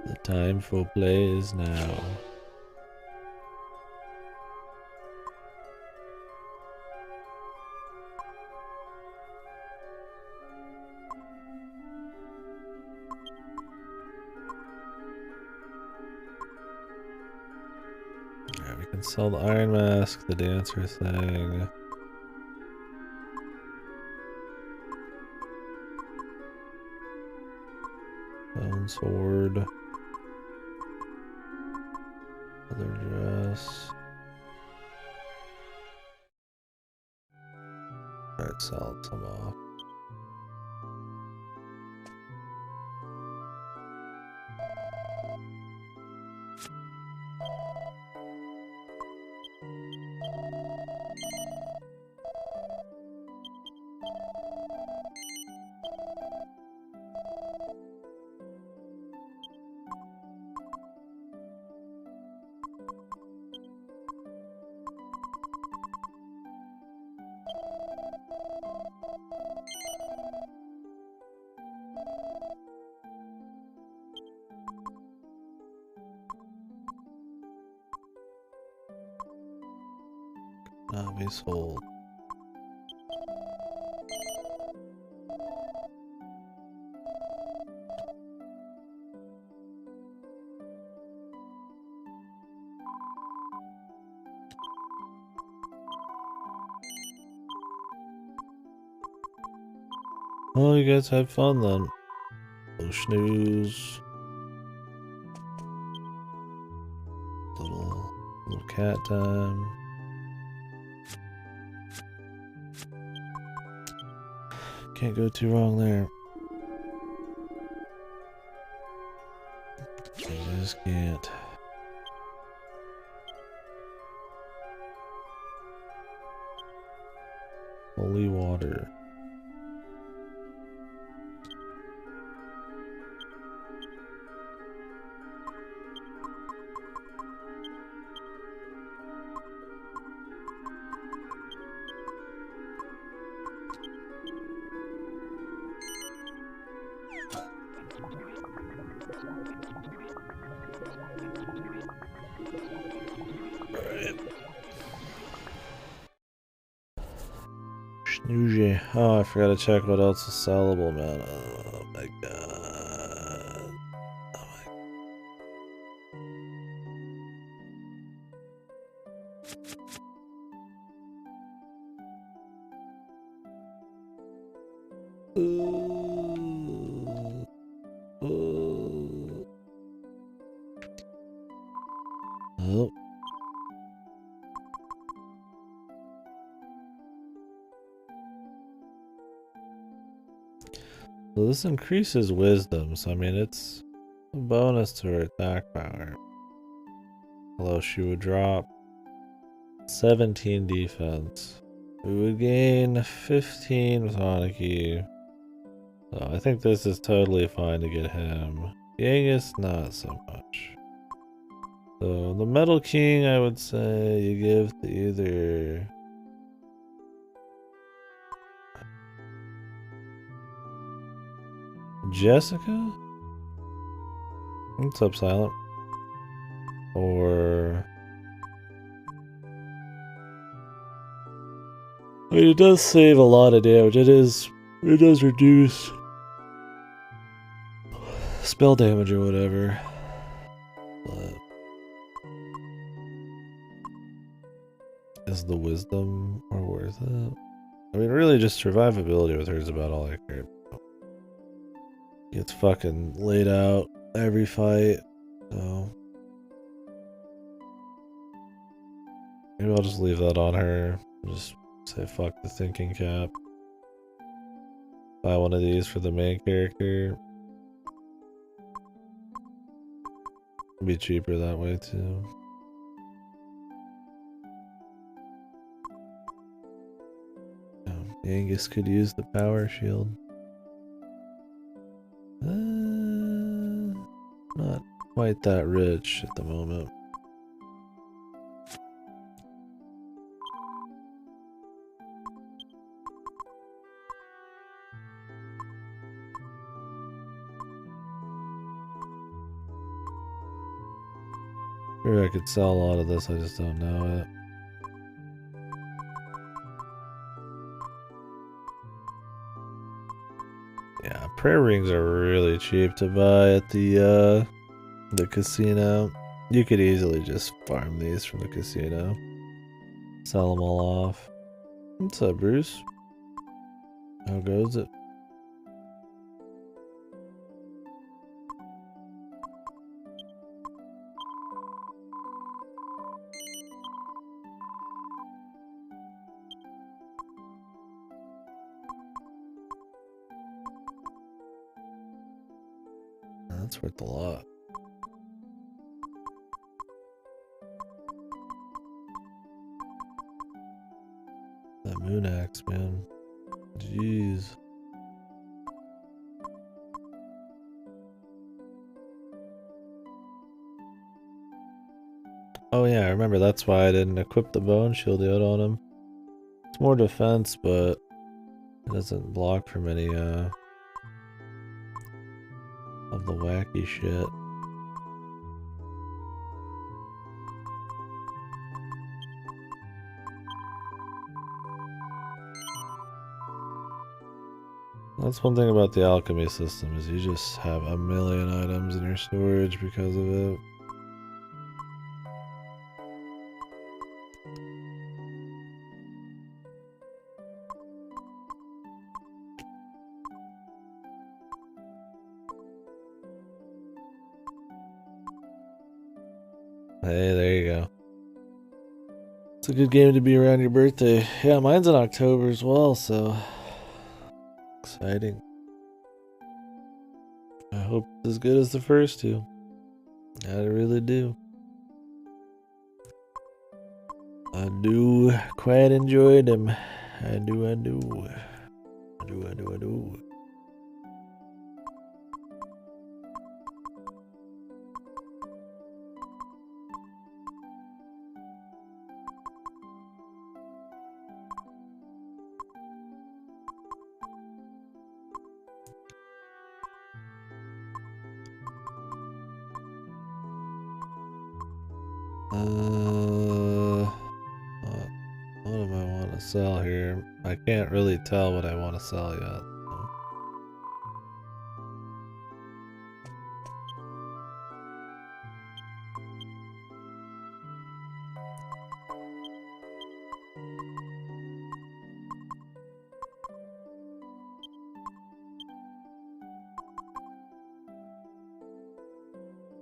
The time for play is now. Alright, we can sell the Iron Mask, the Dancer thing. Bone Sword. Other dress. Alright, sell some off. Not be sold. Well, you guys have fun then. Little snooze. Little cat time. Can't go too wrong there. You just can't. Holy water. Snoozy. Oh, I forgot to check what else is sellable, man. Oh my god. Oh my. Oh. So this increases wisdom, so I mean it's a bonus to her attack power. Although she would drop 17 defense. We would gain 15 with Hanaki. So I think this is totally fine to get him. Genghis, not so much. So the Metal King, I would say you give to either Jessica? What's up, Silent? Or I mean, it does save a lot of damage. It does reduce spell damage or whatever. But is the wisdom more worth it? I mean, really, just survivability with her is about all I care about. Gets fucking laid out every fight, so Maybe I'll just leave that on her. Just say fuck the thinking cap. Buy one of these for the main character. It'd be cheaper that way too. Angus could use the power shield. Not quite that rich at the moment. Maybe I could sell a lot of this, I just don't know it. Yeah, prayer rings are really cheap to buy at the casino. You could easily just farm these from the casino. Sell them all off. What's up, Bruce? How goes it? That's worth a lot. That moon axe, man. Jeez. Oh yeah, I remember that's why I didn't equip the bone shield yet on him. It's more defense, but it doesn't block from any of the wacky shit. That's one thing about the alchemy system, is you just have a million items in your storage because of it. Hey, there you go. It's a good game to be around your birthday. Yeah, mine's in October as well, so exciting. I hope it's as good as the first two. I really do. I do quite enjoy them. I do. I do. What do I want to sell here? I can't really tell what I want to sell yet.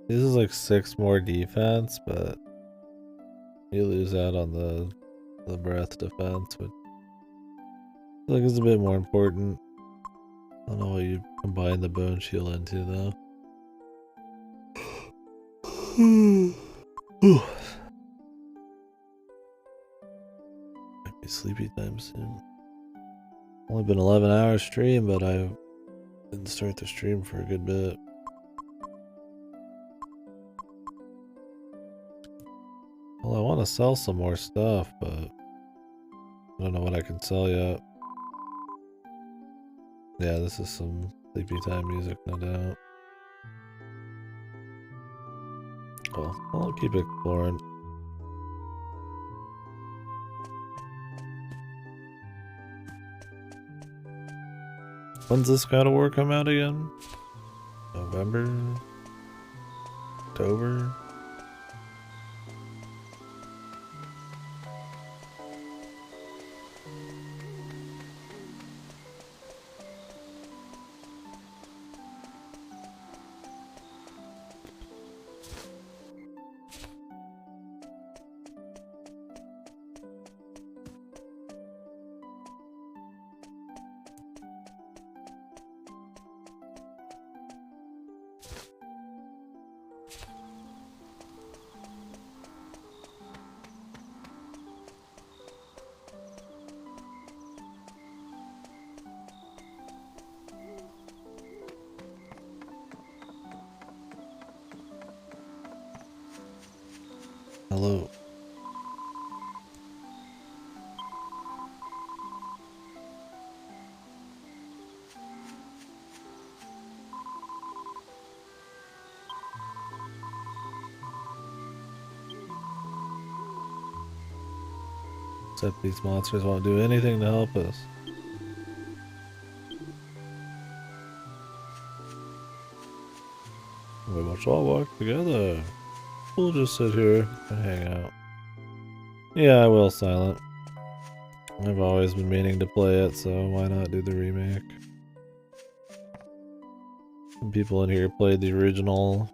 This is like 6 more defense, but you lose out on the breath defense, which I feel like is a bit more important. I don't know what you combine the bone shield into though. Might be sleepy time soon. Only been 11 hours stream, but I didn't start the stream for a good bit. Well, I want to sell some more stuff, but I don't know what I can sell yet. Yeah, this is some sleepy time music, no doubt. Well, I'll keep exploring. When's this God of War come out again? November? October? Hello. Except these monsters won't do anything to help us. We must all work together. We'll just sit here and hang out. Yeah, I will, Silent. I've always been meaning to play it, so why not do the remake? Some people in here played the original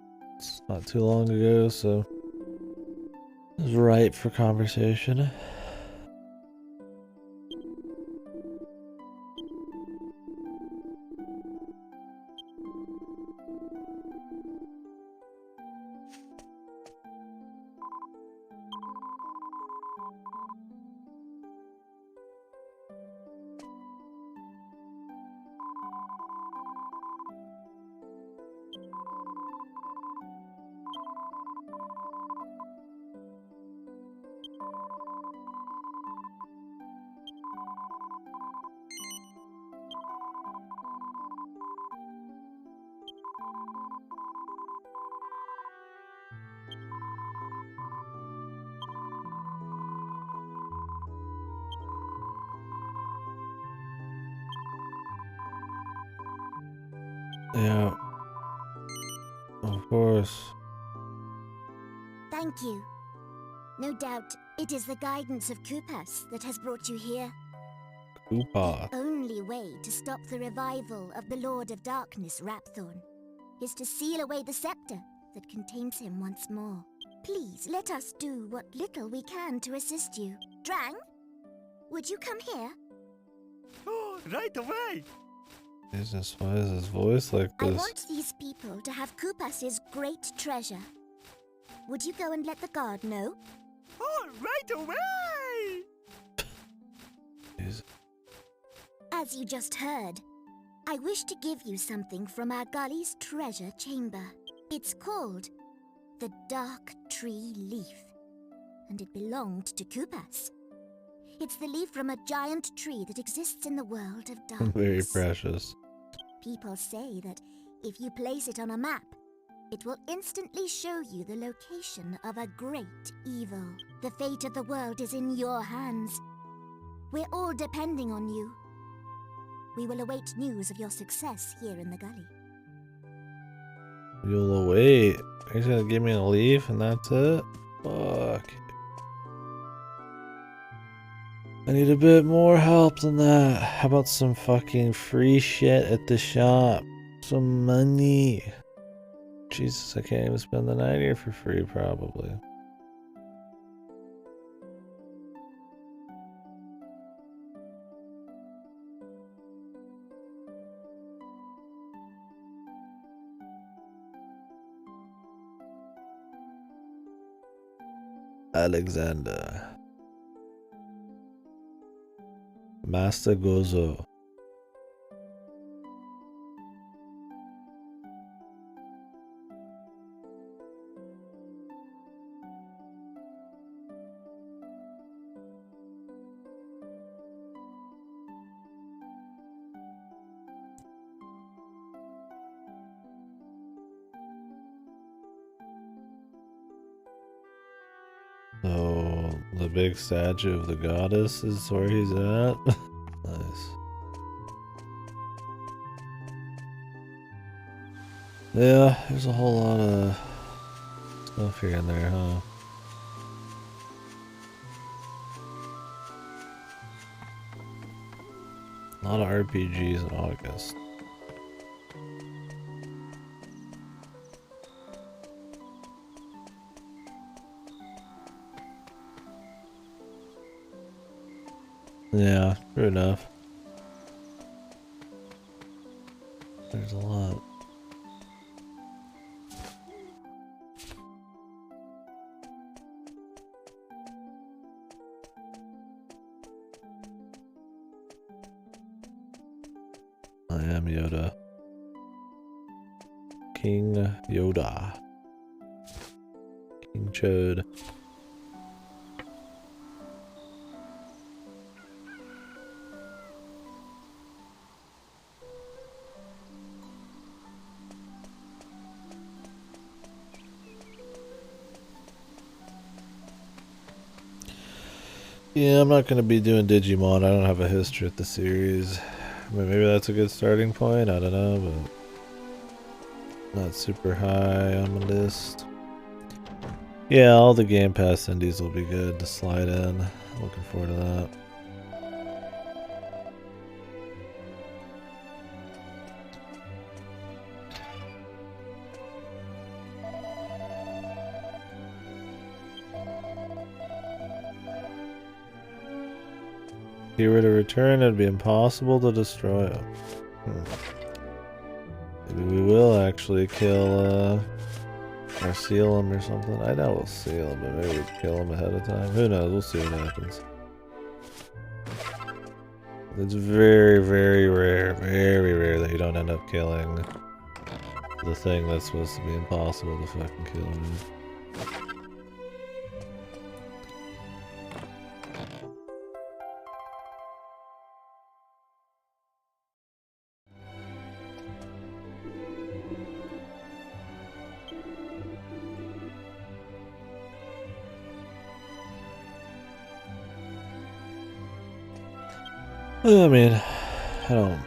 not too long ago, so it's ripe for conversation. Yeah. Of course. Thank you. No doubt it is the guidance of Kupas that has brought you here. Koopa. The only way to stop the revival of the Lord of Darkness, Rapthorn, is to seal away the scepter that contains him once more. Please let us do what little we can to assist you. Drang, would you come here? Oh, right away! Why is his voice like I this? want these people to have Kupas's great treasure. Would you go and let the guard know? Oh, right away! Jeez. As you just heard, I wish to give you something from our gully's treasure chamber. It's called the Dark Tree Leaf, and it belonged to Kupas. It's the leaf from a giant tree that exists in the world of darkness. Very precious. People say that if you place it on a map, it will instantly show you the location of a great evil. The fate of the world is in your hands. We're all depending on you. We will await news of your success here in the gully. You'll wait. He's gonna give me a leaf and that's it? Fuck. I need a bit more help than that. How about some fucking free shit at the shop? Some money. Jesus, I can't even spend the night here for free, probably. Alexander. Master Gozo. So, the big statue of the goddess is where he's at? Nice. Yeah, there's a whole lot of stuff here and there, huh? A lot of RPGs in August. Yeah, true enough. There's a lot. I am Yoda. King Yoda. King Chode. Yeah, I'm not going to be doing Digimon. I don't have a history with the series. I mean, maybe that's a good starting point. I don't know, but not super high on the list. Yeah, all the Game Pass indies will be good to slide in. Looking forward to that. If he were to return, it'd be impossible to destroy him. Maybe we will actually kill, or seal him or something. I know we'll seal him, but maybe we'd kill him ahead of time. Who knows? We'll see what happens. It's very, very rare that you don't end up killing the thing that's supposed to be impossible to fucking kill. Right? I mean, I don't.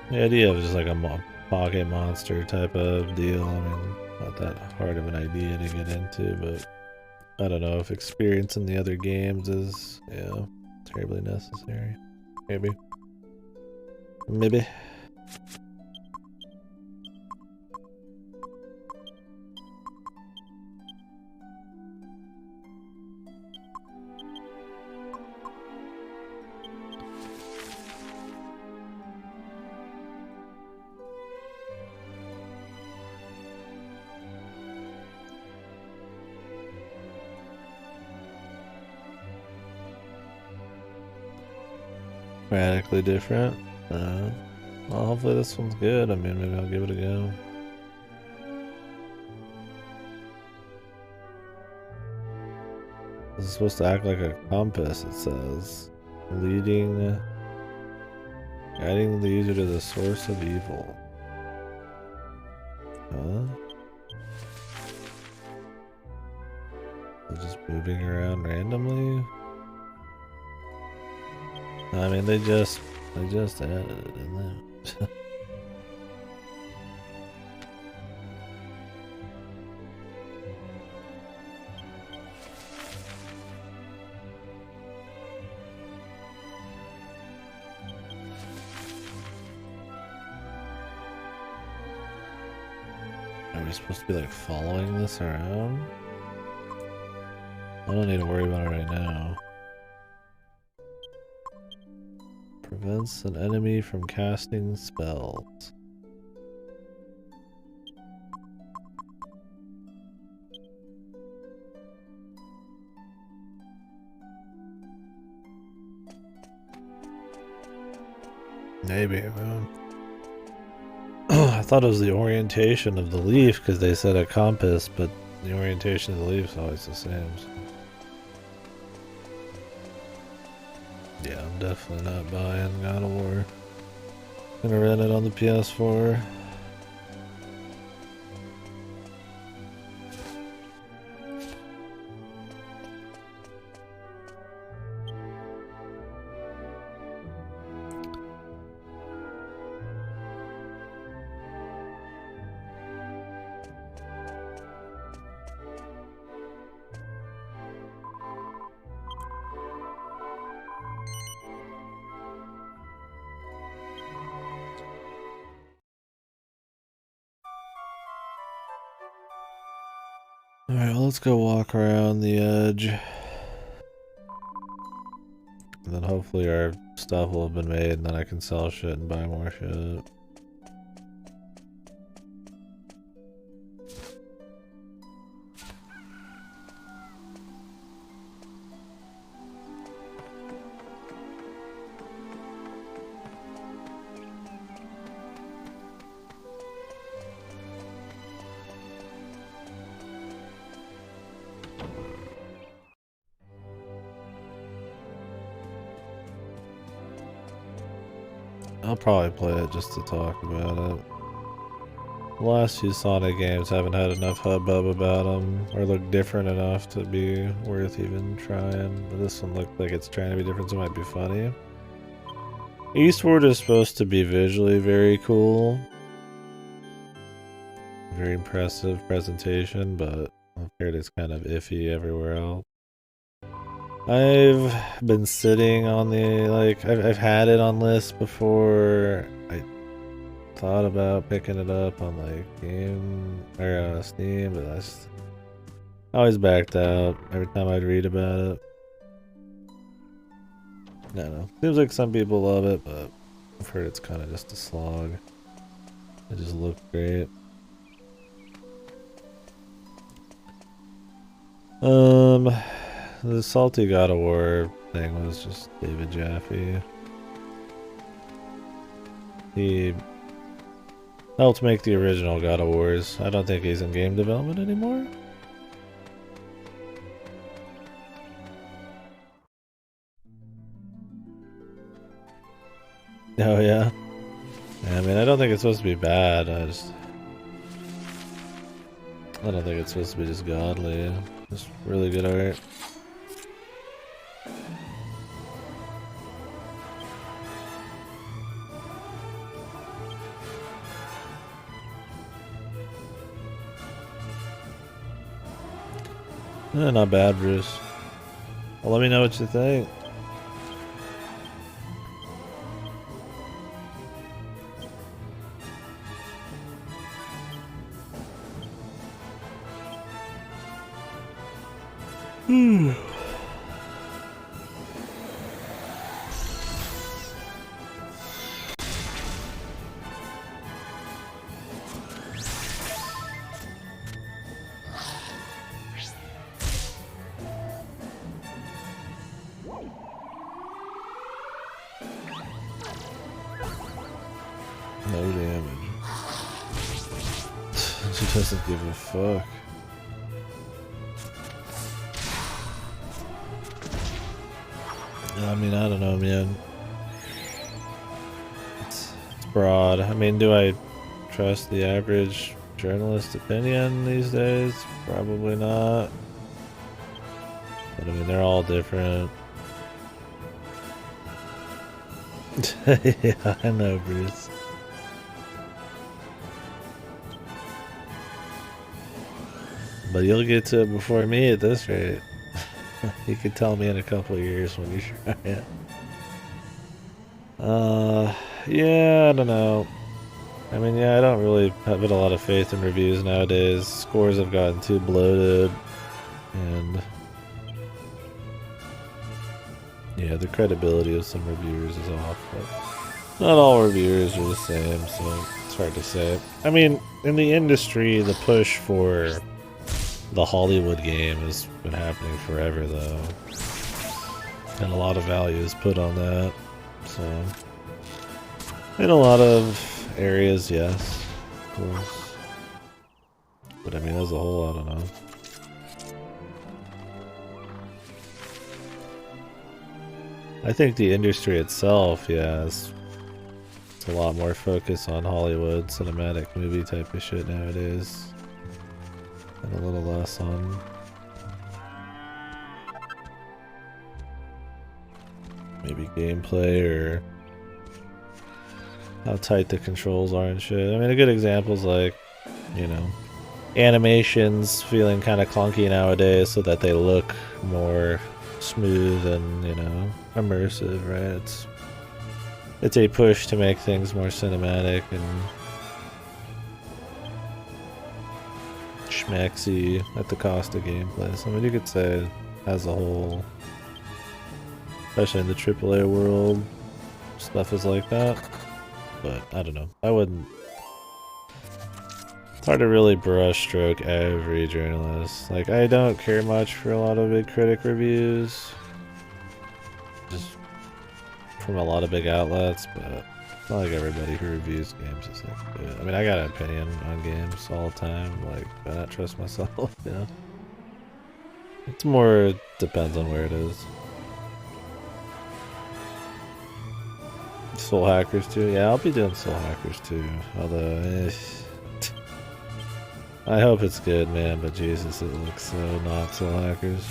The idea of just like a pocket monster type of deal, I mean, not that hard of an idea to get into, but I don't know if experience in the other games is, yeah, terribly necessary. Maybe. Maybe. Radically different. Well, hopefully this one's good. I mean, maybe I'll give it a go. This is supposed to act like a compass, it says. Guiding the user to the source of evil. Huh? They're just moving around randomly? I mean, they just added it in there. Are we supposed to be like following this around? I don't need to worry about it right now. Prevents an enemy from casting spells. Maybe, man. I thought it was the orientation of the leaf because they said a compass, but the orientation of the leaf is always the same. So. Yeah, I'm definitely not buying God of War. Gonna rent it on the PS4. Alright, well, let's go walk around the edge. And then hopefully our stuff will have been made and then I can sell shit and buy more shit. I'll probably play it just to talk about it. The last few Sonic games haven't had enough hubbub about them, or look different enough to be worth even trying. But this one looked like it's trying to be different, so it might be funny. Eastward is supposed to be visually very cool. Very impressive presentation, but I've heard it's kind of iffy everywhere else. I've been sitting on the, like, I've had it on lists before. I thought about picking it up on, like, Steam, but I always backed out every time I'd read about it. I don't know. Seems like some people love it, but I've heard it's kind of just a slog. It just looked great. The Salty God of War thing was just David Jaffe. He helped make the original God of Wars. I don't think he's in game development anymore. Oh yeah? I mean, I don't think it's supposed to be bad. I don't think it's supposed to be just godly. Just really good art. Not bad, Bruce. Well, let me know what you think. No damage. She doesn't give a fuck. I mean, I don't know, man. It's broad. I mean, do I trust the average journalist opinion these days? Probably not. But I mean, they're all different. Yeah, I know, Bruce. But you'll get to it before me at this rate. You could tell me in a couple of years when you try it. Yeah, I don't know. I mean, yeah, I don't really have a lot of faith in reviews nowadays. Scores have gotten too bloated. And yeah, the credibility of some reviewers is off. But not all reviewers are the same, so it's hard to say. I mean, in the industry, the push for the Hollywood game has been happening forever, though. And a lot of value is put on that. So, in a lot of areas, yes, of course. But I mean, as a whole, I don't know. I think the industry itself, yeah, it's a lot more focus on Hollywood, cinematic movie type of shit nowadays. And a little less on maybe gameplay or how tight the controls are and shit. I mean, a good example is like, you know, animations feeling kind of clunky nowadays so that they look more smooth and, you know, immersive, right? It's a push to make things more cinematic and schmaxy at the cost of gameplay. So I mean, you could say as a whole, especially in the AAA world, stuff is like that. But I don't know. I wouldn't. It's hard to really brush stroke every journalist. Like, I don't care much for a lot of big critic reviews, just from a lot of big outlets, but it's not like everybody who reviews games is like good. I mean, I got an opinion on games all the time, like, I don't trust myself, you know? It's more, depends on where it is. Soul Hackers 2? Yeah, I'll be doing Soul Hackers 2, although, I hope it's good, man, but Jesus, it looks so not Soul Hackers.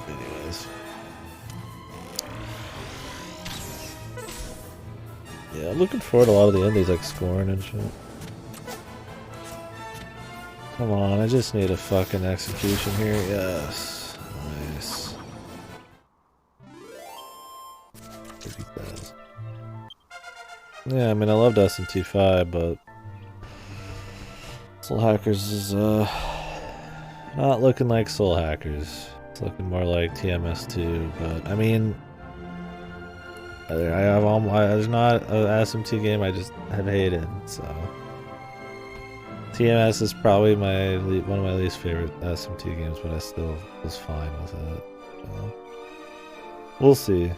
Anyways. Yeah, I'm looking forward to a lot of the indies like Scorn and shit. Come on, I just need a fucking execution here. Yes. Nice. Yeah, I mean, I loved SMT5, but Soul Hackers is not looking like Soul Hackers. It's looking more like TMS2, but I mean, there's not an SMT game I just have hated, so TMS is probably one of my least favorite SMT games, but I still was fine with it. So, we'll see.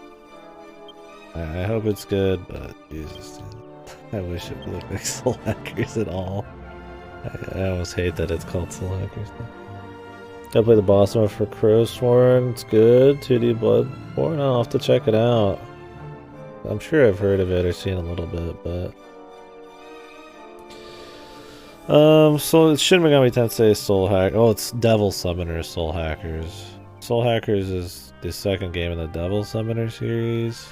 I hope it's good, but Jesus, dude, I wish it looked like Soul Hackers at all. I almost hate that it's called Soul Hackers. Gotta play the boss mode for Crowsworn. It's good. 2D Bloodborne. I'll have to check it out. I'm sure I've heard of it or seen a little bit, but so it's Shin Megami Tensei Soul Hack. Oh, it's Devil Summoner Soul Hackers. Soul Hackers is the second game in the Devil Summoner series,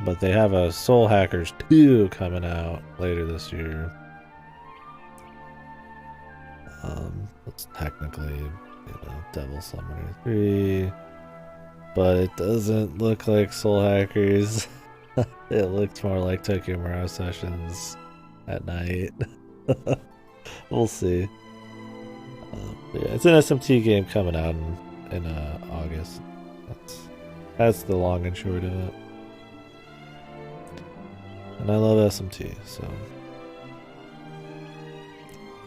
but they have a Soul Hackers 2 coming out later this year. It's technically, Devil Summoner 3, but it doesn't look like Soul Hackers. It looks more like Tokyo Mirage Sessions at night. We'll see. Yeah, it's an SMT game coming out in August. That's the long and short of it. And I love SMT, so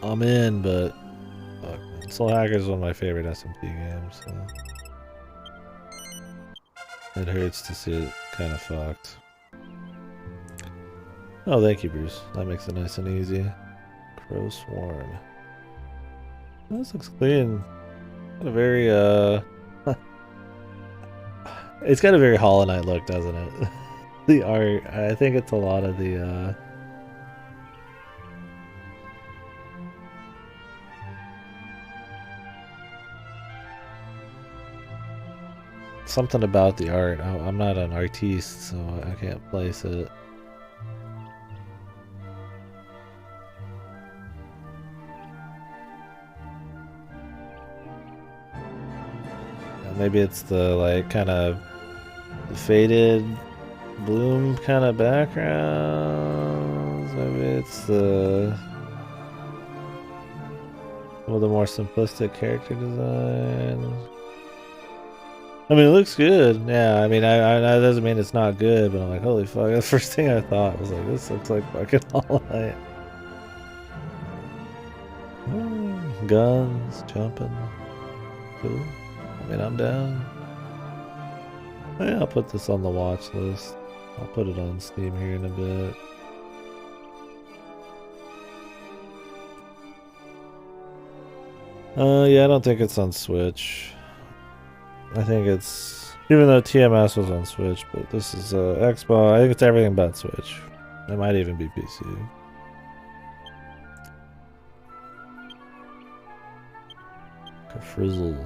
I'm in, but fuck, man. Soul Hackers is one of my favorite SMT games, so it hurts to see it kind of fucked. Oh, thank you, Bruce. That makes it nice and easy. Crowsworn. This looks clean. Got a very it's got a very Hollow Knight look, doesn't it? The art, I think it's a lot of the something about the art. I'm not an artiste, so I can't place it. Maybe it's the like kind of faded bloom kind of backgrounds. Maybe it's the one of the more simplistic character designs. I mean, it looks good. Yeah, I mean, I that doesn't mean it's not good, but I'm like, holy fuck! The first thing I thought was like, this looks like fucking Hollow Knight. Guns, jumping, cool. I mean, I'm down. Yeah, I'll put this on the watch list. I'll put it on Steam here in a bit. Yeah, I don't think it's on Switch. I think it's, even though TMS was on Switch, but this is Xbox. I think it's everything but Switch. It might even be PC. Frizzle.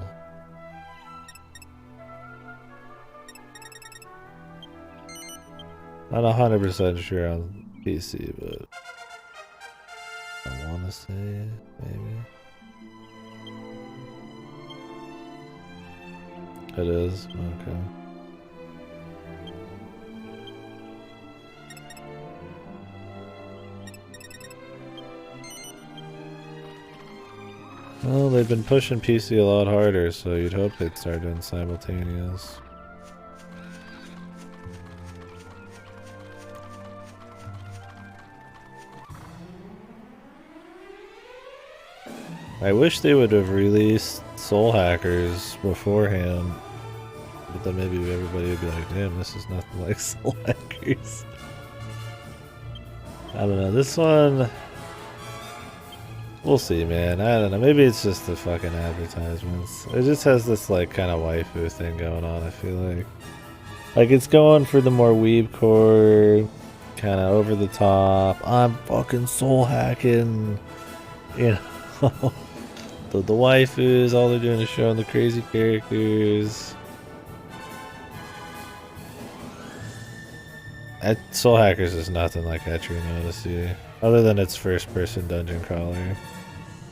Not 100% sure on PC, but I want to say maybe it is. Okay. Well, they've been pushing PC a lot harder, so you'd hope they'd start doing simultaneous. I wish they would have released Soul Hackers beforehand, but then maybe everybody would be like, damn, this is nothing like Soul Hackers. I don't know, this one, we'll see, man. I don't know, maybe it's just the fucking advertisements. It just has this like kind of waifu thing going on, I feel like. Like it's going for the more weebcore, kind of over the top, I'm fucking soul hacking. You know, the waifus, all they're doing is showing the crazy characters. Soul Hackers is nothing like Etrian Odyssey. Other than its first-person dungeon crawler.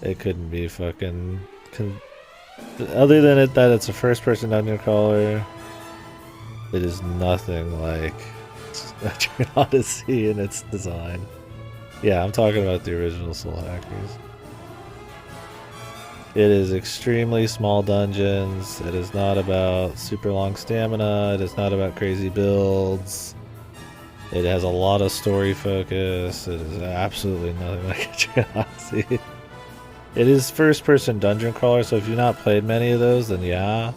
It couldn't be fucking... Other than that it's a first-person dungeon crawler, it is nothing like Etrian Odyssey in its design. Yeah, I'm talking about the original Soul Hackers. It is extremely small dungeons. It is not about super long stamina. It is not about crazy builds. It has a lot of story focus. It is absolutely nothing like Etrian Odyssey. It is first-person dungeon crawler, so if you've not played many of those, then yeah.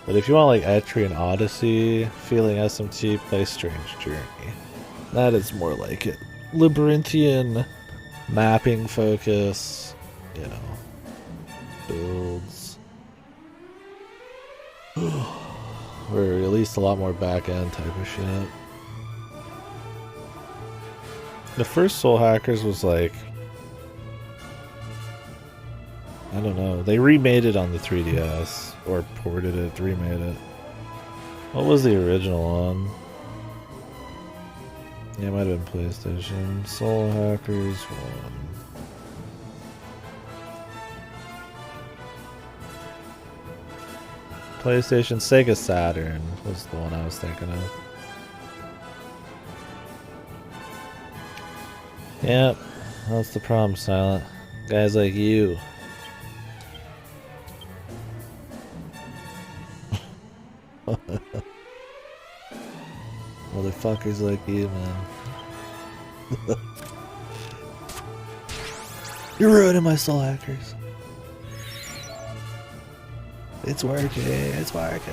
But if you want like Etrian Odyssey, feeling SMT, play Strange Journey. That is more like it. Labyrinthian mapping focus, you know, builds. Or at least a lot more back-end type of shit. The first Soul Hackers was like, I don't know, they remade it on the 3DS, or ported it, remade it. What was the original on? Yeah, it might have been PlayStation. Soul Hackers 1. PlayStation, Sega Saturn was the one I was thinking of. Yep, that's the problem, Silent. Guys like you. Motherfuckers like you, man. You're ruining my Soul Hackers. It's working, it's working.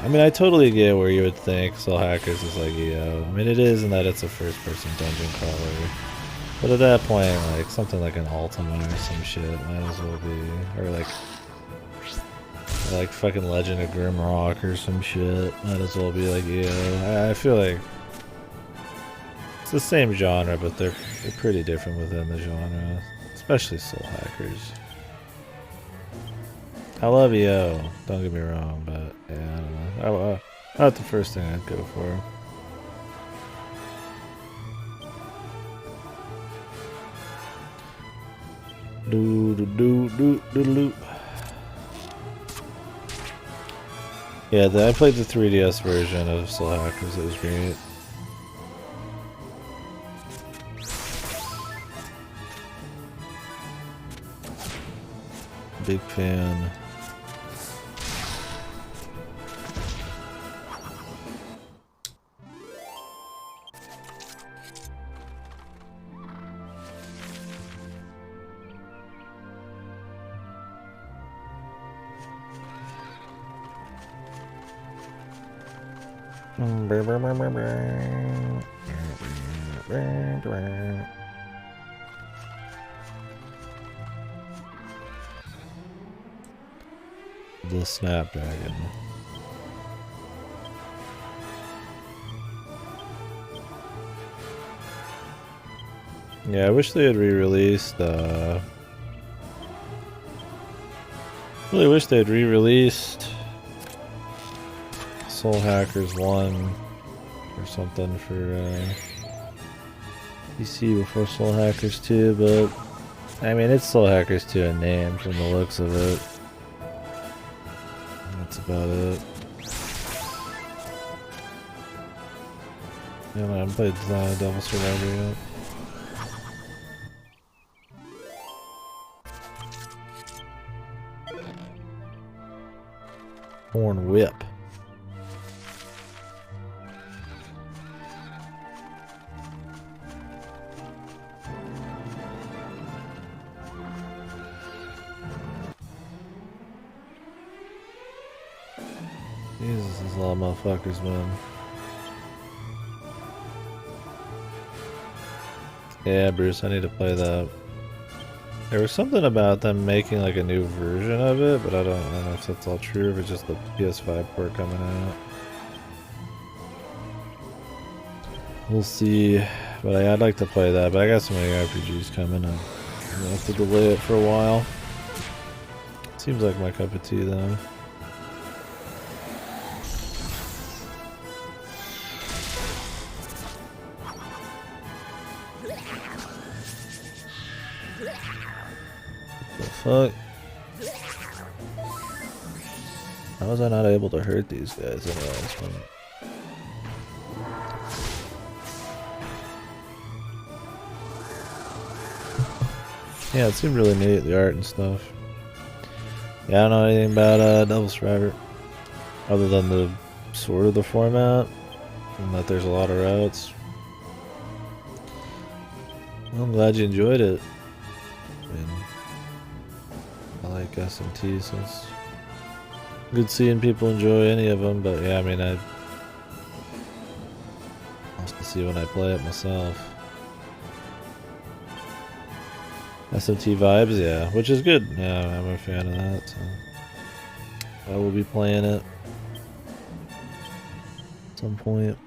I mean, I totally get where you would think Soul Hackers is like EO. I mean, it is in that it's a first-person dungeon crawler. But at that point, like, something like an Ultima or some shit might as well be. Or like fucking Legend of Grimrock or some shit. Might as well be like EO. I feel like it's the same genre, but they're pretty different within the genre. Especially Soul Hackers. I love EO, don't get me wrong, but yeah, I don't know. Not the first thing I'd go for. Yeah, I played the 3DS version of Soul Hackers, it was great. Big fan. The Snapdragon. Yeah, I wish they had re-released really wish they had re-released Soul Hackers 1 or something for PC before Soul Hackers 2, but I mean, it's Soul Hackers 2 in name from the looks of it. That's about it. Yeah, I haven't played Devil Survivor yet. Horn Whip. Jesus, these lot of motherfuckers, man. Yeah, Bruce, I need to play that. There was something about them making like a new version of it, but I don't know if that's all true or if it's just the PS5 port coming out. We'll see But I'd like to play that, but I got so many RPGs coming, and I'll have to delay it for a while. Seems like my cup of tea, though. What the fuck? How was I not able to hurt these guys in the last one? Yeah, it seemed really neat, the art and stuff. Yeah, I don't know anything about Devil Survivor, other than the sort of the format, and that there's a lot of routes. Well, I'm glad you enjoyed it. I mean, I like SMT, so it's good seeing people enjoy any of them, but yeah, I mean, I'll have to see when I play it myself. SMT vibes, yeah, which is good. Yeah, I'm a fan of that, so I will be playing it at some point.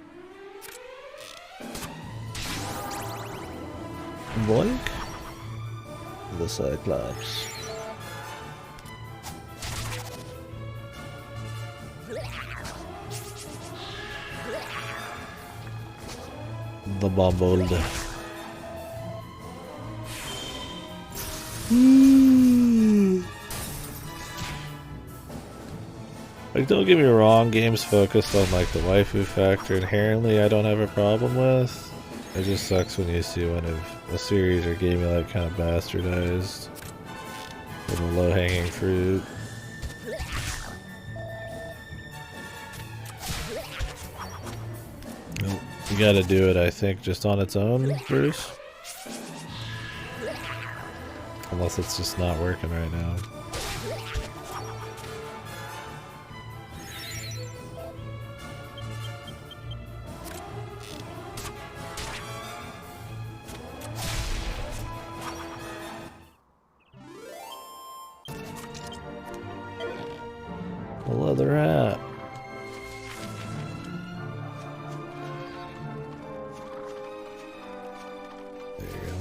Boink. The Cyclops. The Bumbled. Like, don't get me wrong, games focused on like the waifu factor inherently I don't have a problem with. It just sucks when you see one of a series or game you like kind of bastardized. Little low-hanging fruit. Nope. You gotta do it, I think, just on its own, Bruce. Unless it's just not working right now. A leather hat. There you go.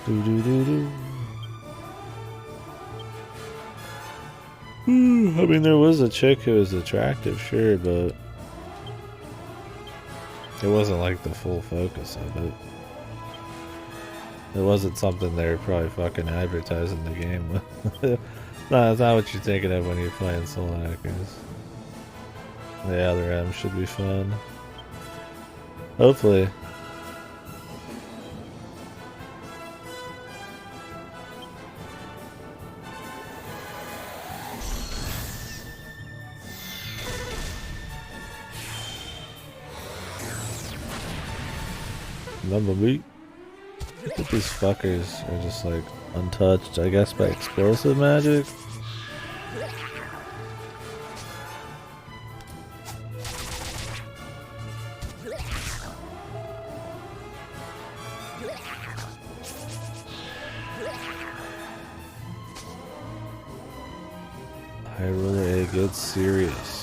Do do do do. I mean, there was a chick who was attractive, sure, but it wasn't like the full focus of it. It wasn't something they were probably fucking advertising the game with. No, that's not what you're thinking of when you're playing solo hackers. The other M should be fun. Hopefully. Number beat. But these fuckers are just like untouched, I guess, by explosive magic. High roller A gets serious.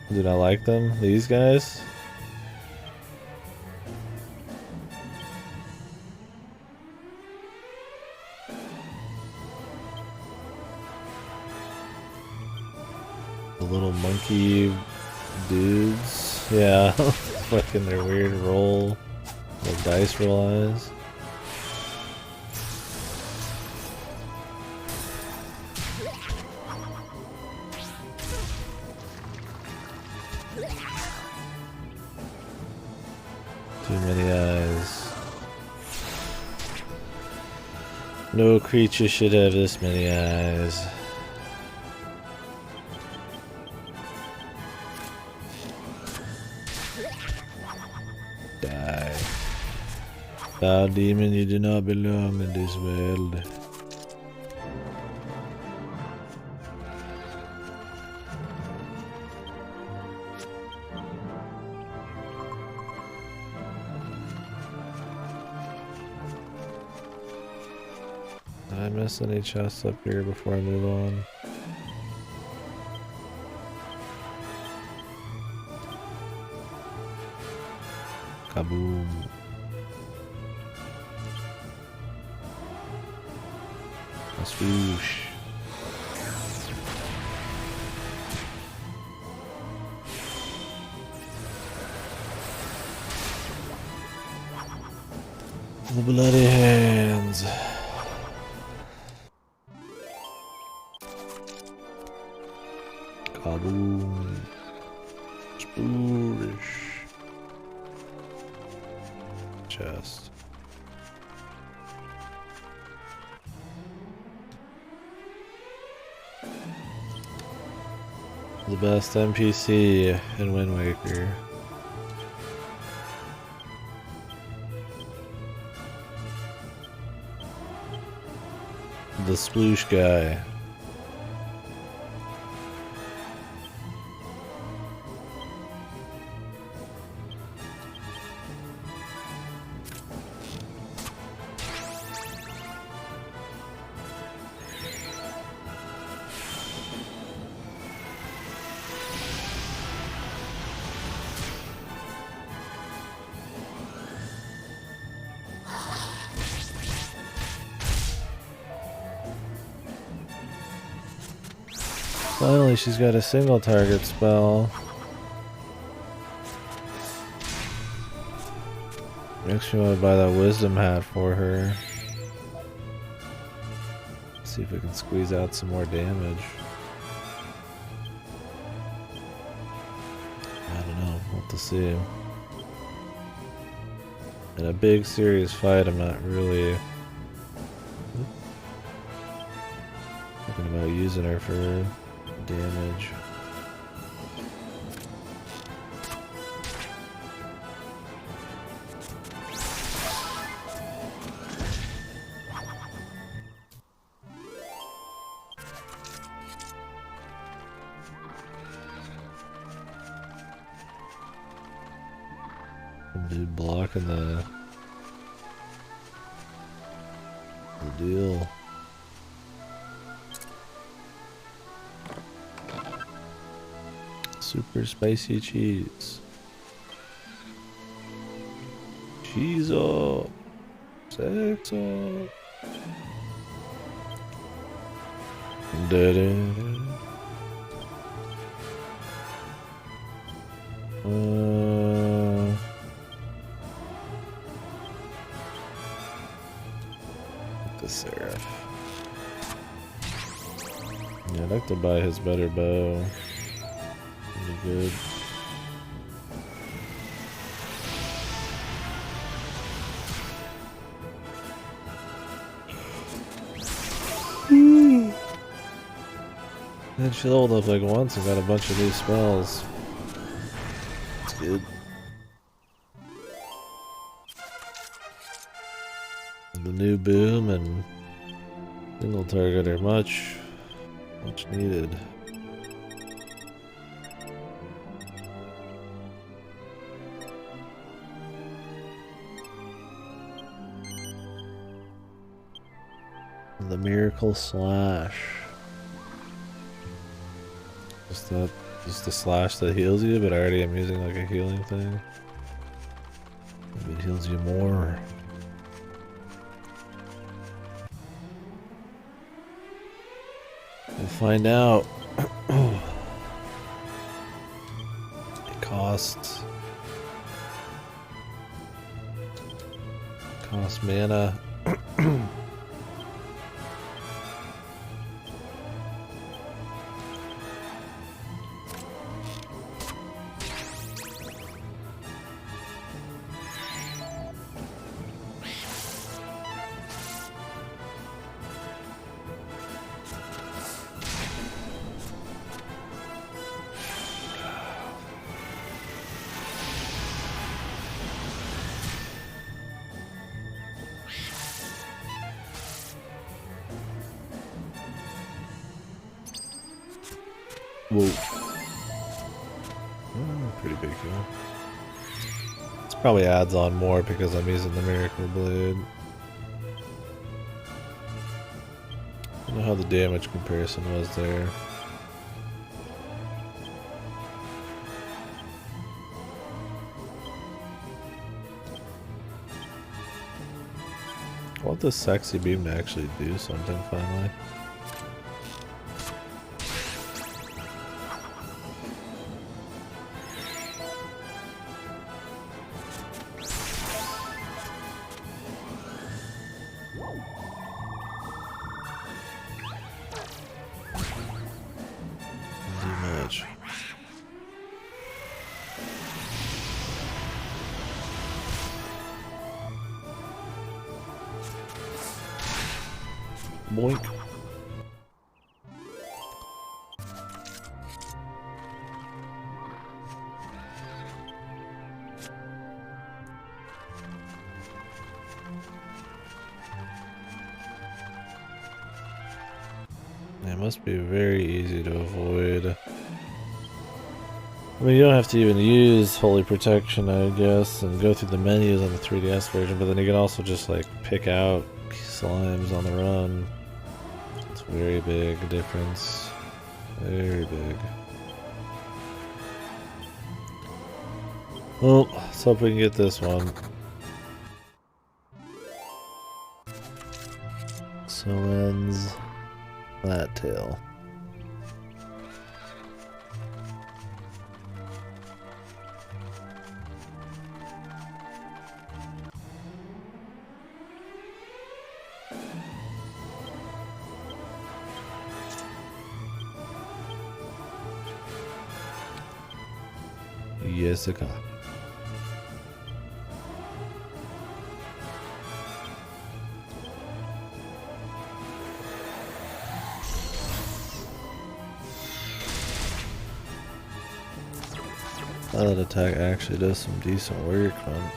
Did I like them? These guys? The little monkey dudes. Yeah. Fucking their weird roll. Their dice roll eyes. Too many eyes. No creature should have this many eyes. Die. Thou demon, you do not belong in this world. I miss any chests up here before I move on? Kaboom. A swoosh. The bloody hands. Kaboom. Spoorish. Chest. The best NPC in Wind Waker. The sploosh guy. Finally, she's got a single target spell. Makes me want to buy that wisdom hat for her. See if we can squeeze out some more damage. I don't know. We'll have to see. In a big serious fight, I'm not really thinking about using her for damage. Dude blocking the deal. Super spicy cheese. Cheese up. Sex up. The Seraph. Yeah, I'd like to buy his better bow. Good. And she leveled up like once and got a bunch of new spells. That's good. The new boom and single target are much needed. The Miracle Slash. Just the slash that heals you, but already I'm using like a healing thing. Maybe it heals you more. We'll find out. It costs mana. Whoa. Pretty big kill. This probably adds on more because I'm using the Miracle Blade. know how the damage comparison was there. I want this sexy beam to actually do something finally. Boink. It must be very easy to avoid. I mean, you don't have to even use Holy Protection, I guess, and go through the menus on the 3DS version, but then you can also just, like, pick out slimes on the run. It's a very big difference. Very big. Well, let's hope we can get this one. So ends that tale. Jessica. That attack actually does some decent work, man.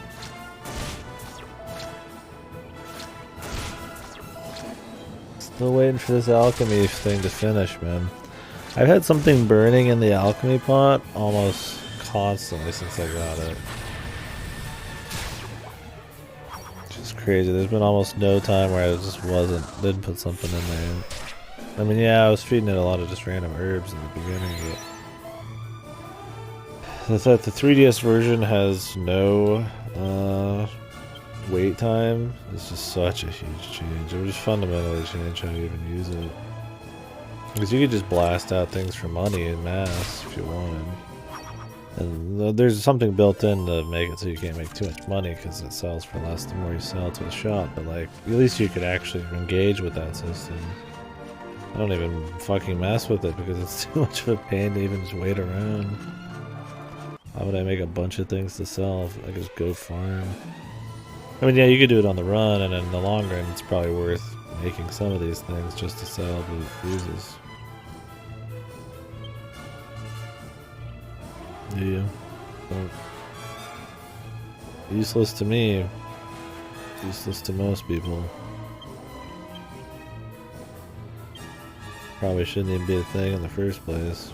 Still waiting for this alchemy thing to finish, man. I've had something burning in the alchemy pot almost constantly since I got it. Which is crazy. There's been almost no time where I just didn't put something in there. I mean, yeah, I was feeding it a lot of just random herbs in the beginning, but the 3DS version has no wait time. It's just such a huge change. It would just fundamentally change how you even use it. Because you could just blast out things for money in mass if you wanted. And there's something built in to make it so you can't make too much money because it sells for less the more you sell to the shop. But like, at least you could actually engage with that system. I don't even fucking mess with it because it's too much of a pain to even just wait around. Why would I make a bunch of things to sell if I could just go farm? I mean, yeah, you could do it on the run, and in the long run, it's probably worth making some of these things just to sell the boozes. Yeah. Well, useless to me. Useless to most people. Probably shouldn't even be a thing in the first place.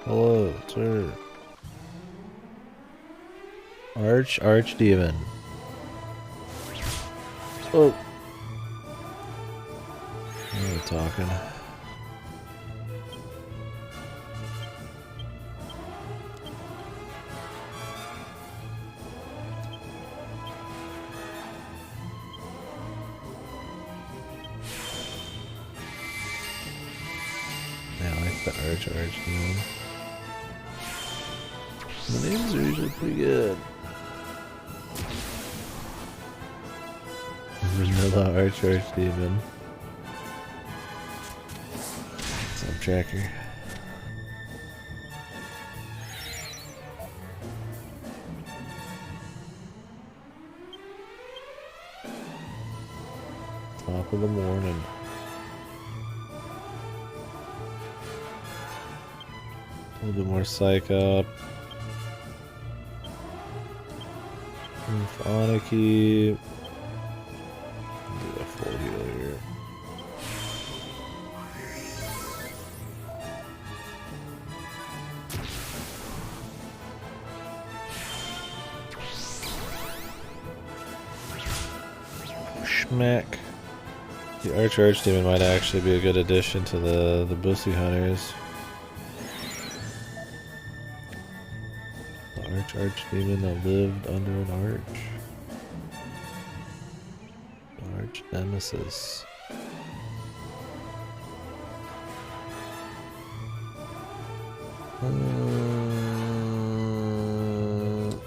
Hello, sir. Archdemon. Oh. What are we talking? The Archdemon. The names are usually pretty good. Vanilla Archdemon. Subtracker. Top of the morning. A little bit more psych up. Anarchy. Do a full heal here. Schmack. The Archdemon might actually be a good addition to the Bussy Hunters. The Archdemon that lived under an arch. Arch Nemesis.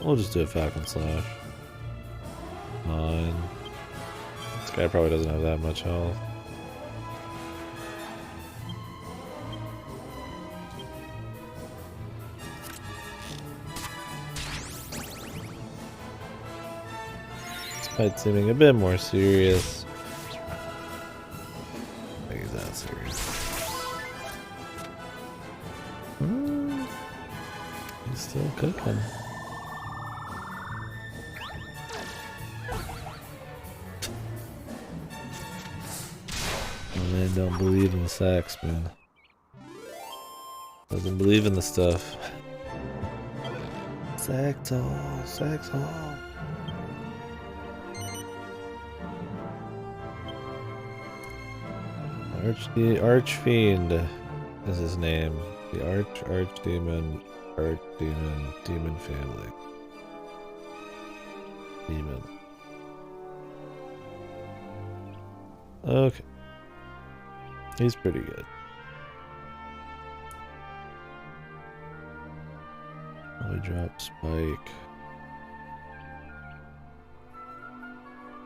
We'll just do a Falcon Slash. 9. This guy probably doesn't have that much health. This fight seeming a bit more serious. I think he's that serious. He's still cooking. Man, don't believe in the sex, man. Doesn't believe in the stuff. Sex hall, sex hall. Archfiend is his name. The Archdemon, Demon family. Demon. Okay. He's pretty good. I drop Spike.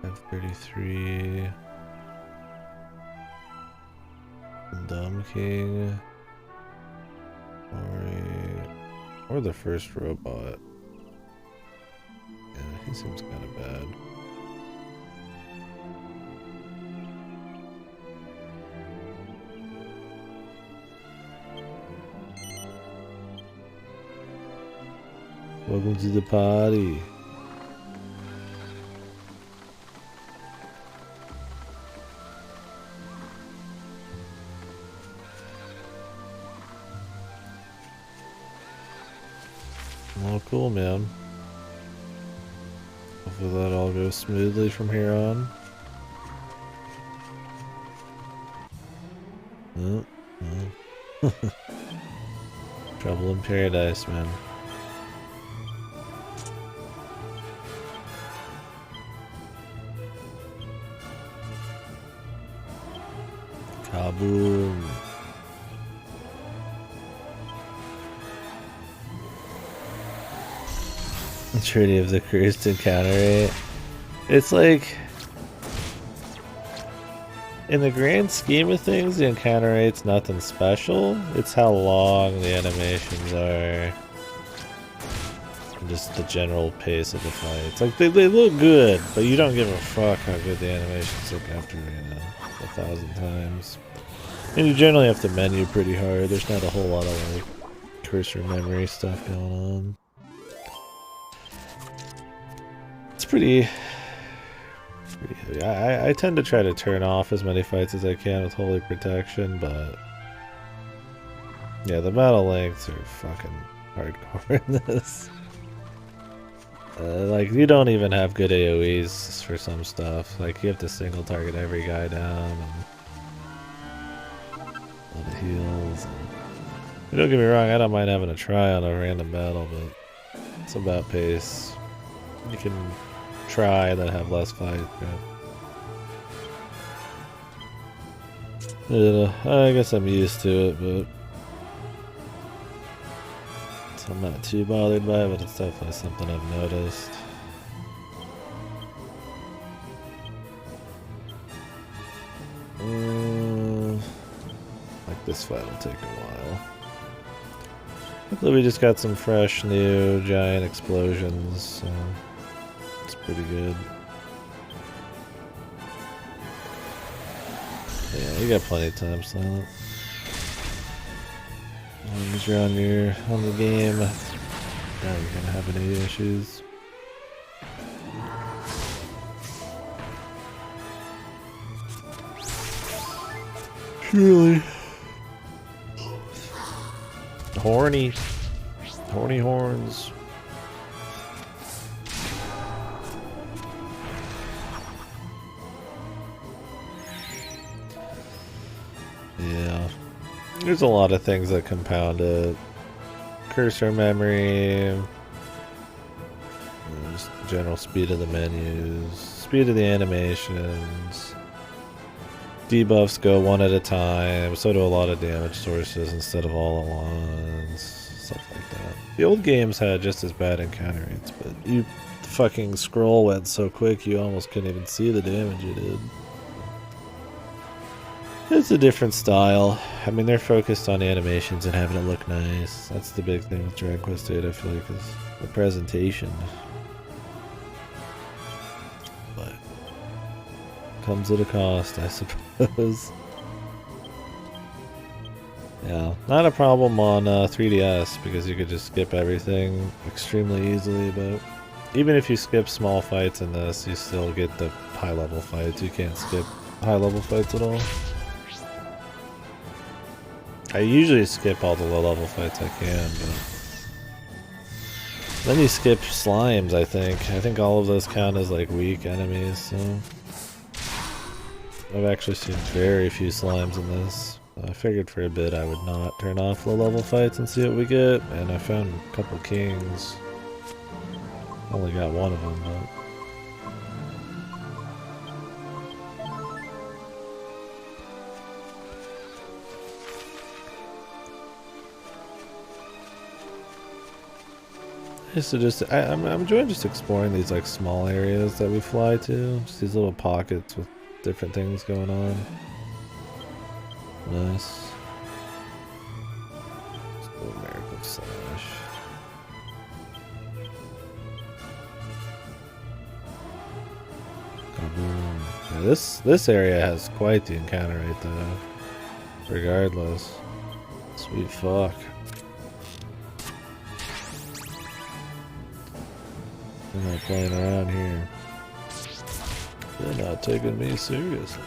F33. Dumb King. Or the first robot. Yeah, he seems kind of bad. Welcome to the party. Well, cool, man. Hopefully that all goes smoothly from here on. Trouble in paradise, man. Kaboom. Trinity of the Curse to encounter it. It's like, in the grand scheme of things, the encounter rate's nothing special. It's how long the animations are. And just the general pace of the fights. Like, they look good, but you don't give a fuck how good the animations look after, 1,000 times. And you generally have to menu pretty hard. There's not a whole lot of, like, cursor memory stuff going on. It's pretty heavy. I tend to try to turn off as many fights as I can with Holy Protection, but yeah, the battle lengths are fucking hardcore in this. Like, you don't even have good AoEs for some stuff. Like, you have to single target every guy down and all the heals. And don't get me wrong, I don't mind having a try on a random battle, but it's about pace. You can try that have less fight. Yeah. I guess I'm used to it, but I'm not too bothered by it, but it's definitely something I've noticed. Like this fight will take a while. Luckily we just got some fresh new giant explosions, so it's pretty good. Yeah, you got plenty of time, Silent. As long as you're on the game, now you're gonna have any issues. Surely. Horny horns. Yeah. There's a lot of things that compound it. Cursor memory, just general speed of the menus, speed of the animations. Debuffs go one at a time, so do a lot of damage sources instead of all at once. Stuff like that. The old games had just as bad encounter rates, but the fucking scroll went so quick you almost couldn't even see the damage you did. It's a different style. I mean, they're focused on animations and having it look nice. That's the big thing with Dragon Quest VIII, I feel like, is the presentation. But comes at a cost, I suppose. Yeah, not a problem on 3DS because you could just skip everything extremely easily, but even if you skip small fights in this, you still get the high-level fights. You can't skip high-level fights at all. I usually skip all the low-level fights I can, but then you skip slimes, I think. I think all of those count as like weak enemies, so I've actually seen very few slimes in this. I figured for a bit I would not turn off low-level fights and see what we get, and I found a couple kings. Only got one of them, but I'm enjoying just exploring these like small areas that we fly to. Just these little pockets with different things going on. Nice. Let's go American Slash. Kaboom. Yeah, this area has quite the encounter rate though. Regardless. Sweet fuck. They're not playing around here. They're not taking me seriously.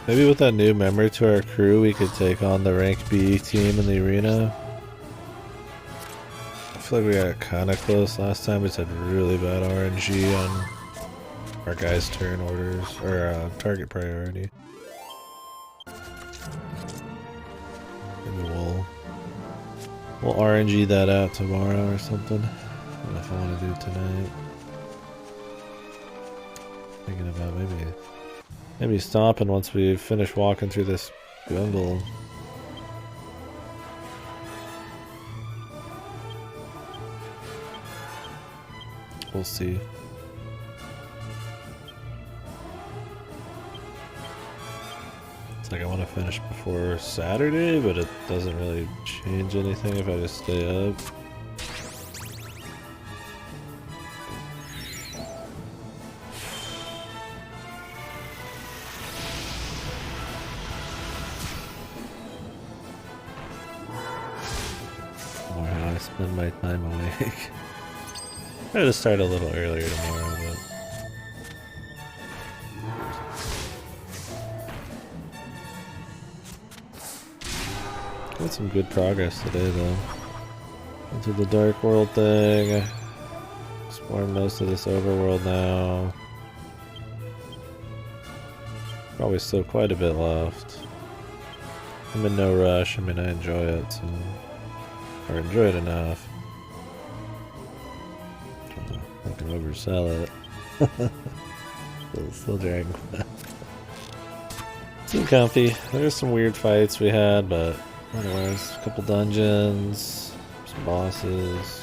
Maybe with that new member to our crew, we could take on the rank B team in the arena. I feel like we got kind of close last time. We just had really bad RNG on our guys' turn orders, or target priority. Maybe we'll RNG that out tomorrow or something. I don't know if I want to do it tonight. Thinking about maybe stopping once we finish walking through this jungle. We'll see. It's like I want to finish before Saturday, but it doesn't really change anything if I just stay up. Spend my time awake. I gotta start a little earlier tomorrow, but got some good progress today though. Into the Dark World thing. Exploring most of this overworld now. Probably still quite a bit left. I'm in no rush. I mean, I enjoy it, so, or enjoy it enough. I can oversell it. still Dragon Quest. Seemed comfy. There's some weird fights we had, but otherwise, a couple dungeons, some bosses.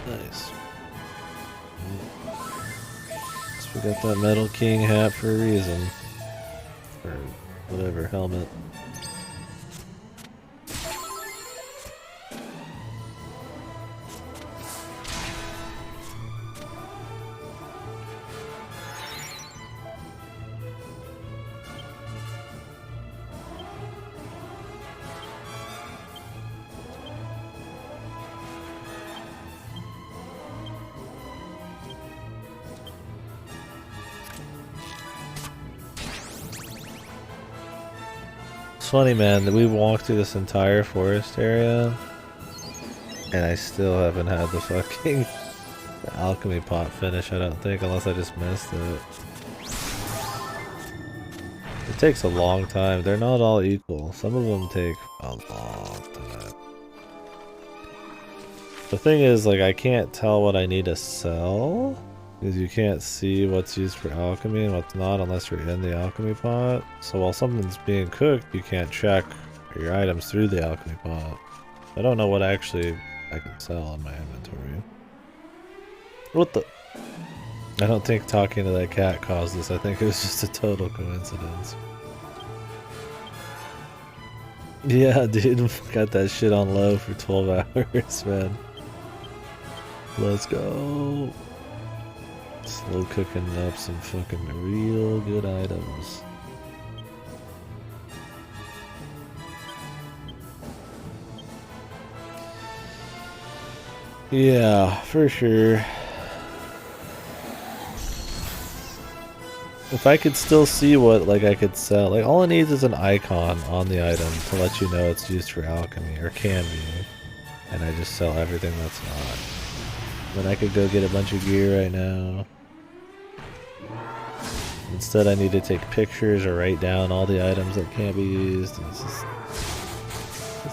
Nice. So we got that Metal King hat for a reason. Or whatever, helmet. It's funny, man, that we walked through this entire forest area and I still haven't had the fucking alchemy pot finish, I don't think, unless I just missed it. It takes a long time. They're not all equal. Some of them take a long time. The thing is, like, I can't tell what I need to sell because you can't see what's used for alchemy and what's not unless you're in the alchemy pot. So while something's being cooked, you can't check your items through the alchemy pot. I don't know what actually I can sell in my inventory. What the? I don't think talking to that cat caused this. I think it was just a total coincidence. Yeah, dude, got that shit on low for 12 hours, man. Let's go. Slow cooking up some fucking real good items. Yeah, for sure. If I could still see what, like, I could sell, like, all it needs is an icon on the item to let you know it's used for alchemy, or can be, and I just sell everything that's not. Then I could go get a bunch of gear right now. Instead, I need to take pictures or write down all the items that can't be used, and it's just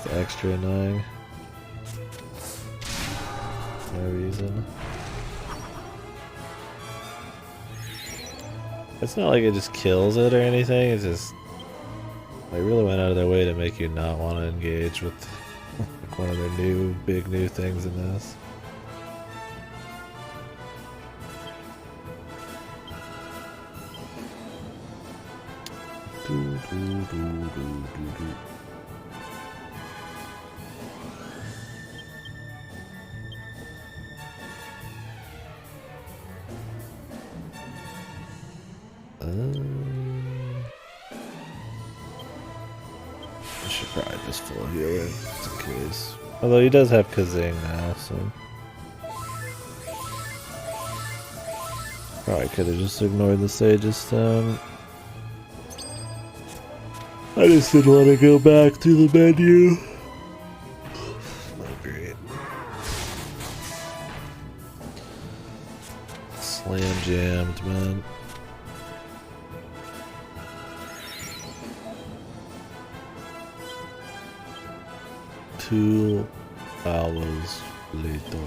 extra annoying. No reason. It's not like it just kills it or anything, it's just, they really went out of their way to make you not want to engage with like one of their big new things in this. I should probably just full heal it, just in case. Although he does have Kazing now, so probably could have just ignored the Sage's Stone. I just didn't want to go back to the menu. Not great. Slam jammed, man. Two hours later.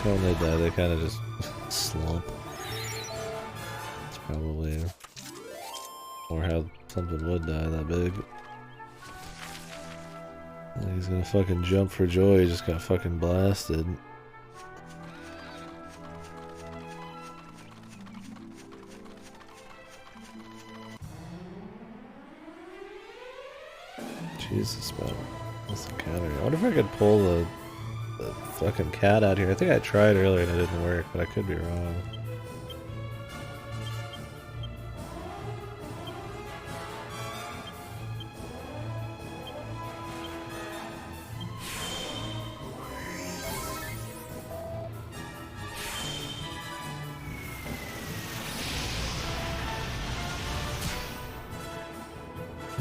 When they die, they kind of just slump. It's probably or how something would die that big. He's gonna fucking jump for joy, he just got fucking blasted. Jesus, man. That's the cat area. I wonder if I could pull the fucking cat out here. I think I tried earlier and it didn't work, but I could be wrong.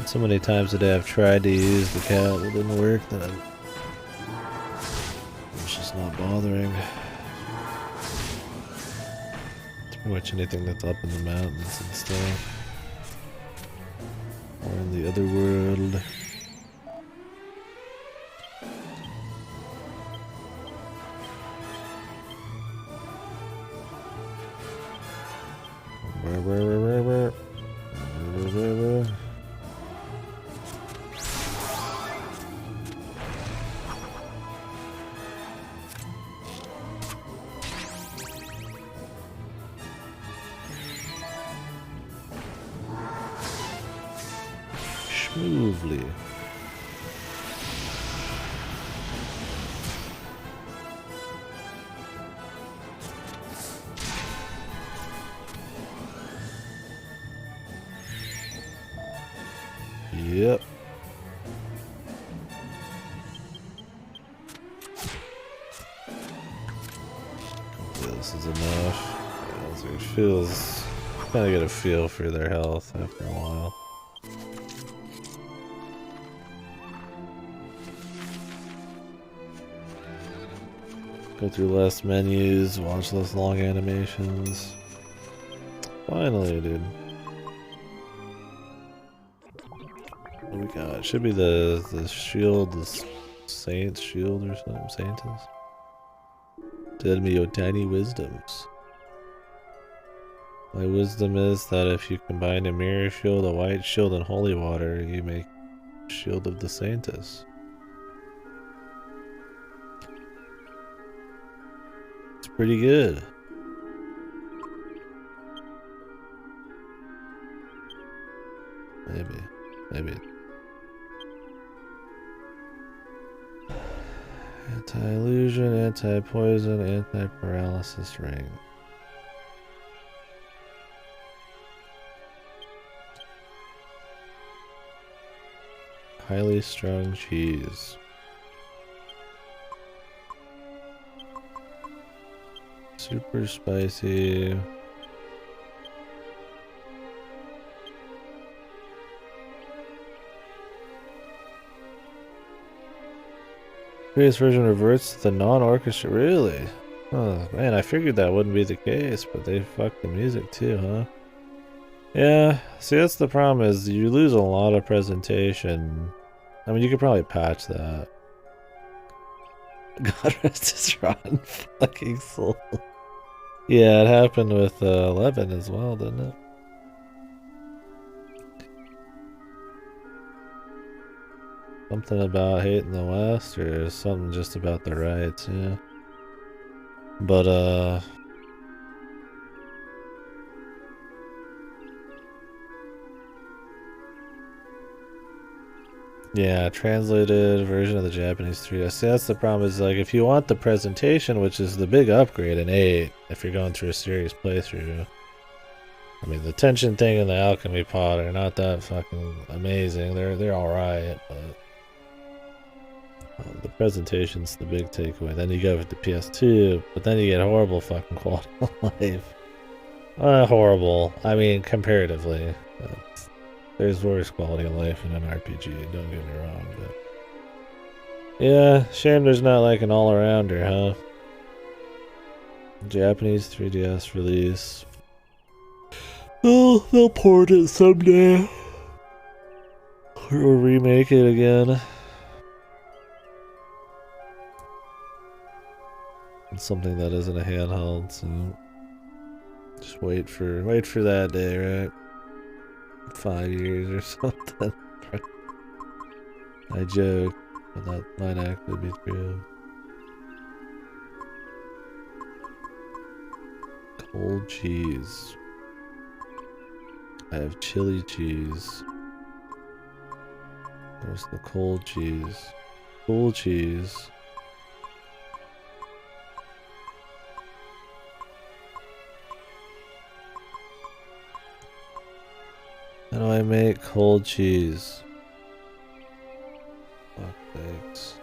So many times today I've tried to use the cat, it didn't work, then it's just not bothering. It's pretty much anything that's up in the mountains and stuff. Or in the other world. Smoothly. Yep. This is enough. It feels kind of get a feel for their health after a while. Go through less menus, watch less long animations. Finally, dude. What we got? Should be the shield, the saint's shield or something. Saintess. Tell me your tiny wisdoms. My wisdom is that if you combine a mirror shield, a white shield, and holy water, you make shield of the saintess. It's pretty good. Maybe. Anti-illusion, anti-poison, anti-paralysis ring. Highly strung cheese. Super spicy. Previous version reverts to the non-orchestra. Really? Oh man, I figured that wouldn't be the case, but they fucked the music too, huh? Yeah, see that's the problem is you lose a lot of presentation. I mean, you could probably patch that. God rest his rotten fucking soul. Yeah, it happened with 11 as well, didn't it? Something about hating the West, or something just about the rights, yeah. But, yeah, translated version of the Japanese 3. See, that's the problem is, like, if you want the presentation, which is the big upgrade in 8, if you're going through a serious playthrough. I mean, the tension thing and the alchemy pod are not that fucking amazing. They're alright, but... the presentation's the big takeaway. Then you go with the PS2, but then you get horrible fucking quality of life. Horrible. I mean, comparatively. There's worse quality of life in an RPG, don't get me wrong, but... Yeah, shame there's not like an all-arounder, huh? Japanese 3DS release. Oh, they'll port it someday. Or remake it again. Something that isn't a handheld, so just wait for that day, right? 5 years or something. I joke, but that might actually be true. Cold cheese. I have chili cheese. Where's the cold cheese? Cold cheese. How do I make cold cheese? Fuck sakes.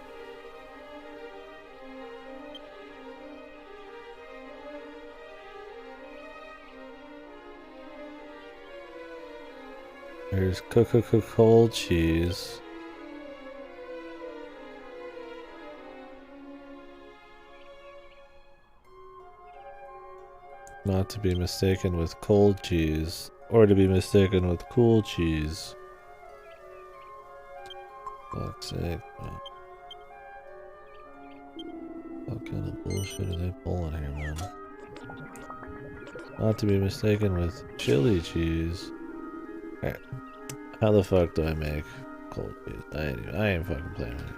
There's cold cheese. Not to be mistaken with cold cheese, or to be mistaken with cool cheese. Fuck's sake, man. What kind of bullshit are they pulling here, man? Not to be mistaken with chili cheese. Alright. How the fuck do I make cold cheese? I ain't fucking playing with it.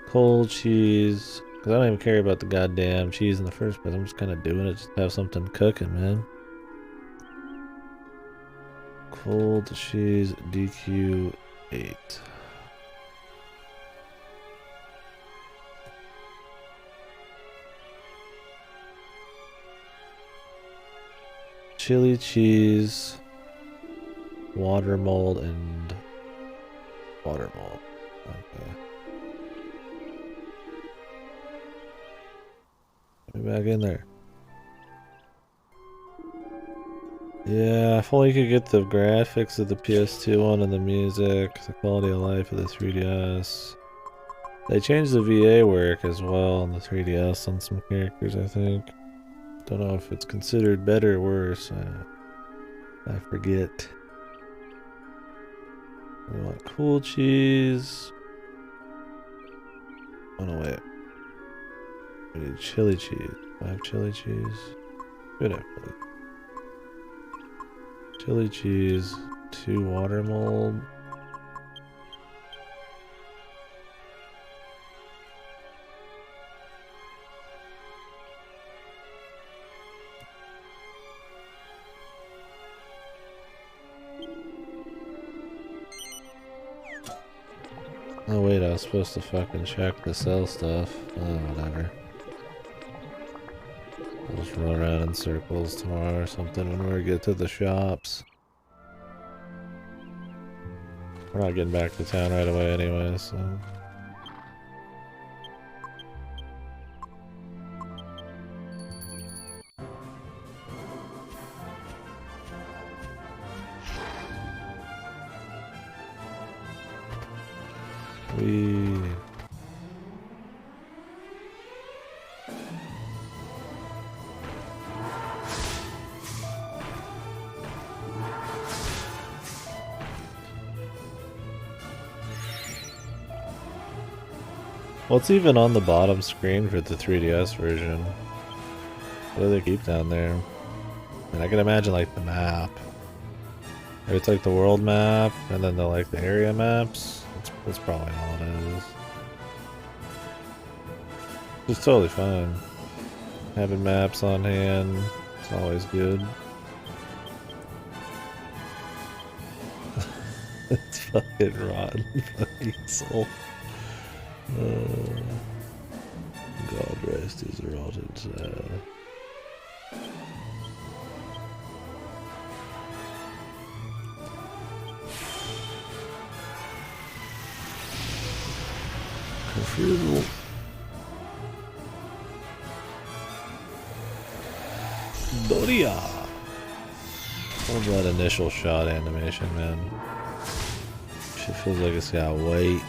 Cold cheese. Because I don't even care about the goddamn cheese in the first place. I'm just kind of doing it just to have something cooking, man. Cold cheese DQ8. Chili cheese, water mold, and water mold. Okay. Get me back in there. Yeah, if only you could get the graphics of the PS2 one and the music, the quality of life of the 3DS. They changed the VA work as well on the 3DS on some characters, I think. Don't know if it's considered better or worse. I forget. We want cool cheese. Oh no, wait. We need chili cheese. 5 chili cheese. Good actually. Chili cheese. 2 water mold. Oh wait, I was supposed to fucking check the sell stuff. Oh, whatever. I'll just run around in circles tomorrow or something when we get to the shops. We're not getting back to town right away anyway, so... What's even on the bottom screen for the 3DS version? What do they keep down there? And I can imagine like the map. Maybe it's like the world map, and then the area maps. That's probably all it is. It's totally fine. Having maps on hand, it's always good. It's fucking rotten, fucking soul. God rest his rotted soul. Confusal. Doria. Love that initial shot animation, man. Shit feels like it's got weight.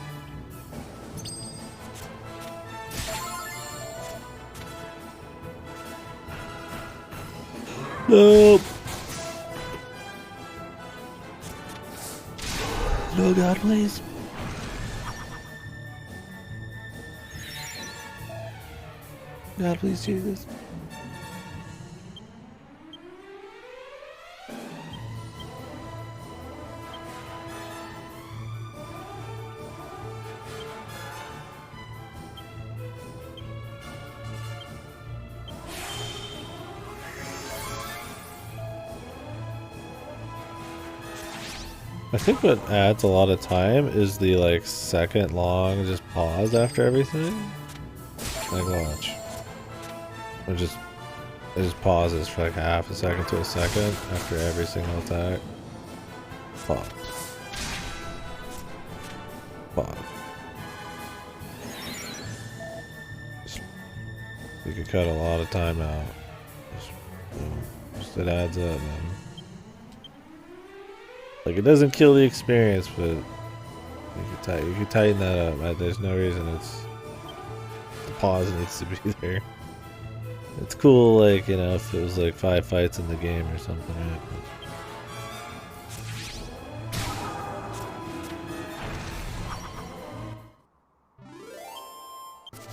Nope. No, God, please. God, please, Jesus. I think what adds a lot of time is the second long just pause after everything. Like watch. It just pauses for like half a second to a second after every single attack. Pause. Pause. You could cut a lot of time out. Just it adds up, man. Like, it doesn't kill the experience, but you can tighten that up. There's no reason the pause needs to be there. It's cool, like, you know, if it was like 5 fights in the game or something, right?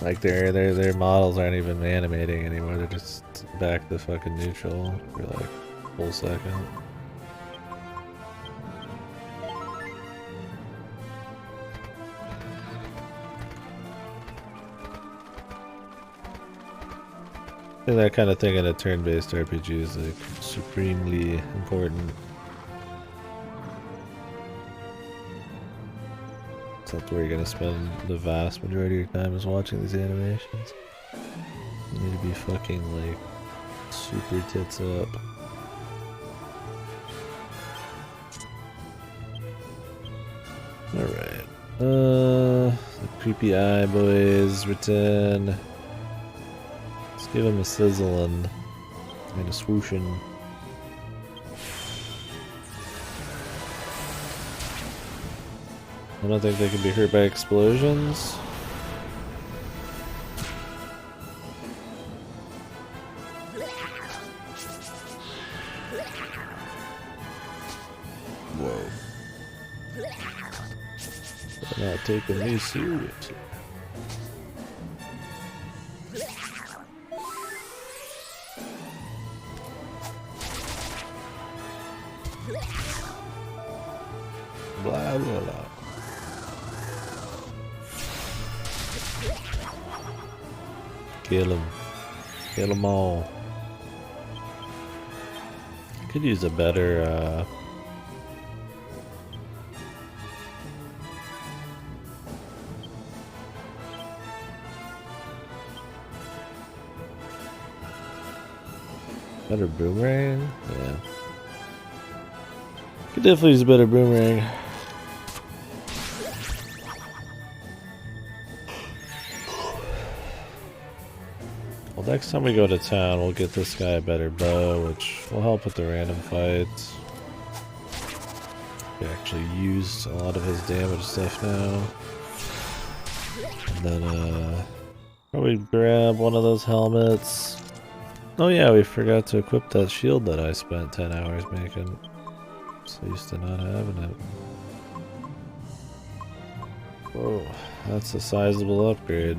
Like their models aren't even animating anymore. They're just back to fucking neutral for like a full second. I think that kind of thing in a turn-based RPG is like supremely important. That's where you're gonna spend the vast majority of your time is watching these animations. You need to be fucking like super tits up. Alright. The creepy eye boys return. Let's give him a sizzling and a swooshing. I don't think they can be hurt by explosions. Whoa. They're not taking me seriously. Blah, blah, blah. Kill him. Kill them all. Could use a better, better boomerang? Yeah. Could definitely use a better boomerang. Well, next time we go to town, we'll get this guy a better bow, which will help with the random fights. We actually used a lot of his damage stuff now. And then, probably grab one of those helmets. Oh yeah, we forgot to equip that shield that I spent 10 hours making. So used to not having it. Whoa, that's a sizable upgrade.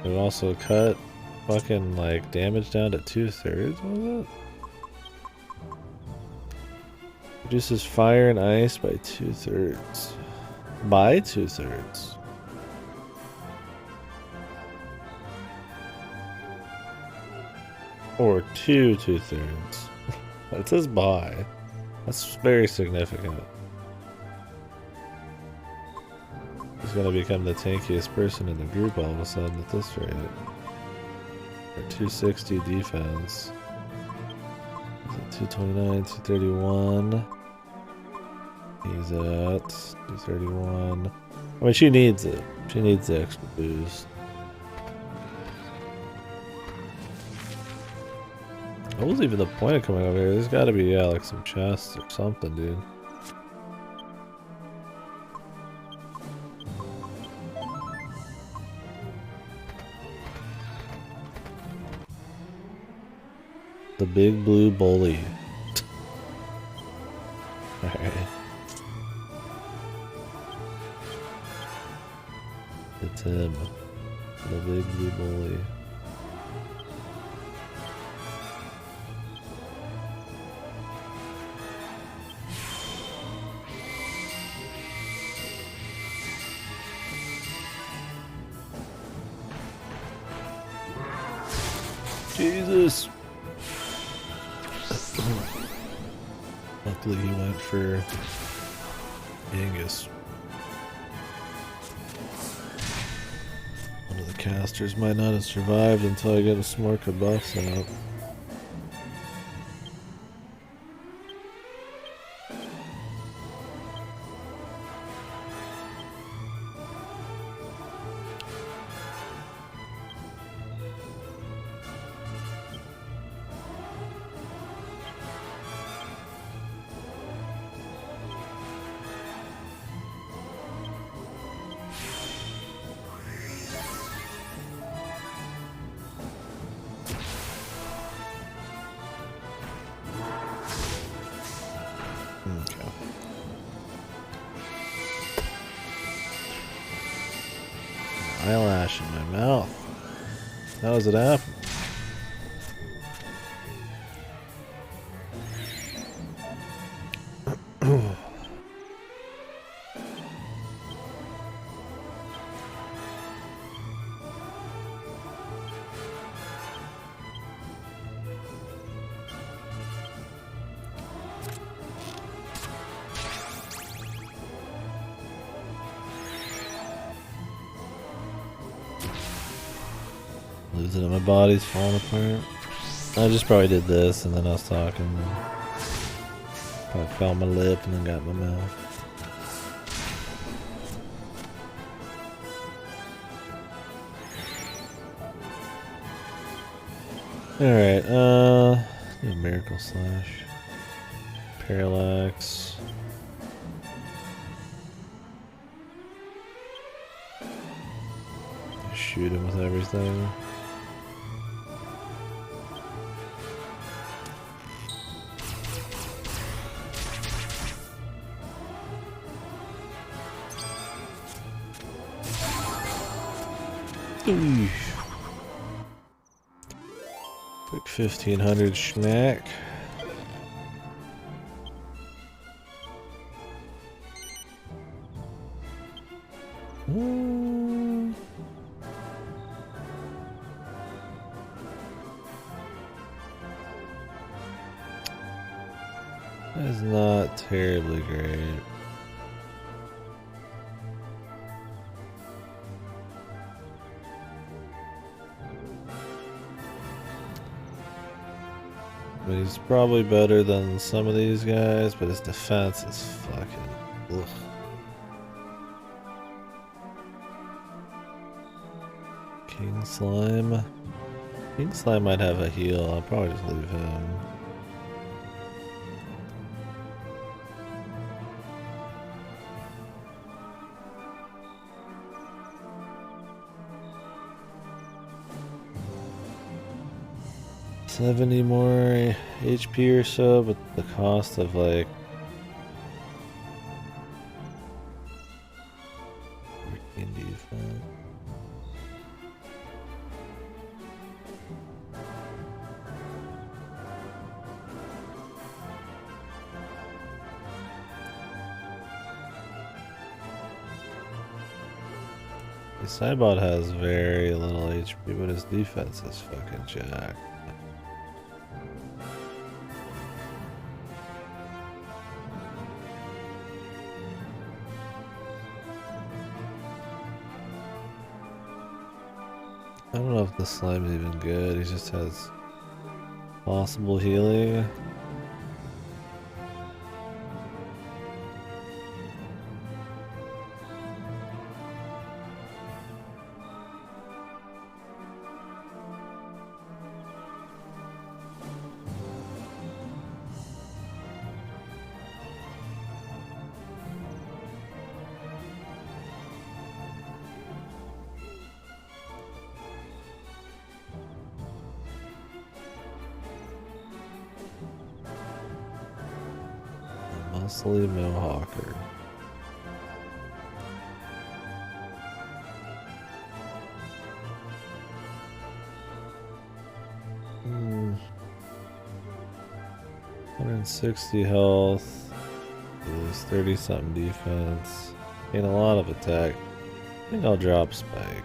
We also cut fucking like damage down to 2/3, was it? Reduces fire and ice by 2/3. By 2/3. Or 2/3. It says by. That's very significant. He's gonna become the tankiest person in the group all of a sudden at this rate. Or 260 defense. He's at 229, 231. He's at 231. I mean, she needs it. She needs the extra boost. What was even the point of coming over here? There's gotta be, yeah, like some chests or something, dude. The big blue bully. Alright. It's him. The big blue bully. Jesus. Luckily he went for Angus. One of the casters might not have survived until I get some more buffs out. eyelash in my mouth. How does it happen? Losing it, my body's falling apart. I just probably did this and then I was talking. Probably fell on my lip and then got in my mouth. Alright, Miracle Slash. Parallax. Shoot him with everything. Eesh. Quick 1500 schmack. That is not terribly great. But he's probably better than some of these guys, but his defense is fucking ugh. King Slime. King Slime might have a heal. I'll probably just leave him. $70 more HP or so, but the cost of like freaking defense. The Cybot has very little HP, but his defense is fucking jacked. I don't know if the slime's even good. He just has possible healing. Muscly Mohawker. Hmm. 160 health. Is 30 something defense. Gain a lot of attack. I think I'll drop Spike.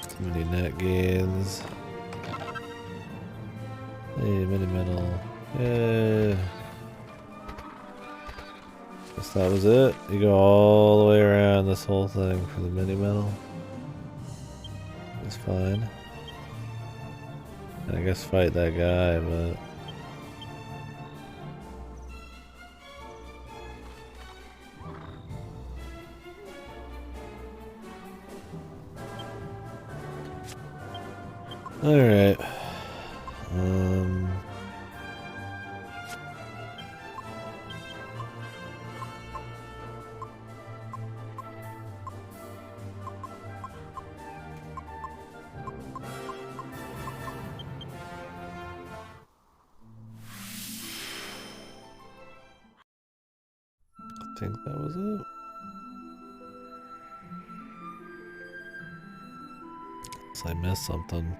Too many net gains. Hey, mini metal. Yeah. Guess that was it. You go all the way around this whole thing for the mini metal. It's fine. I guess fight that guy, but all right. think that was it. Unless I missed something.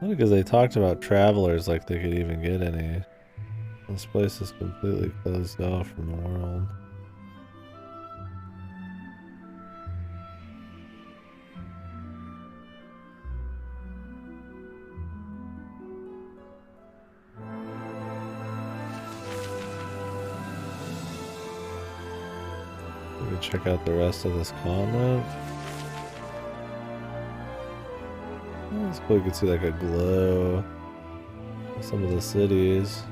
Not because they talked about travelers like they could even get any. This place is completely closed off from the world. We can check out the rest of this continent. Oh, it's cool. You can see like a glow of some of the cities.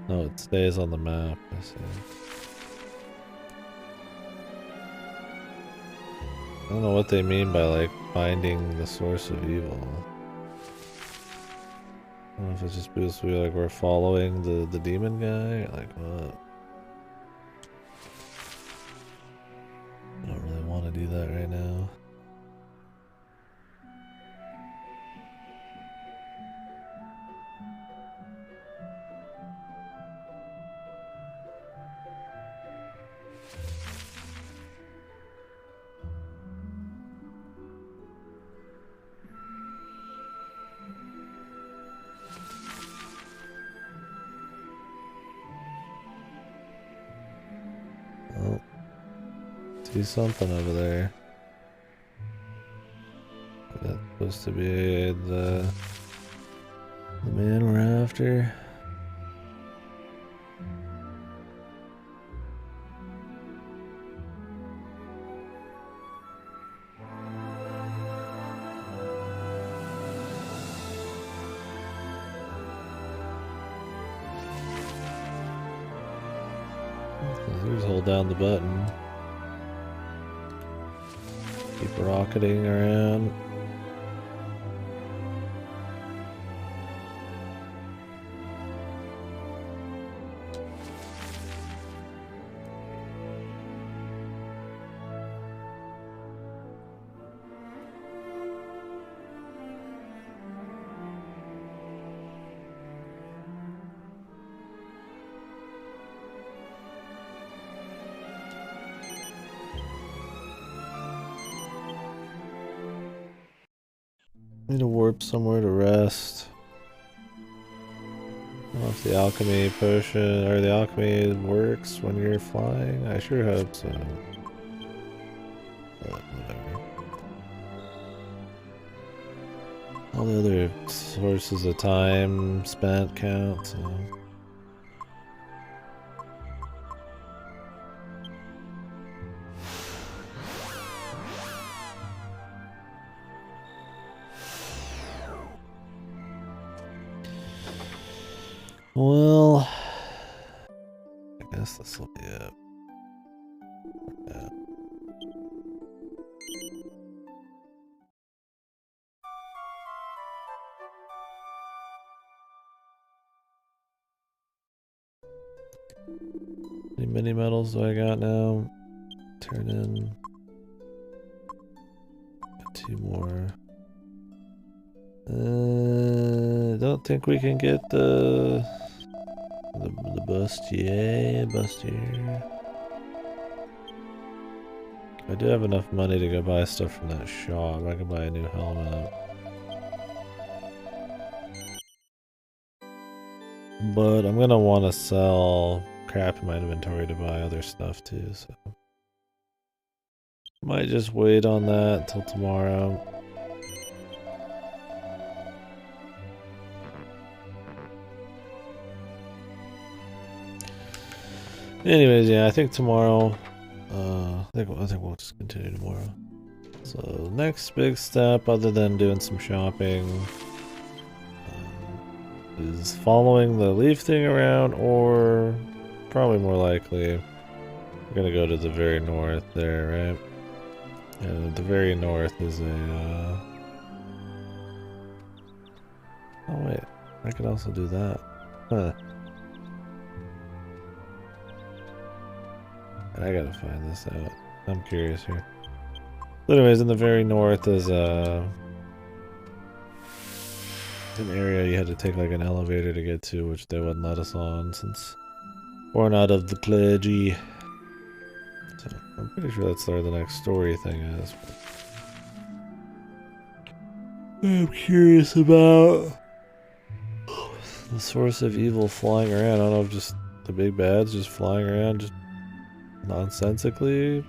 No, it stays on the map, I see. I don't know what they mean by like finding the source of evil. I don't know if it's just because we're following the demon guy, or like what? I don't really want to do that right now. Oh, see something over there. That's supposed to be the man we're after. Just hold down the button. Keep rocketing around. Need to warp somewhere to rest. I don't know if the alchemy potion or the alchemy works when you're flying. I sure hope so. But whatever. All the other sources of time spent count, so. Well, I guess this will be it. Yeah. How many mini medals do I got now? Turn in. Got 2 more. Don't think we can get the bustier. I do have enough money to go buy stuff from that shop. I can buy a new helmet. But I'm gonna want to sell crap in my inventory to buy other stuff too, so might just wait on that until tomorrow. Anyways, yeah, I think tomorrow. I think we'll just continue tomorrow. So next big step, other than doing some shopping, is following the leaf thing around, or probably more likely, we're gonna go to the very north there, right? And the very north is a Oh wait, I could also do that. Huh. I gotta find this out. I'm curious here. But anyways, in the very north is an area you had to take like an elevator to get to, which they wouldn't let us on since we're not of the clergy. So I'm pretty sure that's where the next story thing is. But I'm curious about the source of evil flying around. I don't know if just the big bad's just flying around just nonsensically.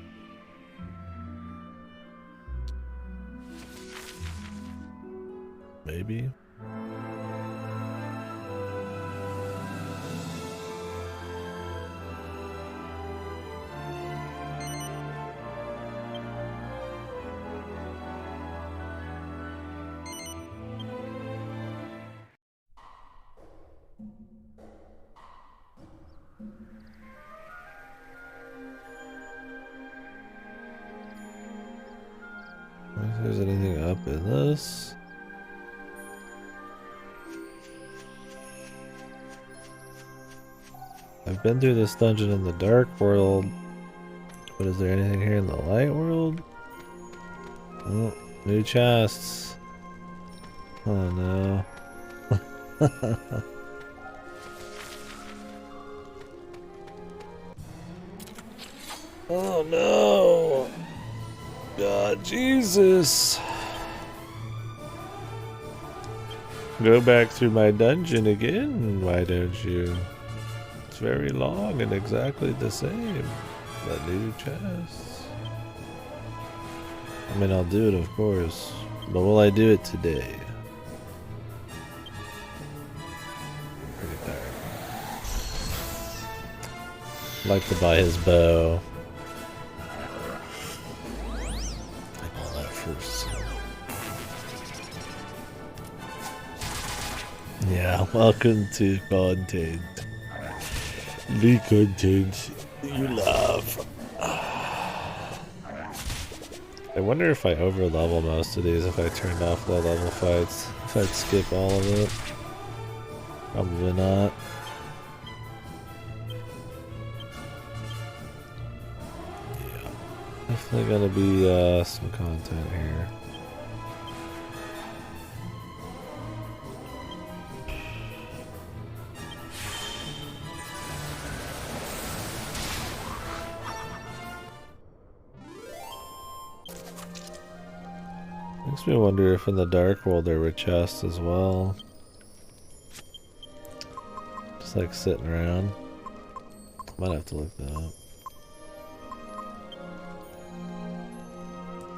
Maybe. If there's anything up in this. I've been through this dungeon in the dark world, but is there anything here in the light world? Oh, new chests. Oh no. Oh no! God, Jesus! Go back through my dungeon again, why don't you? It's very long and exactly the same, but new chests. I mean, I'll do it, of course, but will I do it today? Pretty tired. I'd like to buy his bow. First. Yeah, welcome to content. The content you love. I wonder if I overlevel most of these if I turned off low level fights. If I'd skip all of it. Probably not. Definitely gonna be some content here. Makes me wonder if in the dark world there were chests as well. Just like sitting around. Might have to look that up.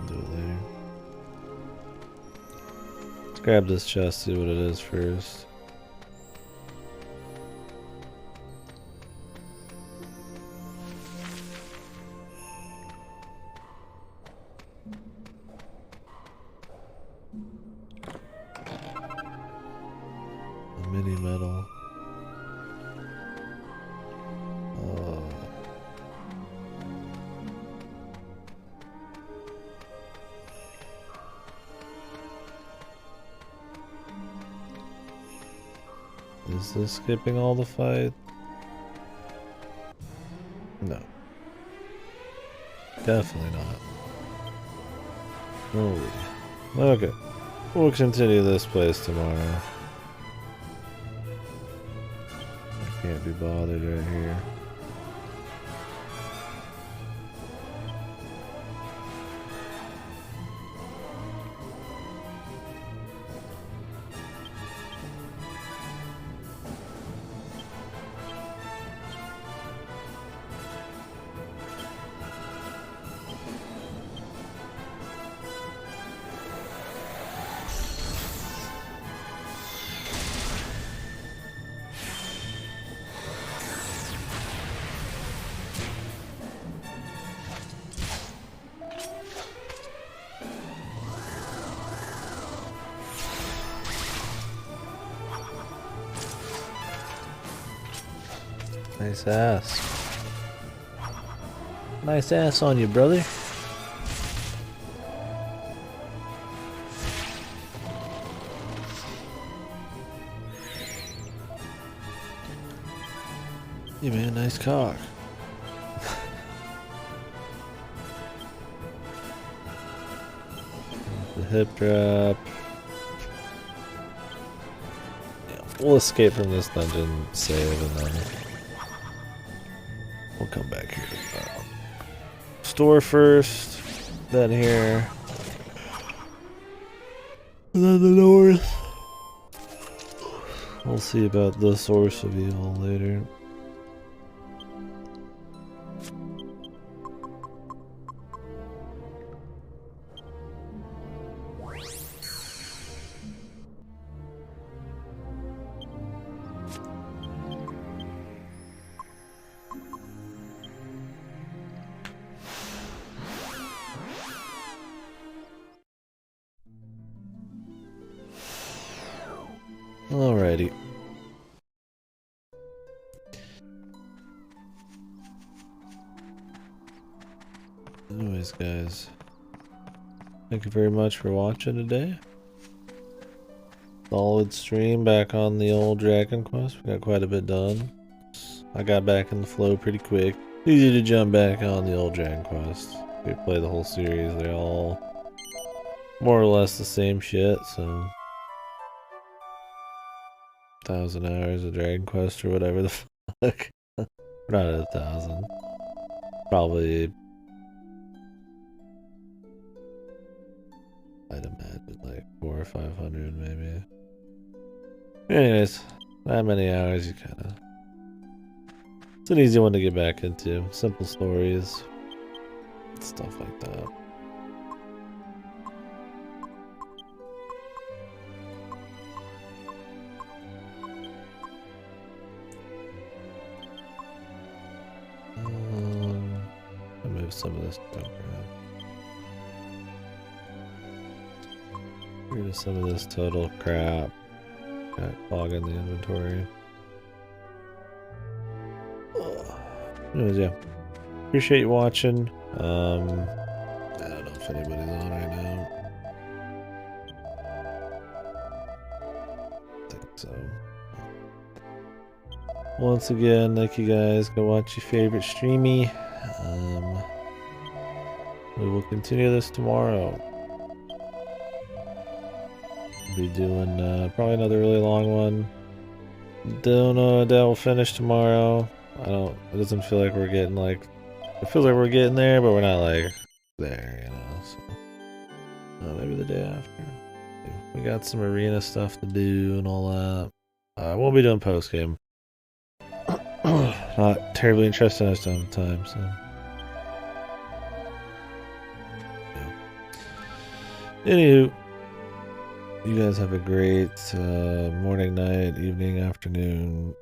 Do it later. Let's grab this chest, see what it is first. A mini metal. Is this skipping all the fight? No. Definitely not. Holy. Okay. We'll continue this place tomorrow. I can't be bothered right here. Nice ass. Nice ass on you, brother. You made a nice cock. The hip drop. Yeah, we'll escape from this dungeon, save, and then we'll come back here to the store first, then here, and then the north. We'll see about the source of evil later. Alrighty. Anyways, guys, thank you very much for watching today. Solid stream back on the old Dragon Quest. We got quite a bit done. I got back in the flow pretty quick. Easy to jump back on the old Dragon Quest. We play the whole series. They're all more or less the same shit, so 1,000 hours of Dragon Quest or whatever the fuck. We're not at 1,000. Probably, I'd imagine like 400 or 500 maybe. Anyways, that many hours, you kinda... It's an easy one to get back into. Simple stories, stuff like that. I'll move some of this junk around. Get rid of some of this total crap. Got clogging the inventory. Anyways, yeah. Appreciate you watching. I don't know if anybody's on right now. I think so. Once again, thank you guys. Go watch your favorite streamy. We will continue this tomorrow. We'll be doing probably another really long one. Don't know if that will finish tomorrow. It doesn't feel like we're getting like, it feels like we're getting there, but we're not like there, you know, so. Maybe the day after. We got some arena stuff to do and all that. I won't be doing post game. Not terribly interested, I just don't have time, so. Yeah. Anywho, you guys have a great morning, night, evening, afternoon,